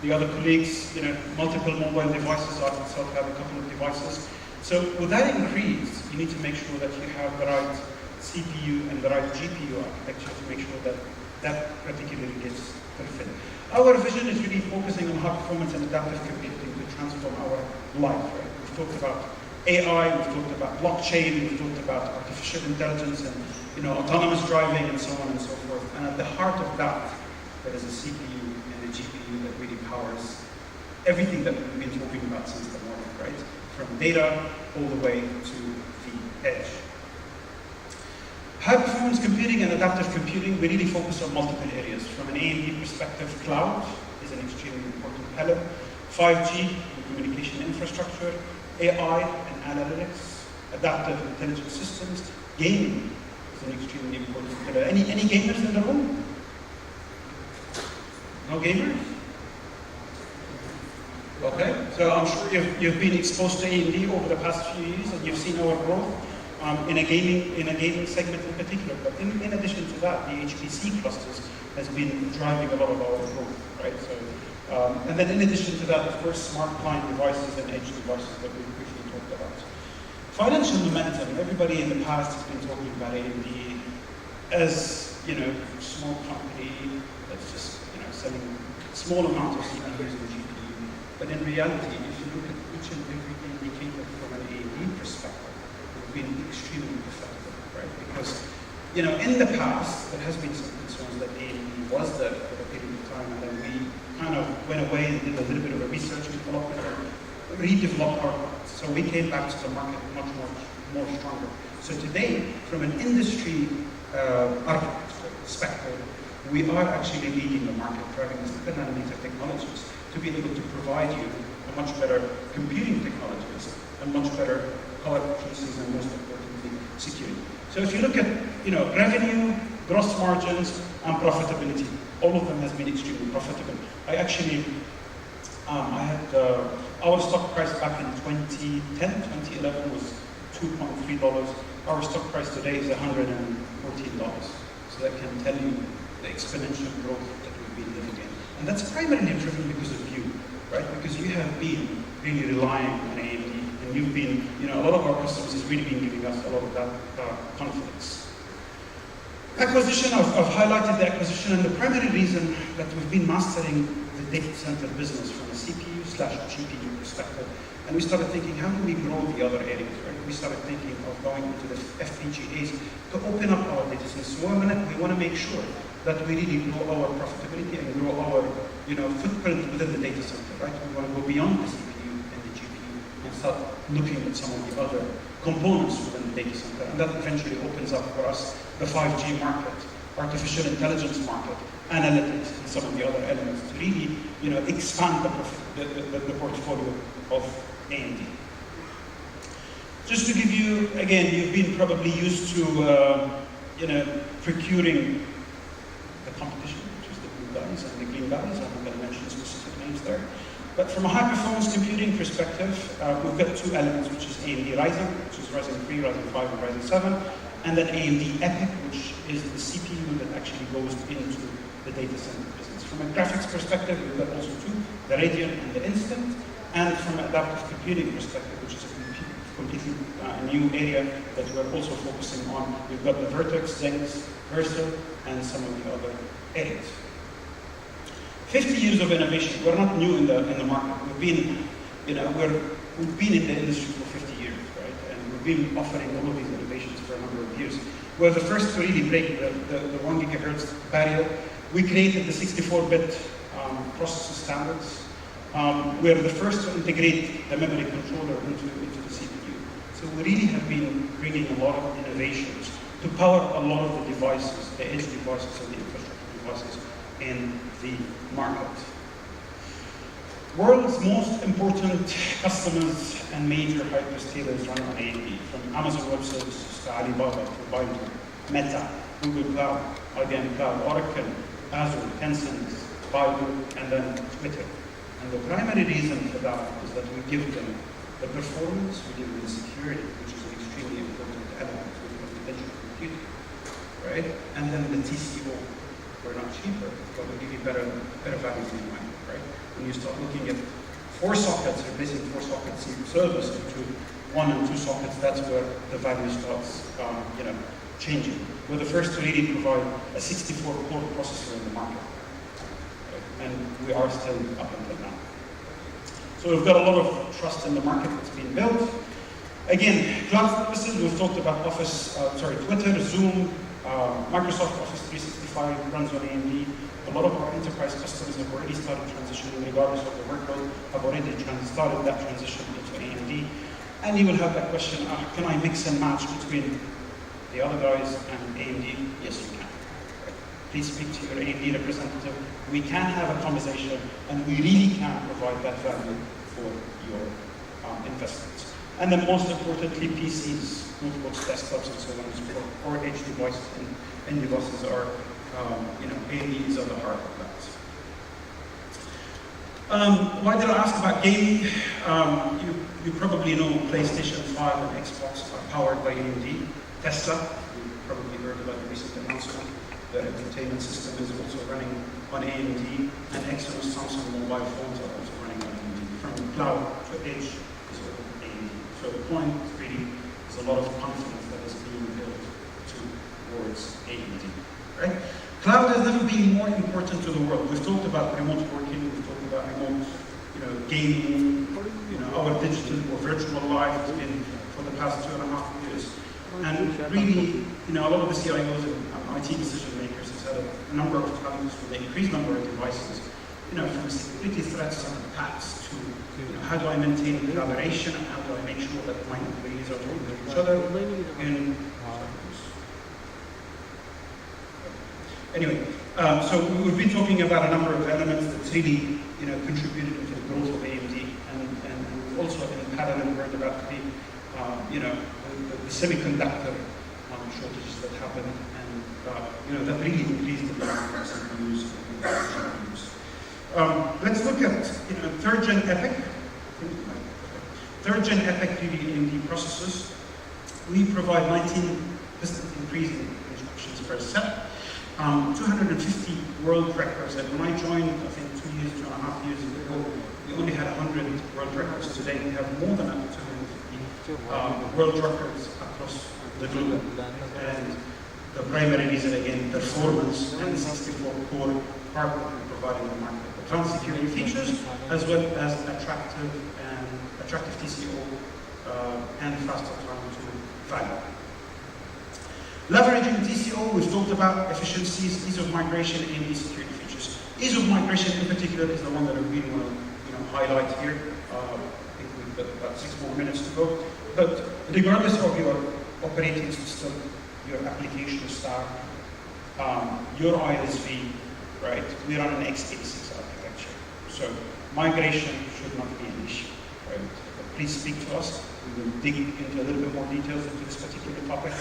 the other colleagues, multiple mobile devices. I myself have a couple of devices. So with that increase, you need to make sure that you have the right CPU and the right GPU architecture to make sure that that particularly gets fulfilled. Our vision is really focusing on high performance and adaptive computing to transform our life. Right? We've talked about AI, we've talked about blockchain, we've talked about artificial intelligence and autonomous driving and so on and so forth. And at the heart of that, there is a CPU and a GPU that really powers everything that we've been talking about since the morning, right? From data all the way to the edge. High performance computing and adaptive computing, we really focus on multiple areas. From an AMD perspective, cloud is an extremely important pillar. 5G, communication infrastructure, AI and analytics, adaptive intelligent systems, gaming is an extremely important pillar. Any gamers in the room? No gamers? Okay, so I'm sure you've been exposed to AMD over the past few years and you've seen our growth in a gaming segment in particular. But in addition to that, the HPC clusters has been driving a lot of our growth, right? So, and then in addition to that, of course, smart client devices and edge devices that we briefly talked about. Financial momentum. Everybody in the past has been talking about AMD as small company that's just selling small amount of CPUs and GPU. But in reality, if you look at each and every indicator from an AMD perspective, we've been extremely effective, right? Because in the past, there has been some concerns that AMD was there for a period of time, and then we kind of went away and did a little bit of a research and development and redeveloped our products. So we came back to the market much more stronger. So today, from an industry architecture perspective, we are actually leading the market, driving the 7 nanometer technologies to be able to provide you a much better computing technologies and much better power efficiencies and most importantly, security. So if you look at revenue, gross margins, and profitability, all of them has been extremely profitable. I actually, I had our stock price back in 2010, 2011 was $2.3. Our stock price today is $114. So that can tell you the exponential growth that we've been living in. And that's primarily driven because of you, right? Because you have been really relying on AMD, and you've been, a lot of our customers has really been giving us a lot of that confidence. Acquisition, I've highlighted the acquisition, and the primary reason that we've been mastering the data center business from a CPU/GPU perspective, and we started thinking, how do we grow the other areas, right? We started thinking of going into the FPGAs to open up our data centers. So we want to make sure that we really grow our profitability and grow our footprint within the data center, right? We want to go beyond the CPU and the GPU and start looking at some of the other components within the data center. And that eventually opens up for us the 5G market, artificial intelligence market, analytics, and some of the other elements to really, expand the portfolio of AMD. Just to give you, again, you've been probably used to, procuring the competition, which is the blue guys and the green guys. I'm not going to mention specific names there. But from a high-performance computing perspective, we've got two elements, which is AMD Ryzen, which is Ryzen 3, Ryzen 5, and Ryzen 7, and then AMD EPIC, which is the CPU that actually goes into the data center business. From a graphics perspective, we've got also two, the Radeon and the Instant, and from an adaptive computing perspective, which is a completely new area that we're also focusing on. We've got the Vertex, Zenx, Versa, and some of the other areas. 50 years of innovation. We're not new in the market. We've been in the industry for 50 years, right? And we've been offering all of these innovations for a number of years. We're the first to really break the 1 gigahertz barrier. We created the 64-bit processor standards. We're the first to integrate the memory controller into the CPU. So we really have been bringing a lot of innovations to power a lot of the devices, the edge devices and the infrastructure devices in the market. World's most important customers and major hyperscalers run on AMD, from Amazon Web Services to Alibaba to Baidu, Meta, Google Cloud, IBM Cloud, Oracle, Azure, Tencent, Baidu, and then Twitter. And the primary reason for that is that we give them the performance, we give them the security, which is an extremely important element with digital computing, right? And then the TCO. We're not cheaper, but we give you better value for your money, right? When you start looking at 4 sockets, replacing 4 sockets in service into 1 and 2 sockets, that's where the value starts, changing. We're the first to really provide a 64-core processor in the market, right? And we are still up until now. So we've got a lot of trust in the market that's been built. Again, cloud services, we've talked about Twitter, Zoom, Microsoft Office 365 runs on AMD. A lot of our enterprise customers have already started transitioning, regardless of the workload, have already started that transition into AMD. And you will have that question, can I mix and match between the other guys and AMD? Yes, you can. Please speak to your AMD representative. We can have a conversation, and we really can provide that value for your investments. And then most importantly, PCs, notebooks, desktops, and so on and so forth, or edge devices and end devices are, AMD is at the heart of that. Why did I ask about gaming? You probably know PlayStation 5 and Xbox are powered by AMD. Tesla, you probably heard about the recent announcement. The entertainment system is also running on AMD, and Exynos Samsung mobile phones are also running on AMD. From cloud to edge is all AMD. So the point really is a lot of confidence that is being built towards AMD. Right? Cloud has never been more important to the world. We've talked about remote working, we've talked about remote gaming, our digital or virtual life has been for the past 2.5 years. And really, a lot of the CIOs and IT decision makers have had a number of challenges with the increased number of devices, from security threats and attacks to, how do I maintain collaboration and how do I make sure that my employees are talking to each other. Anyway, so we've been talking about a number of elements that really, contributed to the growth of AMD, and we've also in parallel heard about the semiconductor shortages that happened, and that really increased the demand for CPUs and GPUs. Let's look at third-gen EPIC. Third-gen EPIC really AMD processors. We provide 19% increase in instructions per set. 250 world records, and when I joined, I think 2.5 years ago, we only had 100 world records. Today we have more than 250 world records across the globe. And the primary reason, again, performance and the 64-core part that we're providing in the market. Advanced security features, as well as attractive TCO and faster time to value. Leveraging TCO, we've talked about efficiencies, ease of migration, and security features. Ease of migration in particular is the one that I really want to highlight here. I think we've got about 6 more minutes to go. But regardless of your operating system, your application stack, your ISV, right? We're on an x86 architecture. So migration should not be an issue, right? But please speak to us. We will dig into a little bit more details into this particular topic.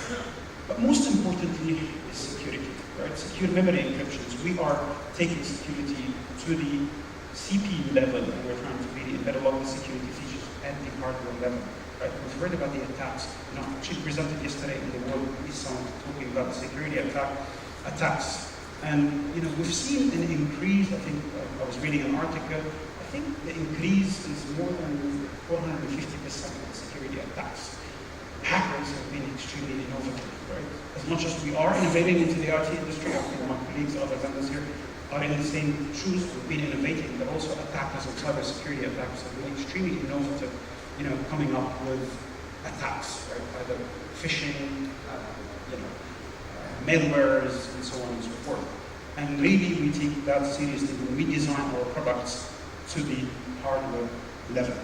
But most importantly is security, right? Secure memory encryptions. We are taking security to the CPU level, and we're trying to really embed a lot of the security features at the hardware level, right? We've heard about the attacks. You know, actually presented yesterday in the World Peace Summit talking about security attacks. And, you know, we've seen an increase. I think I was reading an article. I think the increase is more than 450% in security attacks. Hackers have been extremely innovative, right? As much as we are innovating into the IT industry, I think my colleagues, other vendors here, are in the same shoes. We've been innovating, but also attackers and cybersecurity attackers have been extremely innovative, you know, coming up with attacks, right? Either phishing, malwares, and so on and so forth. And really, we take that seriously when we design our products to the hardware level.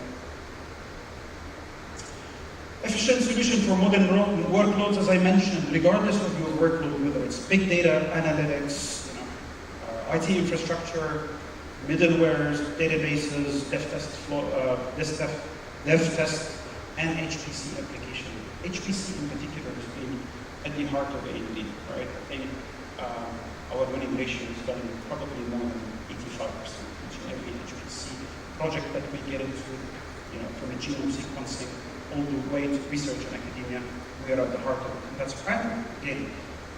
Efficient solution for modern workloads, as I mentioned, regardless of your workload, whether it's big data, analytics, IT infrastructure, middlewares, databases, dev test, and HPC application. HPC in particular has been at the heart of AMD, right? I think our winning ratio is done probably more than 85% each and every HPC project that we get into, you know, from a genome sequencing all the way to research and academia, we are at the heart of it. And that's primarily, again,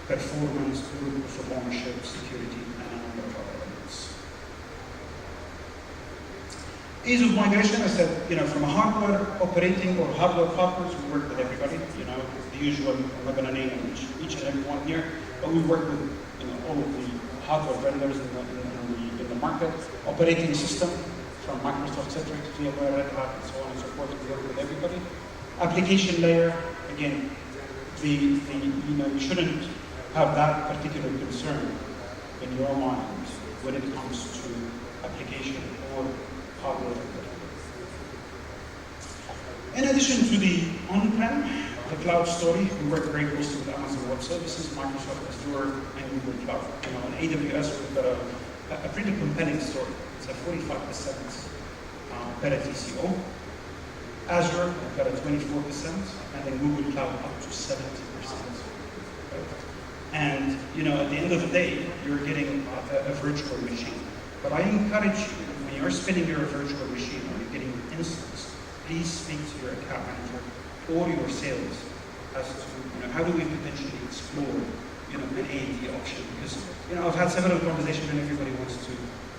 performance, rules of ownership, security, and a number of other elements. Ease of migration, I said, you know, from a hardware operating or hardware partners, we work with everybody, you know, the usual, I'm not going to name each and every one here, but we work with, you know, all of the hardware vendors in the market. Operating system, from Microsoft Citrix, VMware, Red Hat, and so on and so forth, we work with everybody. Application layer, again, you know, you shouldn't have that particular concern in your mind when it comes to application or hardware. In addition to the on-prem, the cloud story, we work very closely with Amazon Web Services, Microsoft Azure, and Google Cloud. You know, on AWS, we've got a pretty compelling story. It's a 45% better TCO. Azure, we've got a 24%, and then Google Cloud up to 70%. Right? And, you know, at the end of the day, you're getting a virtual machine. But I encourage you, when you're spinning your virtual machine or you're getting an instance, please speak to your account manager or your sales as to, you know, how do we potentially explore, you know, an AMD option? Because, you know, I've had several conversations and everybody wants to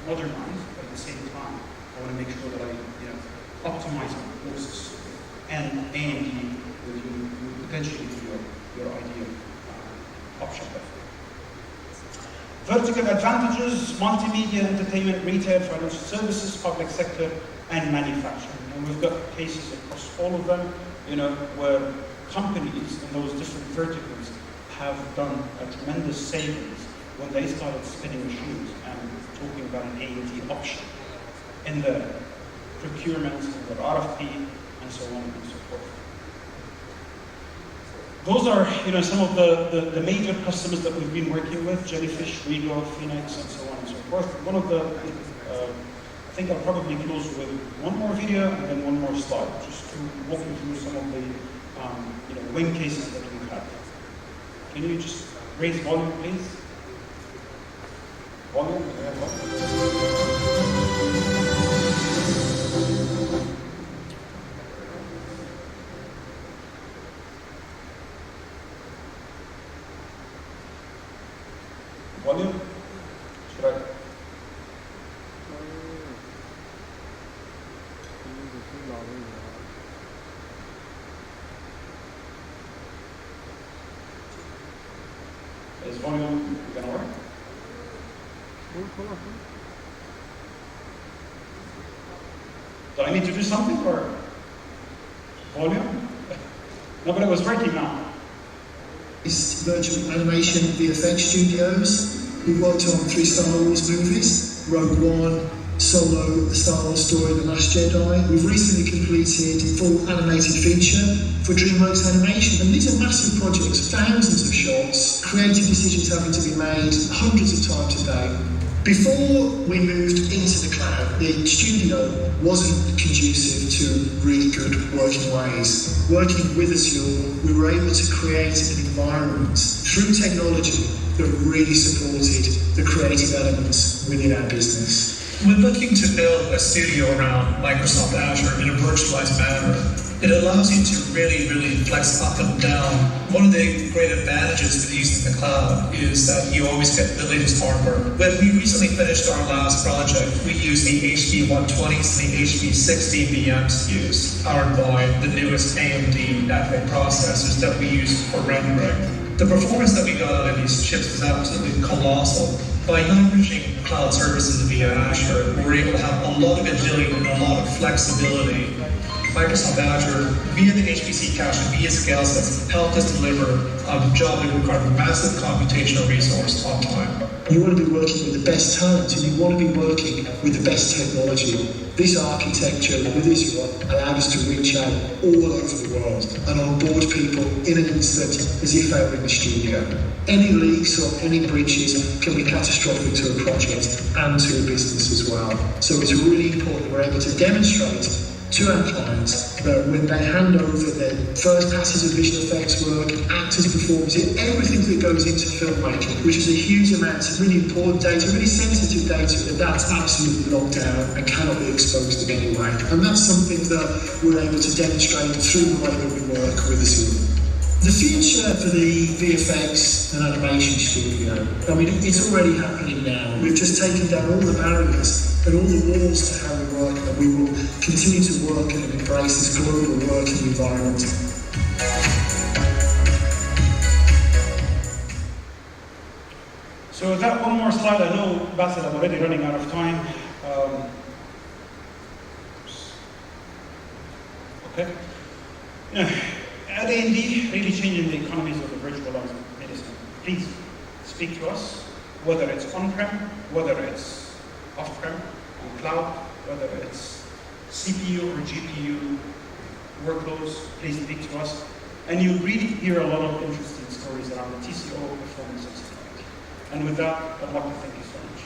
modernize, but at the same time, I want to make sure that I, you know, optimize my costs and AMD will potentially be your ideal option. Vertical advantages, multimedia, entertainment, retail, financial services, public sector, and manufacturing. And we've got cases across all of them, you know, where companies in those different verticals have done a tremendous savings when they started spinning machines and talking about an AMD option in the procurement, in their RFP, and so on and so forth. Those are, you know, some of the major customers that we've been working with: Jellyfish, Rego, Phoenix, and so on and so forth. One of the, I think I'll probably close with one more video and then one more slide, just to walk you through some of the, you know, win cases that we've had. Can you just raise volume, please? Volume? Volume? Should I? Is volume gonna work? Do I need to do something or volume? No, but it was working now. Virtual animation VFX studios. We worked on 3 Star Wars movies, Rogue One, Solo, The Star Wars Story, The Last Jedi. We've recently completed full animated feature for DreamWorks Animation, and these are massive projects, thousands of shots, creative decisions having to be made hundreds of times a day. Before we moved into the cloud, the studio wasn't conducive to really good working ways. Working with Azure, we were able to create an environment through technology that really supported the creative elements within our business. When looking to build a studio around Microsoft Azure in a virtualized manner, it allows you to really flex up and down. One of the great advantages with using the cloud is that you always get the latest hardware. When we recently finished our last project, we used the HP120s and the HP60 VMs used, powered by the newest AMD Epic processors that we use for rendering. The performance that we got out of these chips was absolutely colossal. By leveraging cloud services via Azure, we're able to have a lot of agility and a lot of flexibility. Microsoft Azure, via the HPC cache and via scale sets, helped us deliver a job that required massive computational resource on time. You want to be working with the best talent and you want to be working with the best technology. This architecture with Azure allowed us to reach out all over the world and onboard people in an instant as if they were in the studio. Any leaks or any breaches can be catastrophic to a project and to a business as well. So it's really important that we're able to demonstrate to our clients that when they hand over their first passes of visual effects work, actors' performances, everything that goes into filmmaking, which is a huge amount of really important data, really sensitive data, that's absolutely locked down and cannot be exposed in any way. And that's something that we're able to demonstrate through the way that we work with Azure. The future for the VFX and animation studio, I mean, it's already happening now. We've just taken down all the barriers and all the walls to how we work, and we will continue to work and embrace this global working environment. So that one more slide, I know, Bassel, I'm already running out of time. Okay. At AMD, really changing the economies of the virtualized medicine. Please speak to us, whether it's on-prem, whether it's off-prem, on cloud, whether it's CPU or GPU workloads, please speak to us. And you really hear a lot of interesting stories around the TCO, performance, and security. And with that, I'd like to thank you so much.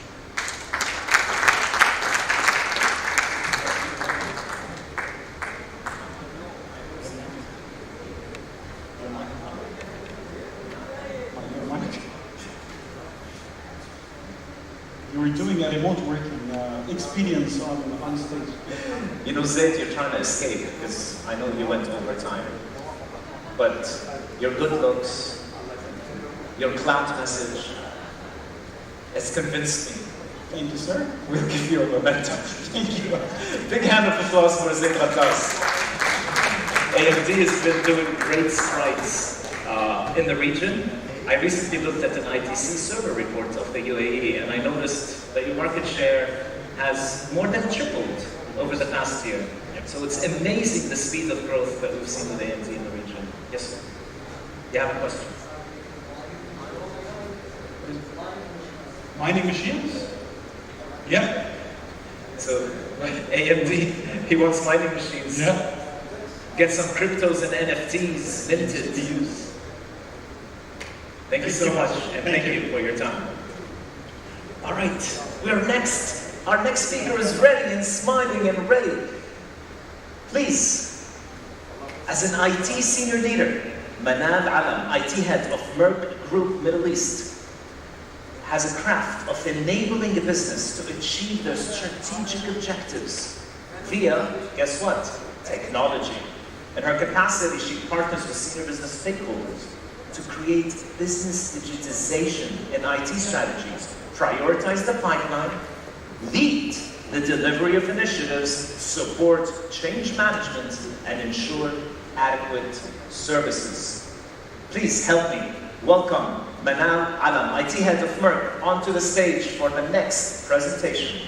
You were doing a remote working experience on stage. You know, Zaid, you're trying to escape because I know you went overtime. But your good looks, your cloud message, it's convinced me. Thank you, sir. We'll give you a momentum. Thank you. Big hand of applause for Zaid Khattas. AMD has been doing great strides in the region. I recently looked at an ITC server report of the UAE, and I noticed that your market share has more than tripled over the past year. So it's amazing the speed of growth that we've seen with AMD in the region. Yes, sir. You have a question? Mining machines? Yeah. So AMD, he wants mining machines. Yeah. Get some cryptos and NFTs minted to use. Thank you so much, and thank you for your time. All right, we're next. Our next speaker is ready and smiling and ready. Please, as an IT senior leader, Manab Alam, IT head of Merck Group Middle East, has a craft of enabling a business to achieve their strategic objectives via, guess what? Technology. In her capacity, she partners with senior business stakeholders to create business digitization in IT strategies, prioritize the pipeline, lead the delivery of initiatives, support change management, and ensure adequate services. Please help me welcome Manal Alam, IT head of Merck, onto the stage for the next presentation.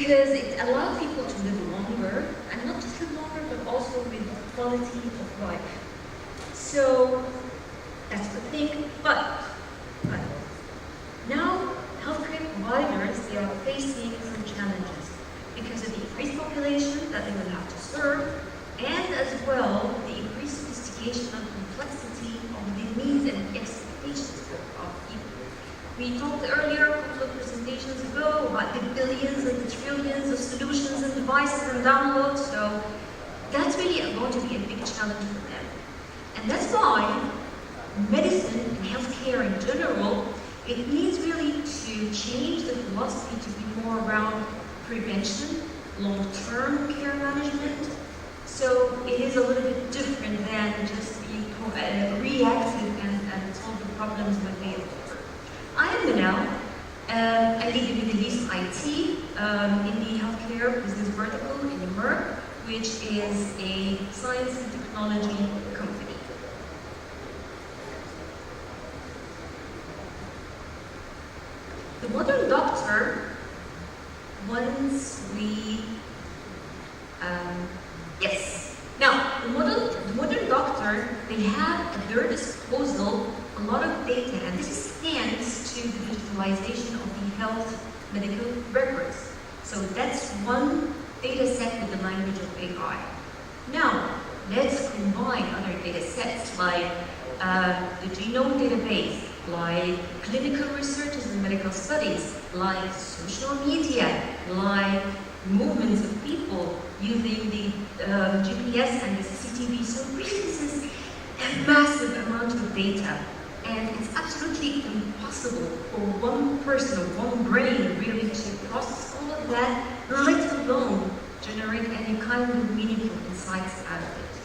because it allows people to live longer, and not just live longer, but also with quality of life. So that's the thing, but now healthcare providers, they are facing some challenges because of the increased population that they will have to serve, and as well the increased sophistication and complexity of the needs and expectations of people. We talked earlier, a couple of presentations ago, about the billions and the trillions of solutions and devices and downloads, so that's really going to be a big challenge for them. And that's why medicine and healthcare in general, it needs really to change the philosophy to be more around prevention, long-term care management. So it is a little bit different than just being reactive and solve the problems when they occur. I am Manal. I lead the Middle East IT in the healthcare business vertical in Merck, which is a science and technology company. The modern doctor, once we, Now, the modern doctor, they have at their disposal a lot of data, and this is thanks to the digitalization of the health medical records. So that's one data set with the language of AI. Now, let's combine other data sets like the genome database, like clinical researches and medical studies, like social media, like movements of people using the GPS and the CCTV. So really this is a massive amount of data, and it's absolutely impossible for one person or one brain really to process all of that, let alone generate any kind of meaningful insights out of it.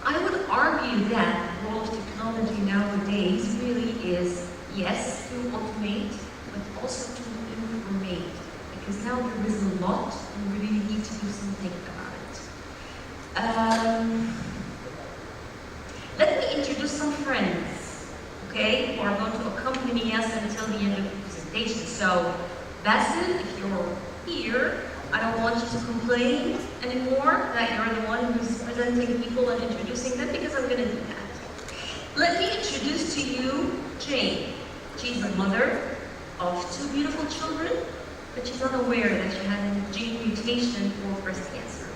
I would argue that the role of technology nowadays really is, yes, to automate, but also to informate. Because now there is a lot, and we really need to do something about it. Let me introduce some friends, okay, who are going to accompany us until the end of the presentation. So, Basil, if you're here, I don't want you to complain anymore that you're the one who's presenting people and introducing them, because I'm going to do that. Let me introduce to you Jane. She's the mother of 2 beautiful children, but she's unaware that she had a gene mutation for breast cancer.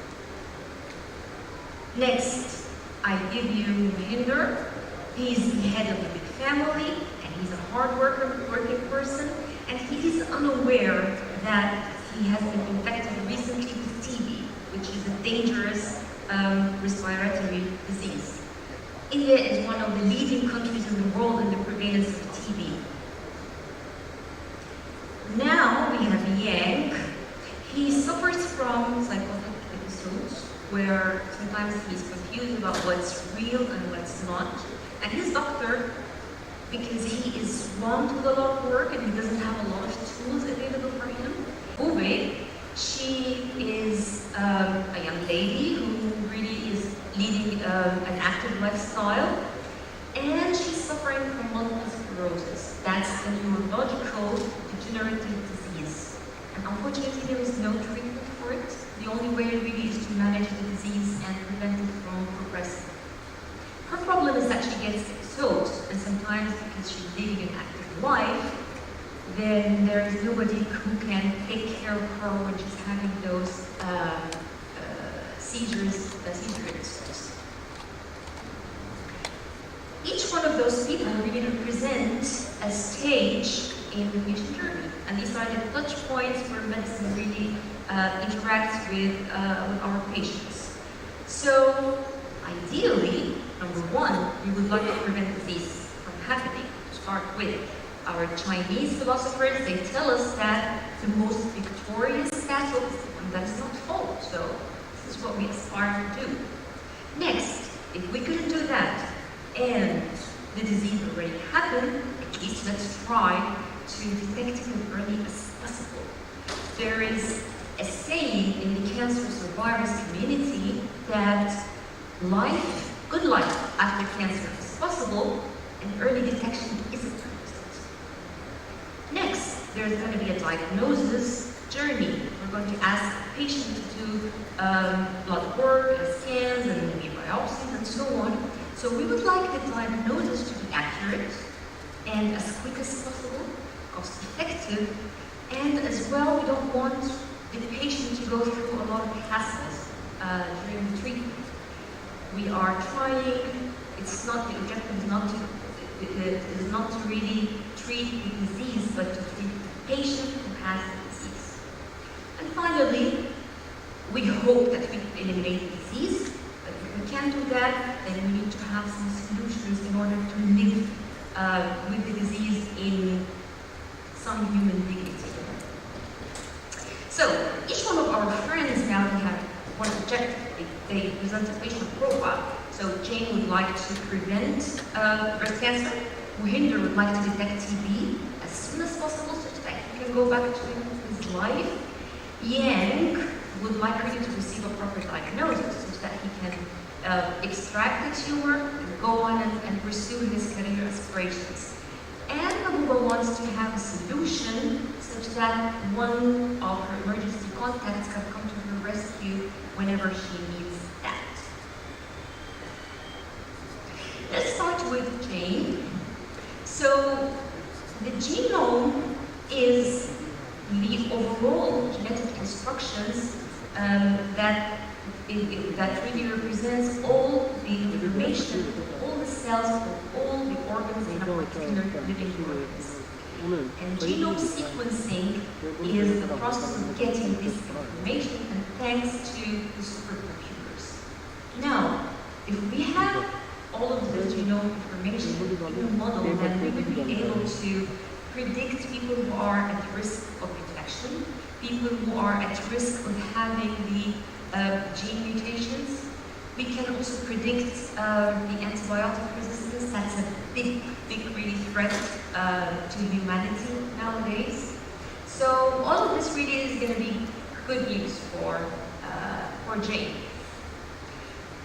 Next, I give you Mahinder. He's the head of a big family, and he's a hard working person, and he is unaware that he has been infected recently with TB, which is a dangerous respiratory disease. India is one of the leading countries in the world in the prevalence of TB. Now we have Yang. He suffers from psychotic episodes where sometimes he's confused about what's real and what's not. And his doctor, because he is swamped with a lot of work and he doesn't have a lot of tools available for him. Uwe, she is a young lady who really is leading an active lifestyle, and she's suffering from multiple sclerosis. That's a neurological degenerative disease. And unfortunately, there is no treatment for it. The only way really is to manage the disease and prevent it from progressing. Her problem is that she gets episodes, and sometimes because she's leading an active life, then there is nobody who can take care of her when she's having those seizure episodes. Each one of those people really represents a stage in the patient journey, and these are the touch points where medicine really interacts with our patients. So, ideally, number one, we would like to prevent disease from happening, to start with. Our Chinese philosophers, they tell us that the most victorious battle is the one that is not fought. So this is what we aspire to do. Next, if we couldn't do that, and the disease already happened, at least let's try to detect it as early as possible. There is a saying in the cancer survivors community that good life after cancer is possible, and early detection isn't. Next, there's going to be a diagnosis journey. We're going to ask the patient to do blood work, and scans, and maybe biopsies, and so on. So we would like the diagnosis to be accurate and as quick as possible, cost effective, and as well, we don't want the patient to go through a lot of hassles during the treatment. We are trying, it's not, the objective is not to really treat the disease, but to treat the patient who has the disease. And finally, we hope that we can eliminate the disease, but if we can't do that, then we need to have some solutions in order to live with the disease in some human dignity. So, each one of our friends now have one objective. They present a patient profile. So, Jane would like to prevent breast cancer. Mohinder would like to detect TB as soon as possible so that he can go back to his life. Yang would like really to receive a proper diagnosis so that he can extract the tumor and go on and pursue his career aspirations. And Mabuba wants to have a solution such that one of her emergency contacts can come to her rescue whenever she needs that. Let's start with Jane. So the genome is the overall genetic instructions that really represents all the information of all the cells of all the organs in a particular living organism. And genome sequencing is the process of getting this information, and thanks to the supercomputers. Now, if we have all of the genome information in a model, then we would be able to predict people who are at risk of infection, people who are at risk of having the gene mutations. We can also predict the antibiotic resistance. That's a big really threat to humanity nowadays. So all of this really is going to be good news for Jane.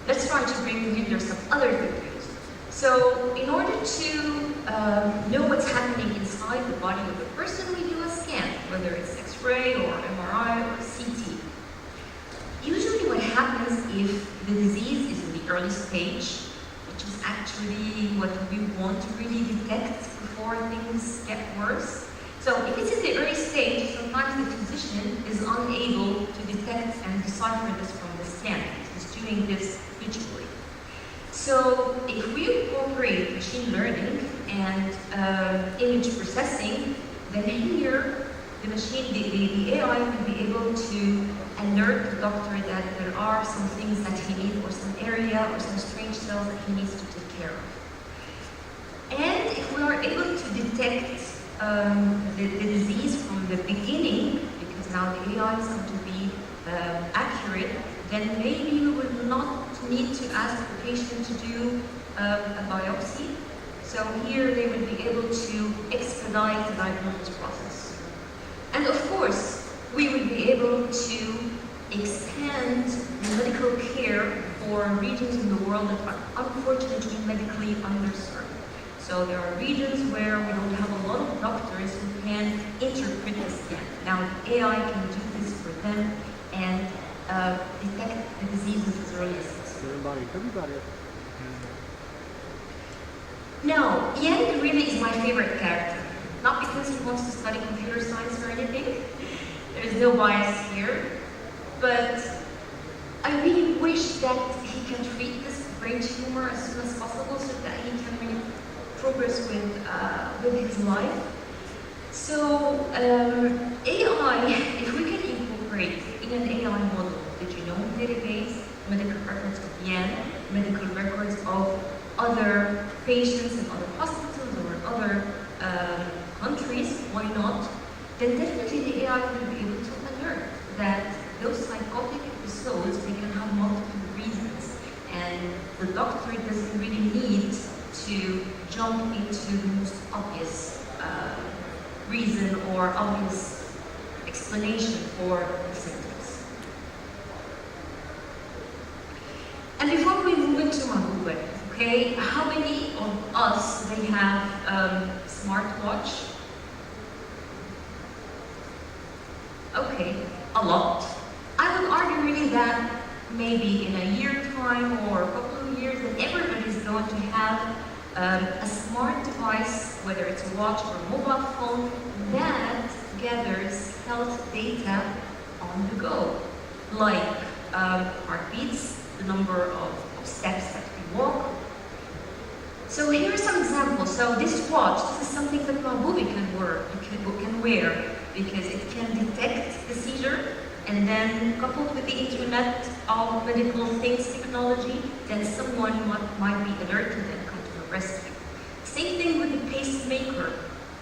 Let's try to bring in some other good news. So in order to know what's happening inside the body of the person, we do a scan, whether it's X-ray or MRI or CT. Usually what happens if the disease is in the early stage, which is actually what we want to really detect before things get worse. So if it's in the early stage, sometimes the physician is unable to detect and decipher this from the scan. He's doing this visually. So if we incorporate machine learning and image processing, then here the AI will be able to alert the doctor that there are some things that he needs, or some area or some strange cells that he needs to take care of. And if we are able to detect the disease from the beginning, because now the AI is going to be accurate, then maybe we will not need to ask the patient to do a biopsy. So here they will be able to expedite the diagnosis process. And of course, we will be able to expand the medical care for regions in the world that are unfortunately medically underserved. So there are regions where we don't have a lot of doctors who can interpret the scan. Now the AI can do this for them and detect the diseases as early as possible. Now, Yang really is my favorite character. Not because he wants to study computer science or anything. There is no bias here. But I really wish that he can treat this brain tumor as soon as possible so that he can really progress with his life. So AI, if we can incorporate in an AI model the genome database, medical records of Yang, medical records of other patients in other hospitals or other countries, why not? Then definitely the AI will be able to alert that those psychotic episodes, they can have multiple reasons. And the doctor doesn't really need to jump into the most obvious reason or obvious explanation for the symptoms. And before we move into Mahbub, okay, how many of us, they have smartwatch? Okay, a lot. I would argue really that maybe in a year time or a couple of years that everybody's going to have a smart device, whether it's a watch or a mobile phone, that gathers health data on the go, like heartbeats, the number of steps that we walk. So here are some examples. So this watch, this is something that Mahboubi can wear because it can detect the seizure, and then coupled with the Internet of Medical Things technology, then someone might be alerted and come to the rescue. Same thing with the pacemaker.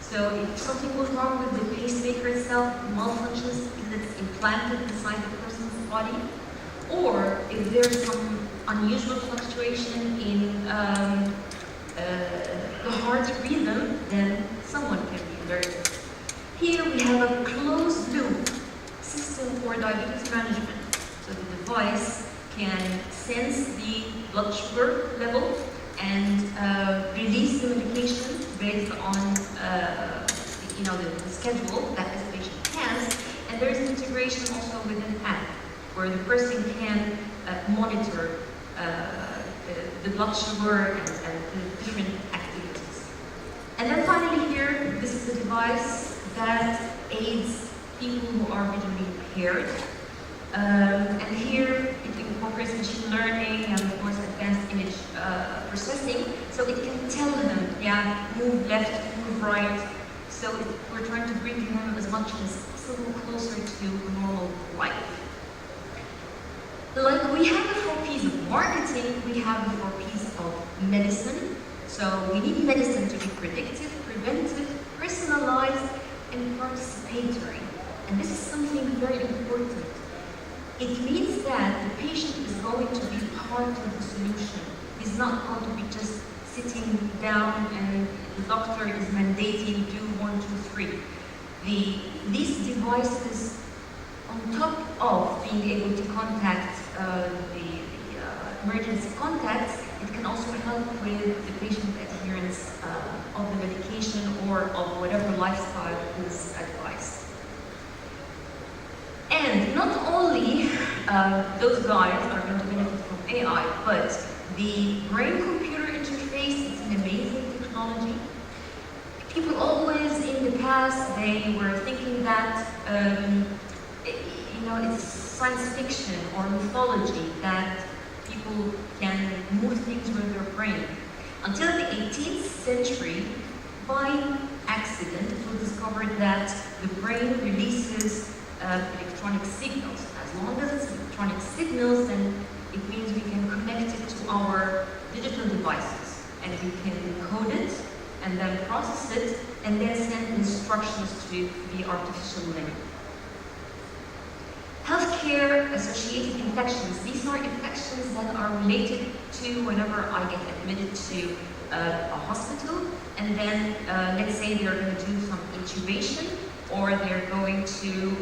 So if something goes wrong with the pacemaker itself, malfunctions because it's implanted inside the person's body, or if there's some unusual fluctuation in the heart rhythm, then someone can be alerted. Here we have a closed loop system for diabetes management. So the device can sense the blood sugar level and release the medication based on the schedule that this patient has. And there's integration also with an app where the person can monitor the blood sugar and the different activities. And then finally here, this is a device that aids people who are visually impaired. And here it incorporates machine learning and of course advanced image processing, so it can tell him, yeah, move left, move right. So we're trying to bring him as much as possible closer to normal life. Like we have the 4 P's of marketing, we have the 4 P's of medicine. So we need medicine to be predictive, preventive, personalized, and participatory. And this is something very important. It means that the patient is going to be part of the solution. He's not going to be just sitting down and the doctor is mandating do 1, 2, 3. These devices, on top of being able to contact the emergency contacts, it can also help with the patient adherence of the medication or of whatever lifestyle is advised. And not only those guys are going to benefit from AI, but the brain-computer interface is an amazing technology. People always in the past, they were thinking that it's science fiction or mythology that people can move things with their brain. Until the 18th century, by accident, it was discovered that the brain releases electronic signals. As long as it's electronic signals, then it means we can connect it to our digital devices, and we can code it, and then process it, and then send instructions to the artificial limb. Healthcare-associated infections. These are infections that are related to whenever I get admitted to a hospital, and then let's say they're going to do some intubation, or they're going to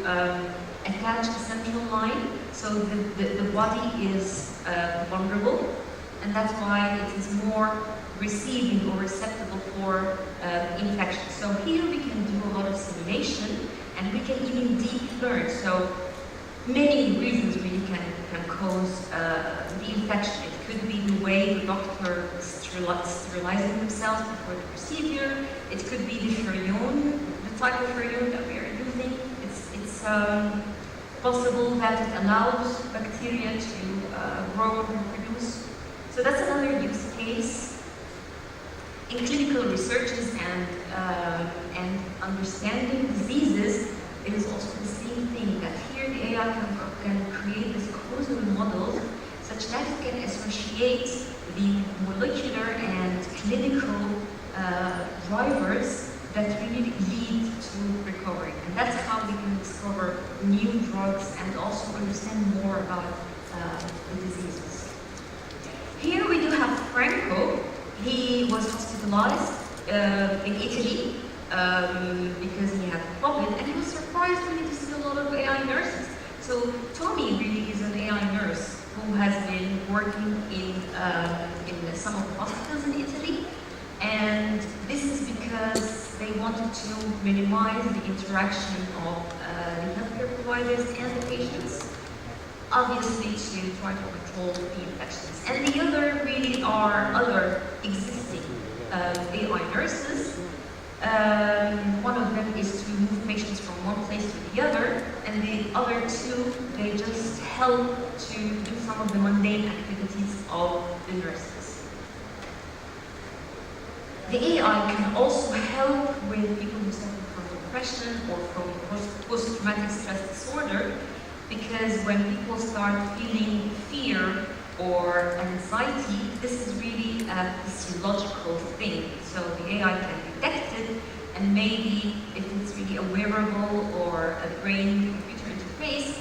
attach a central line, so the body is vulnerable, and that's why it is more receiving or receptible for infection. So here we can do a lot of simulation, and we can even deep learn. So many reasons really can cause the infection. It could be the way the doctor is sterilizing themselves before the procedure. It could be the furrion, the type of furrion that we are using. It's possible that it allows bacteria to grow and reproduce. So that's another use case. In clinical researches and understanding diseases, it is also the same thing, that here the AI can create this causal model such that it can associate the molecular and clinical drivers that really lead to recovery. And that's how we can discover new drugs and also understand more about the diseases. Here we do have Franco. He was hospitalized in Italy because he had COVID, and he was surprised really to see a lot of AI nurses. So Tommy really is an AI nurse who has been working in some of the hospitals in Italy, and this is because they wanted to minimize the interaction of the healthcare providers and the patients, obviously to try to control the infections. And the other really are other existing AI nurses. One of them is to move patients from one place to the other, and the other two, they just help to do some of the mundane activities of the nurses. The AI can also help with people who suffer from depression or from post-traumatic stress disorder, because when people start feeling fear or anxiety, this is really a physiological thing. So the AI can detect it, and maybe if it's really a wearable or a brain-computer interface,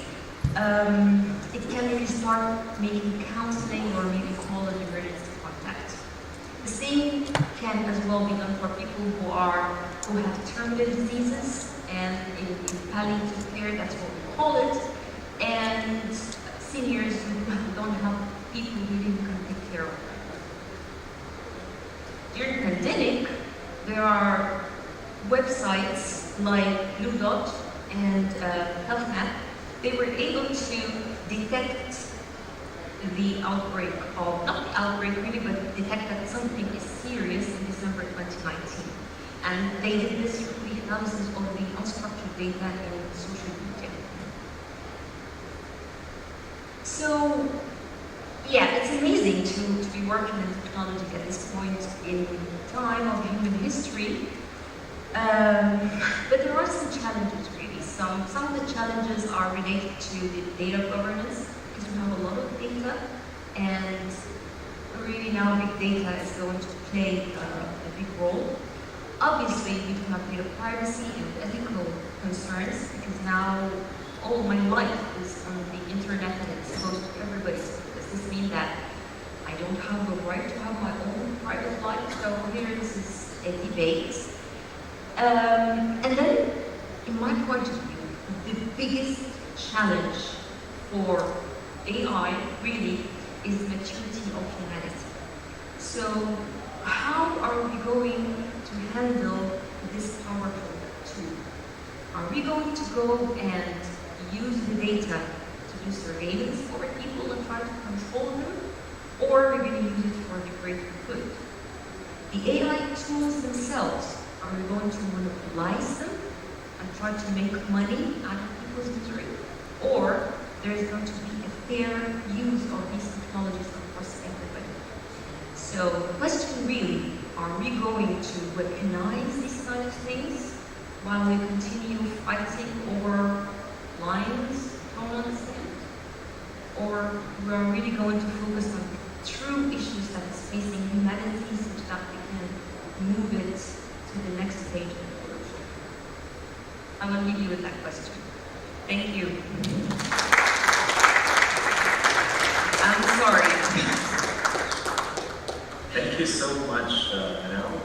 it can really start making counseling or maybe call an emergency contact. The same can as well be done for people who have terminal diseases, and in palliative care, that's what we call it, and seniors who don't have people really who can take care of them. During the pandemic, there are websites like Blue Dot and Health Map. They were able to detect the outbreak of, not the outbreak really, but detect that something is serious in December 2019. And they did this through the analysis of the unstructured data in social media. So, yeah, it's amazing to be working in technology at this point in time of human history. But there are some challenges, really. Some of the challenges are related to the data governance, because we have a lot of data, and really now big data is going to play a big role. Obviously, we do have data privacy and ethical concerns, because now all my life is on the internet and it's exposed to everybody. Does this mean that I don't have the right to have my own private life? So here this is a debate. And then, in my point of view, the biggest challenge for AI really is maturity of humanity. So how are we going to handle this powerful tool? Are we going to go and use the data to do surveillance over people and try to control them? Or are we going to use it for the greater good? The AI tools themselves, are we going to monopolize them and try to make money out of people's misery? Or there is going to be a fair use of these technologies across everybody? So the question really, are we going to weaponize these kind of things while we continue fighting over lines thrown on the sand? Or we are really going to focus on true issues that is facing humanity such that we can move it to the next stage of evolution? I will leave you with that question. Thank you. I'm sorry. Thank you so much, Anel.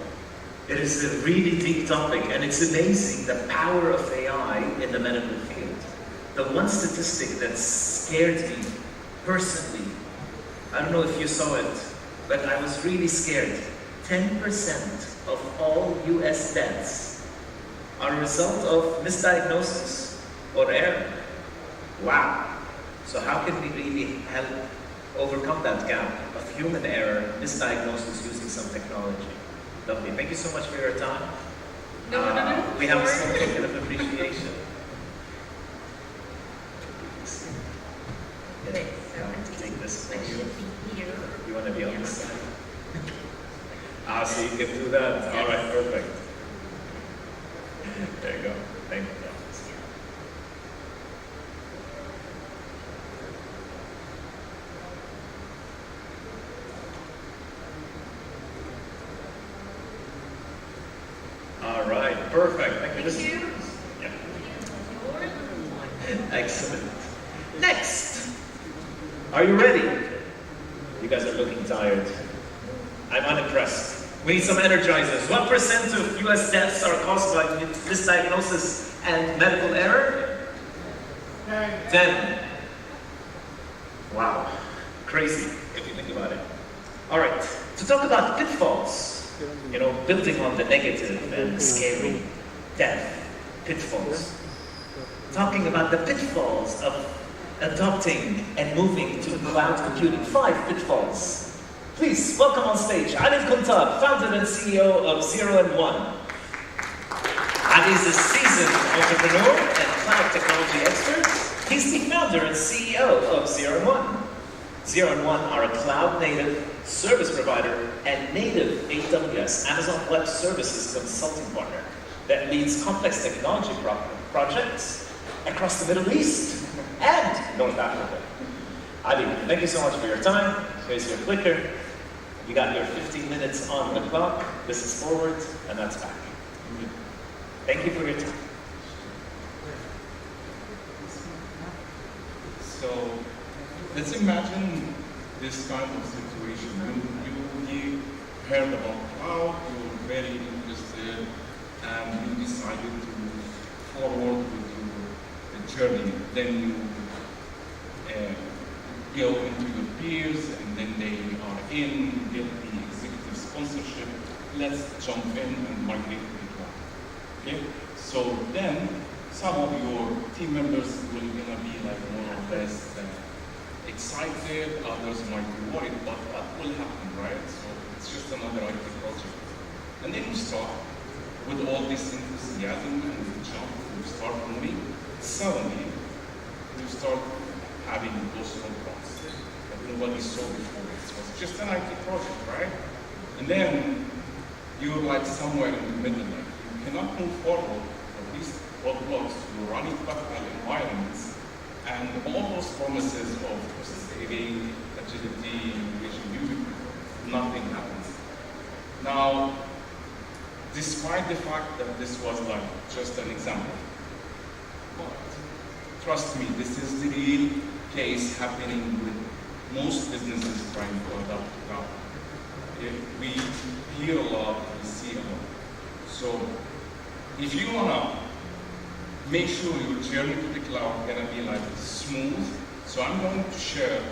It is a really deep topic, and it's amazing the power of AI in the medical field. The one statistic that scared me personally, I don't know if you saw it, but I was really scared. 10% of all US deaths are a result of misdiagnosis or error. Wow. So how can we really help overcome that gap of human error, misdiagnosis using some technology? Lovely. Thank you so much for your time. No. We have a small token of appreciation. Okay, take this for you. Here. You want to be on this side? So you can do that. All right, perfect. There you go. Thank you. All right, perfect. Thank you. Yeah. Excellent. Next. Are you ready? You guys are looking tired. I'm unimpressed. We need some energizers. What percent of US deaths are caused by misdiagnosis and medical error? 10. Wow. Crazy, if you think about it. All right, to talk about pitfalls You know, building on the negative and scary, death, pitfalls. Talking about the pitfalls of adopting and moving to cloud computing. 5 pitfalls. Please welcome on stage Adil Kuntab, founder and CEO of 0 and 1. Ali is a seasoned entrepreneur and cloud technology expert. He's the founder and CEO of 0 and 1. 0 and 1 are a cloud-native service provider and native AWS, Amazon Web Services consulting partner that leads complex technology projects across the Middle East and North Africa. Ali, thank you so much for your time. Here's your clicker. You got your 15 minutes on the clock. This is forward, and that's back. Thank you for your time. So, let's imagine this kind of situation. You heard about cloud, you were very interested, and you decided to move forward with your journey. Then you go into your peers, and then they are in, get the executive sponsorship. Let's jump in and migrate to the cloud. Okay? So then, some of your team members will gonna be like more or less excited, others might be worried, but that will happen, right? So it's just another IT project. And then you start with all this enthusiasm and you jump, you start moving. Suddenly, you start having those roadblocks that nobody saw before. It was just an IT project, right? And then you're like somewhere in the middle, like you cannot move forward for these roadblocks. You're running parallel environments, and all those promises of saving, agility, innovation, nothing happens. Now, despite the fact that this was like just an example, but trust me, this is the real case happening with most businesses trying to adapt to cloud. We hear a lot, we see a lot. So, if you wanna make sure your journey to the cloud gonna be like smooth, so I'm going to share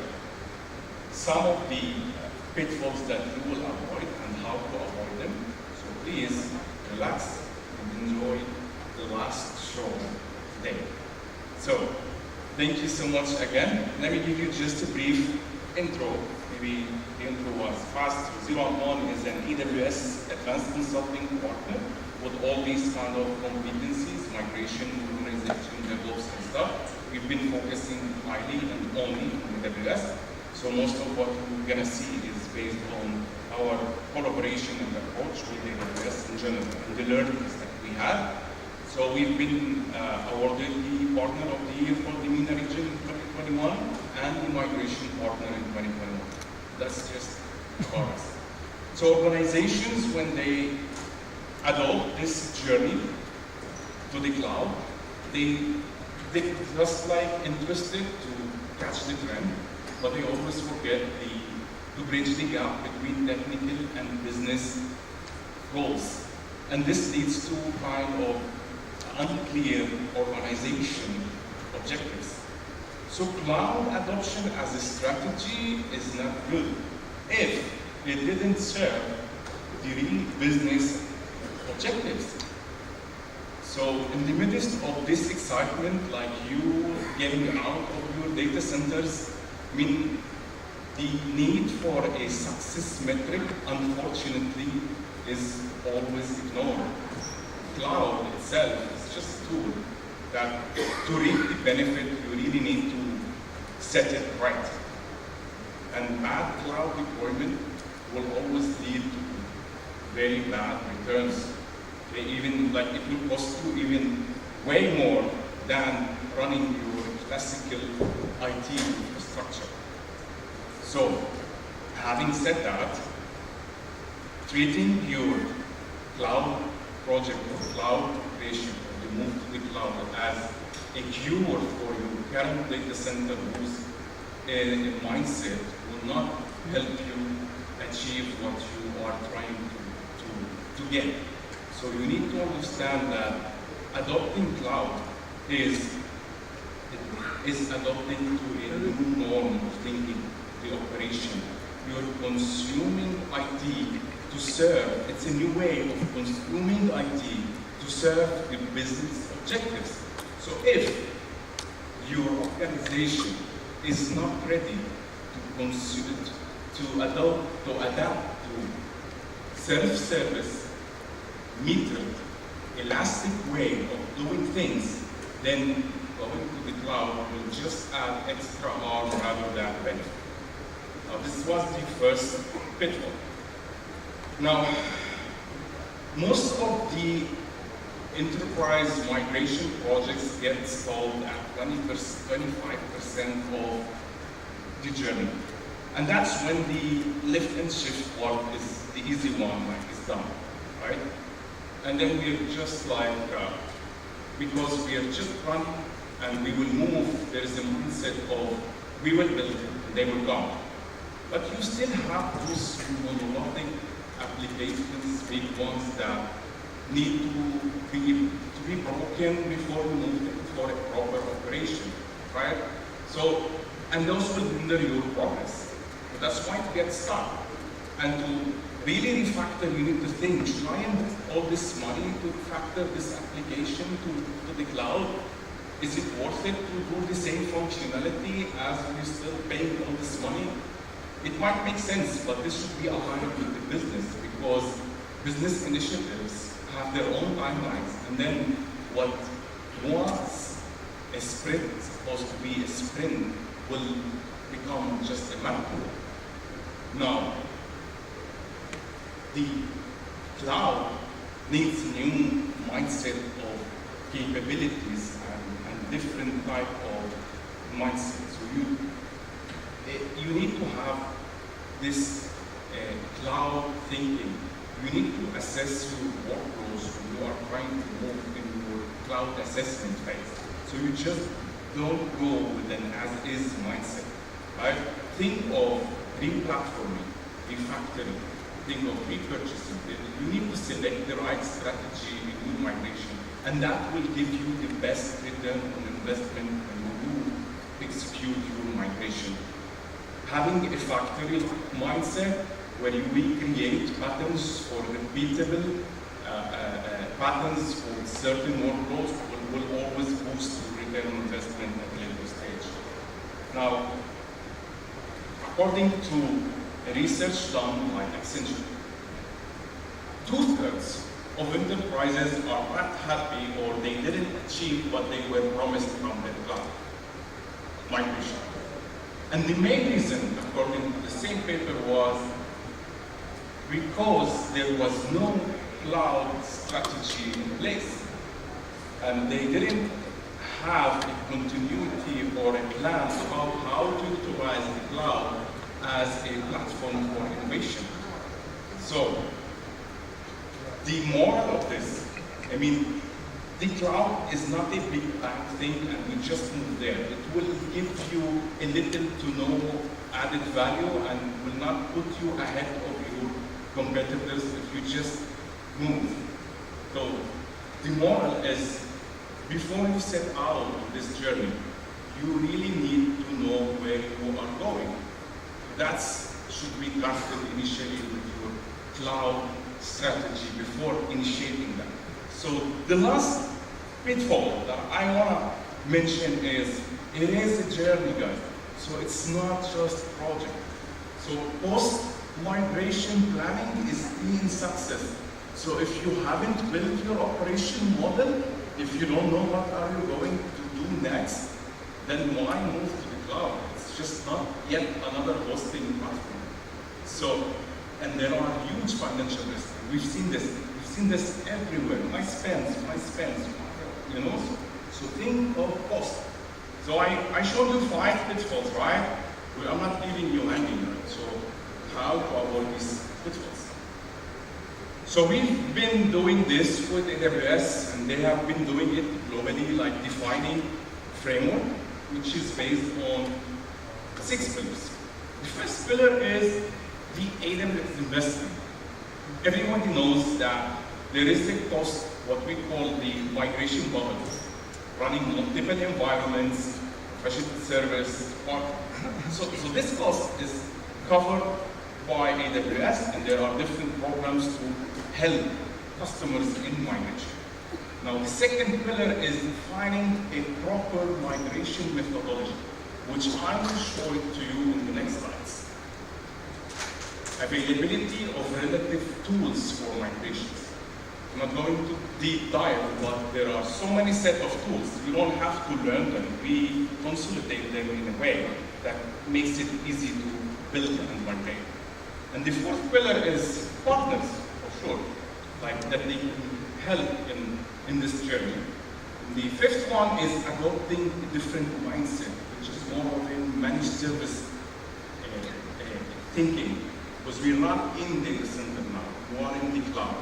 some of the pitfalls that you will avoid and how to avoid them. So please relax and enjoy the last show today. So thank you so much again. Let me give you just a brief intro. Maybe the intro was fast. 0 and 1 is an AWS advanced consulting partner with all these kind of competencies, migration, organization, DevOps, and stuff. We've been focusing highly and only on AWS. So most of what you're gonna see is based on our collaboration and approach with AWS in general and the learnings that we had. So we've been awarded the Partner of the Year for the MENA region in 2021 and the Migration Partner in 2021. That's just about us. So organizations, when they adopt this journey to the cloud, they're just like interested to catch the trend, but they always forget to bridge the gap between technical and business goals. And this leads to kind of unclear organization objectives. So cloud adoption as a strategy is not good if it didn't serve the real business objectives. So in the midst of this excitement, like you getting out of your data centers, I mean, the need for a success metric, unfortunately, is always ignored. Cloud itself is just a tool that to reap the benefit, you really need to set it right. And bad cloud deployment will always lead to very bad returns. They even, like, it will cost you even way more than running your classical IT infrastructure. So, having said that, treating your cloud project or cloud migration or the move to the cloud as a cure for your current data center whose mindset will not help you achieve what you are trying to get. So you need to understand that adopting cloud is adopting to a new norm of thinking, the operation. You're consuming IT to serve, it's a new way of consuming IT to serve the business objectives. So if your organization is not ready to adapt to self-service, metered, elastic way of doing things, then going to the cloud will just add extra harm rather than benefit. Now, this was the first pitfall. Now, most of the enterprise migration projects get stalled at 25% of the journey. And that's when the lift and shift work is the easy one, like it's done, right? And then we're just like, because we are just running and we will move, there is a mindset of we will build it and they will come. But you still have those monolithic applications, big ones that need to be broken before you move them for a proper operation, right? So, and those will hinder your progress. So that's why to get stuck. And to really refactor, you need to think, should I invest all this money to factor this application to the cloud? Is it worth it to do the same functionality as we're still paying all this money? It might make sense, but this should be aligned with the business, because business initiatives have their own timelines. And then what was a sprint, supposed to be a sprint, will become just a marathon. Now, the cloud needs a new mindset of capabilities and different type of mindset. So you need to have this cloud thinking. You need to assess your workloads when you are trying to move in your cloud assessment phase. So you just don't go with an as-is mindset, right? Think of re-platforming, refactoring, think of repurchasing. You need to select the right strategy in your migration, and that will give you the best return on investment when you execute your migration. Having a factory mindset where you recreate patterns for repeatable patterns for certain workloads will always boost the return on investment at a later stage. Now, according to research done by Accenture, 2/3 of enterprises are not happy or they didn't achieve what they were promised from the cloud migration. And the main reason, according to the same paper, was because there was no cloud strategy in place. And they didn't have a continuity or a plan about how to utilize the cloud as a platform for innovation. So, the moral of this, I mean, the cloud is not a big bang thing and we just move there. It will give you a little to no added value and will not put you ahead of your competitors if you just move. So the moral is, before you set out on this journey, you really need to know where you are going. That should be drafted initially with your cloud strategy before initiating that. So the last pitfall that I want to mention is, it is a journey, guys. So it's not just a project. So post-migration planning is being success. So if you haven't built your operation model, if you don't know what are you going to do next, then why move to the cloud? It's just not yet another hosting platform. So, and there are huge financial risks. We've seen this everywhere. My spends, you know? So think of cost. So I showed you 5 pitfalls, right? I'm not leaving you hanging, right? So how to avoid these pitfalls? So we've been doing this with AWS, and they have been doing it globally, like defining framework, which is based on 6 pillars. The first pillar is the AWS investment. Everybody knows that there is a cost, what we call the migration bubble, running multiple environments, professional service, so this cost is covered by AWS, and there are different programs to help customers in migration. Now, the second pillar is defining a proper migration methodology, which I will show it to you in the next slides. Availability of relative tools for migrations. I'm not going to deep dive, but there are so many set of tools. You don't have to learn them. We consolidate them in a way that makes it easy to build and maintain. And the fourth pillar is partners, for sure, like that they can help in this journey. And the fifth one is adopting a different mindset, which is more of a managed service thinking, because we're not in data center now, we are in the cloud.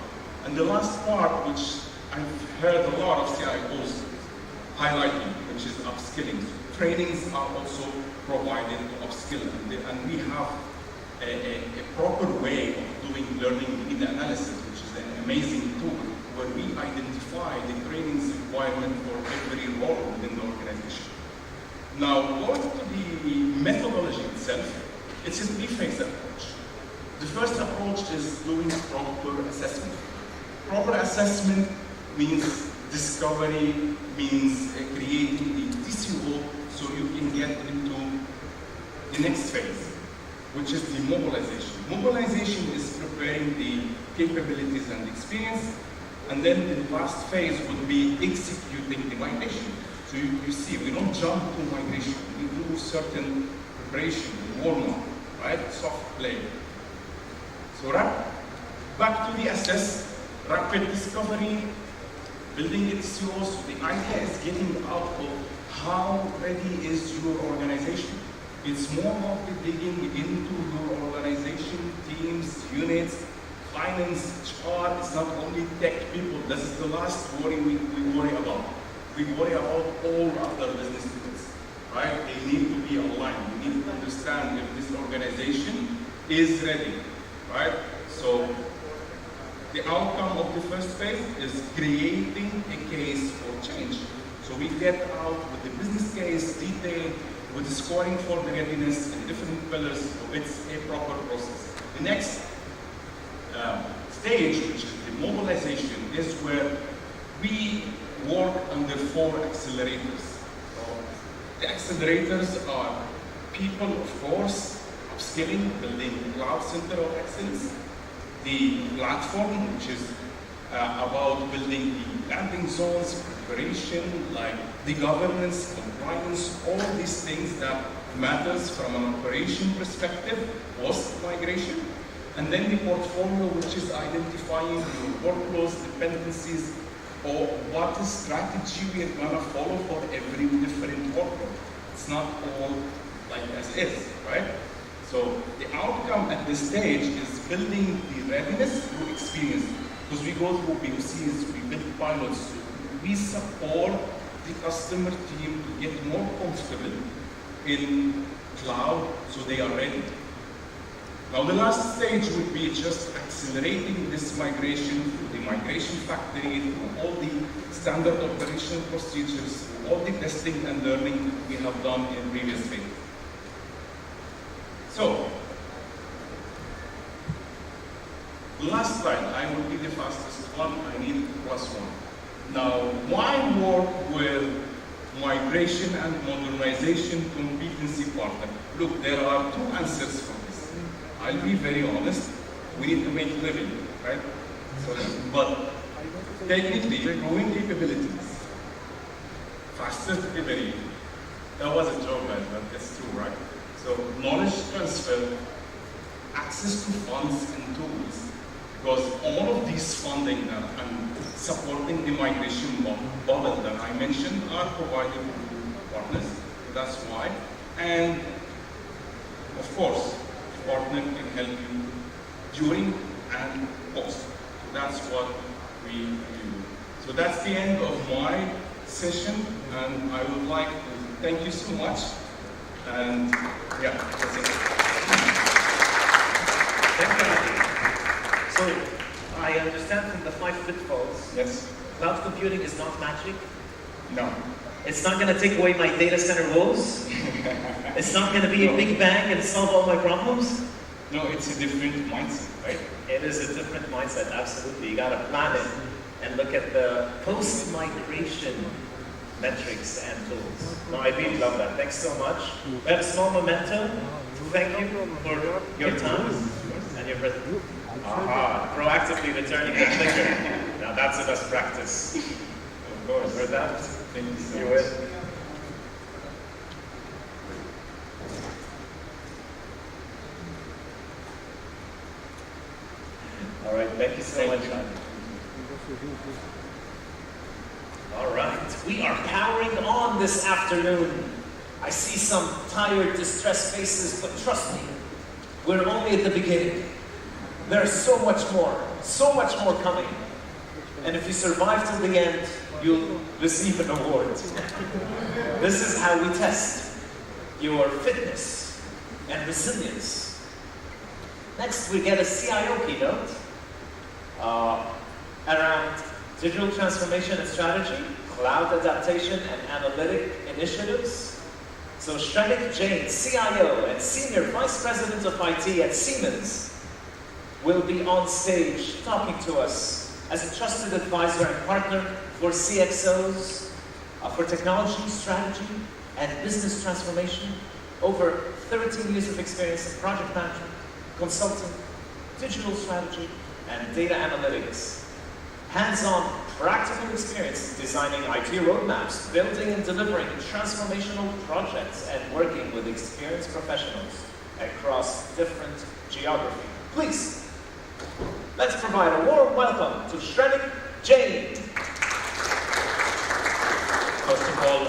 And the last part, which I've heard a lot of CIOs highlighting, which is upskilling. So trainings are also provided to upskill, and we have a proper way of doing learning need analysis, which is an amazing tool where we identify the trainings requirement for every role within the organization. Now, going to the methodology itself, it's a three-phase approach. The first approach is doing proper assessment. Proper assessment means discovery, means creating the TCO so you can get into the next phase, which is the mobilization. Mobilization is preparing the capabilities and experience, and then the last phase would be executing the migration. So you see, we don't jump to migration. We do certain preparation, warm-up, right? Soft play. So back to the assess, rapid discovery, building the TCO. So the idea is getting out of how ready is your organization. It's more of digging into your organization, teams, units, finance, HR. It's not only tech people. This is the last worry we worry about. We worry about all other business units, right? They need to be aligned. We need to understand if this organization is ready, right? So the outcome of the first phase is creating a case for change. So we get out with the business case, detail, with the scoring for the readiness and different pillars. So it's a proper process. The next stage, which is the mobilization, is where we work under 4 accelerators. So the accelerators are people, of course, upskilling, building cloud center of excellence. The platform, which is about building the landing zones, preparation, like the governance, compliance, all these things that matters from an operation perspective, post-migration. And then the portfolio, which is identifying your workloads, dependencies, or what strategy we are going to follow for every different workload. It's not all like as is, right? So the outcome at this stage is building the readiness through experience. Because we go through POCs, we build pilots, we support the customer team to get more comfortable in cloud so they are ready. Now the last stage would be just accelerating this migration through the migration factory, through all the standard operational procedures, through all the testing and learning we have done in previous phases. So, the last slide, I will be the fastest one, I need +1. Now, why work with migration and modernization competency partner? Look, there are 2 answers for this. I'll be very honest, we need to make a living, right? So, but technically, growing capabilities, faster delivery, that was a joke, man, but it's true, right? So, knowledge transfer, access to funds and tools, because all of these funding and supporting the migration bubble that I mentioned are provided to partners. That's why. And of course, the partner can help you during and post. So that's what we do. So that's the end of my session, and I would like to thank you so much. And yeah, that's it. Thank you. So, I understand from the 5 pitfalls. Yes. Cloud computing is not magic. No. It's not going to take away my data center woes. It's not going to be a big bang and solve all my problems. No, it's a different mindset, right? It is a different mindset, absolutely. You gotta plan it and look at the post-migration metrics and tools. No, I really love that. Thanks so much. We have a small memento. Thank you for your time and your presence. Aha, proactively returning the clicker. Now that's the best practice. Of course, heard that? Thank you so You much. will. All right, thank you so much. All right, we are powering on this afternoon. I see some tired, distressed faces, but trust me, we're only at the beginning. There's so much more coming. And if you survive till the end, you'll receive an award. This is how we test your fitness and resilience. Next, we get a CIO keynote around digital transformation and strategy, cloud adaptation and analytic initiatives. So Shrenik Jain, CIO and Senior Vice President of IT at Siemens, will be on stage talking to us as a trusted advisor and partner for CXOs, for technology, strategy, and business transformation. Over 13 years of experience in project management, consulting, digital strategy, and data analytics. Hands-on, practical experience designing IT roadmaps, building and delivering transformational projects, and working with experienced professionals across different geographies. Please, let's provide a warm welcome to Shrenik Jain. First of all,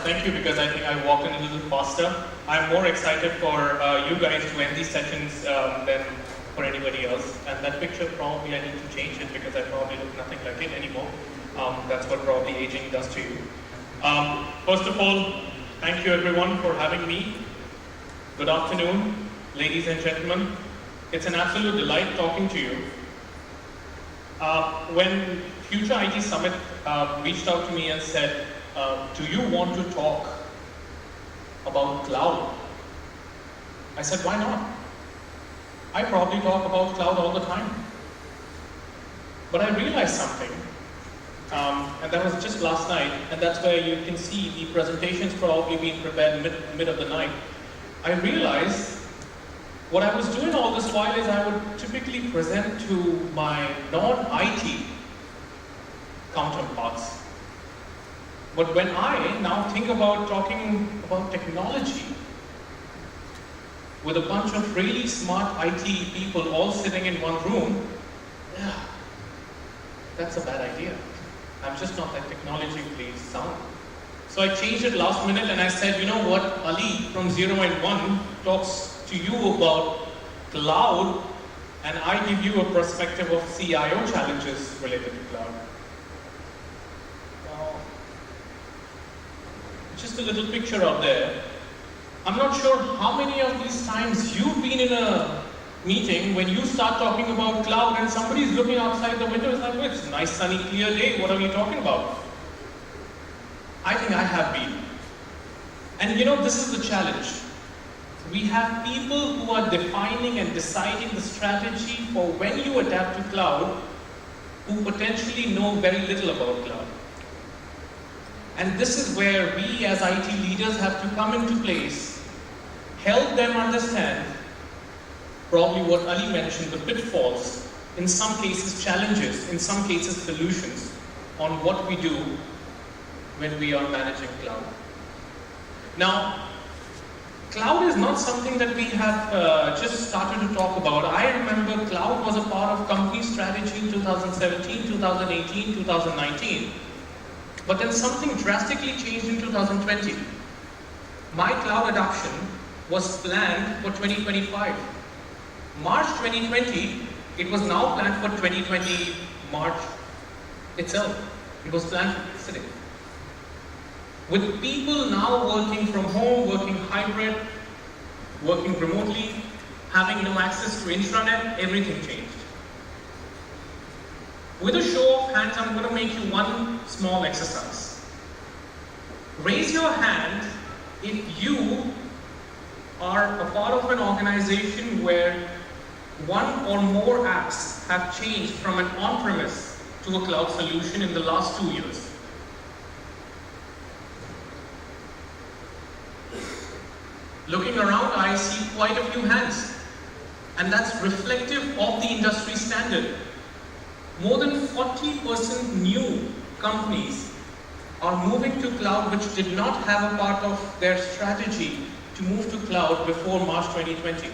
thank you, because I think I walked in a little faster. I'm more excited for you guys to end these sessions than for anybody else. And that picture, probably I need to change it because I probably look nothing like it anymore. That's what probably aging does to you. First of all, thank you everyone for having me. Good afternoon, ladies and gentlemen. It's an absolute delight talking to you. When Future IT Summit reached out to me and said, do you want to talk about cloud? I said, why not? I probably talk about cloud all the time. But I realized something, and that was just last night, and that's where you can see the presentations probably being prepared mid of the night. I realized what I was doing all this while is I would typically present to my non-IT counterparts. But when I now think about talking about technology with a bunch of really smart IT people all sitting in one room, yeah, that's a bad idea. I'm just not that technologically sound. So I changed it last minute and I said, you know what, Ali from 0 and 1 talks to you about cloud, and I give you a perspective of CIO challenges related to cloud. Just a little picture out there. I'm not sure how many of these times you've been in a meeting when you start talking about cloud and somebody's looking outside the window, it's like, oh, it's a nice sunny clear day, what are we talking about? I think I have been. And you know, this is the challenge. We have people who are defining and deciding the strategy for when you adapt to cloud who potentially know very little about cloud. And this is where we as IT leaders have to come into place, help them understand probably what Ali mentioned, the pitfalls, in some cases challenges, in some cases solutions on what we do when we are managing cloud. Now, cloud is not something that we have just started to talk about. I remember cloud was a part of company strategy in 2017, 2018, 2019. But then something drastically changed in 2020. My cloud adoption was planned for 2025. March 2020, it was now planned for 2020 March itself. It was planned for yesterday. With people now working from home, working hybrid, working remotely, having no access to intranet, everything changed. With a show of hands, I'm going to make you one small exercise. Raise your hand if you are a part of an organization where one or more apps have changed from an on-premise to a cloud solution in the last 2 years? Looking around, I see quite a few hands. And that's reflective of the industry standard. More than 40% new companies are moving to cloud which did not have a part of their strategy to move to cloud before March 2020.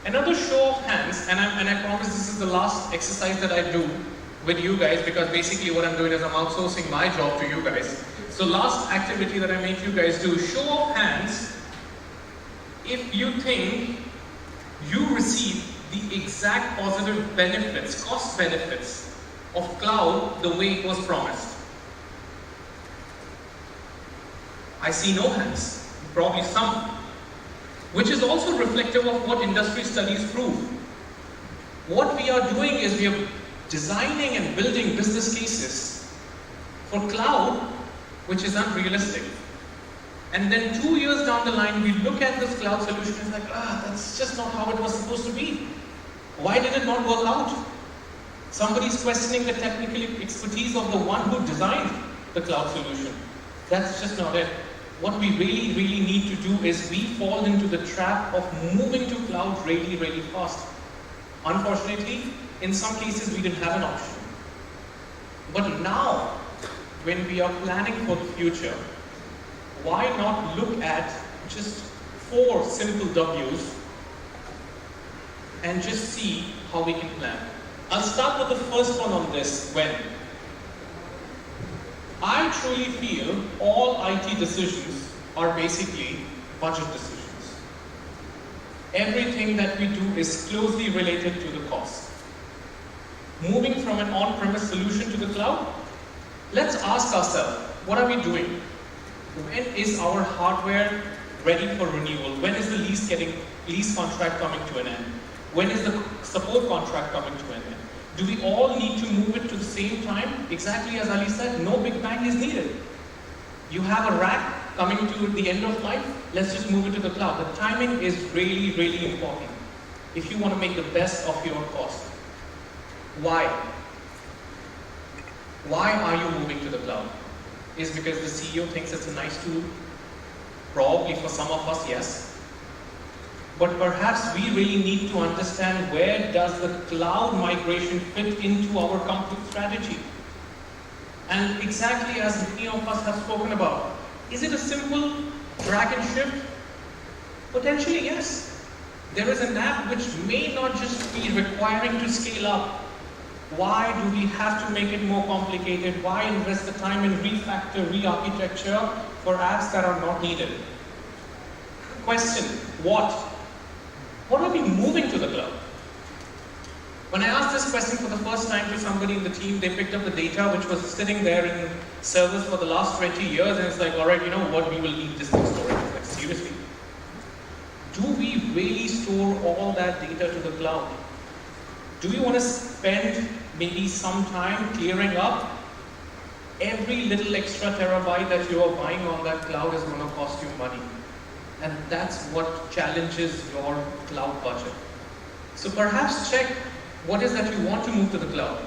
Another show of hands, and I promise this is the last exercise that I do with you guys, because basically what I'm doing is I'm outsourcing my job to you guys. So last activity that I make you guys do, show of hands, if you think you receive the exact positive benefits, cost benefits of cloud the way it was promised. I see no hands, probably some, which is also reflective of what industry studies prove. What we are doing is we are designing and building business cases for cloud, which is unrealistic. And then 2 years down the line, we look at this cloud solution and it's like, that's just not how it was supposed to be. Why did it not work out? Somebody's questioning the technical expertise of the one who designed the cloud solution. That's just not it. What we really, really need to do is we fall into the trap of moving to cloud really, really fast. Unfortunately, in some cases, we didn't have an option. But now, when we are planning for the future, why not look at just 4 simple W's and just see how we can plan? I'll start with the first one on this, when. I truly feel all IT decisions are basically budget decisions. Everything that we do is closely related to the cost. Moving from an on-premise solution to the cloud, let's ask ourselves, what are we doing? When is our hardware ready for renewal? When is the lease contract coming to an end? When is the support contract coming to an end? Do we all need to move it to the same time? Exactly as Ali said, no big bang is needed. You have a rack coming to the end of life, let's just move it to the cloud. The timing is really, really important if you want to make the best of your cost. Why? Why are you moving to the cloud? Is because the CEO thinks it's a nice tool? Probably for some of us, yes. But perhaps we really need to understand, where does the cloud migration fit into our company strategy? And exactly as many of us have spoken about, is it a simple drag and shift? Potentially, yes. There is an app which may not just be requiring to scale up. Why do we have to make it more complicated? Why invest the time in refactor, re-architecture for apps that are not needed? Question, what? What are we moving to the cloud? When I asked this question for the first time to somebody in the team, they picked up the data which was sitting there in servers for the last 20 years, and it's like, all right, you know what, we will need this in storage. Like, seriously? Do we really store all that data to the cloud? Do we want to spend maybe some time clearing up? Every little extra terabyte that you are buying on that cloud is going to cost you money. And that's what challenges your cloud budget. So perhaps check what is that you want to move to the cloud.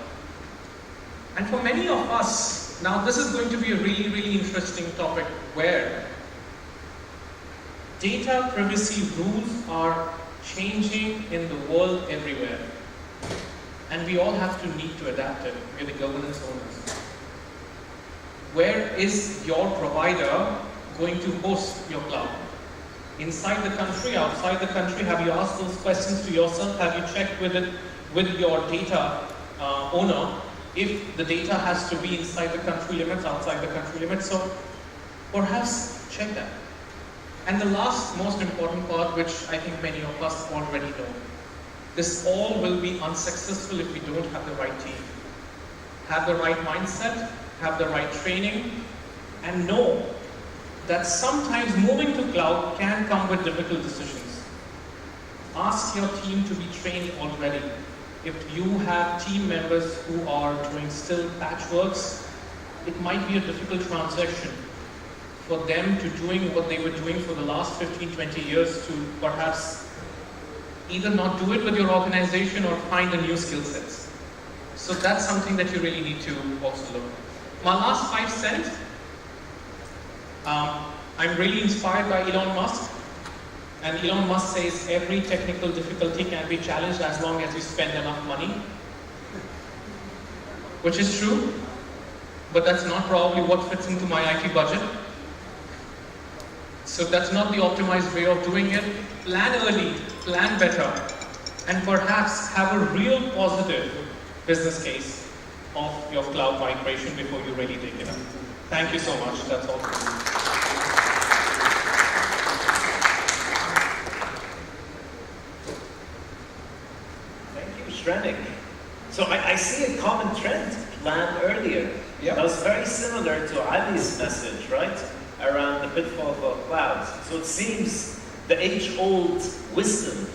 And for many of us, now this is going to be a really, really interesting topic, where data privacy rules are changing in the world everywhere. And we all have to need to adapt it. We're the governance owners. Where is your provider going to host your cloud? Inside the country, outside the country? Have you asked those questions to yourself? Have you checked with your data owner if the data has to be inside the country limits, outside the country limits? So perhaps check that. And the last most important part, which I think many of us already know, this all will be unsuccessful if we don't have the right team. Have the right mindset, have the right training, and know that sometimes moving to cloud can come with difficult decisions. Ask your team to be trained already. If you have team members who are doing still patchworks, it might be a difficult transition for them to doing what they were doing for the last 15, 20 years to perhaps either not do it with your organization or find a new skill sets. So that's something that you really need to also look at. My last 5 cents, I'm really inspired by Elon Musk. And Elon Musk says every technical difficulty can be challenged as long as you spend enough money. Which is true, but that's not probably what fits into my IT budget. So that's not the optimized way of doing it. Plan early, plan better, and perhaps have a real positive business case of your cloud migration before you really take it up. Thank you so much. That's all. Thank you, Shrenik. So I see a common trend planned earlier. Yep. That was very similar to Ali's message, right? Around the pitfall of clouds. So it seems the age-old wisdom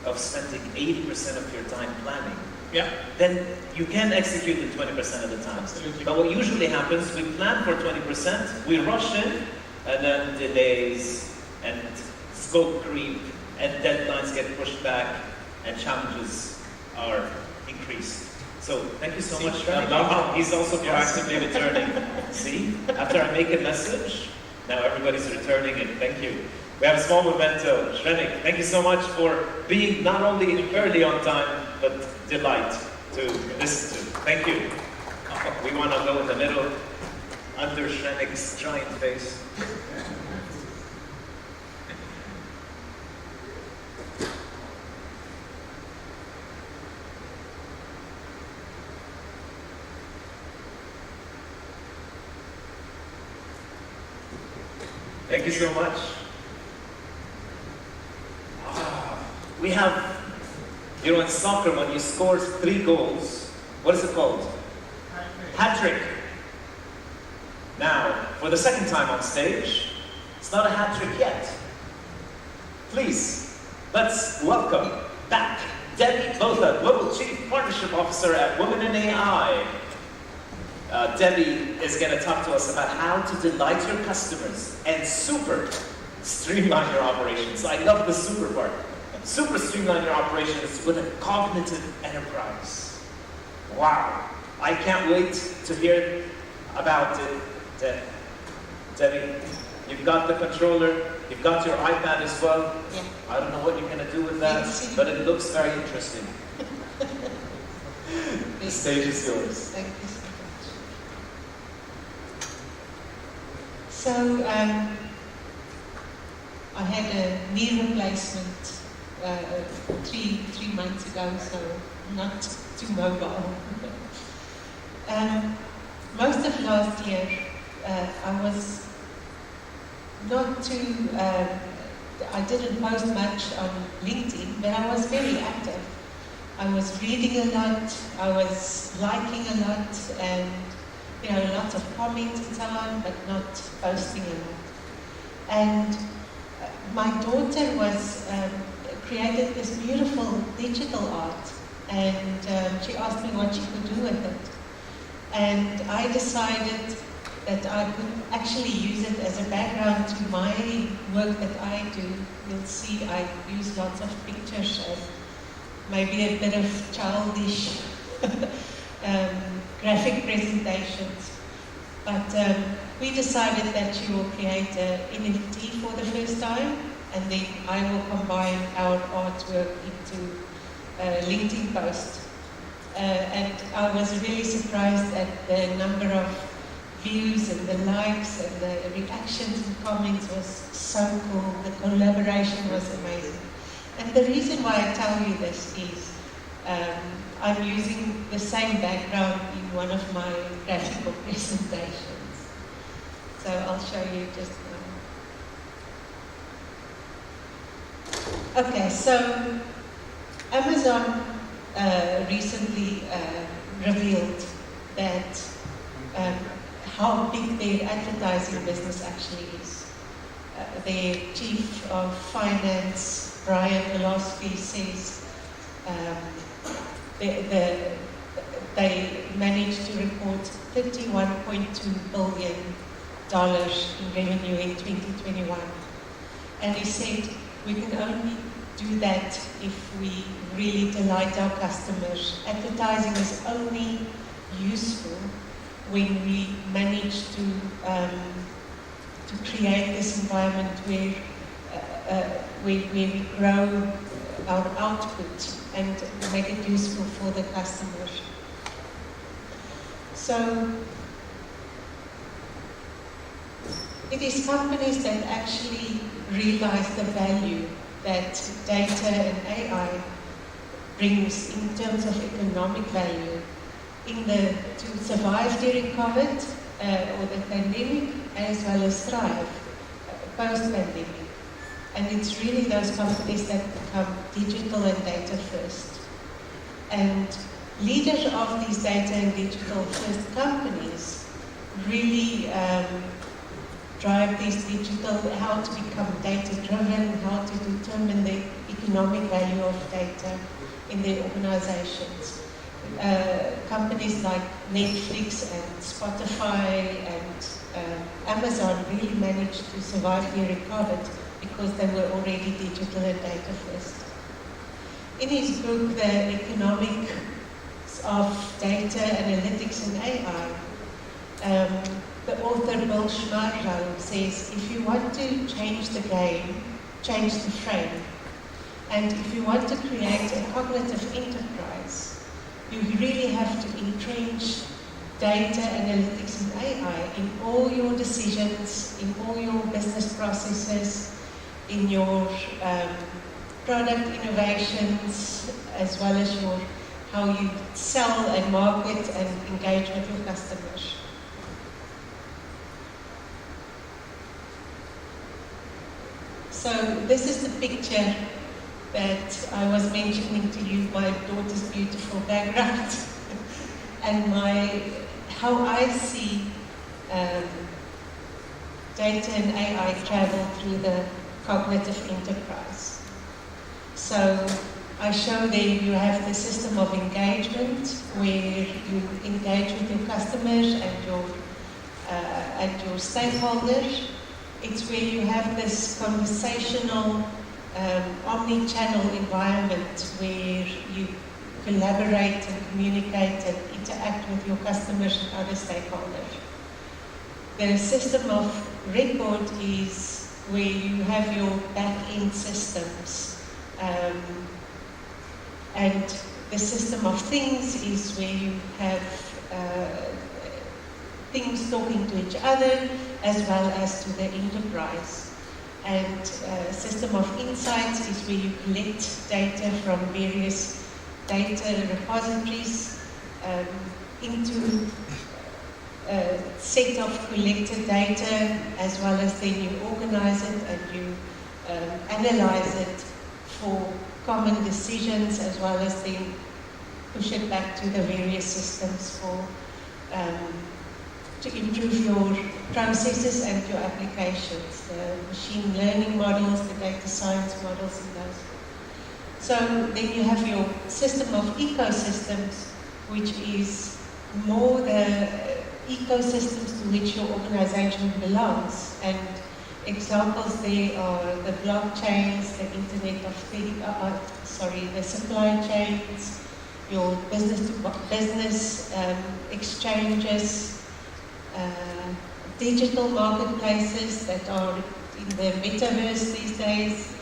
of spending 80% of your time planning. Yeah. Then you can execute it 20% of the time. Absolutely. But what usually happens, we plan for 20%, we rush in, and then delays, and scope creep, and deadlines get pushed back, and challenges are increased. So thank you so much. He's also proactively returning. See, after I make a message, now everybody's returning it. Thank you. We have a small memento. Shrenik, thank you so much for being not only early on time, but delight to listen to. Thank you. We want to go in the middle, under Shrenik's giant face. Thank you so much. We have, you know, in soccer, when you score 3 goals, what is it called? Hat-trick. Now, for the second time on stage, it's not a hat-trick yet. Please, let's welcome back Debbie Botha, Global Chief Partnership Officer at Women in AI. Debbie is going to talk to us about how to delight your customers and super streamline your operations. I love the super part. Super streamline your operations with a cognitive enterprise. Wow. I can't wait to hear about it. Debbie, you've got the controller, you've got your iPad as well. Yeah. I don't know what you're going to do with that, but it looks very interesting. The stage is yours. Thank you so much. So, I had a knee replacement 3 months ago, so not too mobile. Most of last year, I was not too, I didn't post much on LinkedIn, but I was very active. I was reading a lot, I was liking a lot, and you know, lots of comments and so on, but not posting a lot. And my daughter was created this beautiful digital art, and she asked me what she could do with it. And I decided that I could actually use it as a background to my work that I do. You'll see I use lots of pictures and maybe a bit of childish graphic presentations. But we decided that she will create an NFT for the first time, and then I will combine our artwork into a LinkedIn post. And I was really surprised at the number of views and the likes and the reactions and comments was so cool. The collaboration was amazing. And the reason why I tell you this is I'm using the same background in one of my graphical presentations. So I'll show you just now. Okay, so Amazon recently revealed that how big their advertising business actually is. Their chief of finance, Brian Olofsky, says they managed to report $31.2 billion in revenue in 2021. And he said, we can only do that if we really delight our customers. Advertising is only useful when we manage to create this environment where we grow our output and make it useful for the customers. So it is companies that actually realize the value that data and AI brings in terms of economic value to survive during COVID or the pandemic, as well as thrive post-pandemic. And it's really those companies that become digital and data first. And leaders of these data and digital first companies really drive these digital, how to become data driven, how to determine the economic value of data in their organizations. Companies like Netflix and Spotify and Amazon really managed to survive during COVID because they were already digital and data first. In his book, The Economics of Data, Analytics and AI, the author Bill Schmarrau says, if you want to change the game, change the frame. And if you want to create a cognitive enterprise, you really have to entrench data, analytics and AI in all your decisions, in all your business processes, in your product innovations, as well as how you sell and market and engage with your customers. So this is the picture that I was mentioning to you, my daughter's beautiful background, and how I see data and AI travel through the cognitive enterprise. So I show there you have the system of engagement where you engage with your customers and your stakeholders. It's where you have this conversational, omni-channel environment where you collaborate and communicate and interact with your customers and other stakeholders. The system of record is where you have your back-end systems. And the system of things is where you have things talking to each other as well as to the enterprise. And system of insights is where you collect data from various data repositories into a set of collected data, as well as then you organize it and you analyze it for common decisions, as well as then push it back to the various systems to improve your processes and your applications, the machine learning models, the data science models, and those. So then you have your system of ecosystems, which is more the ecosystems to which your organization belongs. And examples there are the blockchains, the Internet of Things, the supply chains, your business-to-business exchanges, digital marketplaces that are in the metaverse these days,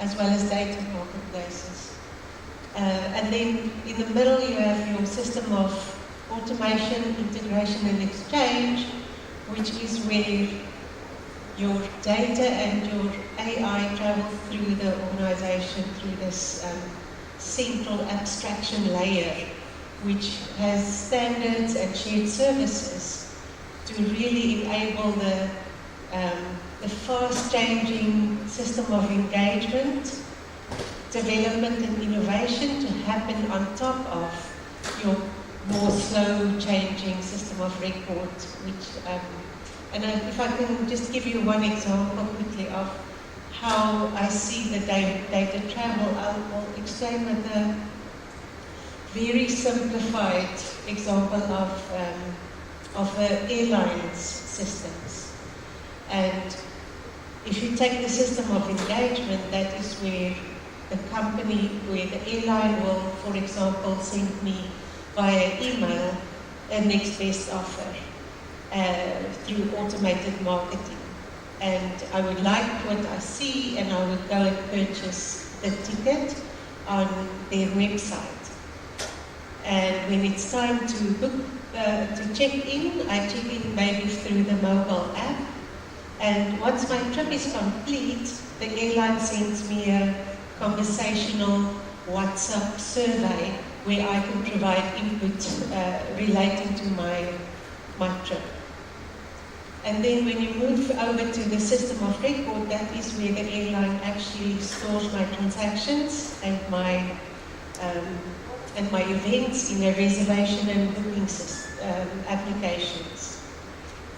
as well as data marketplaces. And then in the middle you have your system of automation, integration and exchange, which is where your data and your AI travel through the organization through this central abstraction layer, which has standards and shared services to really enable the fast-changing system of engagement, development and innovation to happen on top of your more slow-changing system of record, which and if I can just give you one example quickly of how I see the data travel, I'll explain with a very simplified example of the airlines systems. And if you take the system of engagement, that is where the company where the airline will, for example, send me via email a next best offer through automated marketing. And I would like what I see, and I would go and purchase the ticket on their website. And when it's time to book, to check in, I check in maybe through the mobile app. And once my trip is complete, the airline sends me a conversational WhatsApp survey where I can provide input relating to my trip. And then when you move over to the system of record, that is where the airline actually stores my transactions and my events in a reservation and booking applications.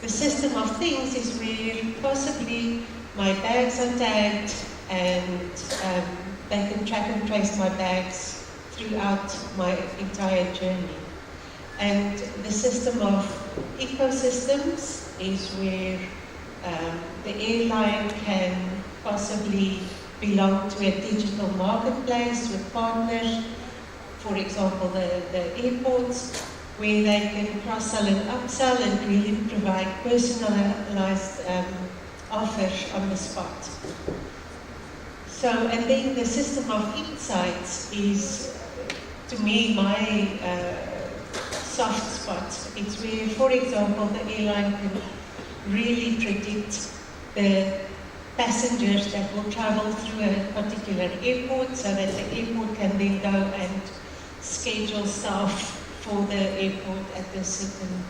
The system of things is where possibly my bags are tagged and they can track and trace my bags throughout my entire journey. And the system of ecosystems is where the airline can possibly belong to a digital marketplace with partners, for example, the airports, where they can cross-sell and upsell and really provide personalized offers on the spot. So, and then the system of insights is, to me, my soft spot. It's where, for example, the airline can really predict the passengers that will travel through a particular airport so that the airport can then go and schedule staff for the airport at a certain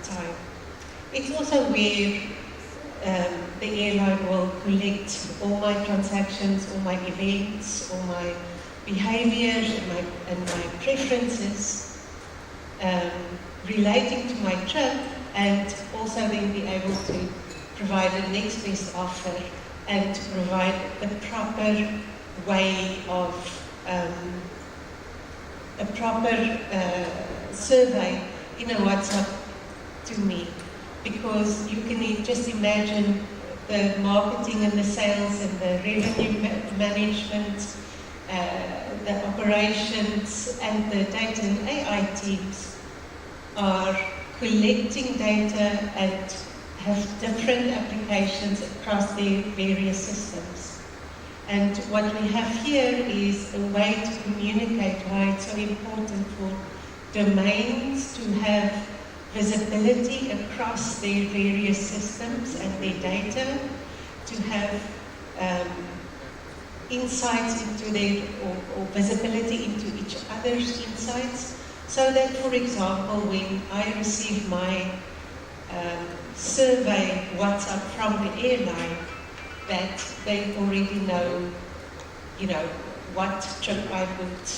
time. It's also where the airline will collect all my transactions, all my events, all my behaviors and my preferences relating to my trip, and also then be able to provide a next best offer and to provide the proper way of a proper survey in a WhatsApp to me, because you can just imagine the marketing and the sales and the revenue management, the operations and the data and AI teams are collecting data and have different applications across their various systems. And what we have here is a way to communicate why it's so important for domains to have visibility across their various systems and their data, to have insights into their, or visibility into each other's insights, so that, for example, when I receive my survey WhatsApp from the airline, that they already know, you know, what trip I booked,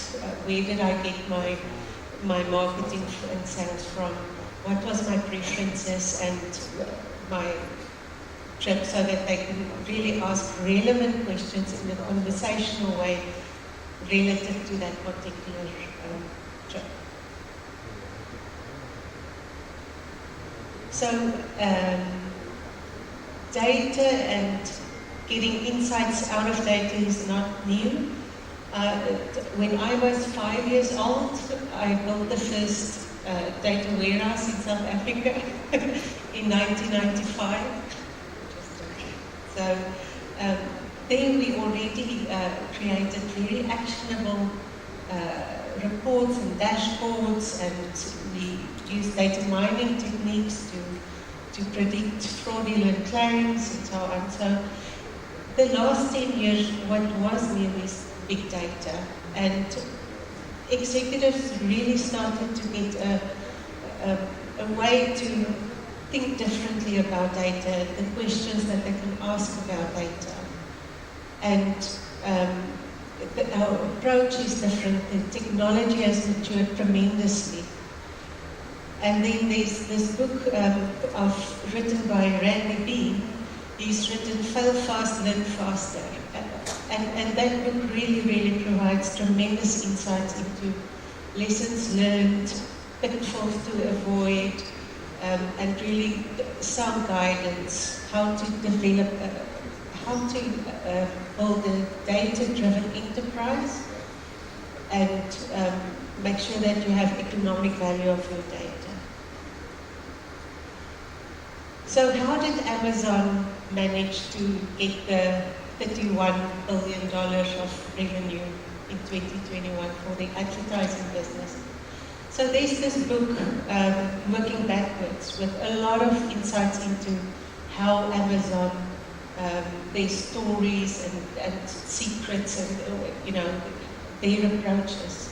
where did I get my marketing and sales from, what was my preferences and my trip, so that they can really ask relevant questions in a conversational way relative to that particular trip. So data and getting insights out of data is not new. When I was 5 years old, I built the first data warehouse in South Africa in 1995. So then we already created very actionable reports and dashboards, and we used data mining techniques to predict fraudulent claims and so on. So the last 10 years, what was new is big data, and executives really started to get a way to think differently about data, the questions that they can ask about data. And our approach is different. The technology has matured tremendously. And then there's this book written by Randy Bean. He's written Fail Fast, Learn Faster. And that book really provides tremendous insights into lessons learned, pitfalls to avoid, and really sound guidance, how to develop how to build a data-driven enterprise and make sure that you have economic value of your data. So how did Amazon manage to get the $31 billion of revenue in 2021 for the advertising business? So there's this book, Working Backwards, with a lot of insights into how Amazon, their stories and secrets and, their approaches.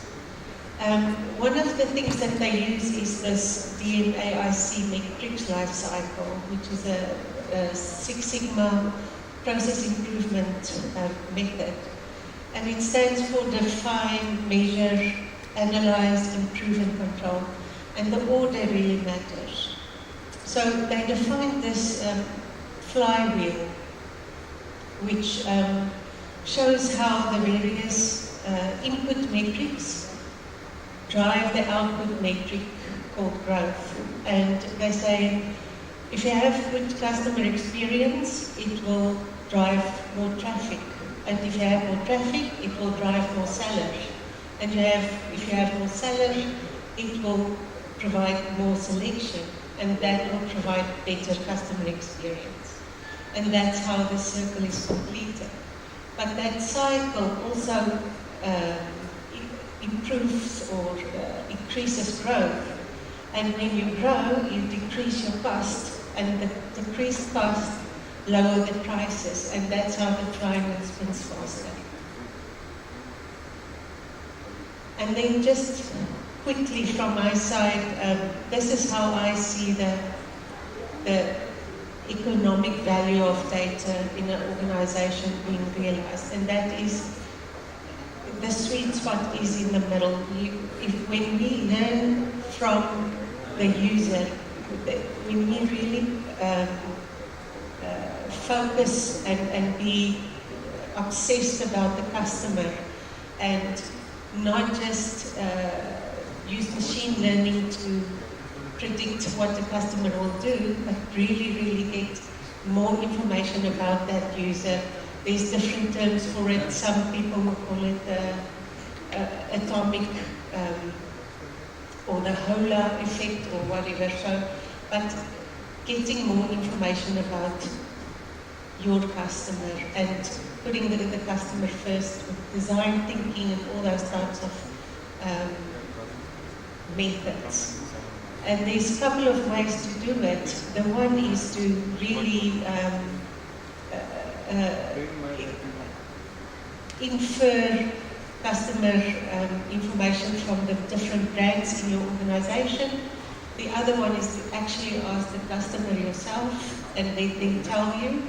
One of the things that they use is this DMAIC metrics life cycle, which is a Six Sigma process improvement method. And it stands for define, measure, analyze, improve, and control. And the order really matters. So they define this flywheel, which shows how the various input metrics drive the output metric called growth. And they say, if you have good customer experience, it will drive more traffic. And if you have more traffic, it will drive more sellers. And if you have more sellers, it will provide more selection. And that will provide better customer experience. And that's how the circle is completed. But that cycle also improves or increases growth. And when you grow, you decrease your cost, and the decreased cost lower the prices, and that's how the triangle spins faster. And then just quickly from my side, this is how I see the economic value of data in an organization being realized, and that is the sweet spot is in the middle. When we learn from the user, when we really focus and be obsessed about the customer and not just use machine learning to predict what the customer will do, but really get more information about that user. There's different terms for it. Some people will call it atomic or the Hola effect or whatever. So, but getting more information about your customer and putting the customer first with design thinking and all those types of methods. And there's a couple of ways to do it. The one is to really infer customer information from the different brands in your organization. The other one is to actually ask the customer yourself and they then tell you.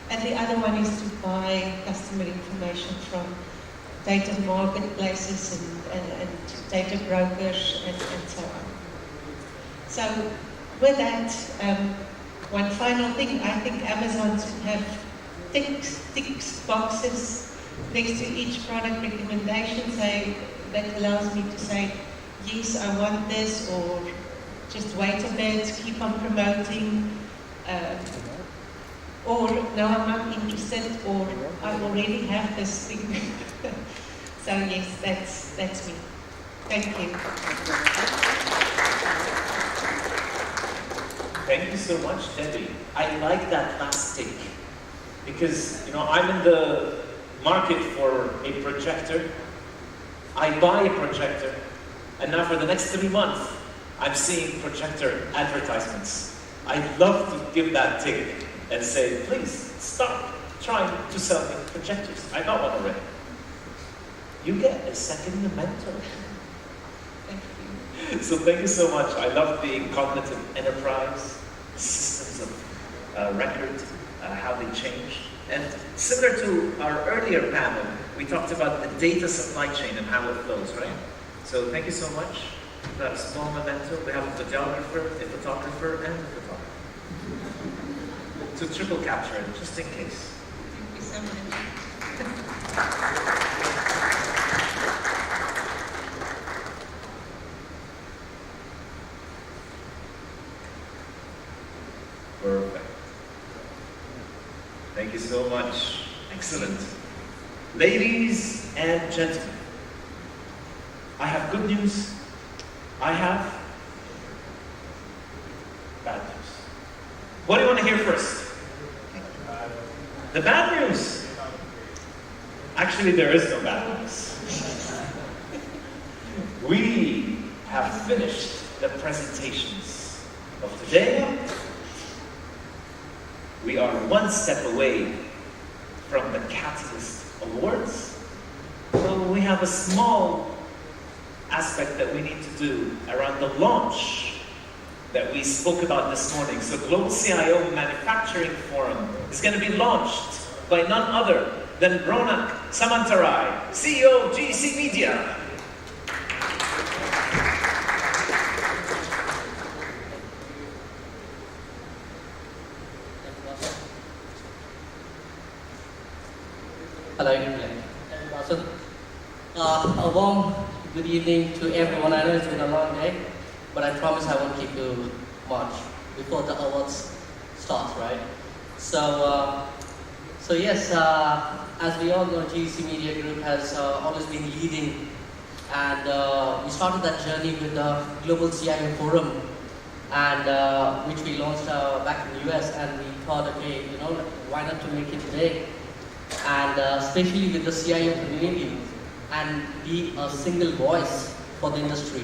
And the other one is to buy customer information from data marketplaces and data brokers and so on. So with that, one final thing, I think Amazon should have tick boxes next to each product recommendation that allows me to say, yes, I want this, or just wait a bit, keep on promoting, or no, I'm not interested, or I already have this thing. So yes, that's me. Thank you. Thank you so much, Debbie. I like that last tick because I'm in the market for a projector. I buy a projector, and now for the next 3 months, I'm seeing projector advertisements. I'd love to give that tick and say, please stop trying to sell me projectors. I got one already. You get a second memento. Thank you. So thank you so much. I love the cognitive enterprise, systems of record, how they change. And similar to our earlier panel, we talked about the data supply chain and how it flows, right? So thank you so much. We have a small memento. We have a videographer, a photographer, and a photographer. To triple capture it, just in case. Thank you so much. Perfect. Thank you so much. Excellent. Ladies and gentlemen, I have good news. I have bad news. What do you want to hear first? The bad news. Actually, there is no bad news. We have finished the presentations of today. We are one step away from the Catalyst Awards. So we have a small aspect that we need to do around the launch that we spoke about this morning. So Global CIO Manufacturing Forum is going to be launched by none other than Ronak Samantarai, CEO of GEC Media. Hello, a warm good evening to everyone. I know it's been a long day, but I promise I won't keep you much before the awards start, right? So yes, as we all know, GEC Media Group has always been leading, and we started that journey with the Global CIO Forum, and which we launched back in the US, and we thought, okay, you know, why not to make it today? And especially with the CIO community, and be a single voice for the industry.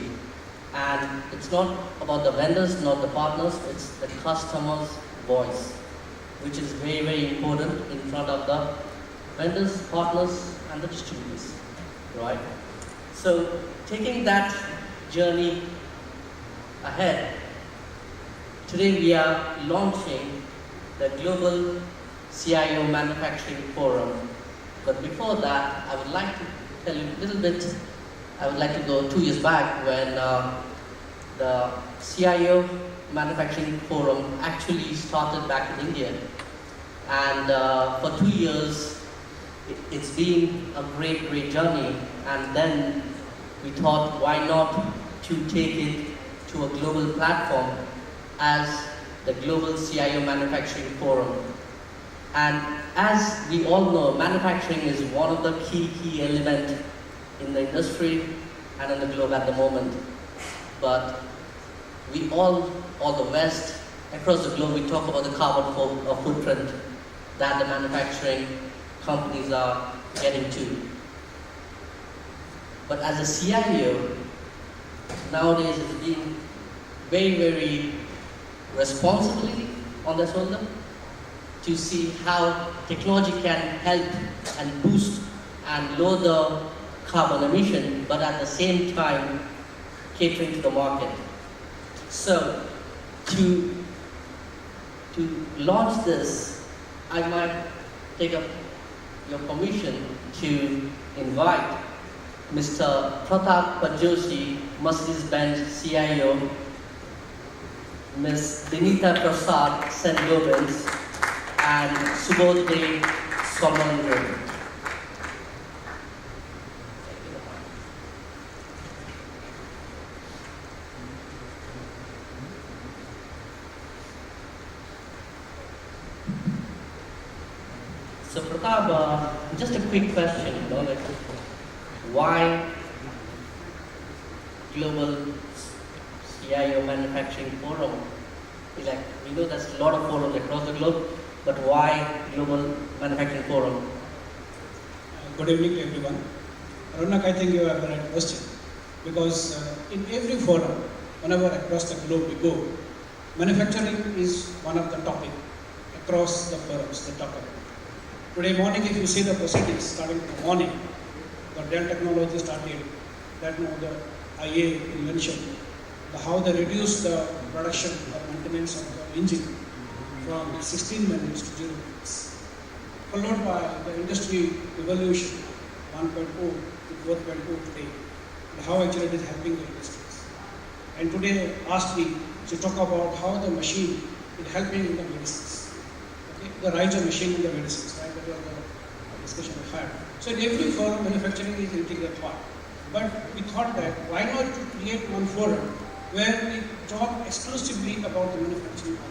And it's not about the vendors, not the partners, it's the customer's voice, which is very, very important in front of the vendors, partners, and the distributors, right? So taking that journey ahead, today we are launching the Global CIO Manufacturing Forum. But before that, I would like to tell you a little bit. I would like to go 2 years back when the CIO Manufacturing Forum actually started back in India. And for 2 years, it's been a great, great journey. And then we thought, why not to take it to a global platform as the Global CIO Manufacturing Forum. And as we all know, manufacturing is one of the key elements in the industry and in the globe at the moment. But we all the West, across the globe, we talk about the carbon footprint that the manufacturing companies are getting to. But as a CIO, nowadays it's being very, very responsibility on their shoulder to see how technology can help and boost and lower the carbon emission, but at the same time catering to the market. So to launch this, I might take up your permission to invite Mr. Pratap Pajoshi, Mercedes-Benz CIO, Ms. Denita Prasad St. and Subodh Somanandran. So Pratap, just a quick question, you know, like why Global CIO Manufacturing Forum? Like, we know there's a lot of forums across the globe, but why Global Manufacturing Forum? Good evening to everyone. Ronak, I think you have the right question. Because in every forum, whenever across the globe we go, manufacturing is one of the topics across the forums, the topic. Today morning, if you see the proceedings starting in the morning, the Dell technology started, that now the IA invention, how they reduced the production or maintenance of the engine from 16 minutes to 0 minutes, followed by the industry evolution 1.0 to 4.0 today, and how actually it is helping the industries. And today, last week, to talk about how the machine is helping in the medicines. Okay? The rise of machine in the medicines, right? That was the discussion we had. So in every forum, manufacturing is integral part. But we thought that why not to create one forum where we talk exclusively about the manufacturing only.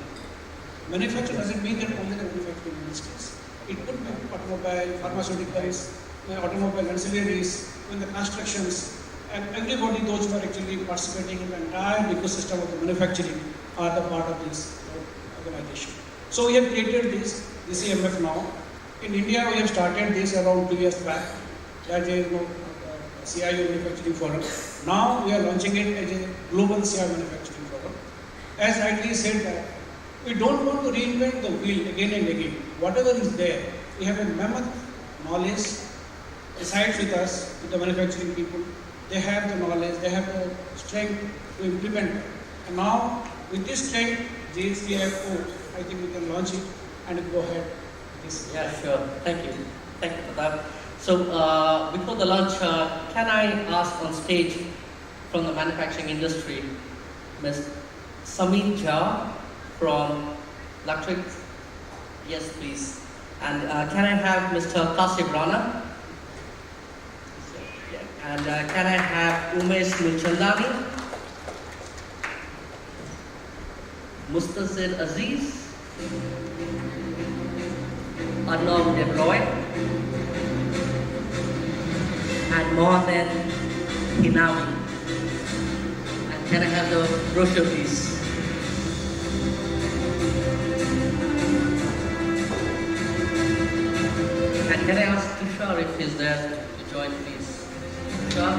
Manufacturing doesn't mean that only the manufacturing industries. It could be automobile, pharmaceuticals, automobile ancillaries, in the constructions, and everybody, those who are actually participating in the entire ecosystem of the manufacturing are the part of this organization. So we have created this CMF now. In India, we have started this around 2 years back. That is CIO Manufacturing Forum. Now we are launching it as a global CIO Manufacturing Forum. As rightly said that we don't want to reinvent the wheel again and again. Whatever is there, we have a mammoth knowledge resides with us, with the manufacturing people. They have the knowledge, they have the strength to implement it. And now, with this strength, GSTFO, I think we can launch it and go ahead. Yeah, sure. Thank you. Thank you for that. So, before the launch, can I ask on stage from the manufacturing industry, Ms. Samin Jha from Electric? Yes, please. And can I have Mr. Kasib Rana? And can I have Umesh Mulchandani? Mustazir Aziz? Arnav Debroy? And Mohamed Hinawi? And can I have the brochure, please? And can I ask Tushar if he's there to join, please? Tushar?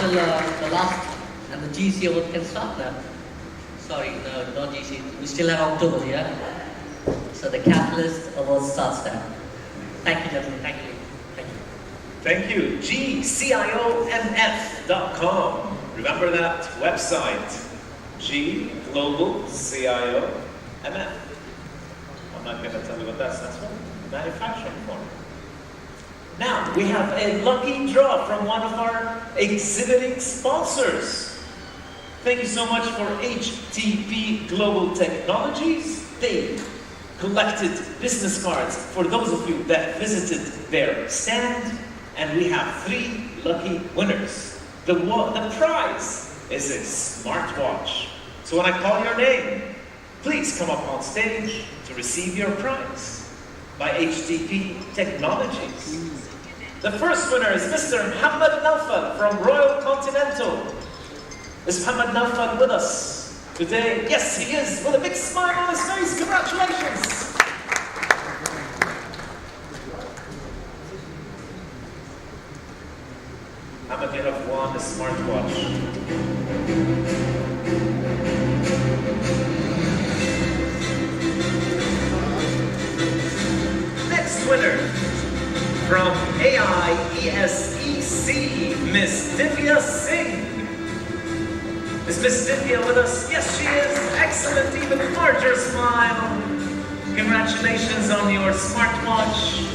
The last and the GC award can start now. Sorry, no, not GC. We still have October, yeah? So the Catalyst Award starts now. Thank you, gentlemen. Thank you. Thank you. GCIOMF.com. Remember that website. G Global CIO MF. I'm not going to tell you what that stands for. Manufacturing Forum. Now, we have a lucky draw from one of our exhibiting sponsors. Thank you so much for HTP Global Technologies. They collected business cards for those of you that visited their stand, and we have 3 lucky winners. The prize is a smartwatch. So when I call your name, please come up on stage to receive your prize by HTP Technologies. The first winner is Mr. Muhammad Naufal from Royal Continental. Is Muhammad Naufal with us today? Yes, he is, with a big smile on his face. Congratulations! Muhammad, you have won a smartwatch. Next winner, from AIESEC, Miss Divya Singh. Is Miss Divya with us? Yes, she is. Excellent, even larger smile. Congratulations on your smartwatch.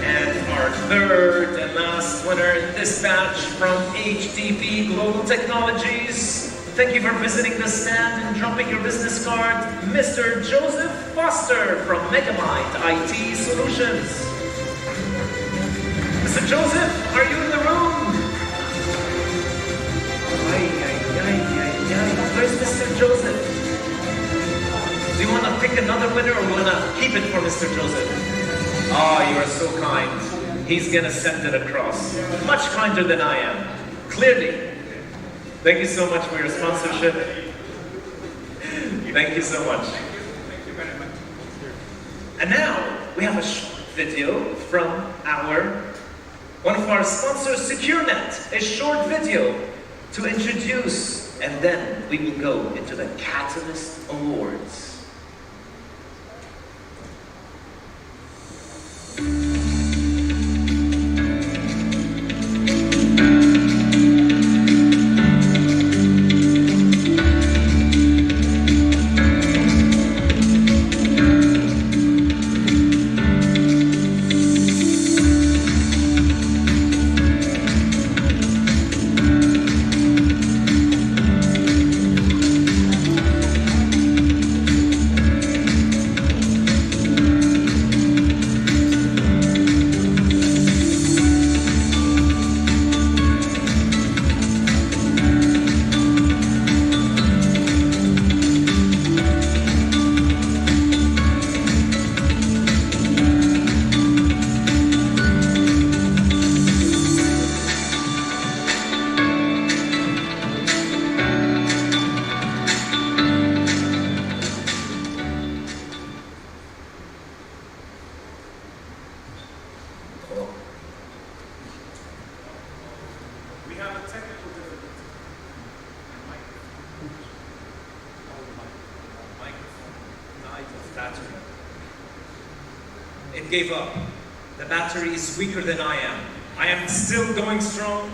And our third and last winner in this batch from HTP Global Technologies. Thank you for visiting the stand and dropping your business card, Mr. Joseph Foster from Megabyte IT Solutions. Mr. Joseph, are you in the room? Where's Mr. Joseph? Do you want to pick another winner or want to keep it for Mr. Joseph? Oh, you are so kind. He's going to send it across. Much kinder than I am. Clearly. Thank you so much for your sponsorship. Thank you so much. And now, we have a short video from our one of our sponsors, SecureNet, a short video to introduce, and then we will go into the Catalyst Awards. We have a technical difficulty. Microphone died of battery. It gave up. The battery is weaker than I am. I am still going strong,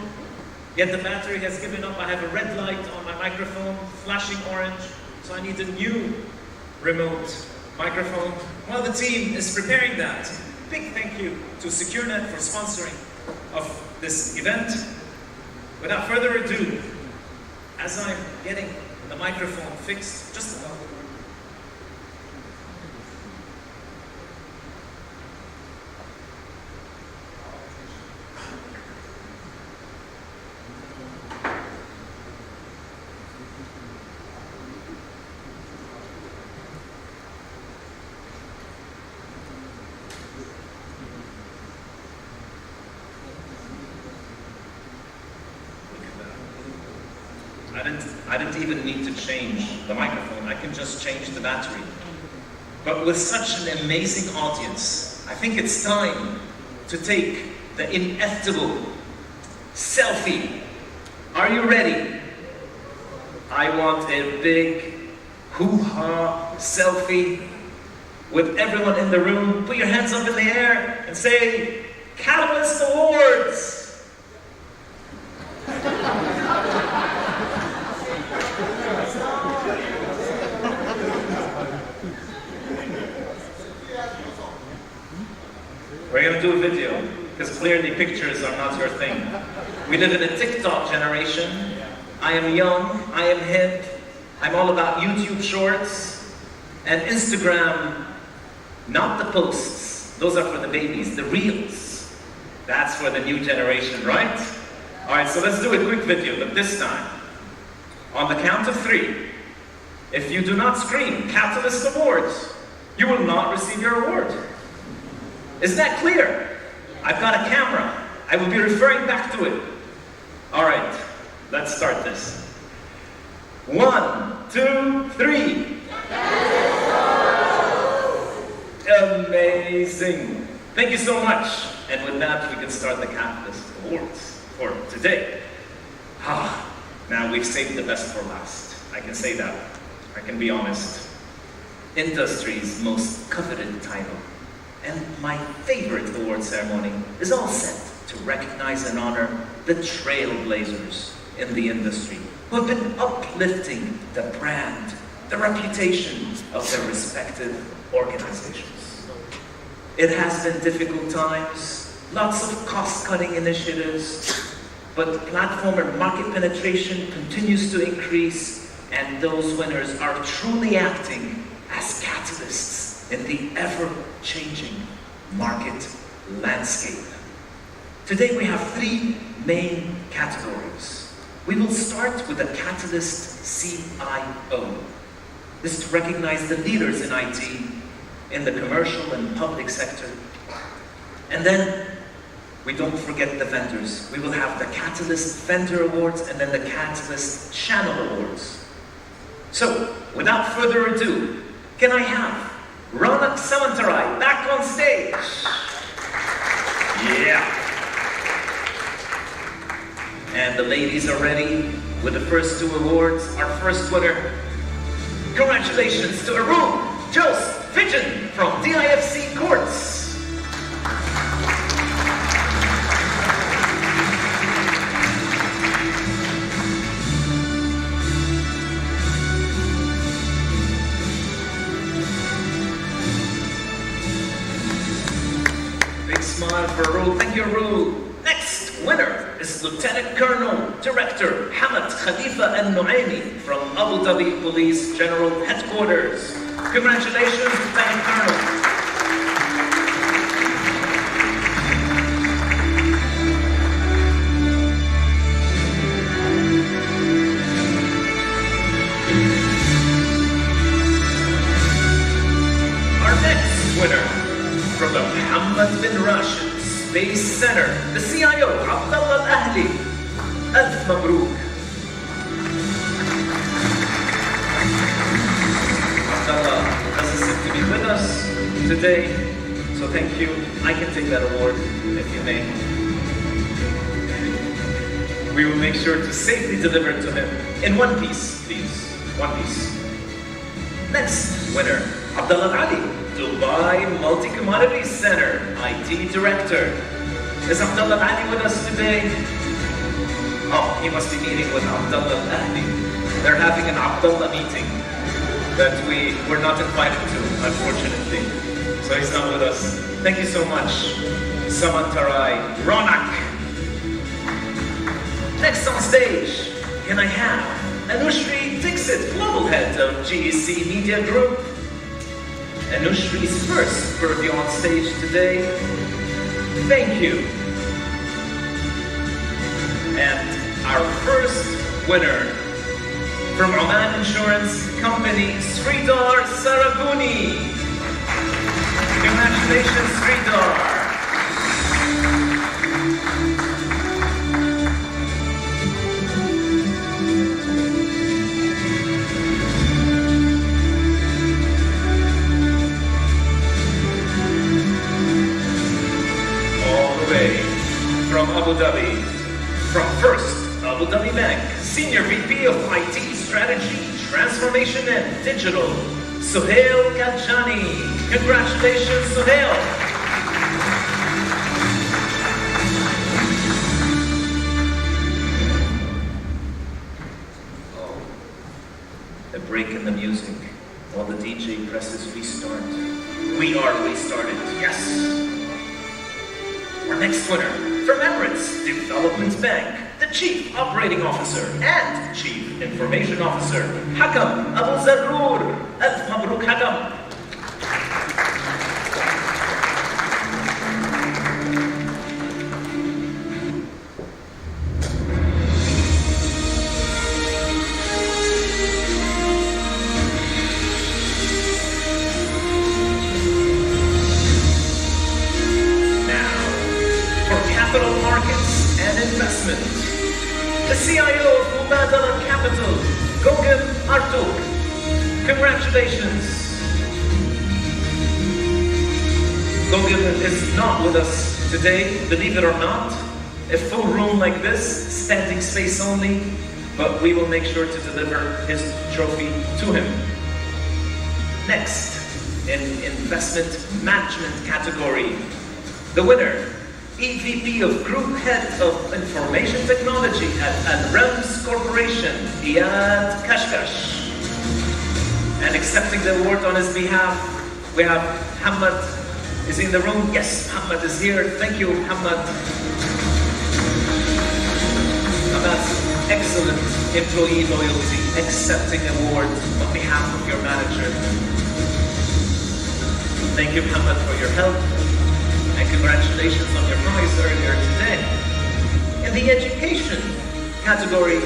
yet the battery has given up. I have a red light on my microphone, flashing orange, so I need a new remote microphone. While the team is preparing that, big thank you to SecureNet for sponsoring of this event. Without further ado, as I'm getting the microphone fixed, just about. I didn't even need to change the microphone. I can just change the battery. But with such an amazing audience, I think it's time to take the inevitable selfie. Are you ready? I want a big hoo-ha selfie with everyone in the room. Put your hands up in the air and say, Catalyst Awards! We're going to do a video, because clearly pictures are not your thing. We live in a TikTok generation. I am young, I am hip, I'm all about YouTube shorts, and Instagram, not the posts. Those are for the babies, the reels. That's for the new generation, right? Alright, so let's do a quick video, but this time, on the count of 3, if you do not scream Catalyst Awards, you will not receive your award. Is that clear? I've got a camera. I will be referring back to it. All right, let's start this. 1, 2, 3. Amazing. Thank you so much. And with that, we can start the Catalyst Awards for today. Now we've saved the best for last. I can say that. I can be honest. Industry's most coveted title. And my favorite award ceremony is all set to recognize and honor the trailblazers in the industry who have been uplifting the brand, the reputation of their respective organizations. It has been difficult times, lots of cost-cutting initiatives, but platform and market penetration continues to increase, and those winners are truly acting as catalysts in the ever-changing market landscape. Today we have 3 main categories. We will start with the Catalyst CIO. This is to recognize the leaders in IT, in the commercial and public sector. And then, we don't forget the vendors. We will have the Catalyst Vendor Awards and then the Catalyst Channel Awards. So, without further ado, can I have Ronak Samantarai back on stage? Yeah. And the ladies are ready with the first two awards. Our first winner, congratulations to Arul Joseph Fidgen from DIFC Courts. Big smile for Arul. Thank you, Arul. Next winner is Lieutenant Colonel Director Hamad Khalifa Al-Nuaimi from Abu Dhabi Police General Headquarters. Congratulations, Lieutenant Colonel. Our next winner from the Mohammed bin Rashid Space Center, the CIO, Abdullah Al-Ahli. Alf Mabruk. Abdullah doesn't seem to be with us today, so thank you. I can take that award, if you may. We will make sure to safely deliver it to him in one piece, please. One piece. Next winner, Abdullah Ali, Dubai Multi-Commodities Center, IT Director. Is Abdullah Ali with us today? Oh, he must be meeting with Abdullah Ahli. They're having an Abdullah meeting that we were not invited to, unfortunately. So he's not with us. Thank you so much, Saman Tarai, Ronak. Next on stage, can I have Anushri Dixit, Global Head of GEC Media Group. Anushri's first purview on stage today. Thank you. And our first winner from Oman Insurance Company, Sridhar Saraguni. Congratulations, Sridhar. From Abu Dhabi, from First Abu Dhabi Bank, Senior VP of IT Strategy, Transformation and Digital, Suhail Kajani. Congratulations, Suhail. Oh, a break in the music while the DJ presses restart. We are restarted, yes. Our next winner, from Emirates Development Bank, the Chief Operating Officer and Chief Information Officer, Hakam Abu Zarrour. Alf Mabruk, Hakam. The CIO of Mubadala Capital, Gogem Artuk. Congratulations. Gogem is not with us today, believe it or not. A full room like this, standing space only, but we will make sure to deliver his trophy to him. Next, in investment management category, the winner, EVP of Group Head of Information Technology at Al-Rams Corporation, Iyad Kashkash. And accepting the award on his behalf, we have Hamad. Is he in the room? Yes, Hamad is here. Thank you, Hamad. Hamad's excellent employee loyalty, accepting award on behalf of your manager. Thank you, Hamad, for your help. And congratulations on your prize earlier today. In the education category,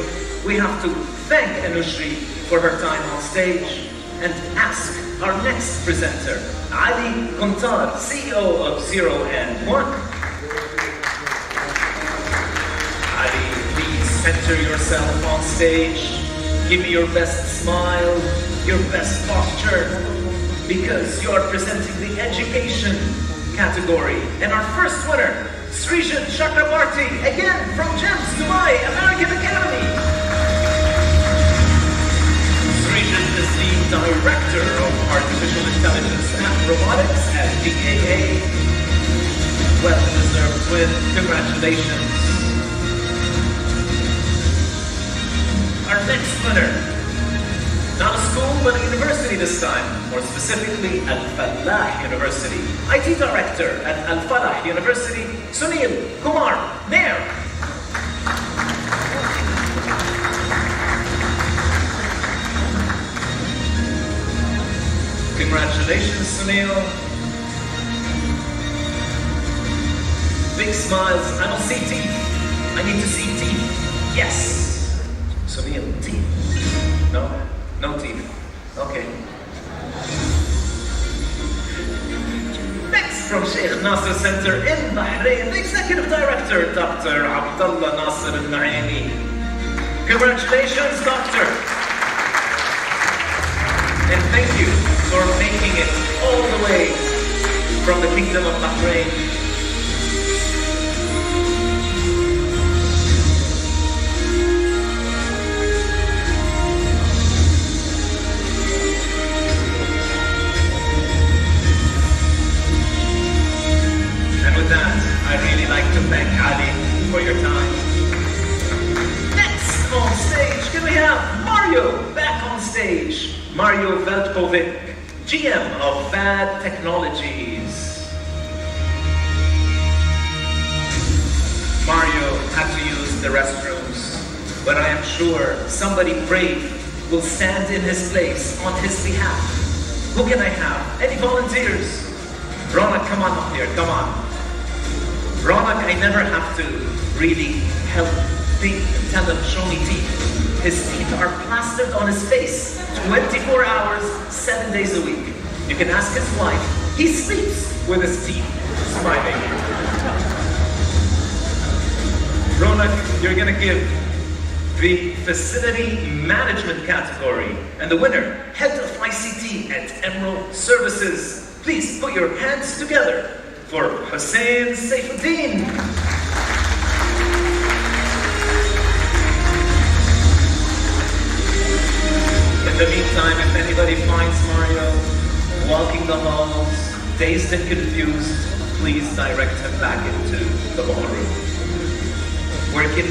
we have to thank Anushri for her time on stage and ask our next presenter, Ali Kuntar, CEO of 0 and 1. Ali, please center yourself on stage. Give me your best smile, your best posture, because you are presenting the education category. And our first winner Srijit Chakrabarti, again from GEMS Dubai American Academy. Srijit is the Director of Artificial Intelligence and Robotics at DAA. Well-deserved win. Congratulations. Our next winner. Not a school, but a university this time. More specifically, Al-Falah University. IT Director at Al-Falah University, Sunil Kumar Nair. Congratulations, Sunil. Big smiles. I don't see teeth. I need to see teeth. Yes. Sunil, teeth. No? No teeth. Okay. Next from Sheikh Nasser Center in Bahrain, the Executive Director, Dr. Abdullah Nasser Al-Naimi. Congratulations, Doctor. And thank you for making it all the way from the Kingdom of Bahrain. And with that, I'd really like to thank Ali for your time. Next on stage, can we have Mario back on stage? Mario Veldkovic, GM of VAD Technologies. Mario had to use the restrooms, but I am sure somebody brave will stand in his place on his behalf. Who can I have? Any volunteers? Ronak, come on up here, come on. Ronak, I never have to really help tell him, show me teeth. His teeth are plastered on his face 24 hours, 7 days a week. You can ask his wife. He sleeps with his teeth smiling. Ronak, you're gonna give the facility management category. And the winner, head of ICT at Emerald Services. Please put your hands together for Hussein Saifuddin. In the meantime, if anybody finds Mario walking the halls, dazed and confused, please direct him back into the ballroom, where he can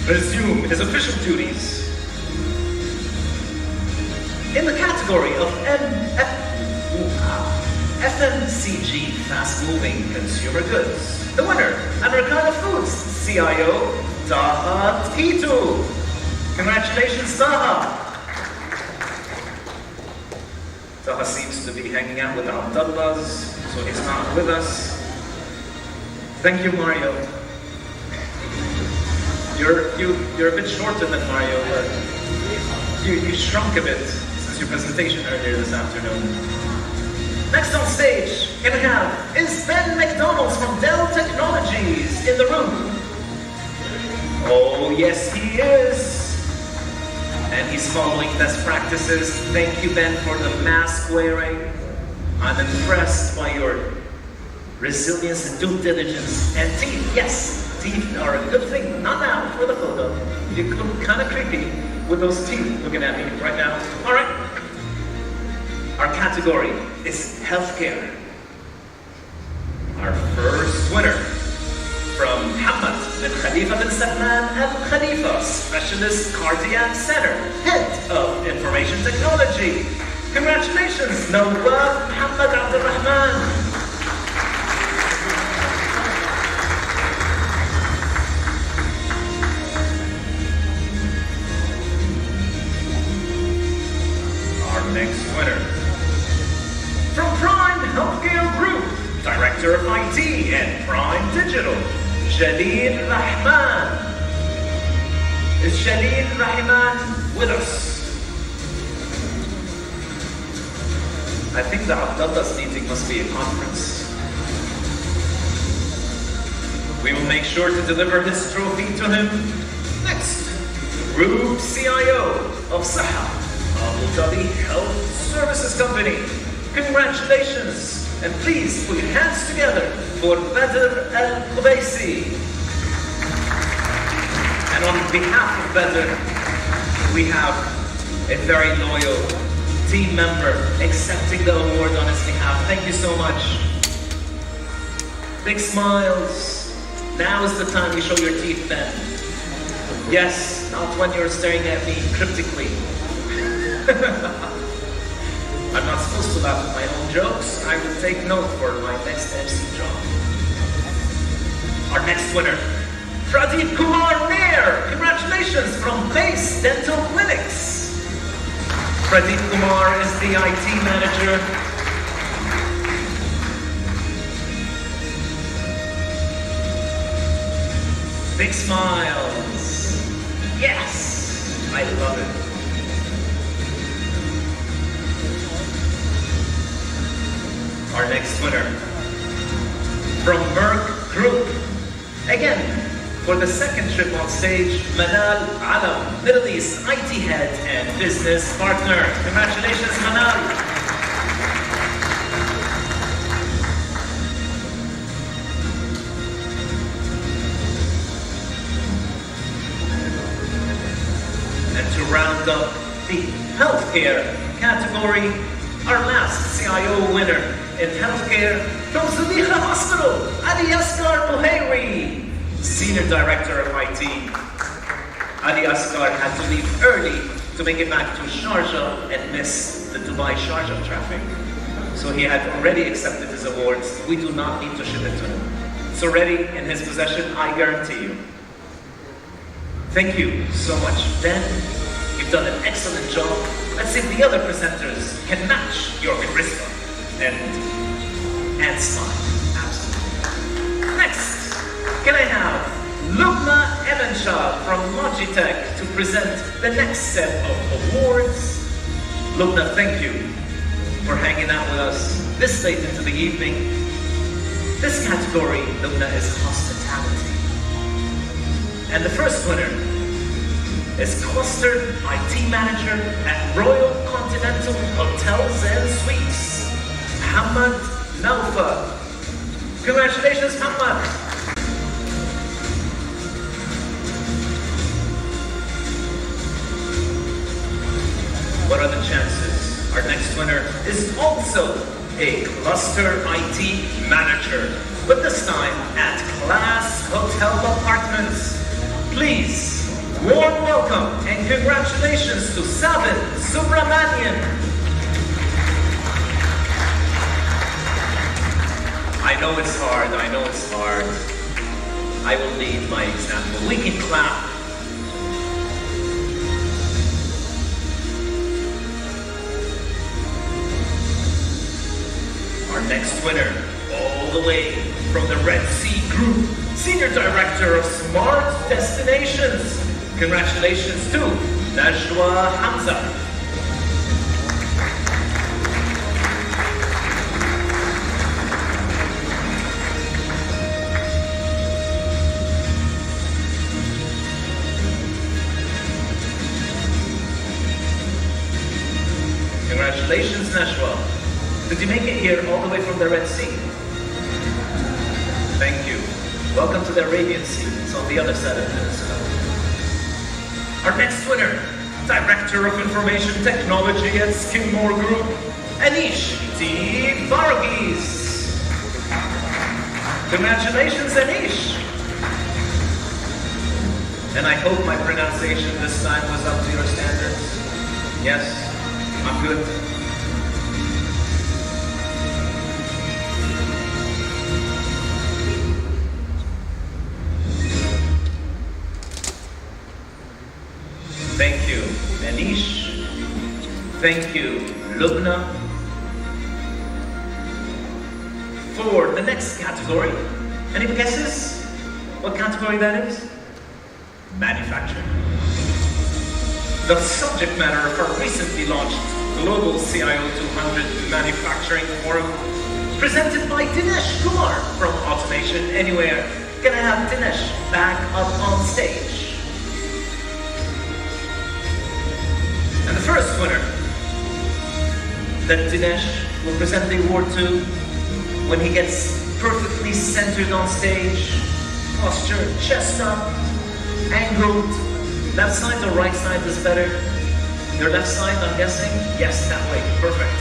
resume his official duties. In the category of FMCG, fast-moving consumer goods, the winner, Americana Foods CIO, Taha Titu. Congratulations, Taha. Taha seems to be hanging out with the Abdullahs, so he's not with us. Thank you, Mario. You're a bit shorter than Mario, but you shrunk a bit since your presentation earlier this afternoon. Next on stage, can we have, is Ben McDonald from Dell Technologies in the room? Oh, yes, he is. And he's following best practices. Thank you, Ben, for the mask wearing. I'm impressed by your resilience and due diligence. And teeth, yes, teeth are a good thing. Not now, for the photo. You look kind of creepy with those teeth looking at me right now. All right. Our category is healthcare. Our first winner from Hamad bin Khalifa bin Salman Al Khalifa, Specialist Cardiac Center, Head of Information Technology. Congratulations, Nawab Muhammad Abdul Rahman. Our next winner from Prime Healthcare Group, Director of IT and Prime Digital, Jalil Rahman. Is Jalil Rahman with us? I think the Abdullah's meeting must be a conference. We will make sure to deliver his trophy to him. Next, Group CIO of Saha, Abu Dhabi Health Services Company. Congratulations, and please put your hands together for Badr Al-Qubaisi. And on behalf of Badr, we have a very loyal team member accepting the award on his behalf. Thank you so much. Big smiles. Now is the time you show your teeth then. Yes, not when you're staring at me cryptically. I'm not supposed to laugh at my own jokes. I will take note for my next MC job. Our next winner, Pradeep Kumar Nair. Congratulations from Base Dental Clinics. Pradeep Kumar is the IT manager. Big smiles. Yes, I love it. Our next winner, from Merck Group. Again, for the second trip on stage, Manal Alam, Middle East IT head and business partner. Congratulations, Manal. And to round up the healthcare category, our last CIO winner in healthcare from Zuleika Hospital, Ali Asghar Buhairi, Senior Director of IT. Ali Asghar had to leave early to make it back to Sharjah and miss the Dubai-Sharjah traffic. So he had already accepted his awards. We do not need to ship it to him. It's already in his possession, I guarantee you. Thank you so much, Ben. You've done an excellent job. Let's see if the other presenters can match your charisma and smile. Absolutely. Next, can I have Lubna Emanshah from Logitech to present the next set of awards? Lubna, thank you for hanging out with us this late into the evening. This category, Lubna, is hospitality. And the first winner is Cluster IT Manager at Royal Continental Hotels and Suites, Hamad Naufa. Congratulations, Hamad. What are the chances? Our next winner is also a Cluster IT Manager, but this time at Class Hotel Apartments. Please, warm welcome and congratulations to Savin Subramanian. I know it's hard, I know it's hard. I will lead my example. We can clap. Our next winner, all the way from the Red Sea Group, Senior Director of Smart Destinations. Congratulations to Najwa Hamza. Congratulations, Najwa. Did you make it here all the way from the Red Sea? Thank you. Welcome to the Arabian Sea. It's on the other side of the peninsula. Our next winner, Director of Information Technology at Skidmore Group, Anish T. Varghese. Congratulations, Anish. And I hope my pronunciation this time was up to your standards. Yes, I'm good. Thank you, Anish. Thank you, Lubna. For the next category, any guesses what category that is? Manufacturing. The subject matter of our recently launched Global CIO 200 Manufacturing Forum, presented by Dinesh Kumar from Automation Anywhere. Can I have Dinesh back up on stage? And the first winner that Dinesh will present the award to when he gets perfectly centered on stage, posture, chest up, angled. Left side or right side is better? Your left side, I'm guessing? Yes, that way, perfect.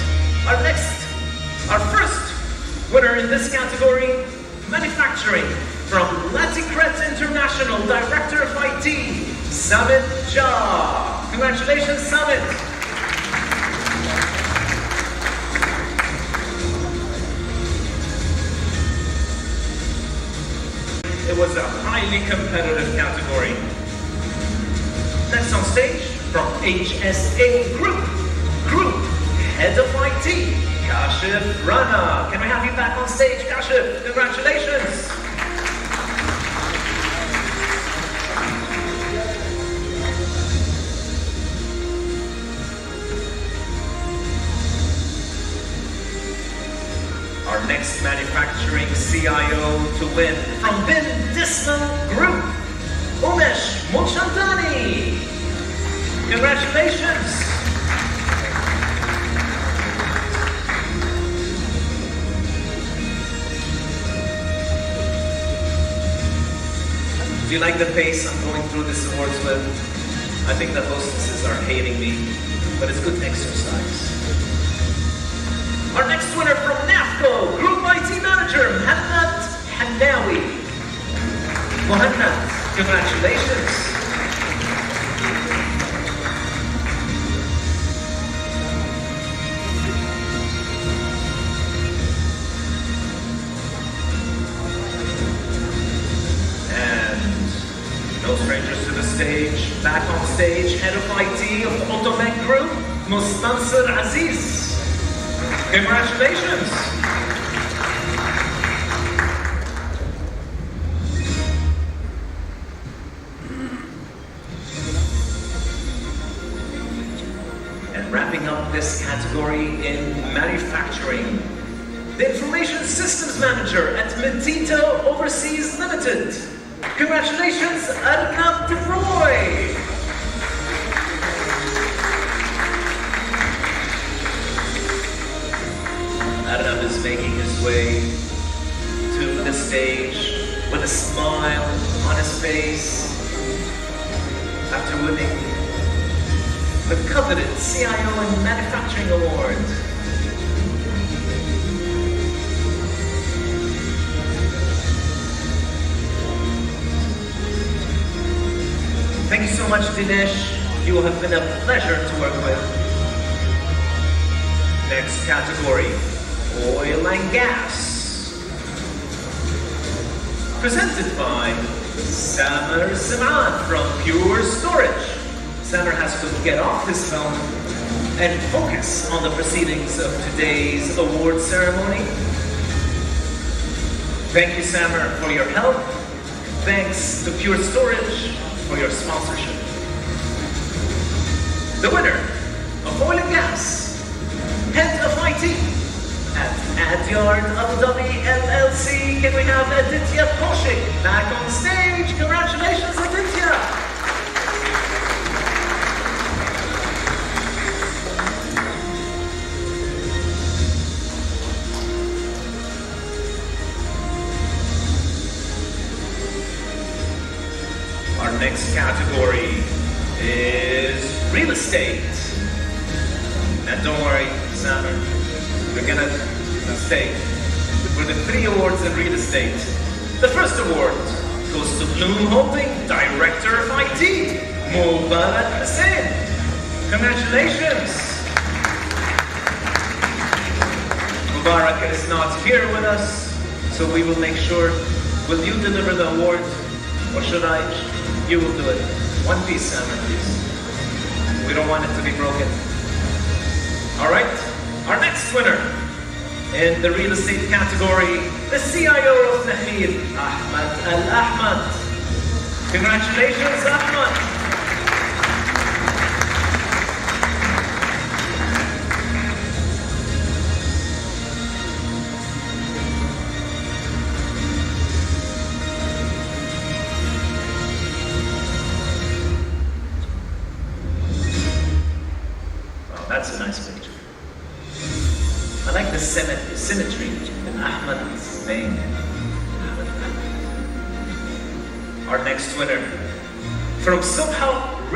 Our first winner in this category, manufacturing, from Laticret International, Director of IT, Samit Jha. Congratulations, Samit. It was a highly competitive category. Next on stage, from HSA Group, Head of IT, Kashif Rana. Can we have you back on stage, Kashif? Congratulations. Our next manufacturing CIO to win, from Bin Dismal Group, Umesh Mulchandani. Congratulations. Do you like the pace I'm going through this awards with? I think the hostesses are hating me, but it's good exercise. Our next winner from NAFCO, Group IT Manager, Muhammad Hannawi. Muhammad, congratulations. No strangers to the stage. Back on stage, Head of IT of Automec Group, Mustansir Aziz. Congratulations. And wrapping up this category in manufacturing, the Information Systems Manager at Medita Overseas Limited. Congratulations, Arnab DeRoy! Arnab is making his way to the stage with a smile on his face after winning the coveted CIO and Manufacturing Award. Thank you so much, Dinesh. You have been a pleasure to work with. Next category, oil and gas. Presented by Samer Simran from Pure Storage. Samer has to get off his phone and focus on the proceedings of today's award ceremony. Thank you, Samer, for your help. Thanks to Pure Storage for your sponsorship. The winner of oil and gas, Head of IT at Adyard Abu Dhabi LLC. Can we have Aditya Koshik back on stage? Congratulations, Aditya. Our next category is real estate. And don't worry, Samer, you're gonna stay for the 3 awards in real estate. The first award goes to Bloom Holding, Director of IT, Mubarak Hussain. Congratulations. Mubarak is not here with us, so we will make sure. Will you deliver the award, or should I? You will do it. One piece, Samer, please. We don't want it to be broken. All right, our next winner in the real estate category, the CIO of Nahid, Ahmad Al-Ahmad. Congratulations, Ahmad. Wow, that's a nice picture. I like the symmetry in Ahmad's Spain. Our next winner from Subha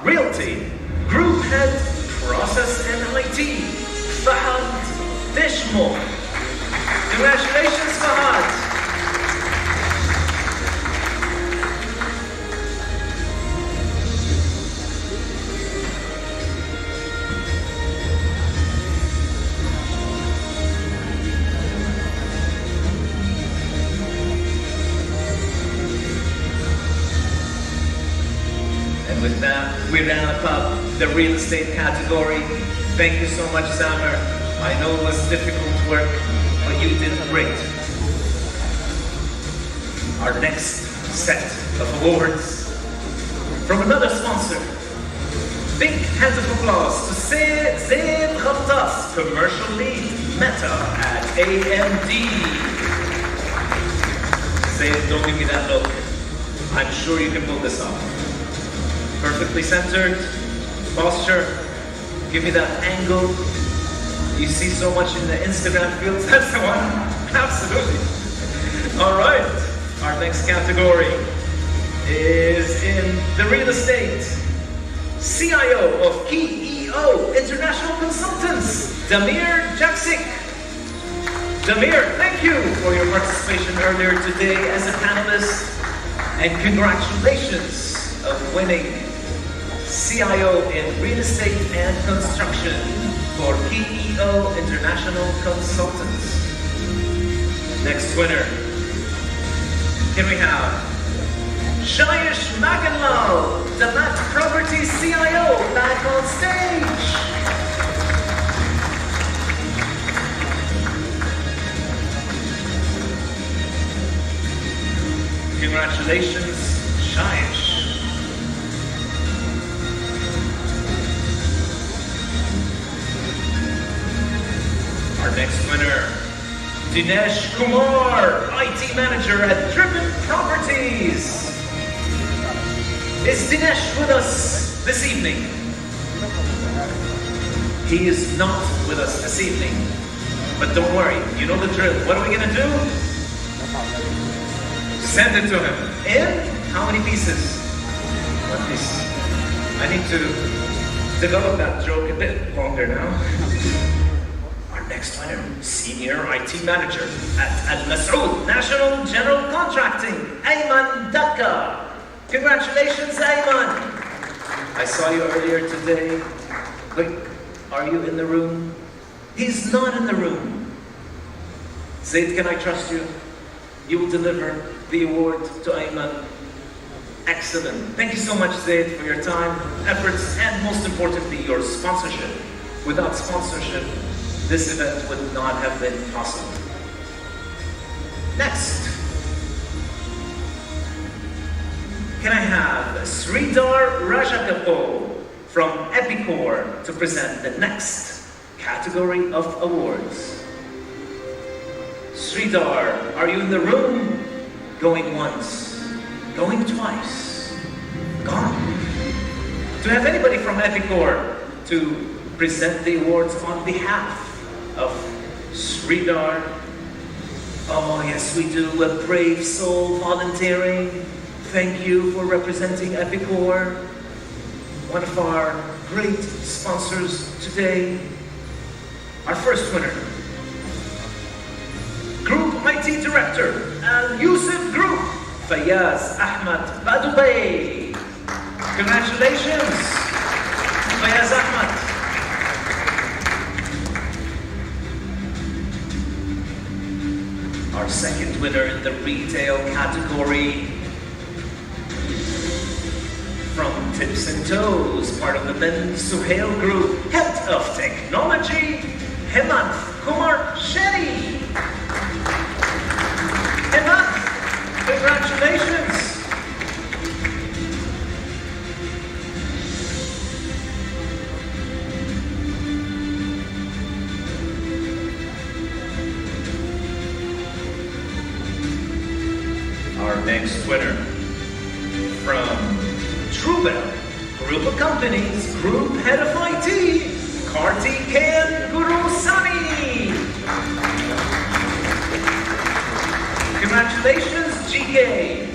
Realty, Group Head Process and IT, Fahad Deshmo. Congratulations, Fahad. And with that, we wrap up the real estate category. Thank you so much, Samer. I know it was difficult work, but you did great. Our next set of awards from another sponsor. Big hand of applause to Zaid Khattas, Commercial Lead, Meta at AMD. Zaid, don't give me that look. I'm sure you can pull this off. Perfectly centered, posture, give me that angle. You see so much in the Instagram fields, that's the one. Absolutely. All right, our next category is in the real estate. CIO of KEO International Consultants, Damir Jaksik. Damir, thank you for your participation earlier today as a panelist, and congratulations of winning CIO in Real Estate and Construction for KEO International Consultants. Next winner, can we have Shayish Maganlal, Damat Property CIO, back on stage. Congratulations, Shayish. Our next winner, Dinesh Kumar, IT Manager at Driven Properties. Is Dinesh with us this evening? He is not with us this evening, but don't worry, you know the drill. What are we gonna do? Send it to him. In how many pieces? One piece. I need to develop that joke a bit longer now. Next winner, Senior IT Manager at Al Masoud National General Contracting, Ayman Daka. Congratulations, Ayman. I saw you earlier today. Wait, are you in the room? He's not in the room. Zaid, can I trust you? You will deliver the award to Ayman. Excellent. Thank you so much, Zaid, for your time, efforts, and most importantly, your sponsorship. Without sponsorship, this event would not have been possible. Next, can I have Sridhar Rajakapo from Epicor to present the next category of awards? Sridhar, are you in the room? Going once, going twice, gone. Do I have anybody from Epicor to present the awards on behalf of Sridhar? Oh yes, we do. A brave soul volunteering. Thank you for representing Epicor, one of our great sponsors today. Our first winner, Group IT Director, Al Yusuf Group, Fayaz Ahmad Badubay. Congratulations, Fayaz Ahmad. Our second winner in the retail category, from Tips and Toes, part of the Ben Suhail Group, Head of Technology, Hemant Kumar Shetty. Hemant, congratulations. Our next winner, from Truebell Group of Companies, Group Head of IT, Kartikeyan Gurusamy. Congratulations, GK.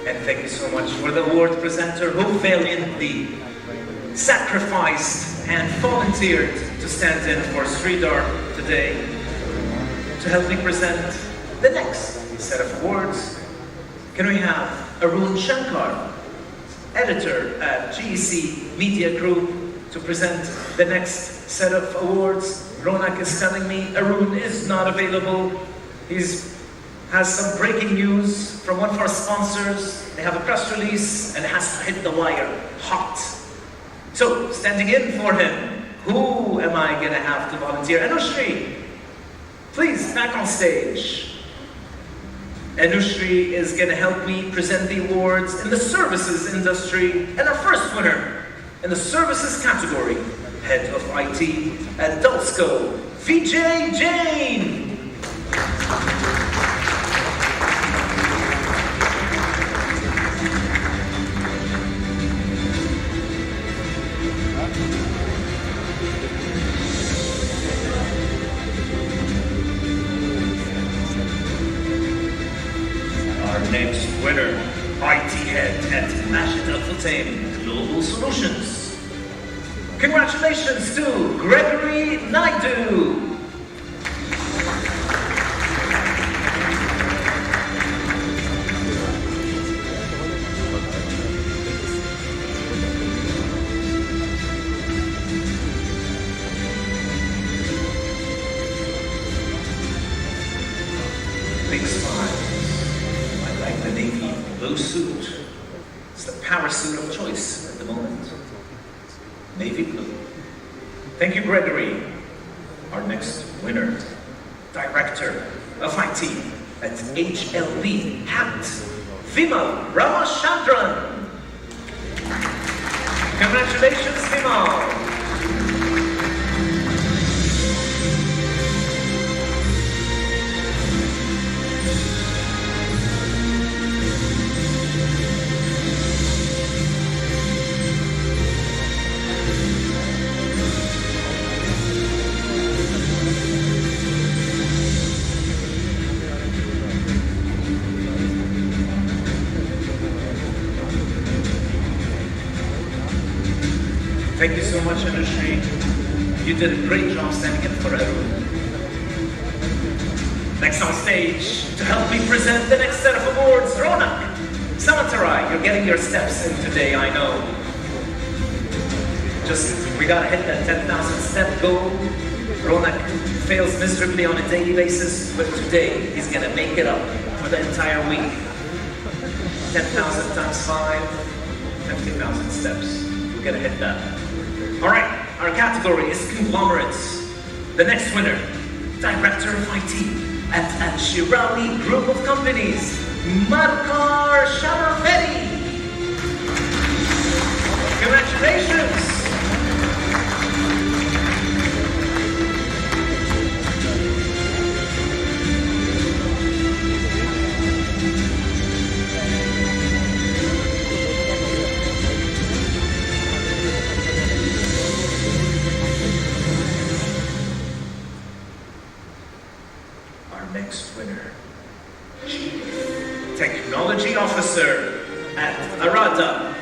And thank you so much for the award presenter who valiantly sacrificed and volunteered to stand in for Sridhar today to help me present the next set of awards. Can we have Arun Shankar, editor at GEC Media Group, to present the next set of awards? Ronak is telling me Arun is not available. Has some breaking news from one of our sponsors. They have a press release and it has to hit the wire hot. So, standing in for him, who am I gonna have to volunteer? Anushri, please, back on stage. Anushri is gonna help me present the awards in the services industry, and our first winner in the services category, Head of IT at Dulsco, Vijay Jain. Next winner, IT Head at Masjid Al Futtaim Global Solutions. Congratulations to Gregory Naidu. Big smile. The navy blue suit. It's the power suit of choice at the moment. Navy blue. Thank you, Gregory. Our next winner, Director of IT at HLB HAT, Vimal Ramachandran. Congratulations, Vimal. Thank you so much, Anushri. You did a great job standing in for everyone. Next on stage, to help me present the next set of awards, Ronak. Samatarai, you're getting your steps in today, I know. We gotta hit that 10,000 step goal. Ronak fails miserably on a daily basis, but today he's gonna make it up for the entire week. 10,000 times 5, 50,000 steps. We're gonna hit that. All right, our category is conglomerates. The next winner, Director of IT at Shirawi Group of Companies, Madhukar Shamarvedi. Congratulations. Next winner, Chief Technology Officer at Arada,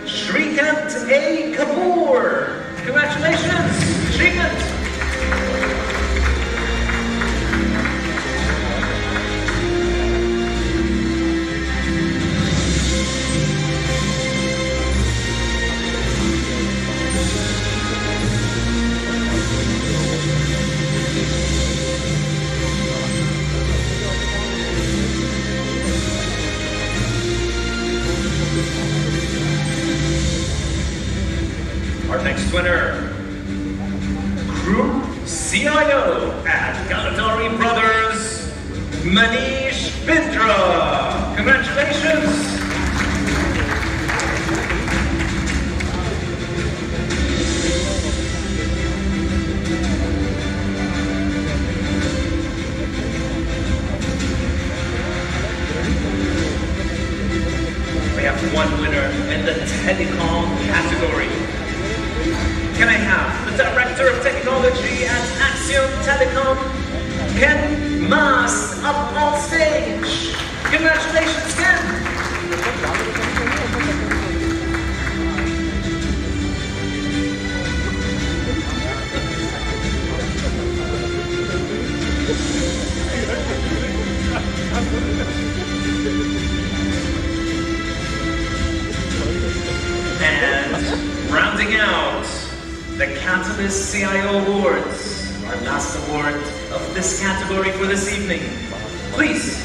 Shrikant A. Kapoor. Congratulations, Shrikant. Our next winner, Group CIO at Galadari Brothers, Manish Bindra. Congratulations. one winner in the telecom category. Can I have the Director of Technology at Axiom Telecom, Ken Maas, up on stage? Congratulations, Ken! And rounding out the Catalyst CIO Awards, our last award of this category for this evening. Please,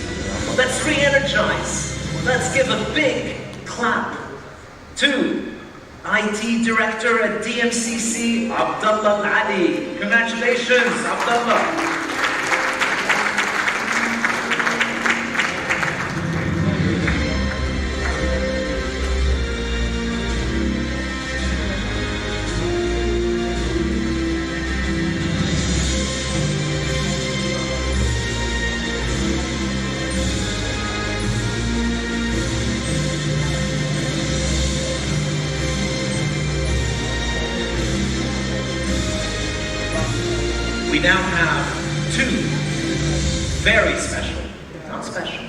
let's re-energize. Let's give a big clap to IT Director at DMCC, Abdullah Ali. Congratulations, Abdullah. We now have two very special, not special,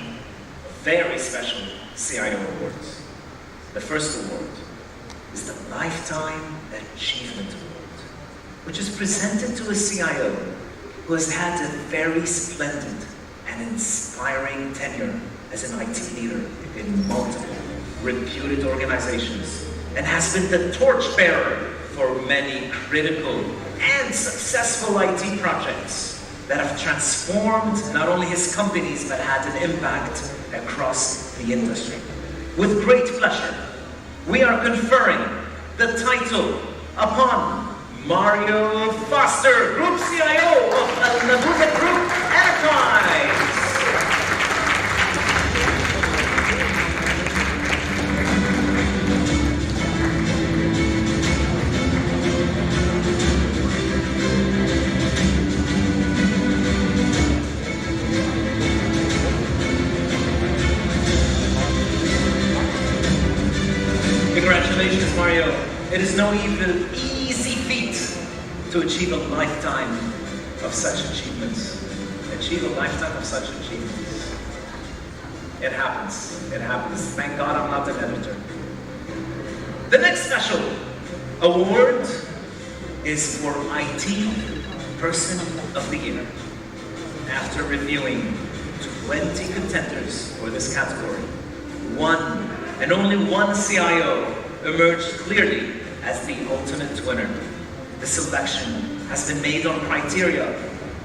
very special CIO awards. The first award is the Lifetime Achievement Award, which is presented to a CIO who has had a very splendid and inspiring tenure as an IT leader in multiple reputed organizations and has been the torchbearer for many critical and successful IT projects that have transformed not only his companies but had an impact across the industry. With great pleasure, we are conferring the title upon Mario Foster, Group CIO of Nabuta Group Enterprise. Congratulations, Mario. It is no even easy feat to achieve a lifetime of such achievements. Achieve a lifetime of such achievements. It happens. It happens. Thank God I'm not an editor. The next special award is for IT Person of the Year. After reviewing 20 contenders for this category, one and only one CIO emerged clearly as the ultimate winner. The selection has been made on criteria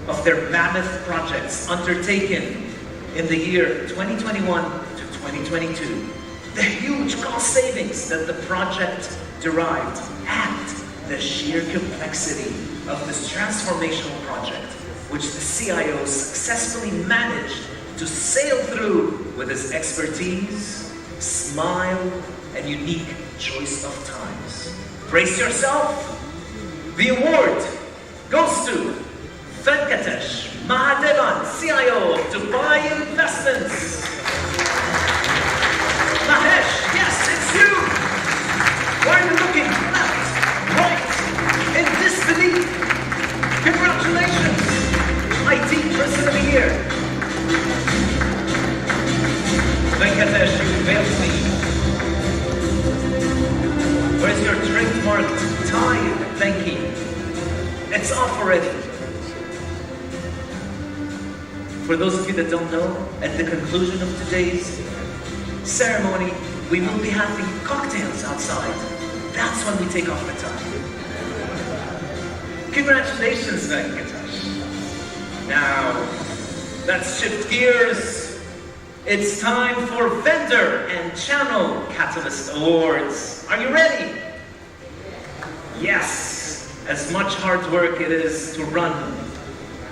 of their mammoth projects undertaken in the year 2021 to 2022, the huge cost savings that the project derived, and the sheer complexity of this transformational project, which the CIO successfully managed to sail through with his expertise, smile, and unique choice of times. Brace yourself. The award goes to Venkatesh Mahadevan, CIO of Dubai Investments. Mahesh, yes, it's you. Why are you looking left, right, in disbelief? Congratulations, IT Person of the Year. Venkatesh, you failed me. Where's your trademarked tie, Venki? It's off already. For those of you that don't know, at the conclusion of today's ceremony, we will be having cocktails outside. That's when we take off the tie. Congratulations, Venkatesh. Now, let's shift gears. It's time for Vendor and Channel Catalyst Awards. Are you ready? Yes. As much hard work it is to run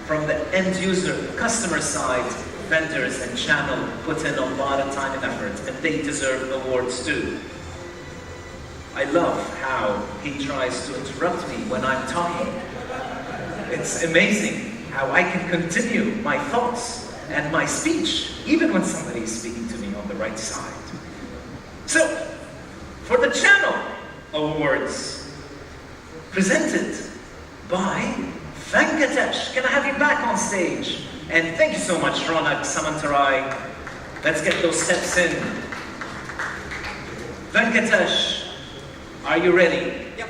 from the end user, customer side, vendors and channel put in a lot of time and effort, and they deserve awards too. I love how he tries to interrupt me when I'm talking. It's amazing how I can continue my thoughts and my speech, even when somebody is speaking to me on the right side. So, for the Channel Awards, presented by Venkatesh. Can I have you back on stage? And thank you so much, Ronak Samantarai. Let's get those steps in. Venkatesh, are you ready? Yep.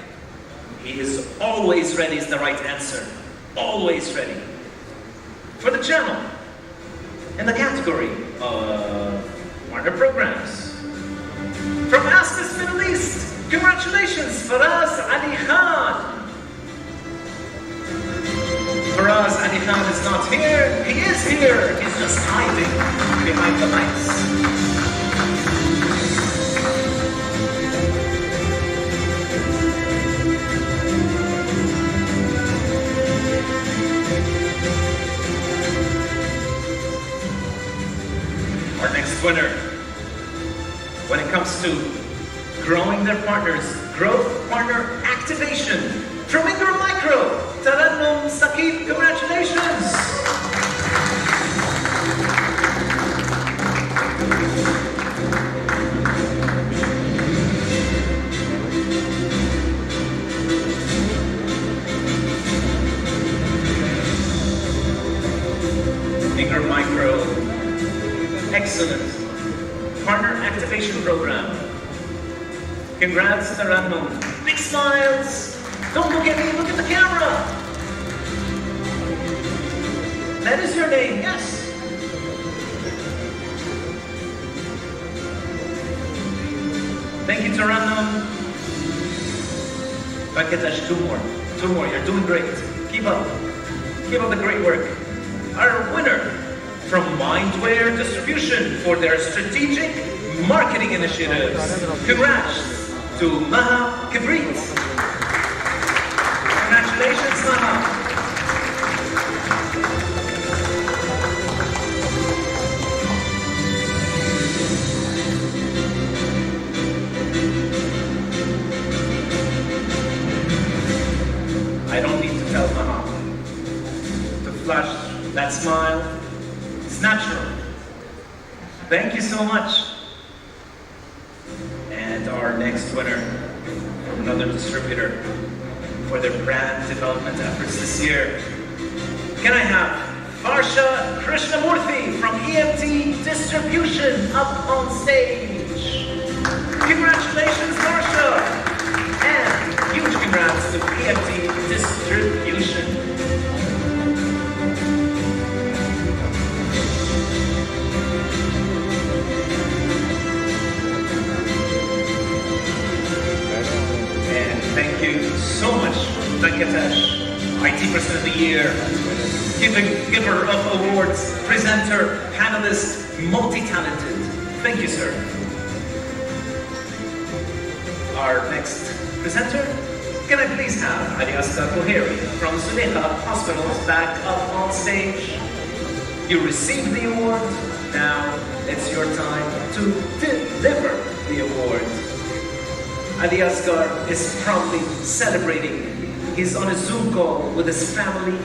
He is always ready is the right answer. Always ready. For the channel, in the category of partner programs. From Asmus Middle East, congratulations, Faraz Ali Khan. Faraz Ali Khan is not here. He is here. He's just hiding behind the lights. Our next winner, when it comes to growing their partners, growth partner activation from Ingram Micro, Tarannum Sakib, congratulations! Ingram Micro, excellent partner activation program. Congrats, Tarannum. Big smiles. Don't look at me, look at the camera. That is your name, yes. Thank you, Tarannum. Venkatesh, two more. You're doing great. Keep up the great work. Our winner from Mindware Distribution for their strategic marketing initiatives. Congrats to Maha Kibrit. Congratulations, Maha. I don't need to tell Maha to flash that smile. It's natural. Thank you so much. And our next winner, another distributor for their brand development efforts this year. Can I have Varsha Krishnamurthy from EMT Distribution up on stage? Congratulations, Varsha! And huge congrats to EMT Distribution. Thank you so much, Venkatesh, IT Person of the Year, giver of awards, presenter, panelist, multi-talented. Thank you, sir. Our next presenter, can I please have Ali Asghar Koheri from Suleha Hospitals back up on stage? You received the award, now it's your time to deliver the award. Ali Asghar is proudly celebrating. He's on a Zoom call with his family,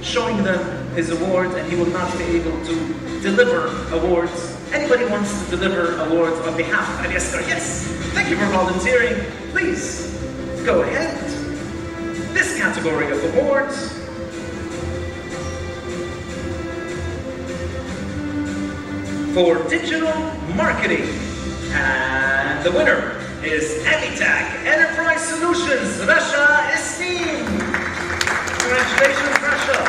showing them his award, and he will not be able to deliver awards. Anybody wants to deliver awards on behalf of Ali Asghar? Yes! Thank you for volunteering. Please, go ahead. This category of awards. For digital marketing. And the winner is Amitak Enterprise Solutions, Rasha Esteem. Congratulations, Rasha.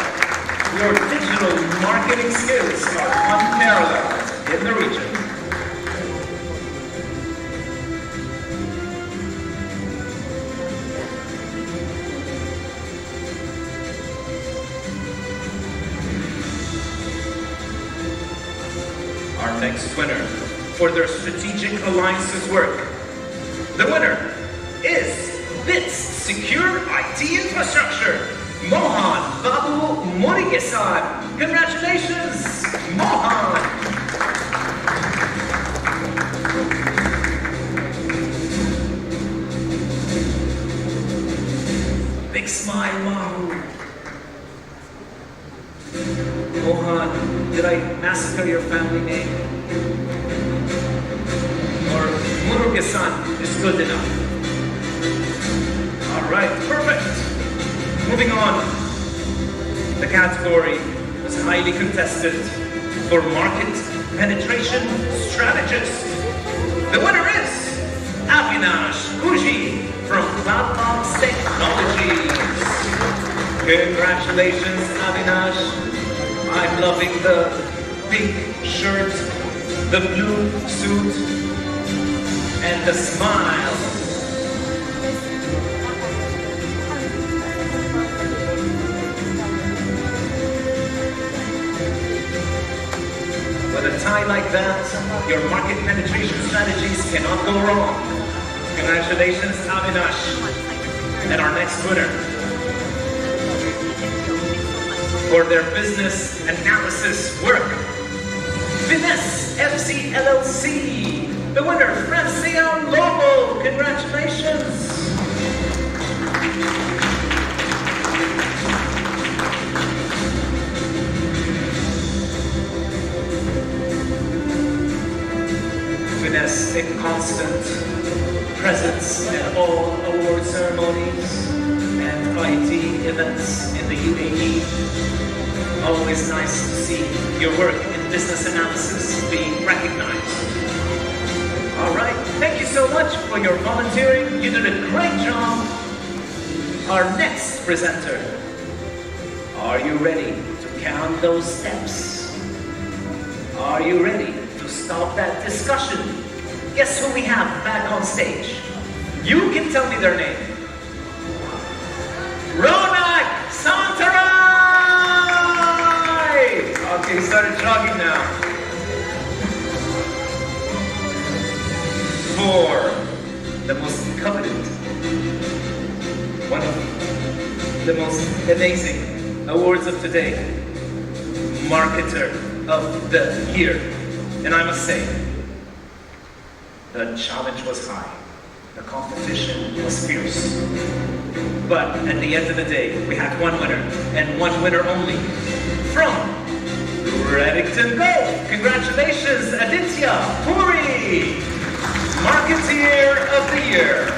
Your digital marketing skills are unparalleled in the region. Our next winner for their strategic alliances work. The winner is BITS Secure IT Infrastructure, Mohan Babu Murigesan. Congratulations, Mohan! Big smile, Mahu. Mohan, did I massacre your family name? Or Murugesan? son is good enough. All right, perfect. Moving on. The category was highly contested for market penetration strategist. The winner is Avinash Uji from Cloudbox Technologies. Congratulations, Avinash. I'm loving the pink shirt, the blue suit, and the smile. With a tie like that, your market penetration strategies cannot go wrong. Congratulations, Avinash. And our next winner for their business analysis work, Finesse FC LLC. The winner, Francione Lobo. Congratulations. Finesse, a constant presence at all award ceremonies and IT events in the UAE. Always nice to see your work in business analysis being recognized. All right, thank you so much for your volunteering. You did a great job. Our next presenter, are you ready to count those steps? Are you ready to stop that discussion? Guess who we have back on stage? You can tell me their name. Ronak Santarai! Okay, started jogging now. For the most coveted, one of the most amazing awards of today, Marketer of the Year. And I must say, the challenge was high. The competition was fierce. But at the end of the day, we had one winner, and one winner only. From Reddington Golf, congratulations, Aditya Puri, Marketeer of the Year.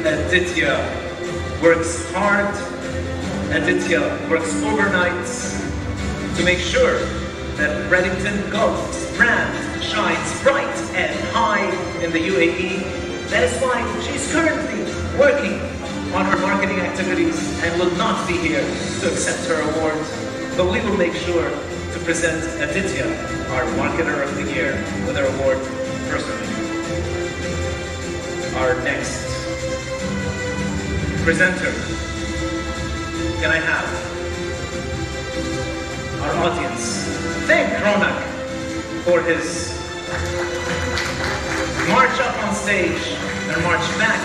Aditya works hard. Aditya works overnights to make sure that Reddington Golf's brand shines bright and high in the UAE. That is why she's currently working on her marketing activities and will not be here to accept her award. But we will make sure to present Aditya, our Marketer of the Year, with her award personally. Our next presenter, can I have our audience thank Ronak for his march up on stage and march back.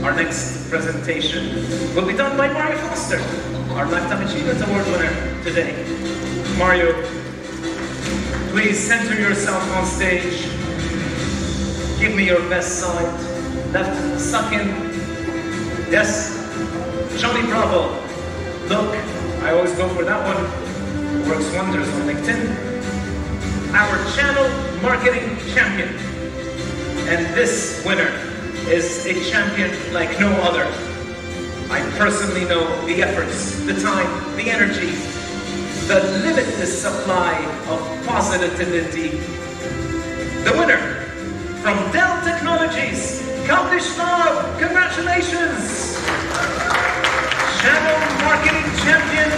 Our next presentation will be done by Mario Foster, our Lifetime Achievement Award winner today. Mario, please center yourself on stage. Give me your best side. Left, suck in. Yes, Johnny Bravo. Look, I always go for that one. Works wonders on LinkedIn. Our channel marketing champion. And this winner is a champion like no other. I personally know the efforts, the time, the energy, the limitless supply of positivity. The winner from Dell Technologies, Kaldish Love, congratulations! Channel marketing champion,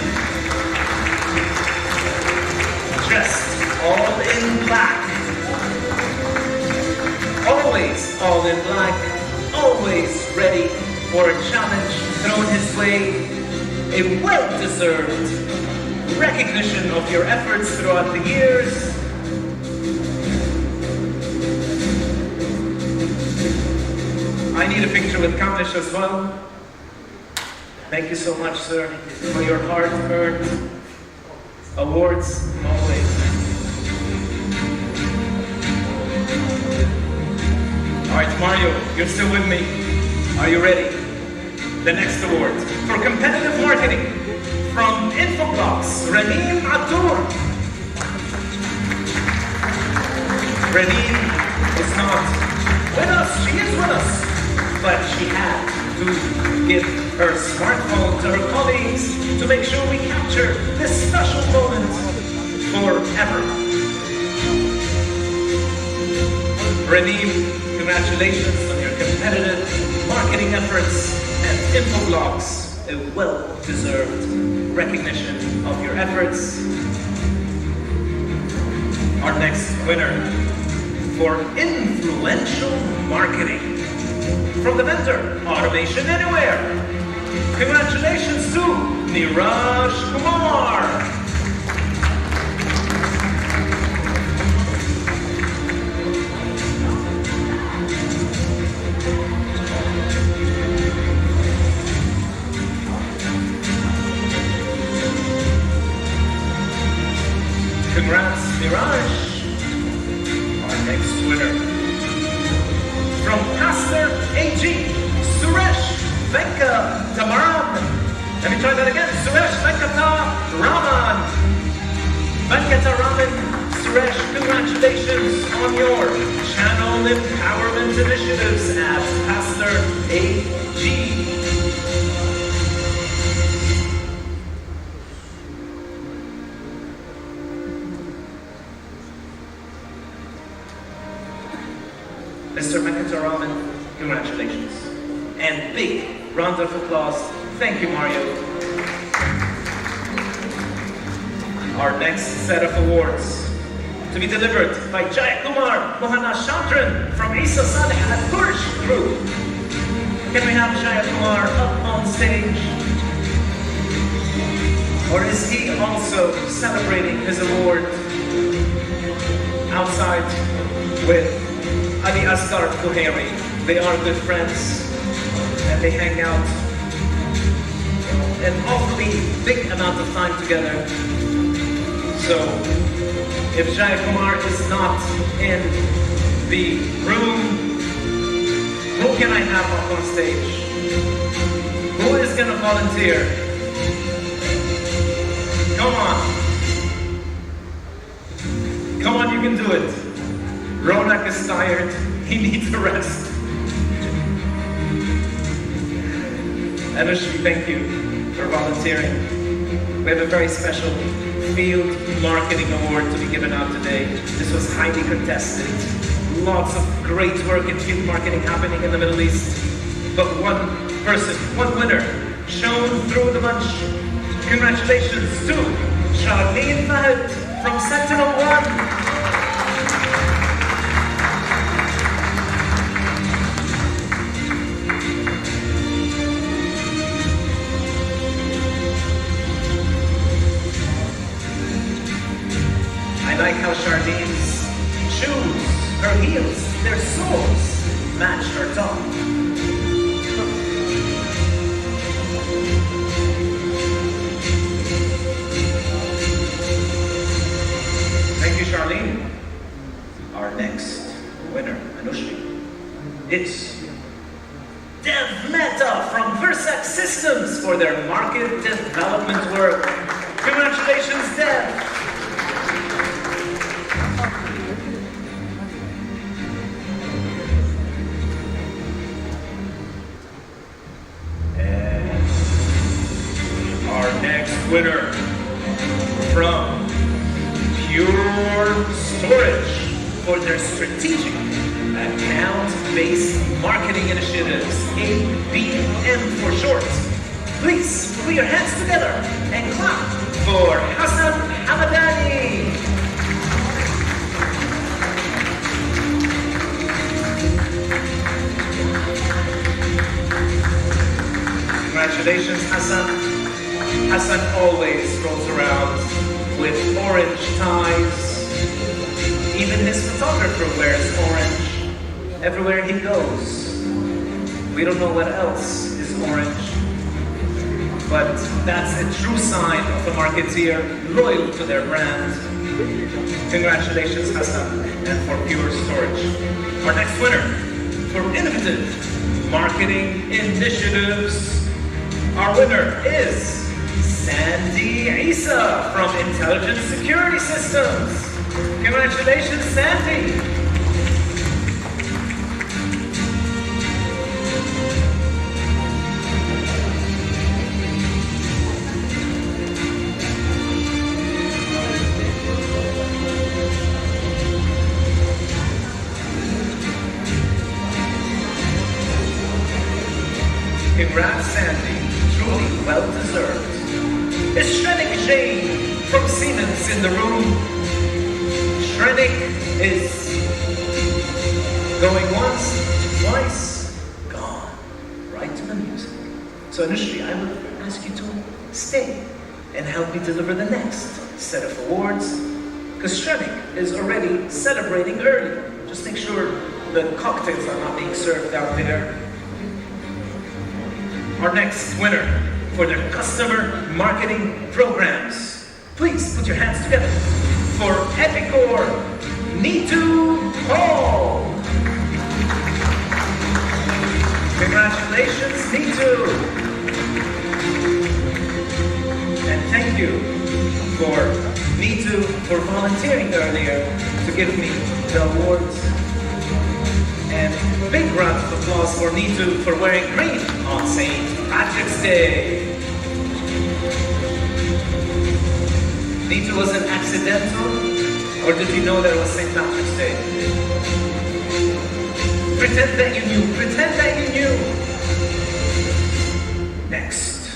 dressed all in black. Always all in black, always ready for a challenge thrown his way. A well-deserved recognition of your efforts throughout the years. I need a picture with Kamlesh as well. Thank you so much, sir, for your hard-earned awards always. All right, Mario, you're still with me. Are you ready? The next award for competitive marketing from Infoblox, Raheem Abdur. Renine is not with us, she is with us, but she had to give her smartphone to her colleagues to make sure we capture this special moment forever. Renine, congratulations on your competitive marketing efforts and Infoblogs, a well-deserved recognition of your efforts. Our next winner for influential marketing from the vendor Automation Anywhere. Congratulations to Niraj Kumar. Congrats, Niraj. Our next winner from Pastor AG, Suresh Venkataraman. Let me try that again. Suresh Venkataraman. Venkataraman, Suresh, congratulations on your channel empowerment initiatives at Pastor AG. Mr. Venkataraman, congratulations. And big round of applause. Thank you, Mario. Our next set of awards to be delivered by Jayakumar Mohanashandran from Isa Saleh at Pursh Group. Can we have Jayakumar up on stage? Or is he also celebrating his award outside with Ali Asghar Kuhairi? They are good friends and they hang out an awfully big amount of time together. So if Jayakumar is not in the room, who can I have up on stage? Who is going to volunteer? Come on. Come on, you can do it. Ronak is tired. He needs a rest. Anushri, thank you for volunteering. We have a very special Field Marketing Award to be given out today. This was highly contested. Lots of great work in field marketing happening in the Middle East. But one person, one winner, shone through the bunch. Congratulations to Charlene Fahad from Sentinel-1. I like how Charlene's shoes, her heels, their soles match her top. Thank you, Charlene. Our next winner, Anushri, it's Dev Mehta from Versac Systems for their market development work. Congratulations, Dev. Winner from Pure Storage for their strategic account-based marketing initiatives, ABM for short. Please put your hands together and clap for Hassan Hamadani. Congratulations, Hassan. Hassan always rolls around with orange ties. Even his photographer wears orange everywhere he goes. We don't know what else is orange, but that's a true sign of a marketeer loyal to their brand. Congratulations, Hassan, and for Pure Storage. Our next winner for innovative marketing initiatives, our winner is Sandy Isa from Intelligent Security Systems. Congratulations, Sandy. It's in the room. Shrenik is going once, twice, gone. Right to the music. So initially, I would ask you to stay and help me deliver the next set of awards, because Shrenik is already celebrating early. Just make sure the cocktails are not being served out there. Our next winner for the customer marketing programs. Please put your hands together for Epicor, Neetu Hall. Congratulations, Neetu. And thank you for Neetu for volunteering earlier to give me the awards. And a big round of applause for Neetu for wearing green on St. Patrick's Day. Neetu was an accidental, or did you know that it was St. Patrick's Day? Pretend that you knew. Pretend that you knew. Next,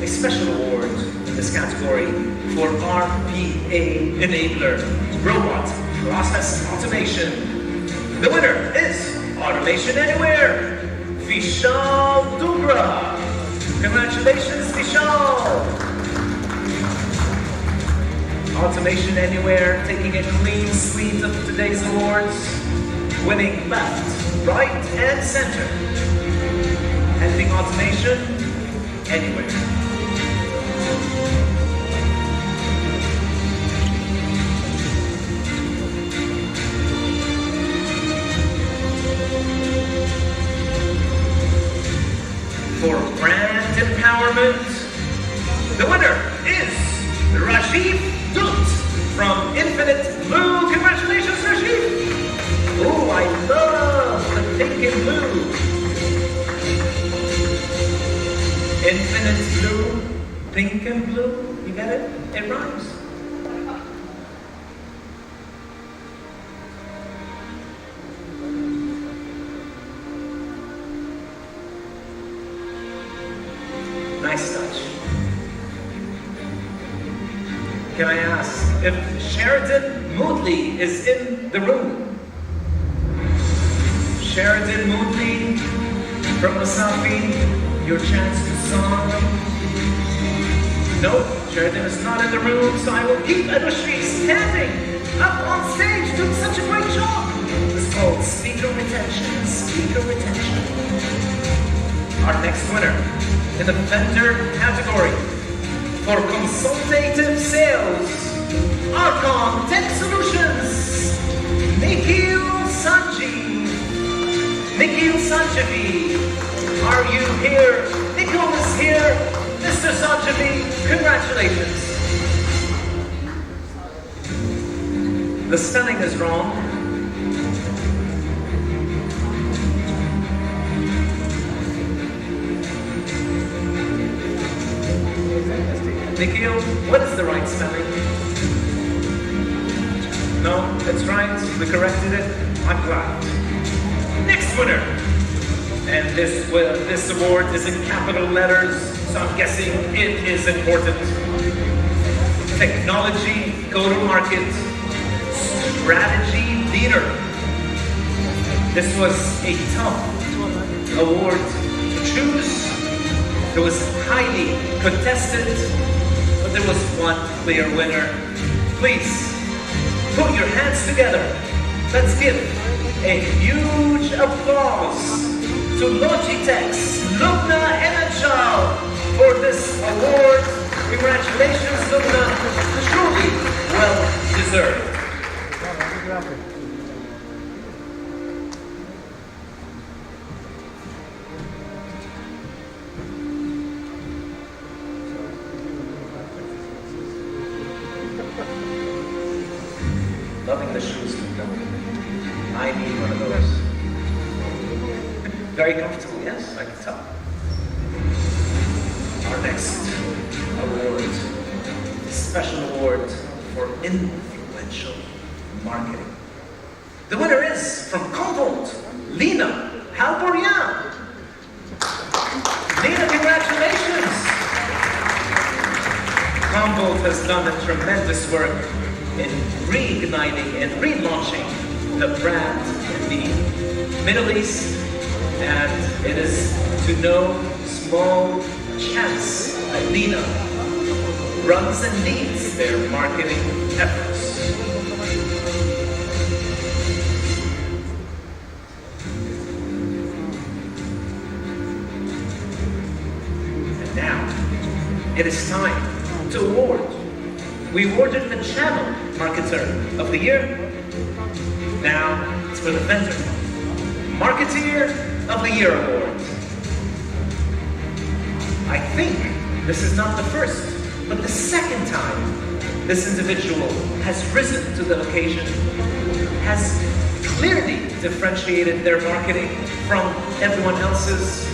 a special award in this category for RPA Enabler, Robot Process Automation. The winner is Automation Anywhere, Vishal Dugra. Congratulations, Vishal. Automation Anywhere taking a clean sweep of today's awards, winning left, right, and center. Handling Automation Anywhere. For brand empowerment, the winner is Rajiv Dut from Infinite Blue. Congratulations, Rajiv! Oh, I love the pink and blue. Infinite blue, pink and blue. You get it? It rhymes. Nice touch. Can I ask if Sheridan Moodley is in the room? Sheridan Moodley from Wasafi, your chance to song. No, Sheridan is not in the room, so I will keep Anushri standing up on stage doing such a great job. It's called speaker retention, speaker retention. Our next winner in the vendor category for consultative sales, Archon Tech Solutions, Nikhil Sanjeev. Nikhil Sanjeev, are you here? Nikhil is here. Mr. Sanjeev, congratulations. The spelling is wrong. Nikhil, what is the right spelling? No, that's right. We corrected it. I'm glad. Next winner. And this award is in capital letters, so I'm guessing it is important. Technology go-to-market strategy leader. This was a tough award to choose. It was highly contested, but there was one clear winner. Please, put your hands together. Let's give a huge applause to Logitech's Lubna Enachal for this award. Congratulations, Lubna. Truly well deserved. Loving the shoes, Lubna. I need one of those. Very comfortable, yes, I can tell. Our next award, special award for influential marketing. The winner is from Convolt, Lina Halborian. Lina, congratulations. Humboldt has done a tremendous work in reigniting and relaunching the brand in the Middle East, and it is to no small chance that Lena runs and leads their marketing efforts. And now, it is time to award. We awarded the Channel Marketer of the Year. Now, it's for the Vendor Marketeer of the Year award. I think this is not the first, but the second time this individual has risen to the occasion, has clearly differentiated their marketing from everyone else's.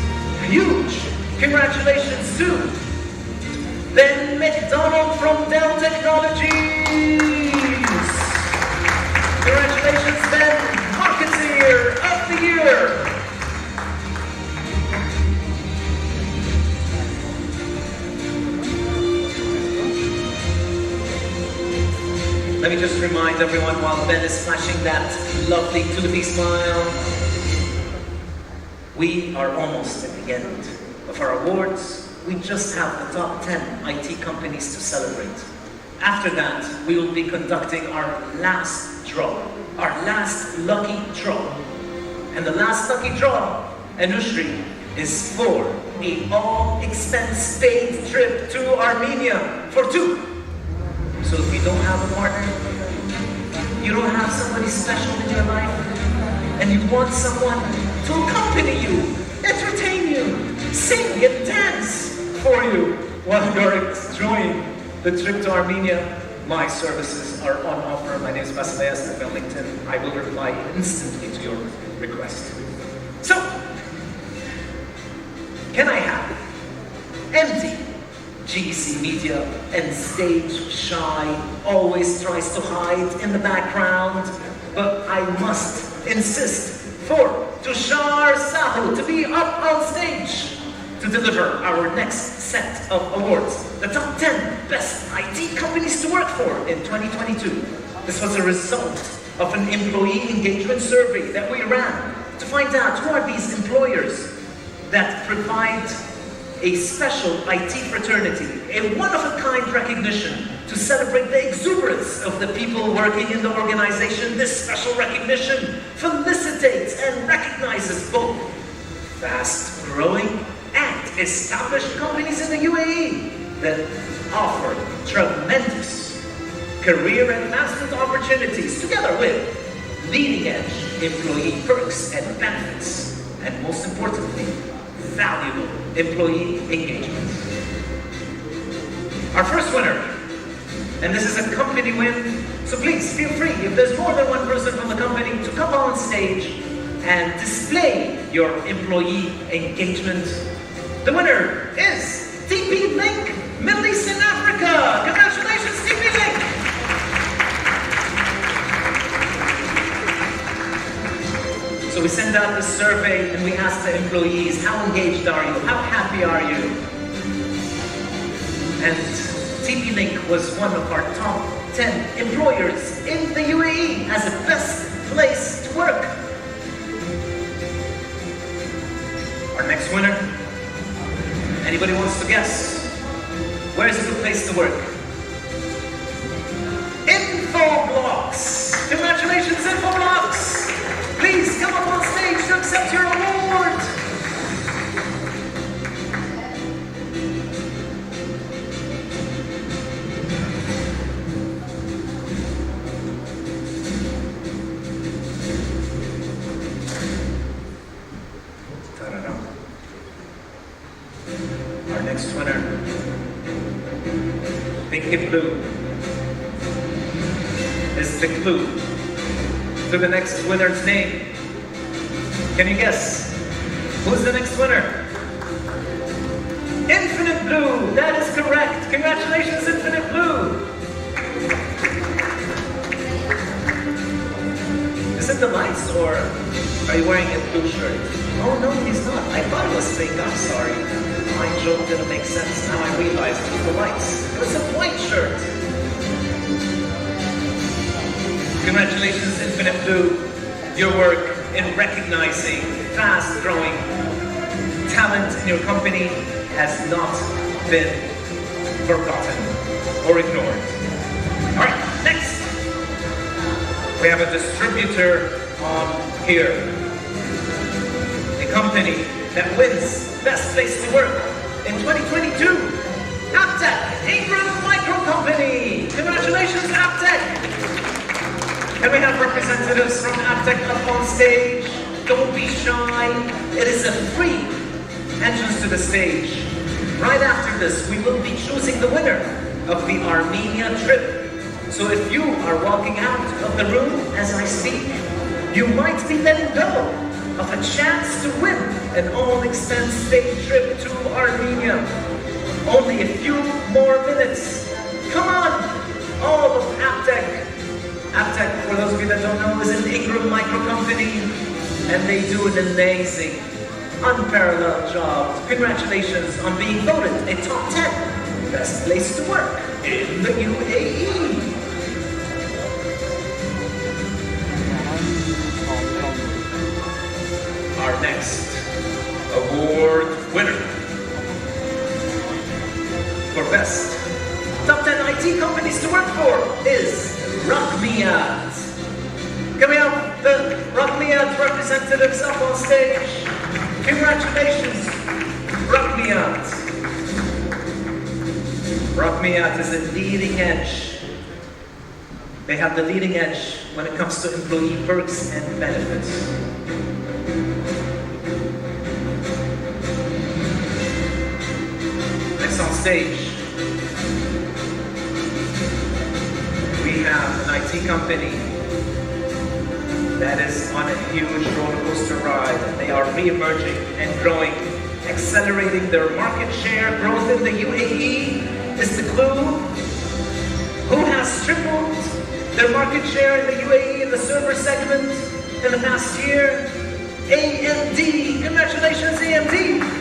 Huge congratulations to Ben McDonald from Dell Technologies. Congratulations, Ben, Marketeer of the Year. Let me just remind everyone while Ben is flashing that lovely toothy smile, we are almost at the end of our awards. We just have the top 10 IT companies to celebrate. After that, we will be conducting our last draw, our last lucky draw. And the last lucky draw, Anushri, is for an all-expense-paid trip to Armenia for two. So if you don't have a partner, you don't have somebody special in your life, and you want someone to accompany you, entertain you, sing and dance for you while you're enjoying the trip to Armenia, my services are on offer. My name is Vasily Estep on LinkedIn. I will reply instantly to your request. So, can I have empty GEC Media and stage shy, always tries to hide in the background, but I must insist for Tushar Sahu to be up on stage to deliver our next set of awards, the top 10 best IT companies to work for in 2022. This was a result of an employee engagement survey that we ran to find out who are these employers that provide a special IT fraternity, a one-of-a-kind recognition to celebrate the exuberance of the people working in the organization. This special recognition felicitates and recognizes both fast-growing and established companies in the UAE that offer tremendous career advancement opportunities together with leading-edge employee perks and benefits, and most importantly, valuable employee engagement. Our first winner, and this is a company win, so please feel free, if there's more than one person from the company, to come on stage and display your employee engagement. The winner is TP Link, Middle East and Africa. Congratulations, TP Link. So we send out the survey and we ask the employees, how engaged are you? How happy are you? And TP Link was one of our top 10 employers in the UAE as the best place to work. Our next winner, anybody wants to guess? Where is a good place to work? Infoblox! Congratulations, Infoblox! Please come up on stage to accept your award! Our next winner, Pink and Blue, is the clue to the next winner's name. Can you guess? Who's the next winner? Infinite Blue! That is correct! Congratulations, Infinite Blue! Is it the lights or are you wearing a blue shirt? Oh no, he's not. I thought it was fake. I'm sorry. my joke didn't make sense. Now I realize it was the lights. It was a white shirt. Congratulations, Infinite Blue. Your work in recognizing fast-growing talent in your company has not been forgotten or ignored. All right, next. We have a distributor here. A company that wins Best Place to Work in 2022. Aptec, Ingram Micro Company. Congratulations, Aptec. Can we have representatives from Aptec up on stage? Don't be shy. It is a free entrance to the stage. Right after this, we will be choosing the winner of the Armenia trip. So if you are walking out of the room as I speak, you might be letting go of a chance to win an all-expense paid trip to Armenia. Only a few more minutes. Come on, all of Aptec. Aptec, for those of you that don't know, is an Ingram Micro Company, and they do an amazing, unparalleled job. Congratulations on being voted a top 10 best place to work in the UAE. Our next award winner for best top 10 IT companies to work for is Rahmiyat. Can we have the Rahmiyat representatives up on stage? Congratulations, Rahmiyat. Rahmiyat is a leading edge. They have the leading edge when it comes to employee perks and benefits. Next on stage, we have an IT company that is on a huge roller coaster ride. They are re-emerging and growing, accelerating their market share. Growth in the UAE is the clue. Who has tripled their market share in the UAE in the server segment in the past year? AMD. Congratulations, AMD.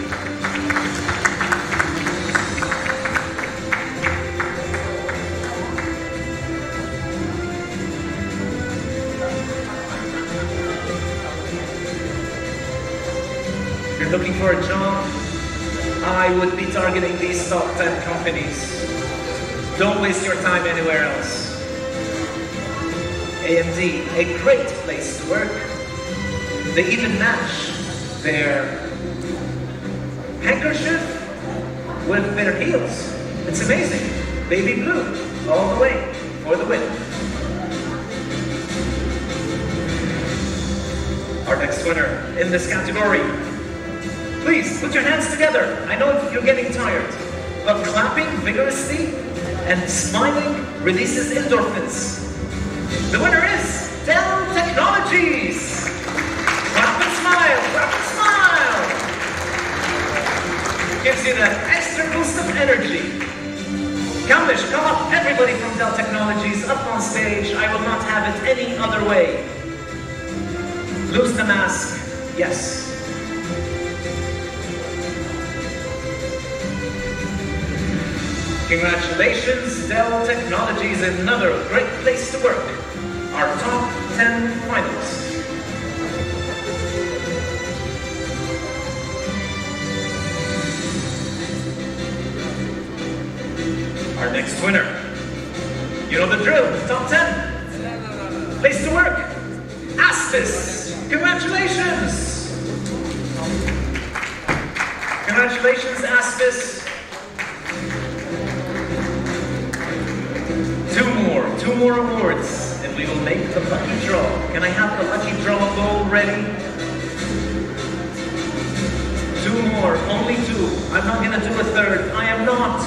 Looking for a job, I would be targeting these top 10 companies. Don't waste your time anywhere else. AMD, a great place to work. They even match their handkerchief with their heels. It's amazing. Baby blue, all the way for the win. Our next winner in this category. Please, put your hands together. I know you're getting tired, but clapping vigorously and smiling releases endorphins. The winner is Dell Technologies. Clap and smile, clap and smile. Gives you that extra boost of energy. Kamlesh, come up, everybody from Dell Technologies, up on stage. I will not have it any other way. Lose the mask, yes. Congratulations, Dell Technologies, another great place to work. Our top 10 finalists. Our next winner. You know the drill, top 10. Place to work. Aspis. Congratulations. Congratulations, Aspis. Two more awards, and we will make the lucky draw. Can I have the lucky draw goal ready? Two more, only two. I'm not gonna do a third. I am not.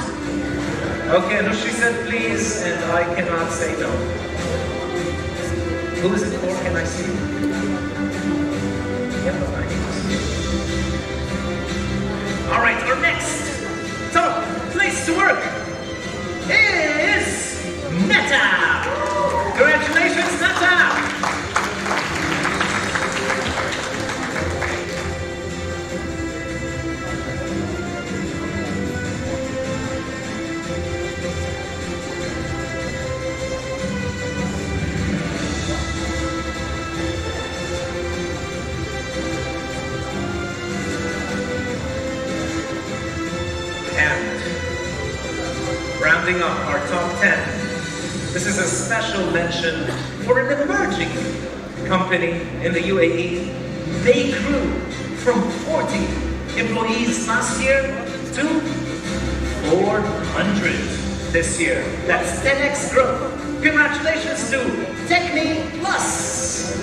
Okay, Anushri said please, and I cannot say no. Who is it for? Can I see? Yep, all right, our next top place to work is Meta! Congratulations, Meta! Rounding up our top 10, this is a special mention for an emerging company in the UAE. They grew from 40 employees last year to 400 this year. That's 10x growth. Congratulations to Techni Plus.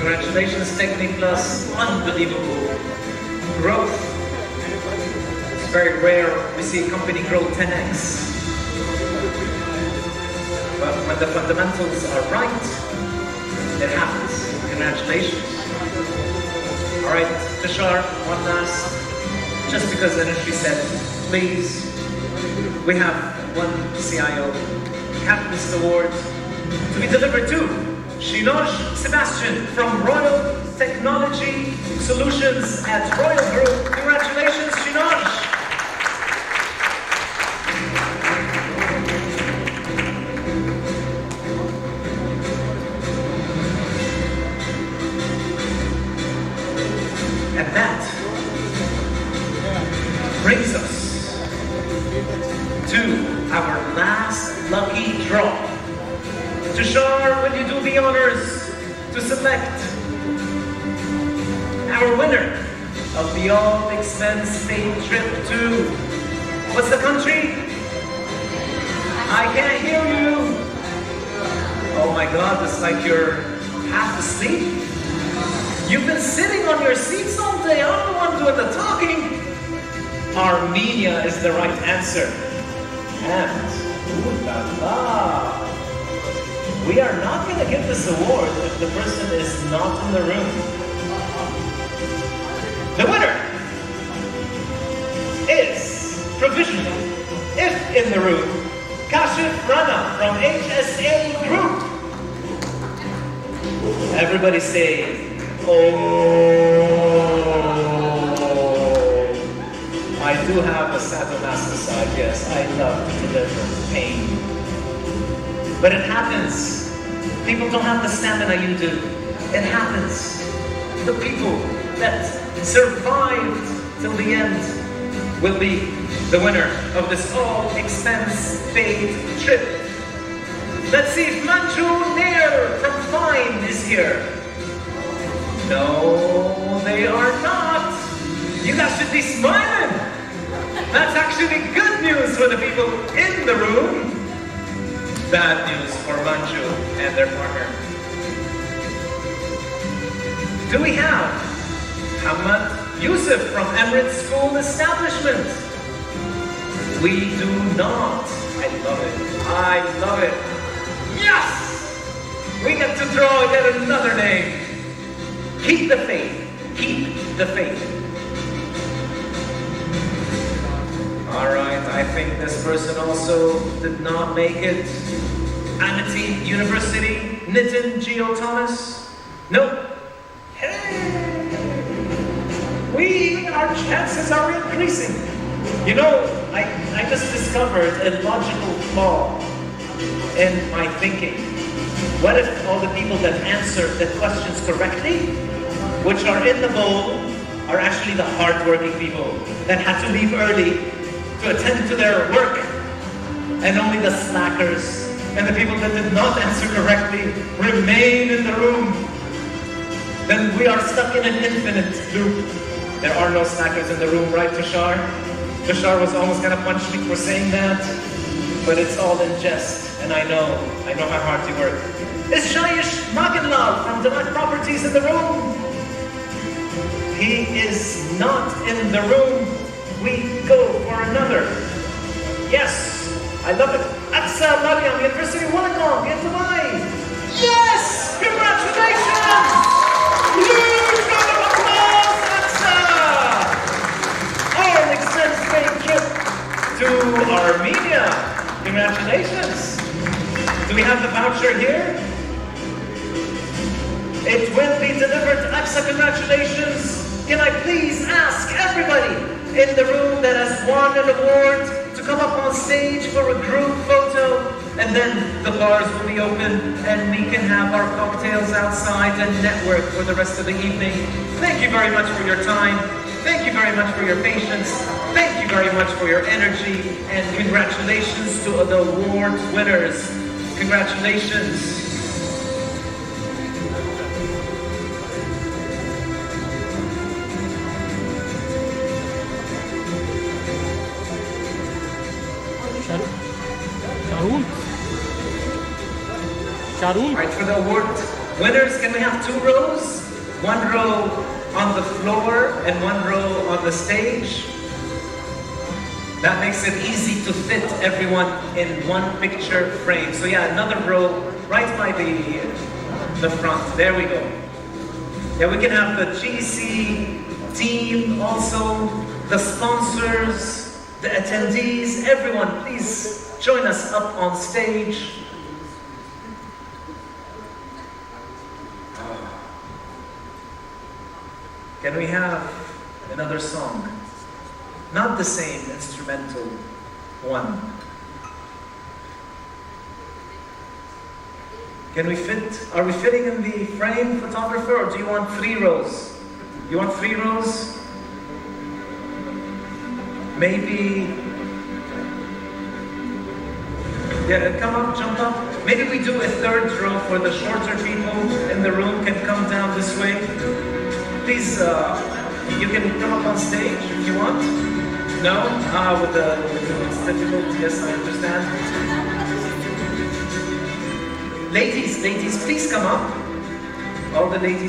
Congratulations, Techni Plus. Unbelievable growth. It's very rare we see a company grow 10x. But when the fundamentals are right, it happens. Congratulations. All right, Tushar, one last. Just because the industry said, please, we have one CIO Catalyst Award to be delivered to Shinoj Sebastian from Royal Technology Solutions at Royal Group. Congratulations, Shinoj! And that brings us to our last lucky draw. Tushar, will you do the honors to select our winner of the all-expense-paid trip to, what's the country? I can't hear you. Oh my God, it's like you're half asleep. You've been sitting on your seats all day. I'm the one doing the talking. Armenia is the right answer. And, ooh la la. We are not going to give this award if the person is not in the room. The winner is, provisionally, if in the room, Kashif Rana from HSA Group. Everybody say, oh. I do have a sadomasochist side, yes. I love to deliver pain. But it happens. People don't have the stamina you do. It happens. The people that survived till the end will be the winner of this all-expense-paid trip. Let's see if Manju Nair from Fine is here. No, they are not. You guys should be smiling. That's actually good news for the people in the room. Bad news for Manju and their partner. Do we have Hamad Yusuf from Emirates School Establishment? We do not. I love it. I love it. Yes! We get to draw yet another name. Keep the faith. Keep the faith. Alright, I think this person also did not make it. Amity University, Nitin Geo Thomas. Nope. Hey! Our chances are increasing. You know, I just discovered a logical flaw in my thinking. What if all the people that answer the questions correctly, which are in the bowl, are actually the hard-working people that had to leave early to attend to their work, and only the slackers and the people that did not answer correctly remain in the room? Then we are stuck in an infinite loop. There are no slackers in the room, right, Tushar? Tushar was almost gonna punch me for saying that, but it's all in jest, and I know how hard you work. Is Shayish Maganlal from Demat Properties in the room? He is not in the room. We go for another. Yes, I love it. Aksa Mariam, University of Wollongong in Dubai. Yes, congratulations! Huge round of applause, Aksa! All expense-paid trip to Armenia. Congratulations. Do we have the voucher here? It will be delivered. APSA, congratulations. Can I please ask everybody in the room that has won an award to come up on stage for a group photo? And then the bars will be open and we can have our cocktails outside and network for the rest of the evening. Thank you very much for your time. Thank you very much for your patience. Thank you very much for your energy. And congratulations to the award winners. Congratulations. Sharon. Right, for the award winners, can we have 2 rows? 1 row on the floor and 1 row on the stage. That makes it easy to fit everyone in one picture frame. So yeah, another row right by the front. There we go. Yeah, we can have the GC team, also the sponsors, the attendees, everyone, please join us up on stage. Can we have another song? Not the same instrumental one. Can we fit? Are we fitting in the frame, photographer, or do you want 3 rows? You want 3 rows? Maybe. Yeah, come up, jump up. Maybe we do a 3rd row for the shorter people in the room can come down this way. Please, you can come up on stage if you want. No? It's difficult. Yes, I understand. Ladies, please come up. All the ladies